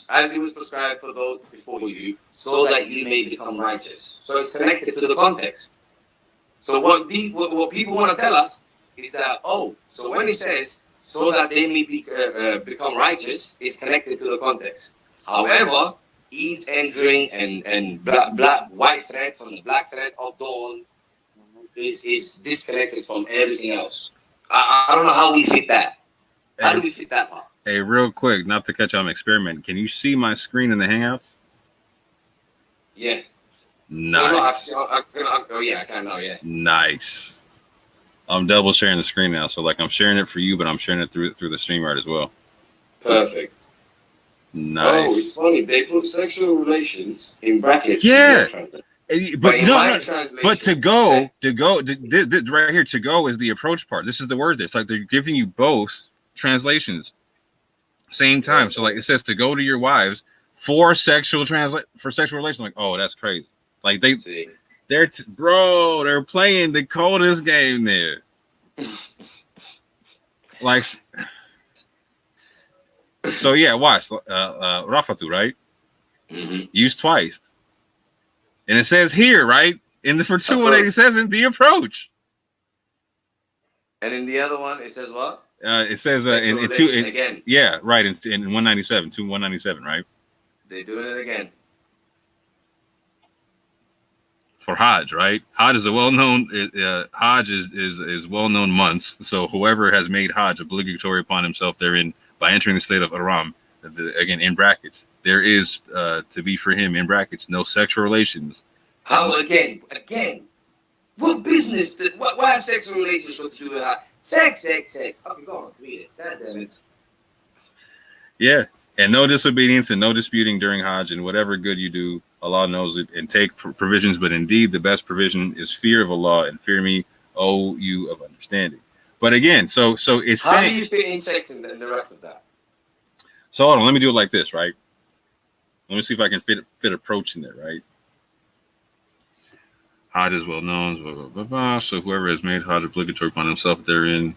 as it was prescribed for those before you, so that you may become righteous. So it's connected to the context. So what people want to tell us is that, so when it says, so that they may become righteous, is connected to the context. However, eat and drink and white thread from the black thread of dawn is disconnected from everything else. I don't know how we fit that. How do we fit that part? Hey, real quick, not to catch on experiment. Can you see my screen in the Hangouts? Yeah. Nice. I can now, yeah. Nice. I'm double sharing the screen now, so like I'm sharing it for you, but I'm sharing it through the StreamYard as well. Perfect. Nice. Oh, it's funny. They put sexual relations in brackets. Yeah. But to go right here, to go is the approach part. This is the word there. It's like they're giving you both translations same time. So like it says to go to your wives for sexual relations. Like, oh, that's crazy. Like they're playing the coldest game there. Like, so yeah, watch Rafatu, right? Mm-hmm. Used twice. And it says here, right? For 2187, the approach. And in the other one, it says what? It says in two again. Yeah, right. In 197, 197, right? They're doing it again. For Hajj, right? Hajj is a well-known. Hajj is well-known months. So whoever has made Hajj obligatory upon himself therein by entering the state of Ihram, again in brackets, there is to be for him in brackets no sexual relations. How again? What business? Why has sexual relations got to do with Hajj? Sex. Okay, go on, read it. God damn it. Yeah, and no disobedience and no disputing during Hajj, and whatever good you do, Allah knows it, and take provisions. But indeed, the best provision is fear of Allah, and fear me, O you of understanding. But again, so it's how do you fit in sex in the rest of that? So hold on, let me do it like this, right? Let me see if I can fit approach in there, right? Hajj is well known, blah, blah, blah, blah. So whoever has made Hajj obligatory upon himself therein,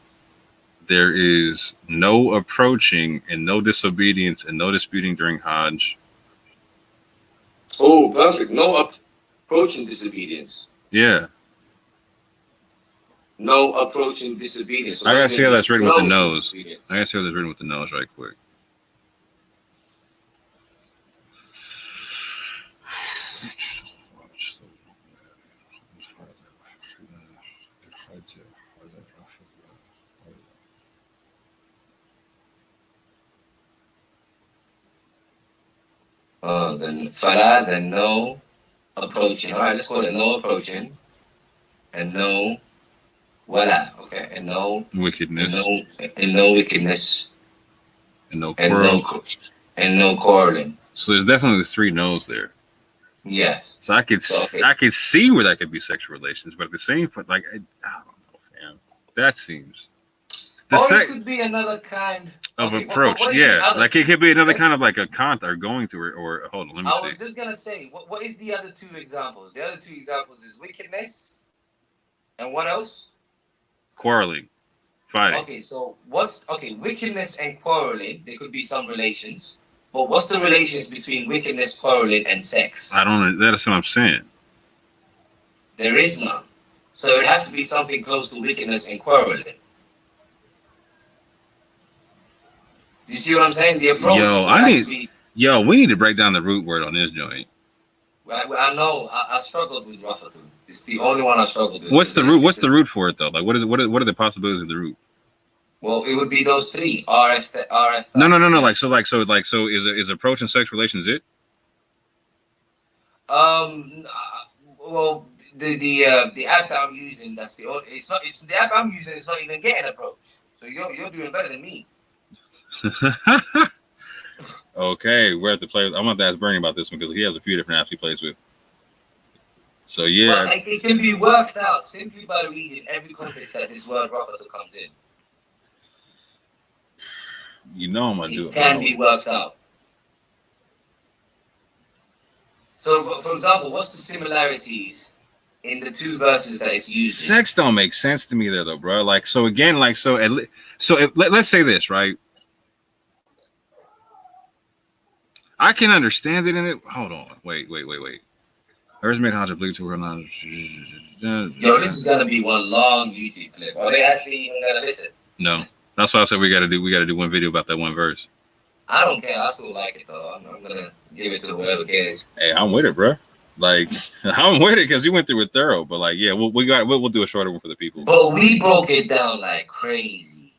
there is no approaching and no disobedience and no disputing during Hajj. Oh, perfect. No approaching disobedience. Yeah. No approaching disobedience. So I gotta see how that's written with the nose. I gotta see how that's written with the nose right quick. Then fala, then no approaching. All right, let's call it no approaching, and no wala. Okay, and no wickedness, and no wickedness, and no quarrel, and no quarreling. So there's definitely 3 no's there. Yes. So I could see where that could be sexual relations, but at the same point, like I don't know, fam. That seems. It could be another kind of approach. Like it could be another kind of like a kant or going to or hold on, let me see. I was just gonna say, what is the other 2 examples? The other 2 examples is wickedness, and what else? Quarreling, fighting. Okay, so wickedness and quarreling? There could be some relations. But what's the relations between wickedness, quarreling, and sex? I don't know. That's what I'm saying. There is none. So it would have to be something close to wickedness and quarreling. Do you see what I'm saying? The approach. We need to break down the root word on this joint. I know. I struggled with Ramadan. It's the only one I struggled with. What's the root? What's the root for it though? Like, what is it? What are the possibilities of the root? Well, it would be those three. RF. No. Like, so is approach and sex relations it? Well, the app that I'm using, that's the only. It's the app I'm using. It's not even getting approach. So you're doing better than me. Okay, we're at the play. I'm going to ask Bernie about this one because he has a few different apps he plays with. So yeah, but it can be worked out simply by reading every context that this word Ramadan comes in. You know I'm gonna do it. It can be worked out. So, for example, what's the similarities in the two verses that it's used? Sex don't make sense to me there, though, bro. Like, so again, like, let's say this, right? I can understand it in it. Hold on, wait. Hers made Hodge blue to her. Yo, this is gonna be one long YouTube clip. Are they actually even gonna listen? No, that's why I said we gotta do one video about that one verse. I don't care. I still like it though. I'm gonna give it to whoever cares. Hey, I'm with it, bro. Like, I'm with it because you went through it thorough. But like, yeah, we'll do a shorter one for the people. But we broke it down like crazy.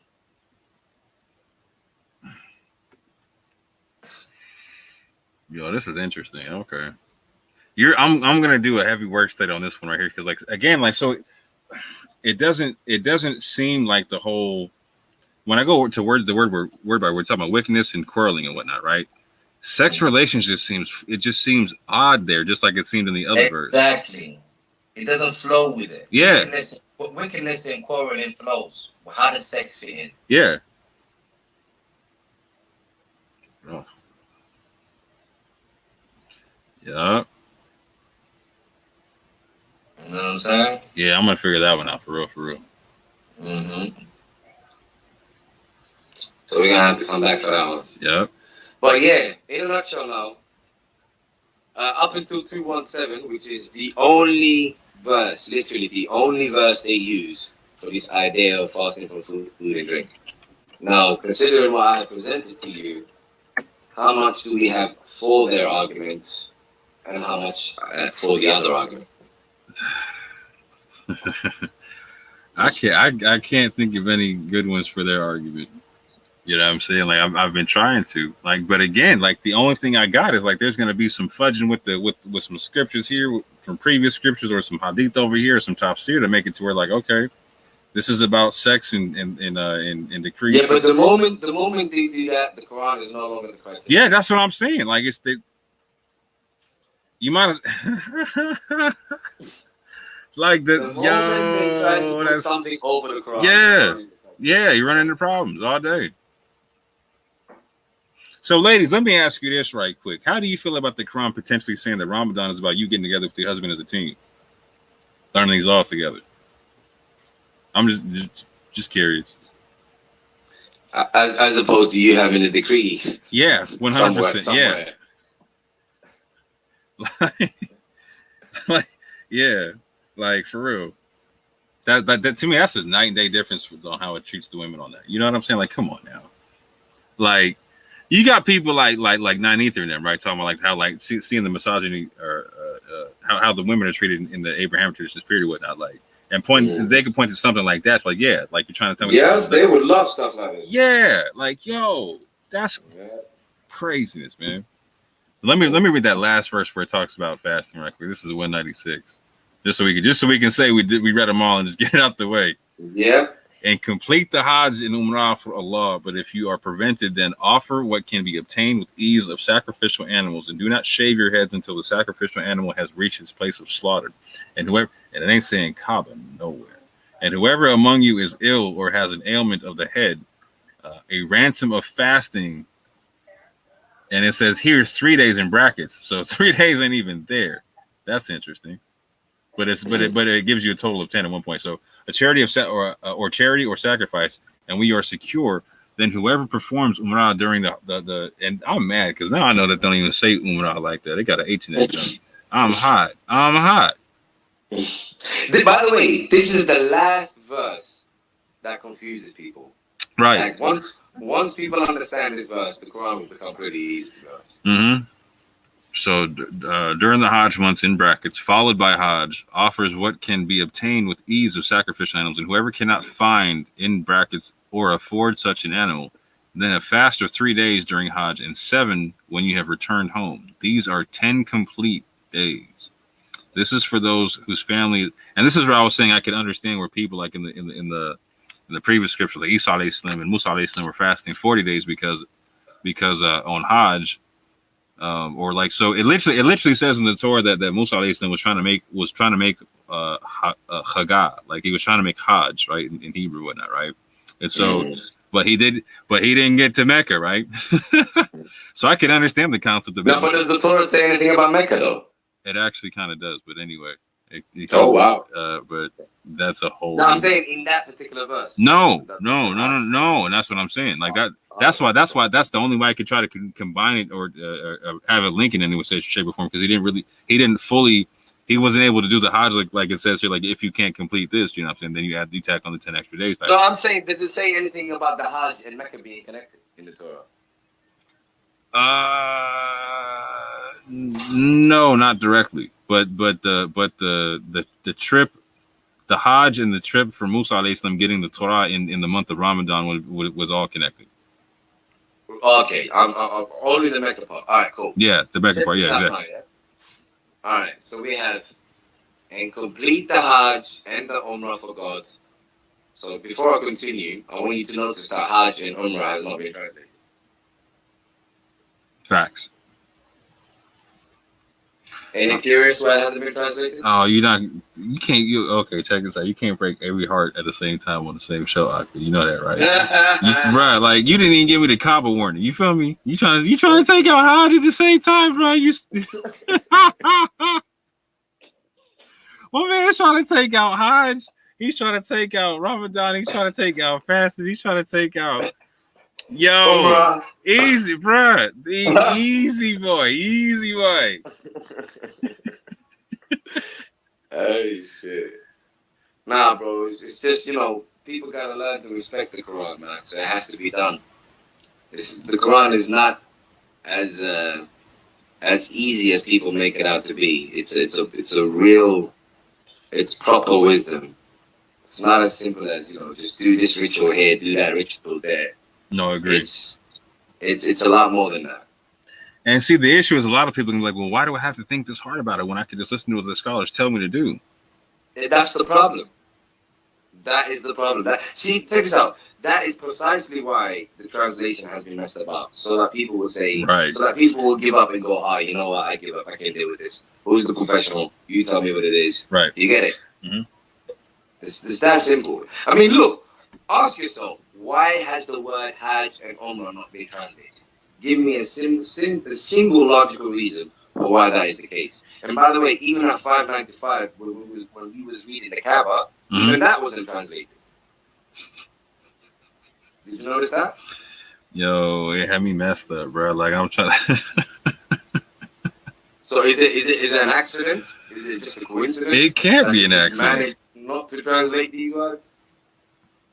Yo, this is interesting. Okay, I'm gonna do a heavy work study on this one right here because, like, again, like, so it doesn't seem like the whole. When I go to word by word, talking about wickedness and quarreling and whatnot, right? Sex relations just seems odd there, just like it seemed in the other verse. Exactly. It doesn't flow with it. Yeah. Wickedness and quarreling flows. How does sex fit in? Yeah. Oh. Yeah. You know what I'm saying? Yeah, I'm gonna figure that one out for real. Mm-hmm. So we're gonna have to come back for that one. Yep. But yeah, in a nutshell now, up until 217, which is the only verse, literally the only verse they use for this idea of fasting from food and drink. Now, considering what I presented to you, how much do we have for their argument and how much for the other argument? I can't think of any good ones for their argument. You know what I'm saying? Like I've been trying to, like, but again, like the only thing I got is like there's gonna be some fudging with some scriptures here from previous scriptures or some hadith over here, or some tafsir to make it to where like, okay, this is about sex and decree. Yeah, but the moment they do that, the Quran is no longer the criteria. Yeah, that's what I'm saying. Like it's you might like the moment they try to put something over the Quran. Yeah, you run into problems all day. So, ladies, let me ask you this right quick. How do you feel about the Quran potentially saying that Ramadan is about you getting together with your husband as a team, learning these laws together? I'm just curious. As opposed to you having a decree. Yeah, 100%. Yeah. Like for real. That to me, that's a night and day difference on how it treats the women on that. You know what I'm saying? Like, come on now. Like, you got people like Nine Ether in them, right? Talking about like how like seeing the misogyny or how the women are treated in the Abrahamic traditions period or whatnot, like, and they could point to something like that, like, yeah, like you're trying to tell me. Yeah, they would love stuff like that. Yeah, like, yo, that's craziness, man. Let me read that last verse where it talks about fasting right quick. This is 196. Just so we can say we read them all and just get it out the way. Yeah. And complete the Hajj and Umrah for Allah. But if you are prevented, then offer what can be obtained with ease of sacrificial animals, and do not shave your heads until the sacrificial animal has reached its place of slaughter. And it ain't saying Kaaba nowhere. And whoever among you is ill or has an ailment of the head, a ransom of fasting. And it says here 3 days in brackets, so 3 days ain't even there. That's interesting. But it gives you a total of 10 at one point. So a charity or charity or sacrifice, and we are secure then whoever performs Umrah during the and I'm mad because now I know that they don't even say Umrah like that. They got an H in that. I'm hot. By the way, this is the last verse that confuses people. Right. Like once people understand this verse, the Quran will become pretty easy to us. Mm-hmm. So during the Hajj months, in brackets, followed by Hajj, offers what can be obtained with ease of sacrificial animals, and whoever cannot find, in brackets, or afford such an animal, then a fast of 3 days during Hajj and 7 when you have returned home. These are 10 complete days. This is for those whose family, and this is where I was saying I can understand where people like in the previous scripture, like Isa alayhi salam and Musa alayhi salam were fasting 40 days because on Hajj. Or like so, it literally says in the Torah that Musa alayhi salam was trying to make Chaga, like he was trying to make Hajj, right, in Hebrew, and whatnot, right? And so, but he didn't get to Mecca, right? So I can understand the concept of. No, but does the Torah say anything about Mecca though? It actually kind of does, but anyway. Oh wow! But that's a whole. No, I'm saying in that particular verse. No, and that's what I'm saying. Like that. That's why. That's the only way I could try to combine it or have it link in any way, shape, or form. Because he wasn't able to do the Hajj like it says here. Like if you can't complete this, you know what I'm saying, then you tack on the 10 extra days. No, I'm saying, does it say anything about the Hajj and Mecca being connected in the Torah? No, not directly. But the trip, the Hajj and the trip for Musa alayhi salam getting the Torah in the month of Ramadan was all connected. Okay, I'm only the Mecca part. All right, cool. Yeah, the Mecca part. Yeah, exactly. All right, so we have and complete the Hajj and the Umrah for God. So before I continue, I want you to notice that Hajj and Umrah has not been translated. Facts. Any curious why it hasn't been translated? Oh, okay, check this out. You can't break every heart at the same time on the same show, Aki. You know that, right? Right, like you didn't even give me the combo warning. You feel me? You trying to take out Hajj at the same time, bro? My man's trying to take out Hajj. He's trying to take out Ramadan. He's trying to take out fasting. He's trying to take out. Yo, easy, bro. Easy boy. Hey, shit. Nah, bro. It's just, people gotta learn to respect the Quran, man. So it has to be done. The Quran is not as easy as people make it out to be. It's proper wisdom. It's not as simple as just do this ritual here, do that ritual there. No, I agree. It's a lot more than that. And see, the issue is a lot of people can be like, well, why do I have to think this hard about it when I can just listen to what the scholars tell me to do? That's the problem. That is the problem. See, check this out. That is precisely why the translation has been messed about. So that people will say, right. So that people will give up and go, you know what, I give up. I can't deal with this. Who's the professional? You tell me what it is. Right. You get it? Mm-hmm. It's that simple. I mean, look, ask yourself, why has the word Hajj and Umrah not been translated? Give me a single logical reason for why that is the case. And by the way, even at 595, when we was reading the Kaaba, even that wasn't translated. Did you notice that? Yo, it had me messed up, bro. Like I'm trying to. So is it an accident? Is it just a coincidence? It can't be an accident. Managed not to translate these words.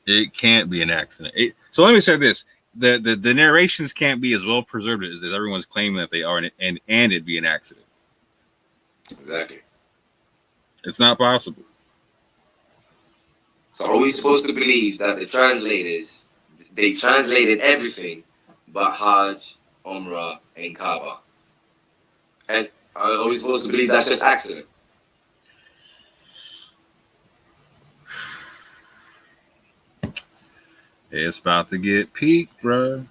It can't be an accident. So let me say this: the narrations can't be as well preserved as everyone's claiming that they are, and it be an accident. Exactly. It's not possible. So are we supposed to believe that the translators, they translated everything but Hajj, Umrah, and Kaaba? And are we supposed to believe that's just accident? It's about to get peaked, bro.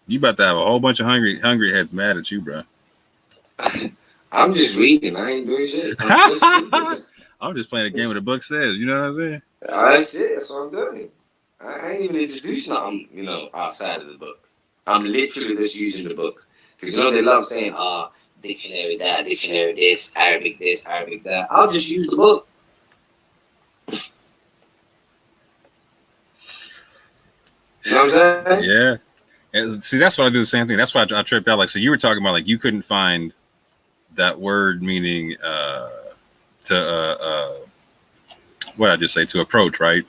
You about to have a whole bunch of hungry heads mad at you, bro. I'm just reading. I ain't doing shit. I'm just playing a game of the book says. You know what I'm saying? That's it. That's what I'm doing. I ain't even introduced nothing, outside of the book. I'm literally just using the book. Because, they love saying, dictionary that, dictionary this, Arabic that. I'll just use the book. know what I'm saying? Yeah. And see, that's why I do the same thing. That's why I tripped out. Like, so you were talking about like you couldn't find that word meaning what did I just say, to approach, right?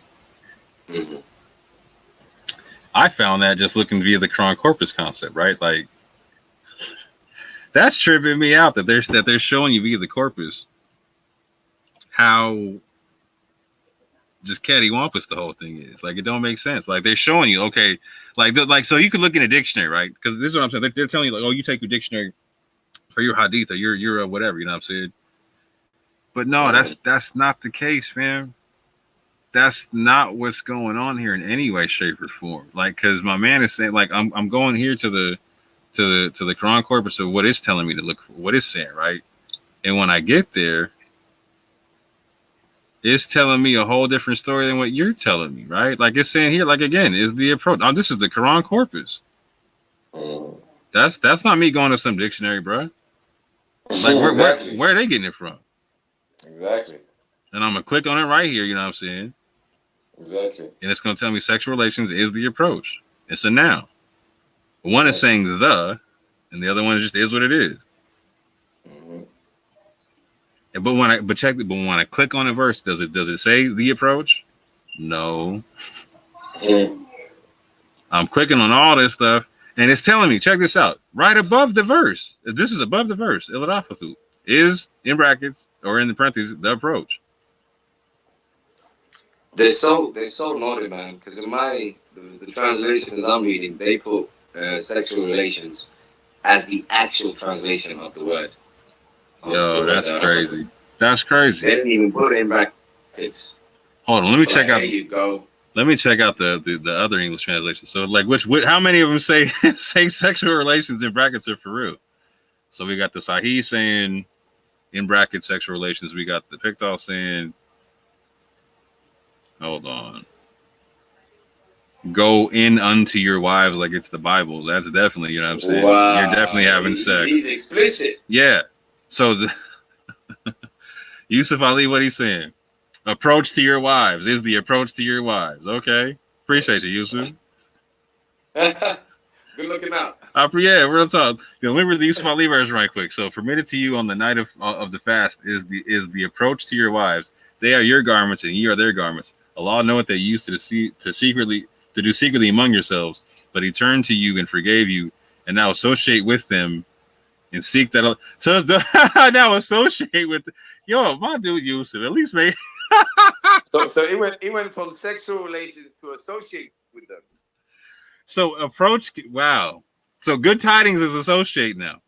Mm-hmm. I found that just looking via the Quran corpus concept, right? Like that's tripping me out that they're showing you via the corpus how just cattywampus the whole thing is. Like it don't make sense. Like they're showing you, okay, like so you could look in a dictionary, right? Because this is what I'm saying. They're telling you like, oh, you take your dictionary for your hadith or your whatever, you know what I'm saying? But no, that's not the case, man. That's not what's going on here in any way, shape, or form. Like, because my man is saying, like, I'm going here to the Quran corpus of what it's telling me to look for, what it's saying, right? And when I get there, it's telling me a whole different story than what you're telling me, right? Like it's saying here, like again, is the approach. Oh, this is the Quran corpus. That's not me going to some dictionary, bro. Like where are they getting it from? Exactly. And I'm gonna click on it right here. You know what I'm saying? Exactly. And it's gonna tell me sexual relations is the approach. It's a noun. One is saying the, and the other one just is what it is. Mm-hmm. But when I click on a verse, does it say the approach? No. Mm-hmm. I'm clicking on all this stuff, and it's telling me, check this out, right above the verse. This is above the verse. Iladathu is in brackets or in the parentheses the approach. They're so loaded, man. Because in the translations I'm reading, they put sexual relations as the actual translation of the word. Yo, that's crazy. That's crazy. They didn't even put it in brackets. Hold on, let me check out. There you go. Let me check out the other English translation. So, like, how many of them say sexual relations in brackets are for real? So we got the Sahih saying in brackets sexual relations. We got the Pickthall saying, hold on, go in unto your wives like it's the Bible. That's definitely, you know what I'm saying? Wow. You're definitely having sex. He's explicit. Yeah. So Yusuf Ali, what he's saying? Approach to your wives is the approach to your wives. Okay. Appreciate you, Yusuf. Good looking out. Yeah, real talk. Let me read the Yusuf Ali version right quick. So permitted to you on the night of the fast is the approach to your wives. They are your garments and ye are their garments. Allah knoweth that you used to do secretly among yourselves, but he turned to you and forgave you, and now associate with them and seek that. So now associate with my dude Yusuf. At least make. So it went from sexual relations to associate with them. So approach. Wow. So good tidings is associate now.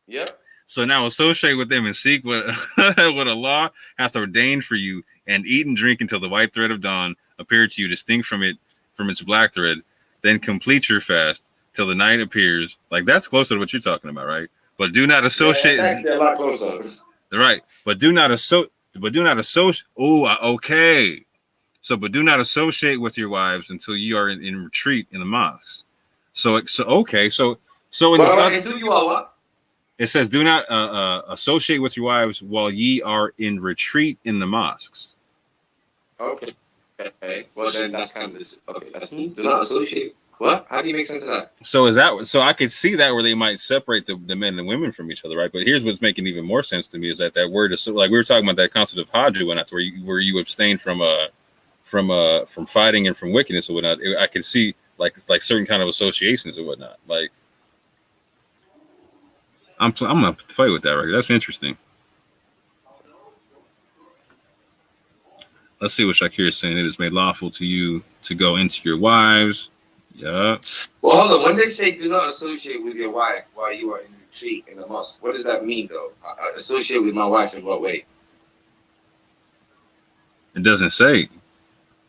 Yep. So now associate with them and seek what Allah hath ordained for you, and eat and drink until the white thread of dawn appear to you, distinct from its black thread. Then complete your fast till the night appears. Like that's closer to what you're talking about, right? But do not associate. Yeah, exactly a lot closer. Right. But do not associate. Oh, okay. So, but do not associate with your wives until you are in retreat in the mosques. So okay. So in until you are what? It says, do not associate with your wives while ye are in retreat in the mosques. Okay. Well, then that's kind of this. Okay, that's do not associate. What? How do you make sense of that? So I could see that where they might separate the men and women from each other, right? But here's what's making even more sense to me is that word is like we were talking about that concept of HYDE when that's where you abstain from fighting and from wickedness or whatnot. I could see like certain kind of associations or whatnot. Like I'm gonna play with that right here. That's interesting. Let's see what Shakir is saying. It is made lawful to you to go into your wives. Yeah. Well, hold on. When they say do not associate with your wife while you are in retreat in the mosque, what does that mean, though? Associate with my wife in what way? It doesn't say.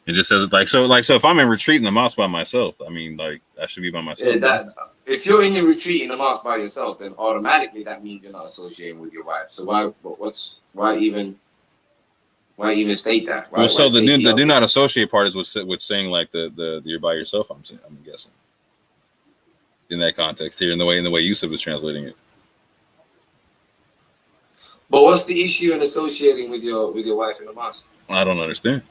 It just says so if I'm in retreat in the mosque by myself, I mean, like I should be by myself. Yeah, if you're in your retreat in the mosque by yourself, then automatically that means you're not associating with your wife. So why even state that? The do not associate part is what's saying like the you're by yourself. I'm guessing in that context here in the way Yusuf was translating it. But what's the issue in associating with your wife in the mosque? I don't understand.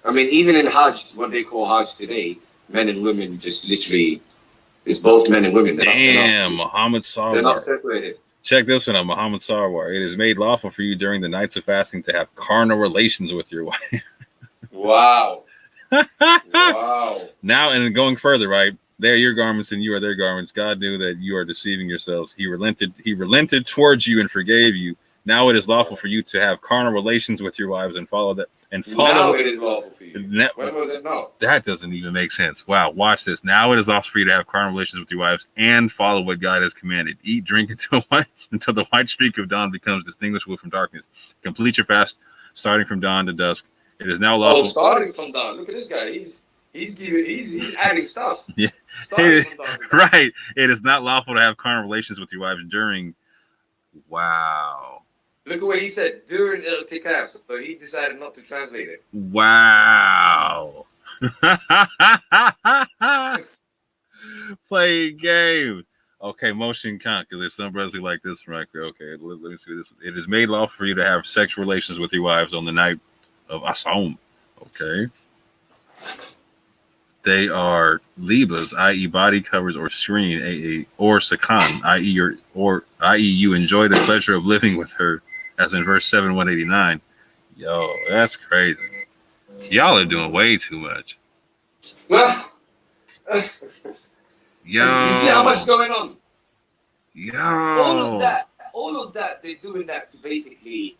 I mean, even in Hajj, what they call Hajj today, men and women just literally, it's both men and women. Damn, Muhammad They're not Sarwar. separated. Check this one out, Muhammad Sarwar. It is made lawful for you during the nights of fasting to have carnal relations with your wife. Wow. Wow. Now, and going further, right? They are your garments and you are their garments. God knew that you are deceiving yourselves. He relented towards you and forgave you. Now it is lawful for you to have carnal relations with your wives and follow that. And follow now it is lawful for you. When was it not? That doesn't even make sense. Wow, watch this. Now it is lawful for you to have carnal relations with your wives and follow what God has commanded. Eat, drink until the white streak of dawn becomes distinguishable from darkness. Complete your fast starting from dawn to dusk. It is now lawful. Oh, starting from dawn. Look at this guy. He's adding stuff. Yeah. Right. It is not lawful to have carnal relations with your wives during. Wow. Look at what he said during the tikaf, but he decided not to translate it. Wow. Play game. Okay, motion con, because there's some brothers who like this one right there. Okay, let me see this. It is made lawful for you to have sexual relations with your wives on the night of Asaum. Okay. They are libas, i.e., body covers or screen, or sakan, i.e., you enjoy the pleasure of living with her, as in verse 7, 189. Yo, that's crazy. Y'all are doing way too much. Well, Yo, you see how much is going on? Yo, all of that, they're doing that to basically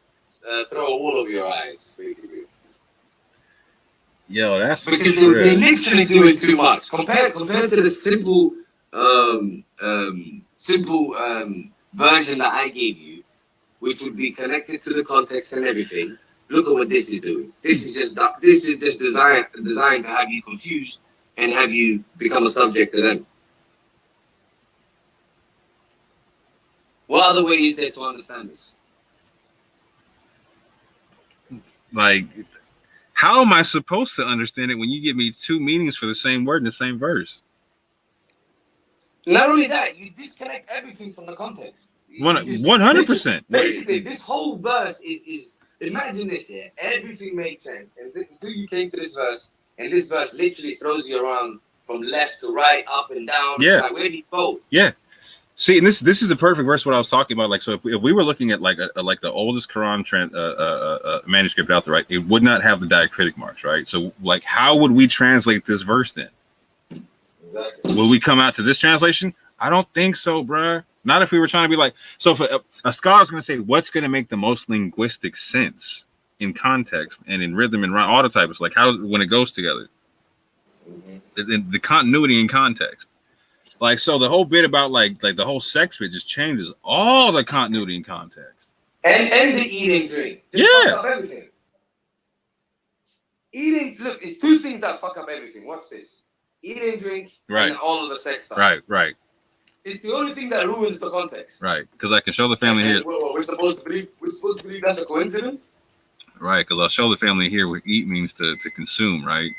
throw all of your eyes, basically. Yo, that's because they're literally doing too much compared to the simple version that I gave you, which would be connected to the context and everything. Look at what this is doing. This is just designed to have you confused and have you become a subject to them. What other way is there to understand this? like, how am I supposed to understand it when you give me two meanings for the same word in the same verse? Not only that, you disconnect everything from the context. 100%. Basically, this whole verse is imagine this here. Everything made sense until you came to this verse, and this verse literally throws you around from left to right, up and down. Yeah. It's like, where do you go? Yeah. See, and this is the perfect verse what I was talking about. Like, so if we were looking at like the oldest Quran manuscript out there, right, it would not have the diacritic marks, right? So, like, how would we translate this verse then? Exactly. Will we come out to this translation? I don't think so, bruh. Not if we were trying to be like, so if a scholar is going to say what's going to make the most linguistic sense in context and in rhythm and rhyme, all the types, like how when it goes together, the continuity in context. Like, so the whole bit about like the whole sex bit just changes all the continuity and context. And the eating drink. Yeah. Fuck up everything. Eating, look, it's two things that fuck up everything. Watch this. Eating drink, right, and all of the sex stuff. Right. It's the only thing that ruins the context. Right. Because I can show the family here. We're supposed to believe that's a coincidence? Right, because I'll show the family here what eat means to consume, right?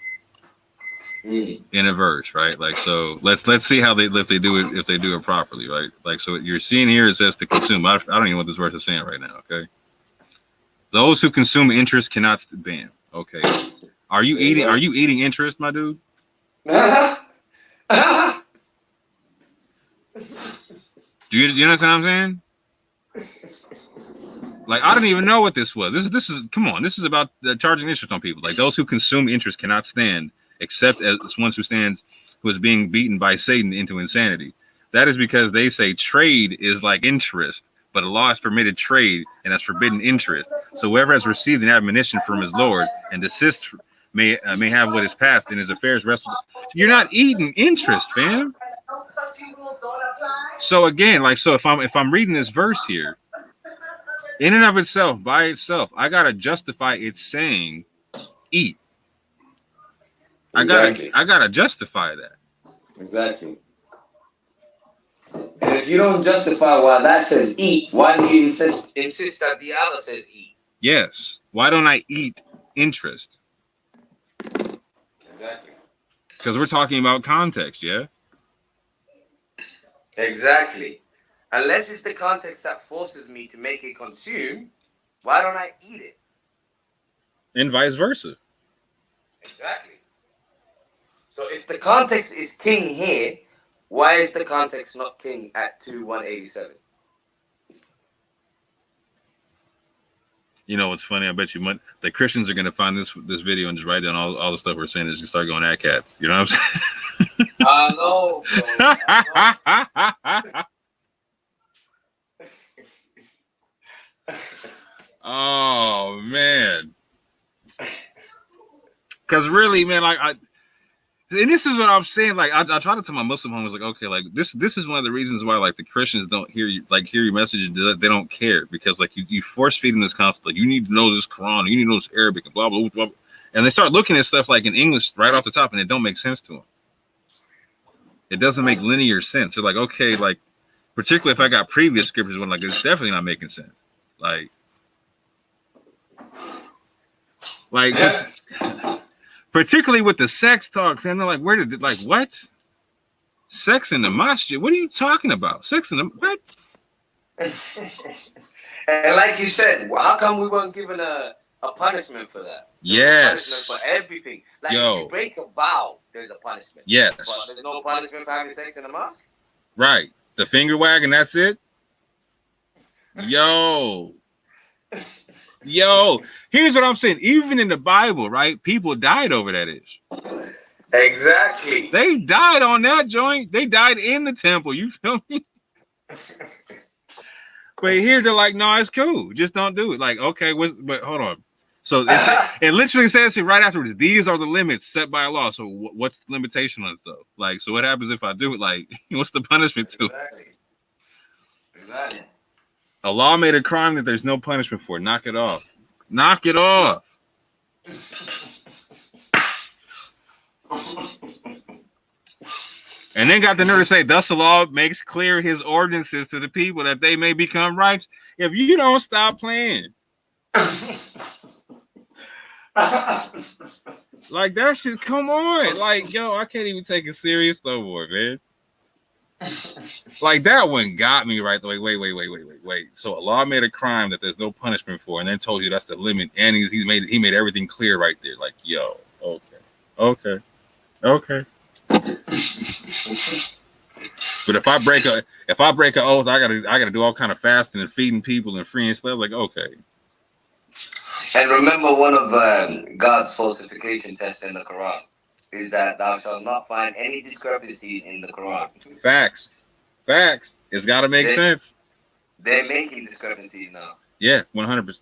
In a verse, right? Like, so let's see how they do it properly, right? Like, so you're seeing here it says to consume. I don't even know what this verse is saying right now. Okay, those who consume interest cannot bam. Okay, are you eating interest, my dude? Do you understand what I'm saying? Like, I didn't even know what this was. This is come on. This is about charging interest on people. Like, those who consume interest cannot stand, except as one who is being beaten by Satan into insanity. That is because they say trade is like interest, but Allah has permitted trade and has forbidden interest. So whoever has received an admonition from his Lord and desists may have what is past in his affairs rest. You're not eating interest, fam. So again, like, so if I'm reading this verse here, in and of itself, by itself, I gotta justify it saying eat. Exactly. I gotta justify that. Exactly. And if you don't justify why that says eat, why do you insist that the other says eat? Yes. Why don't I eat interest? Exactly. Because we're talking about context, yeah? Exactly. Unless it's the context that forces me to make it consume, why don't I eat it? And vice versa. Exactly. So if the context is king here, why is the context not king at 2:187? You know what's funny? I bet you the Christians are gonna find this video and just write down all the stuff we're saying and just start going at cats. You know what I'm saying? I know, bro. I know. Oh man. Because really, man, like and this is what I'm saying. Like I try to tell my Muslim homies, like, okay, like this is one of the reasons why like the Christians don't hear your message and they don't care, because like you force feed them this concept, like you need to know this Quran, you need to know this Arabic and blah blah blah, and they start looking at stuff like in English right off the top, and it don't make sense to them. It doesn't make linear sense. They're like, okay, like particularly if I got previous scriptures, when like it's definitely not making sense. Like. Particularly with the sex talk, fam. They're like, where did it, like, what? Sex in the masjid? What are you talking about? Sex in the what? And like you said, how come we weren't given a punishment for that? Yes. Punishment for everything. Like, Yo. if you break a vow, there's a punishment. Yes. But there's no punishment for having sex in the mosque? Right. The finger wag and that's it? Yo. Yo, here's what I'm saying. Even in the Bible, right? People died over that issue. Exactly. They died on that joint. They died in the temple. You feel me? But here they're like, no, it's cool. Just don't do it. Like, okay, but hold on. So it literally says here right afterwards, these are the limits set by law. So what's the limitation on it though? Like, so what happens if I do it? Like, what's the punishment to it? Exactly. Allah made a crime that there's no punishment for. Knock it off. Knock it off. And then got the nerve to say, thus Allah makes clear his ordinances to the people that they may become righteous. If you don't stop playing. Like that shit, come on. Like, yo, I can't even take it serious no more, man. Like that one got me right. Like, wait. So Allah made a crime that there's no punishment for, and then told you that's the limit, and he made everything clear right there. Like, yo, okay. But if I break an oath, I gotta do all kind of fasting and feeding people and freeing slaves. Like, okay. And remember, one of God's falsification tests in the Quran is that thou shalt not find any discrepancies in the Quran. Facts. It's got to make sense. They're making discrepancies now. Yeah, 100%.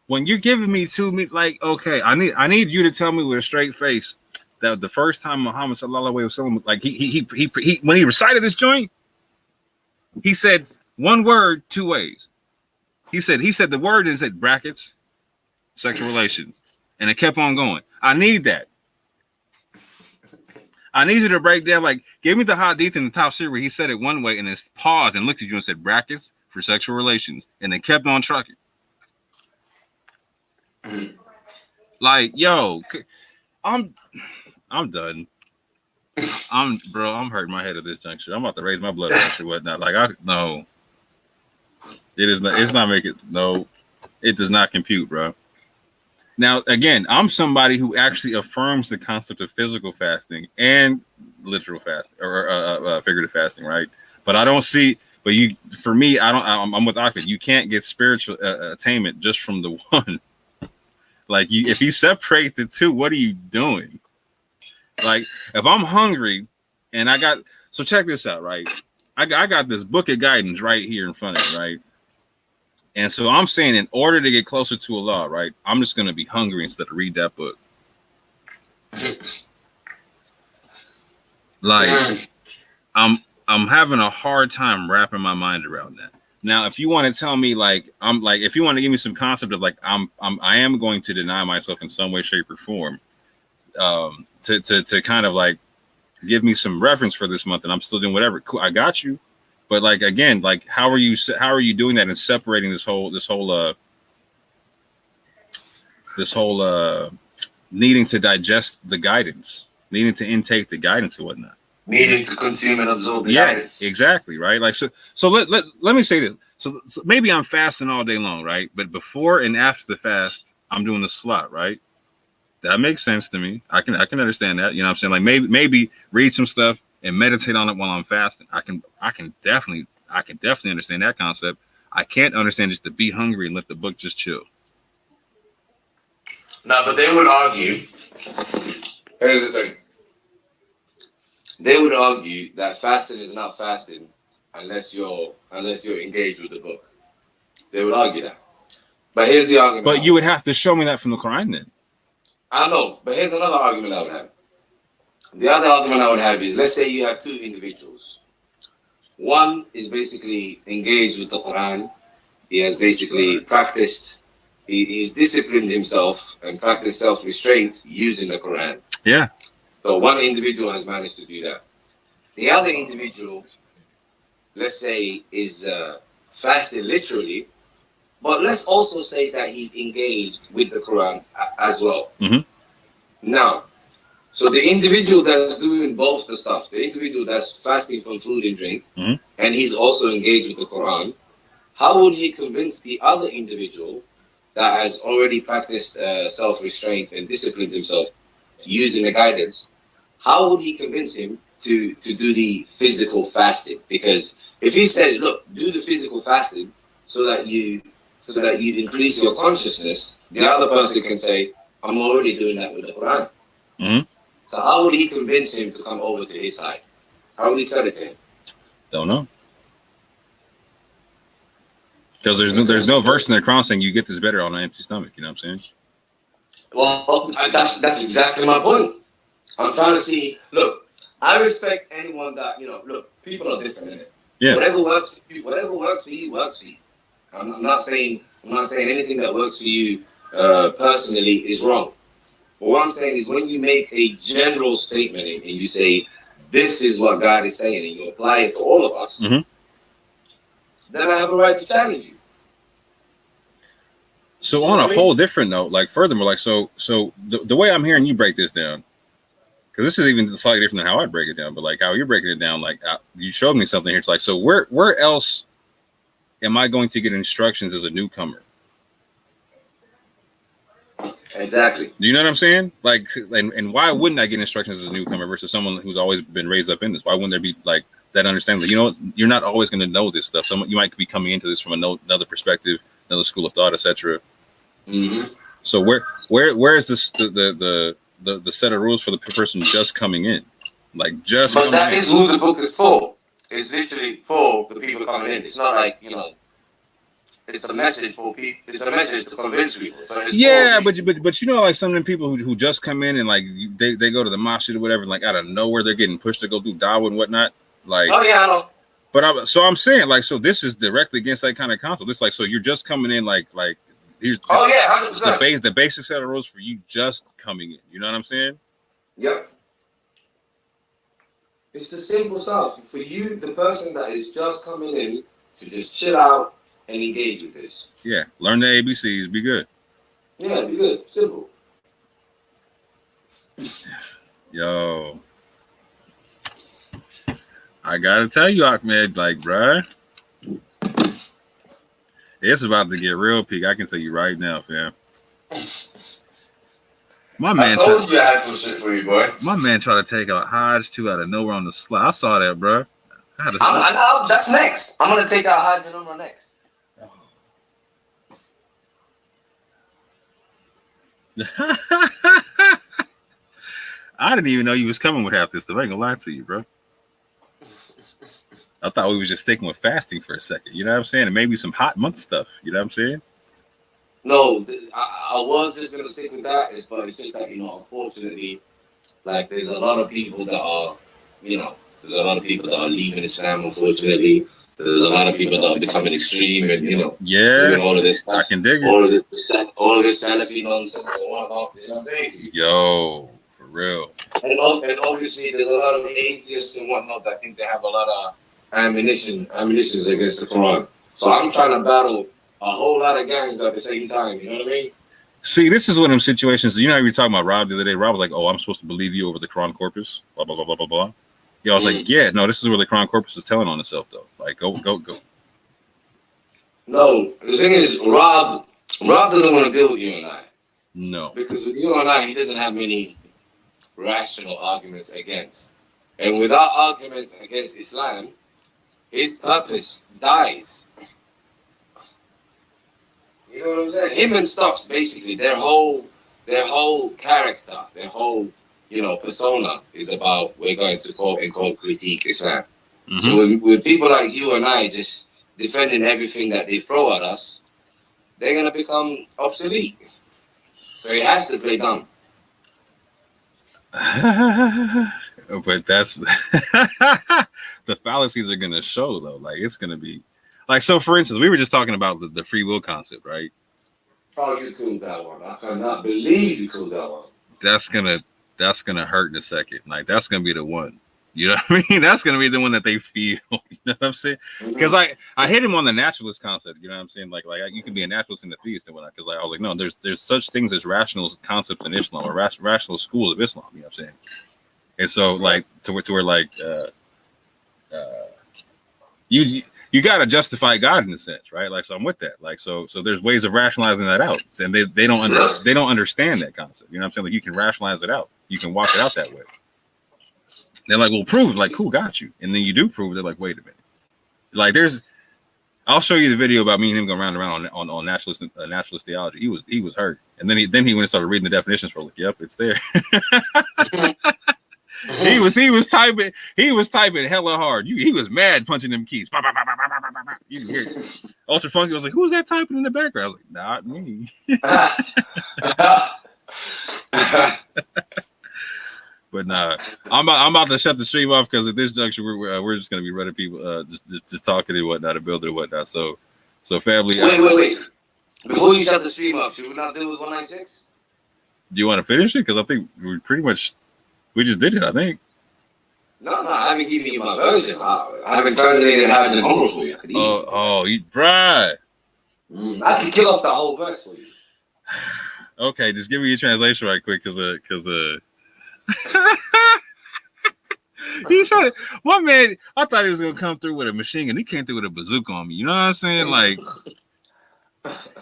When you're giving me like, okay, I need you to tell me with a straight face that the first time Muhammad sallallahu alaihi wasallam, like he when he recited this joint, he said one word 2 ways. He said the word is at brackets, sexual relations, and it kept on going. I need that. I need you to break down, like, give me the hadith in the top series where he said it one way and then paused and looked at you and said brackets for sexual relations, and then kept on trucking. Like, yo, I'm done. I'm hurting my head at this juncture. I'm about to raise my blood pressure, whatnot. Like, no, it is not. It's not making. No, it does not compute, bro. Now, again, I'm somebody who actually affirms the concept of physical fasting and literal fasting or figurative fasting, right? But I don't see. But for me, I'm with Ahmed. You can't get spiritual attainment just from the one. Like, if you separate the two, what are you doing? Like, if I'm hungry and so check this out, right? I got this book of guidance right here in front of me, right? And so I'm saying, in order to get closer to Allah, right, I'm just going to be hungry instead of read that book. Like, I'm having a hard time wrapping my mind around that. Now, if you want to tell me, like, if you want to give me some concept of, like, I am going to deny myself in some way, shape, or form, to kind of, like, give me some reference for this month, and I'm still doing whatever. Cool, I got you. But, like, again, like, how are you doing that and separating this whole needing to digest the guidance, needing to intake the guidance and whatnot, needing to consume and absorb the guidance. Exactly, right? Like, so let me say this. So maybe I'm fasting all day long, right? But before and after the fast, I'm doing the salat, right? That makes sense to me. I can understand that. You know what I'm saying? Like maybe read some stuff and meditate on it while I'm fasting. I can definitely understand that concept. I can't understand just to be hungry and let the book just chill. No, but they would argue. Here's the thing. They would argue that fasting is not fasting unless you're engaged with the book. They would argue that. But here's the argument. But you would have to show me that from the Quran then. I know, but here's another argument I would have. The other argument I would have is, let's say you have two individuals. One is basically engaged with the Quran. He has basically practiced, he's disciplined himself and practiced self-restraint using the Quran. Yeah. So one individual has managed to do that. The other individual, let's say, is fasting literally, but let's also say that he's engaged with the Quran as well. Mm-hmm. Now, so the individual that's doing both the stuff, the individual that's fasting from food and drink, mm-hmm. and he's also engaged with the Quran, how would he convince the other individual that has already practiced self-restraint and disciplined himself using the guidance? How would he convince him to do the physical fasting? Because if he says, look, do the physical fasting so that you increase your consciousness, the other person can say, I'm already doing that with the Quran. Mm-hmm. So how would he convince him to come over to his side? How would he tell it to him? Don't know. Because there's no verse in the Quran saying you get this better on an empty stomach. You know what I'm saying? Well, that's exactly my point. I'm trying to see. Look, I respect anyone that Look, people are different, innit? Yeah. Whatever works for you, works for you. I'm not saying anything that works for you personally is wrong. But what I'm saying is, when you make a general statement and you say this is what God is saying, and you apply it to all of us, mm-hmm. then I have a right to challenge you. So on a whole different note, like furthermore, like so the way I'm hearing you break this down, because this is even slightly different than how I'd break it down, but like how you're breaking it down, like you showed me something here. It's like, so where else am I going to get instructions as a newcomer? Exactly. Do you know what I'm saying? Like, and why wouldn't I get instructions as a newcomer versus someone who's always been raised up in this? Why wouldn't there be like that understanding that, you know, you're not always going to know this stuff. You might be coming into this from another perspective, another school of thought, etc. Mm-hmm. So where is this the set of rules for the person just coming in? Like just. But that is who the book is for. It's literally for the people coming in. It's not like, it's a message for people. It's a message to convince people. So yeah, but you know, like some of the people who just come in and like they go to the mosque or whatever, and like out of nowhere they're getting pushed to go do dawah and whatnot. Like, oh yeah, I know. But I'm saying, like, so this is directly against that kind of concept. It's like, so you're just coming in like here's 100%. The basic set of rules for you just coming in. You know what I'm saying? Yep. It's the simple stuff for you, the person that is just coming in, to just chill out and engage with this. Yeah, learn the ABCs, be good. Yeah, be good, simple. Yo, I gotta tell you, Ahmed, like, bruh, it's about to get real peak. I can tell you right now, fam. My man, I told you I had some shit for you, boy. My man tried to take out HYDE 2 out of nowhere on the slide. I saw that, bro. I know that's next. I'm gonna take out HYDE number next. I didn't even know you was coming with half this stuff. I ain't gonna lie to you, bro. I thought we was just sticking with fasting for a second. You know what I'm saying? And maybe some hot month stuff. You know what I'm saying? No, I was just gonna stick with that, but it's just that, unfortunately, like there's a lot of people that are, leaving Islam. Unfortunately, there's a lot of people that are becoming extreme, and doing all of this. I can dig it. All of this Salafi nonsense and whatnot. You know what I'm saying? Yo, for real. And obviously, there's a lot of atheists and whatnot that think they have a lot of ammunitions against the Quran. So I'm trying to battle a whole lot of gangs at the same time. You know what I mean? See, this is one of them situations. You know how you were talking about Rob the other day? Rob was like, "Oh, I'm supposed to believe you over the Quran corpus." Blah blah blah blah blah blah. Yeah, I was like, "Yeah, no, this is where the Quran corpus is telling on itself, though. Like, go." No, the thing is, Rob doesn't want to deal with you and I. No. Because with you and I, he doesn't have many rational arguments against. And without arguments against Islam, his purpose dies. You know what I'm saying? Him and Stocks, basically, their whole character, their whole, persona is about, we're going to quote unquote critique Islam. Mm-hmm. So with people like you and I just defending everything that they throw at us, they're gonna become obsolete. So he has to play dumb. But that's the fallacies are gonna show though. Like it's gonna be like, so for instance, we were just talking about the free will concept, right? Oh, you killed that one. I cannot believe you killed that one. That's gonna hurt in a second. Like that's gonna be the one. You know what I mean? That's gonna be the one that they feel. You know what I'm saying? Because I hit him on the naturalist concept. You know what I'm saying? Like you can be a naturalist and a theist and whatnot. Because I was like, no, there's such things as rational concepts in Islam or rational schools of Islam. You know what I'm saying? And so like to where like you got to justify God in a sense, right? Like, so I'm with that. Like, so there's ways of rationalizing that out, and they don't understand that concept. You know what I'm saying? Like, you can rationalize it out, you can walk it out that way. They're like, well, prove it. Like, cool, got you. And then you do prove it. They're like, wait a minute. Like, I'll show you the video about me and him going round and round on naturalist theology. He was hurt, and then he went and started reading the definitions for like, yep, it's there. He was typing hella hard. He was mad punching them keys. Bah, bah, bah, bah, bah, bah, bah. You can hear it. Ultra Funky was like, who's that typing in the background? I was like, not me. But nah, I'm about to shut the stream off because at this juncture we're just gonna be running people just talking and whatnot and building and whatnot. So family. Wait. Before you shut the stream off, should we not deal with 196? Do you want to finish it? Because I think we just did it, I think. No, I haven't given you my version. I haven't translated and haven't done for you. You bruh. I can kill off the whole verse for you. Okay, just give me your translation right quick, because he's trying to. One man, I thought he was gonna come through with a machine gun. He came through with a bazooka on me. You know what I'm saying? Like,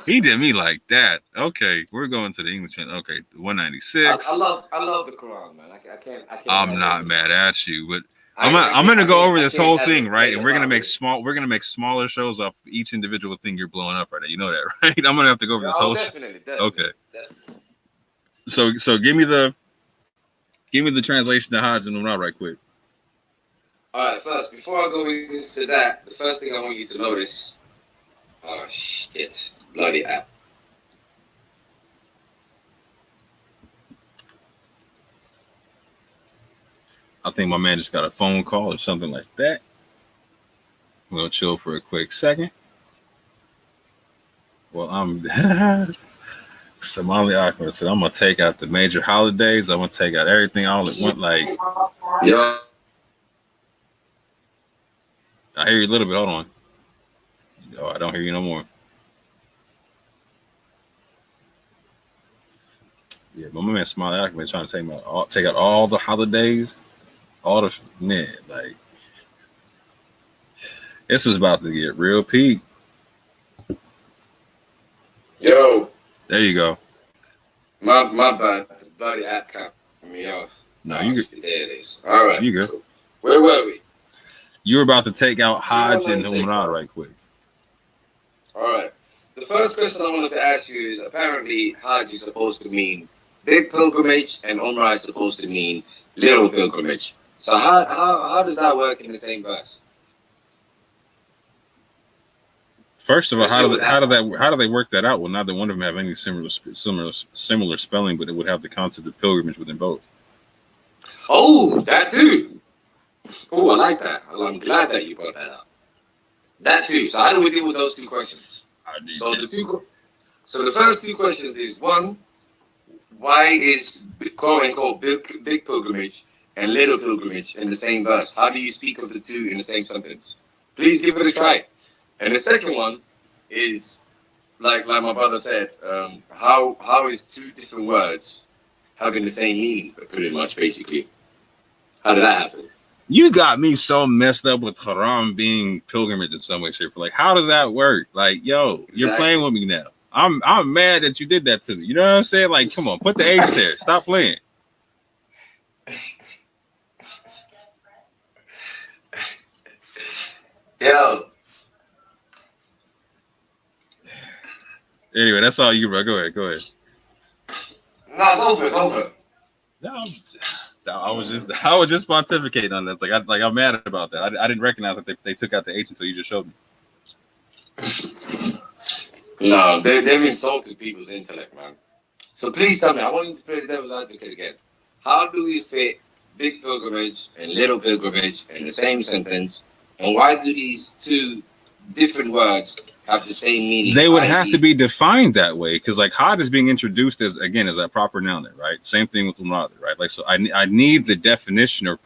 he did me like that. Okay, we're going to the English. Okay, 196. I love the Quran, man. I can't. I'm not mad at you, but I'm gonna go over this whole thing, right? And we're gonna make smaller shows off each individual thing you're blowing up right now. You know that, right? I'm gonna have to go over this whole. Definitely. Okay. Definitely. So give me the translation to HYDE and MOOR right quick. All right. First, before I go into that, the first thing I want you to notice. Oh shit! Bloody app. I think my man just got a phone call or something like that. We'll chill for a quick second. Well, I'm Somali Ahmed said I'm gonna take out the major holidays. I'm gonna take out everything all at once. Like, Yeah. I hear you a little bit. Hold on. Oh, I don't hear you no more. Yeah, but my man Somali Ahmed trying to take out all the holidays, all the man. Like, this is about to get real peak. Yo. There you go. My bad. The bloody app cut me off. No, you good. There it is. All right. You good. Cool. Where were we? You were about to take out HYDE and MOOR right quick. All right. The first question I wanted to ask you is, apparently HYDE is supposed to mean big pilgrimage and MOOR is supposed to mean little pilgrimage. So how does that work in the same verse? First of all, how do they work that out? Well, neither one of them have any similar spelling, but it would have the concept of pilgrimage within both. Oh, that too. Oh, I like that. I'm glad that you brought that up. That too. So how do we deal with those two questions? So the first two questions is, one, why is quote unquote big pilgrimage and little pilgrimage in the same verse? How do you speak of the two in the same sentence? Please give it a try. And the second one is, like my brother said, how is two different words having the same meaning, pretty much, basically? How did that happen? You got me so messed up with haram being pilgrimage in some way, shape, or like, how does that work? Like, yo, You're playing with me now. I'm mad that you did that to me. You know what I'm saying? Like, come on, put the H there. Stop playing. Yo. Anyway, that's all you, bro. Go ahead. No, go for it. No, I was just pontificating on this. I'm mad about that. I didn't recognize that they took out the H until you just showed me. No, they've insulted people's intellect, man. So please tell me, I want you to play the devil's advocate again. How do we fit big pilgrimage and little pilgrimage in the same sentence? And why do these two different words have the same meaning? They would have to be defined that way, because like HYDE is being introduced as a proper noun there, right? Same thing with umrah, right? Like, so I need the definition or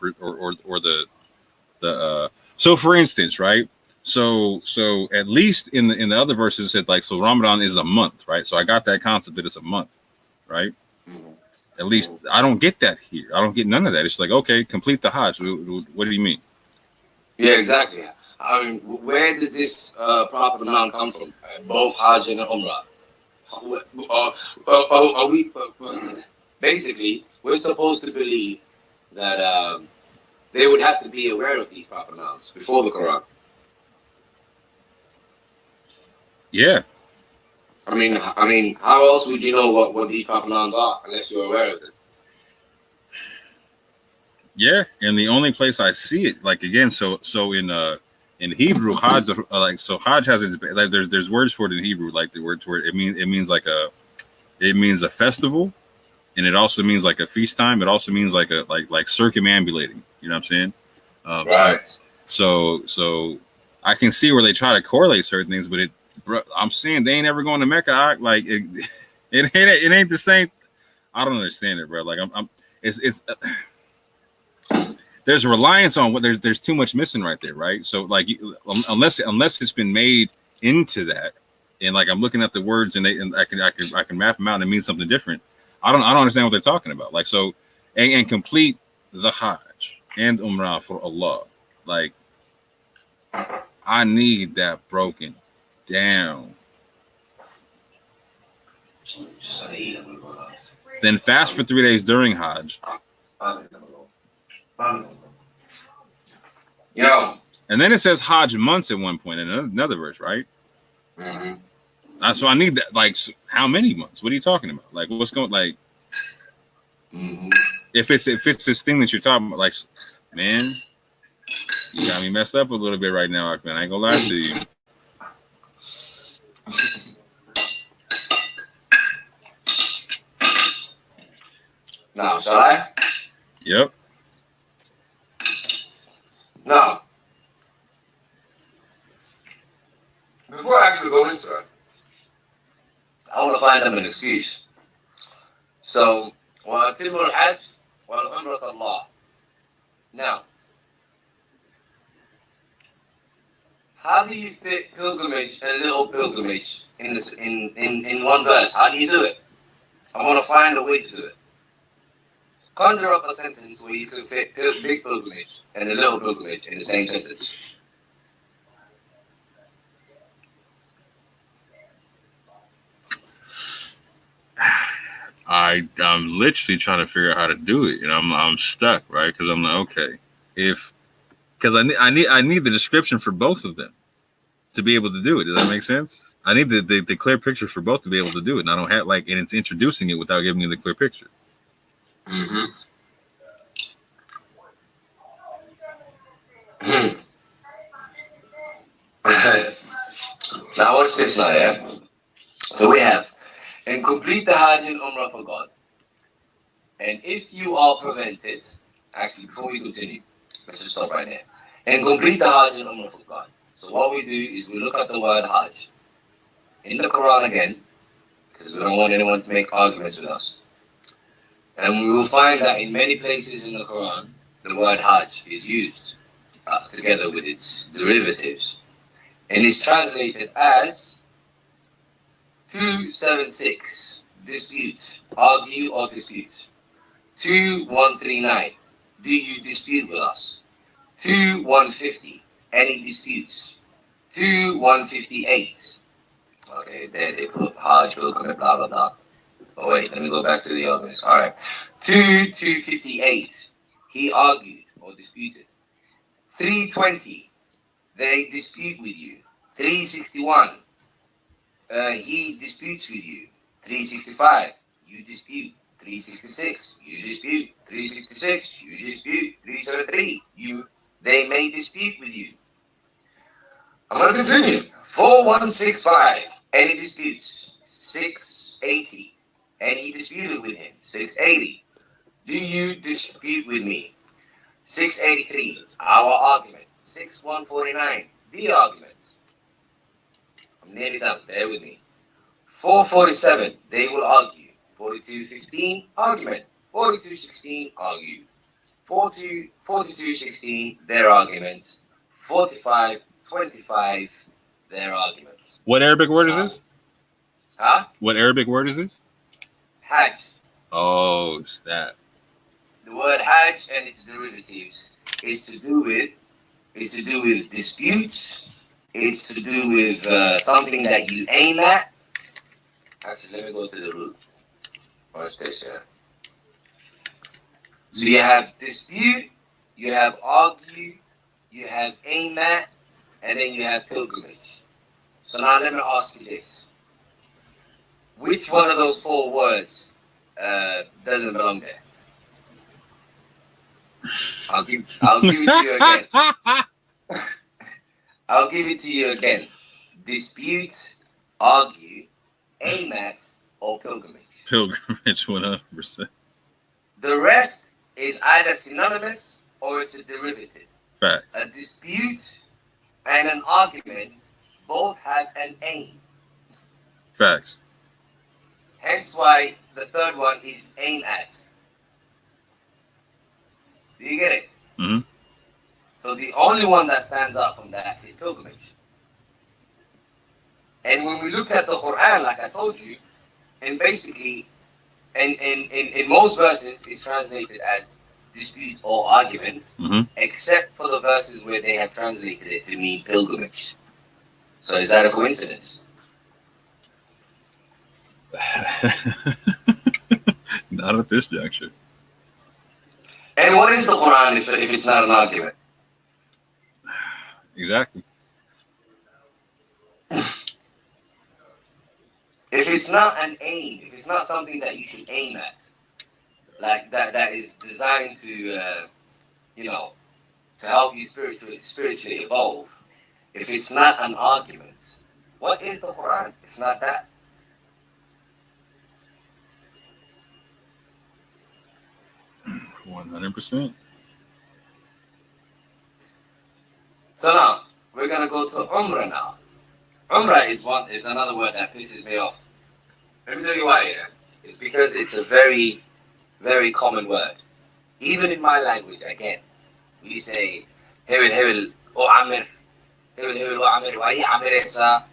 the so for instance, right? So at least in the other verses it said like, so Ramadan is a month, right? So I got that concept that it's a month, right? Mm-hmm. At least I don't get that here. I don't get none of that. It's like, okay, complete the Hajj. What do you mean? Yeah, exactly. I mean, where did this proper noun come from? Both Hajj and Umrah. Are we basically, we're supposed to believe that they would have to be aware of these proper nouns before the Quran. Yeah. I mean, how else would you know what these proper nouns are unless you're aware of them? Yeah, and the only place I see it, like again, so in Hebrew, Hajj, Hajj has its like there's words for it in Hebrew, like the word for it. It means a festival, and it also means like a feast time. It also means like circumambulating. You know what I'm saying? Right. So I can see where they try to correlate certain things, but I'm saying they ain't ever going to Mecca. Like it ain't the same. I don't understand it, bro. Like it's. There's a reliance on what there's too much missing right there, right? So like unless it's been made into that, and like I'm looking at the words and I can map them out and it means something different. I don't understand what they're talking about. Like, so and complete the Hajj and Umrah for Allah. Like, I need that broken down. Then fast for 3 days during Hajj. Yo. And then it says Hajj months at one point in another verse, right? Mm-hmm. So I need that. Like, how many months? What are you talking about? Like, what's going? Like, if it's this thing that you're talking about, like, man, you got me messed up a little bit right now, Ahmed. I ain't gonna lie to you. Now, shall I? Yep. Now, before I actually go into it, I want to find them an excuse. So, وَأَتِمُّ الْحَجِّ وَالْعُمْرَةَ اللَّهِ. Now, how do you fit pilgrimage and little pilgrimage in this in one verse? How do you do it? I want to find a way to do it. Conjure up a sentence where you can fit big pilgrimage and a little pilgrimage in the same sentence. I'm literally trying to figure out how to do it, and I'm stuck, right? Because I'm like, okay, because I need the description for both of them to be able to do it. Does that make sense? I need the clear picture for both to be able to do it, and I don't have and it's introducing it without giving me the clear picture. Mm-hmm. Now watch this now, yeah? So we have, and complete the Hajj and Umrah for God. And if you are prevented, actually before we continue, let's just stop right there. And complete the Hajj and Umrah for God. So what we do is we look at the word Hajj in the Quran again, because we don't want anyone to make arguments with us. And we will find that in many places in the Quran, the word Hajj is used together with its derivatives. And it's translated as 276, dispute, argue or dispute. 2139, do you dispute with us? 2150, any disputes? 2158, Okay, there they put Hajj, pilgrimage, blah, blah, blah. Oh, wait, let me go back to the arguments. All right. 258, he argued or disputed. 320, they dispute with you. 361, he disputes with you. 365, you dispute. 366, you dispute. 366, you dispute. 373, they may dispute with you. I'm going to continue. 4165, any disputes. 680, and he disputed with him. 680, do you dispute with me? 683, our argument. 6149, the argument. I'm nearly done, bear with me. 447, they will argue. 4215, argument. 4216, argue. 4216, their argument. 4525, their argument. What Arabic word is this? Huh? What Arabic word is this? Hajj. Oh, snap. The word Hajj and its derivatives is to do with disputes. It's to do with something that you aim at. Actually, let me go to the root. Watch this, yeah. So you have dispute, you have argue, you have aim at, and then you have pilgrimage. So now let me ask you this. Which one of those four words doesn't belong there? I'll give it to you again. I'll give it to you again. Dispute, argue, aim at, or pilgrimage. Pilgrimage, 100%. The rest is either synonymous or it's a derivative. Fact. A dispute and an argument both have an aim. Facts. Hence why the third one is aim at. Do you get it? Mm-hmm. So the only one that stands out from that is pilgrimage. And when we look at the Quran, like I told you, and basically, in most verses, it's translated as dispute or argument, except for the verses where they have translated it to mean pilgrimage. So is that a coincidence? Not at this juncture. And what is the Quran if it's not an argument? Exactly. If it's not an aim, if it's not something that you should aim at, like that is designed to, to help you spiritually evolve. If it's not an argument, what is the Quran if not that? %100%. So now we're gonna go to Umrah now. Umrah is another word that pisses me off. Let me tell you why. Yeah, it's because it's a very, very common word. Even in my language, again, we say "hevel o amir, hevel o amir, why amir esa?"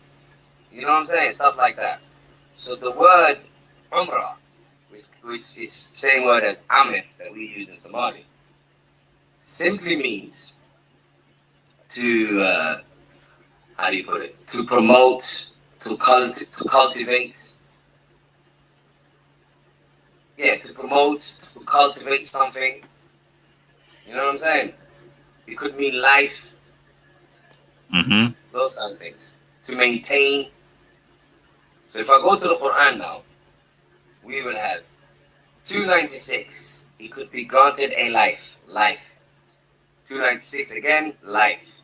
You know what I'm saying? Stuff like that. So the word Umrah, which is the same word as amir that we use in Somali, simply means to how do you put it? To promote, to cultivate. Yeah, to promote, to cultivate something. You know what I'm saying? It could mean life. Those kind of things. To maintain. So if I go to the Quran now, we will have 296. It could be granted a life. 296 again, life.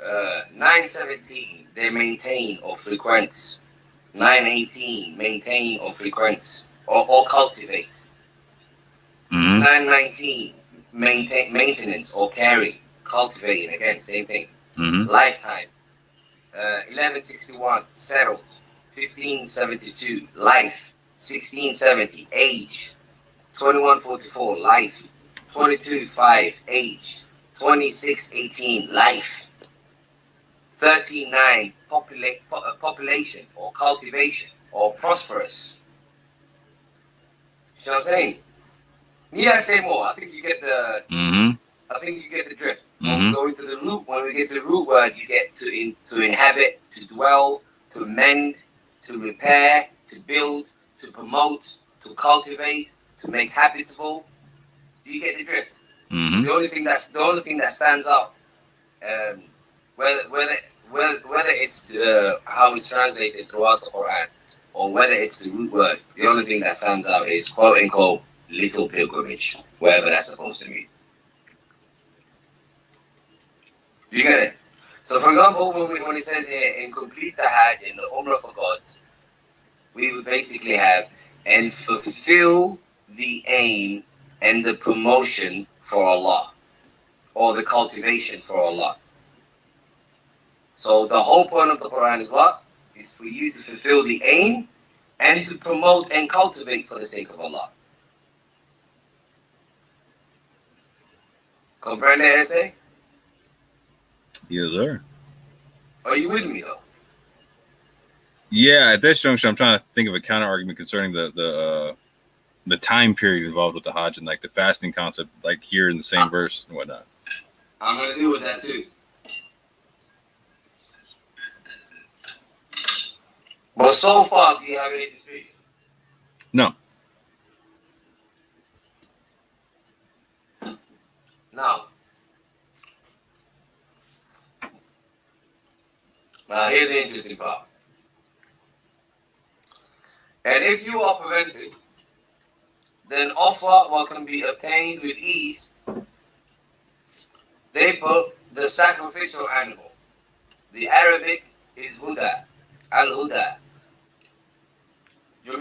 917, they maintain or frequent. 918, maintain or frequent or cultivate. 919, maintenance or carry, cultivating, again, same thing. Lifetime. 1161, settled. 1572, life. 1670, age. 2144, life. 22.5, age. 2618, life. 39, population or cultivation or prosperous. You know what I'm saying? Need I say more? I think you get the. I think you get the drift. When we go into the root, when we get to the root word, you get to inhabit, to dwell, to mend, to repair, to build, to promote, to cultivate, to make habitable. Do you get the drift? Mm-hmm. So the only thing that stands out, whether it's how it's translated throughout the Quran, or whether it's the root word, the only thing that stands out is quote unquote little pilgrimage, wherever that's supposed to mean. You get it? So, for example, when it says here, in complete the Hajj in the Umrah for God, we would basically have, and fulfill the aim and the promotion for Allah, or the cultivation for Allah. So the whole point of the Quran is what? Is for you to fulfill the aim and to promote and cultivate for the sake of Allah. Comprende ese? Yes, sir. Are you with me though? Yeah, at this juncture, I'm trying to think of a counter argument concerning the time period involved with the Hajj and like the fasting concept, like here in the same verse and whatnot. I'm gonna deal with that too. But so far, do you have any disputes? No. Now, here's the interesting part. And if you are prevented, then offer what can be obtained with ease. They put the sacrificial animal. The Arabic is huda, al-huda. Do you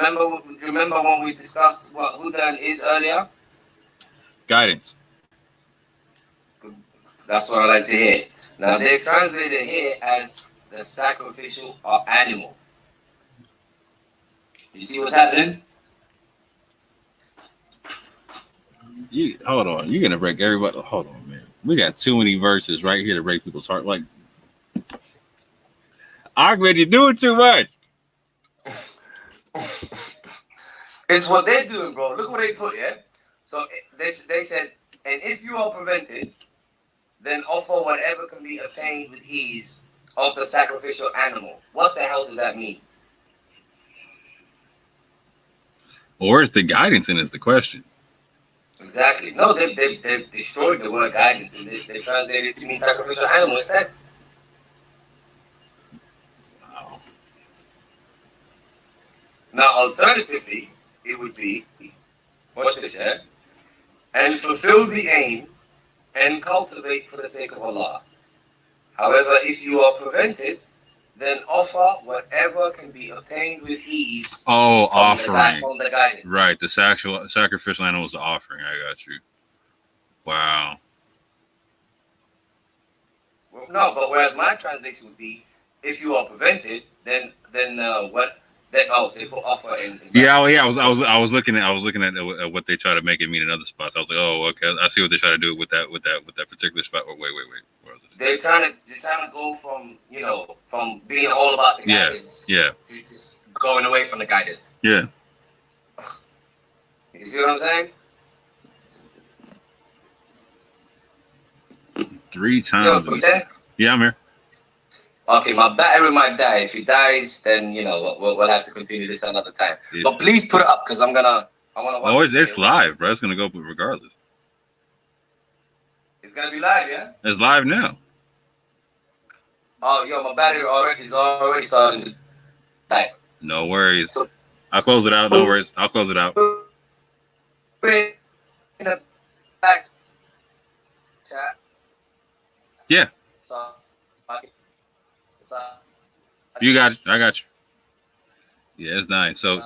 remember when we discussed what hudan is earlier? Guidance. That's what I like to hear. Now they've translated here as the sacrificial animal. You see what's happening? Hold on. You're gonna break everybody. Hold on, man. We got too many verses right here to break people's heart. Like, Ahmed, you're doing too much. It's what they're doing, bro. Look what they put, yeah? So they said, and if you are prevented, then offer whatever can be obtained with ease of the sacrificial animal. What the hell does that mean? Well, where's the guidance in is the question. Exactly. No, they've destroyed the word guidance and they translated it to mean sacrificial animal instead. Wow. Now, alternatively, it would be, watch this, yeah? And fulfill the aim and cultivate for the sake of Allah. However, if you are prevented, then offer whatever can be obtained with ease. Oh, offering. From the guidance. Right, the sacrificial animal is the offering. I got you. Wow. No, but whereas my translation would be, if you are prevented, then what? Then they put offer in. Yeah. I was looking at what they try to make it mean in other spots. I was like, oh, okay, I see what they try to do with that particular spot. Oh, wait. Where was it? They're trying to go from being all about the guidance. Yeah. To just going away from the guidance. Yeah. You see what I'm saying? 3 times. Yeah, I'm here. Okay, my battery might die. If it dies, then we'll have to continue this another time. Yeah. But please put it up because I want to watch. Oh, it's live, bro. It's gonna go regardless. It's gonna be live, yeah. It's live now. Oh, my battery is already starting to die. No worries. So, I'll close it out. No worries. I'll close it out. Put it in the back chat. Yeah. So, okay. You got it. I got you. Yeah, it's nice. So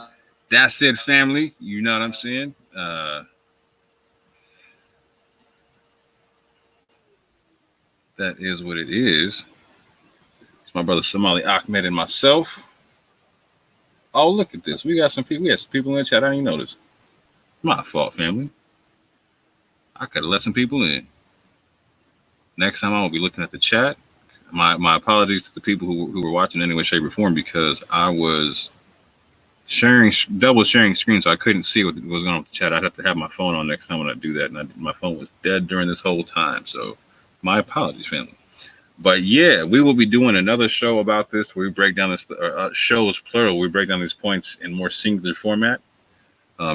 that's it, family. You know what I'm saying? That is what it is. It's my brother Somali Ahmed and myself. Oh, look at this. We got some people. We got some people in the chat. I didn't even notice. My fault, family. I could have let some people in. Next time I will be looking at the chat. My apologies to the people who were watching in any way, shape, or form because I was double sharing screen, so I couldn't see what was going on with the chat. I'd have to have my phone on next time when I do that, and my phone was dead during this whole time. So my apologies, family. But yeah, we will be doing another show about this where we break down this shows plural. We break down these points in more singular format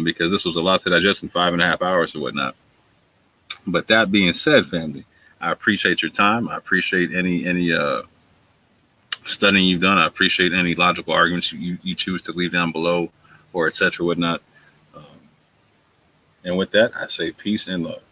because this was a lot to digest in 5.5 hours or whatnot. But that being said, family, I appreciate your time. I appreciate any studying you've done. I appreciate any logical arguments you choose to leave down below or etc. whatnot. And with that, I say peace and love.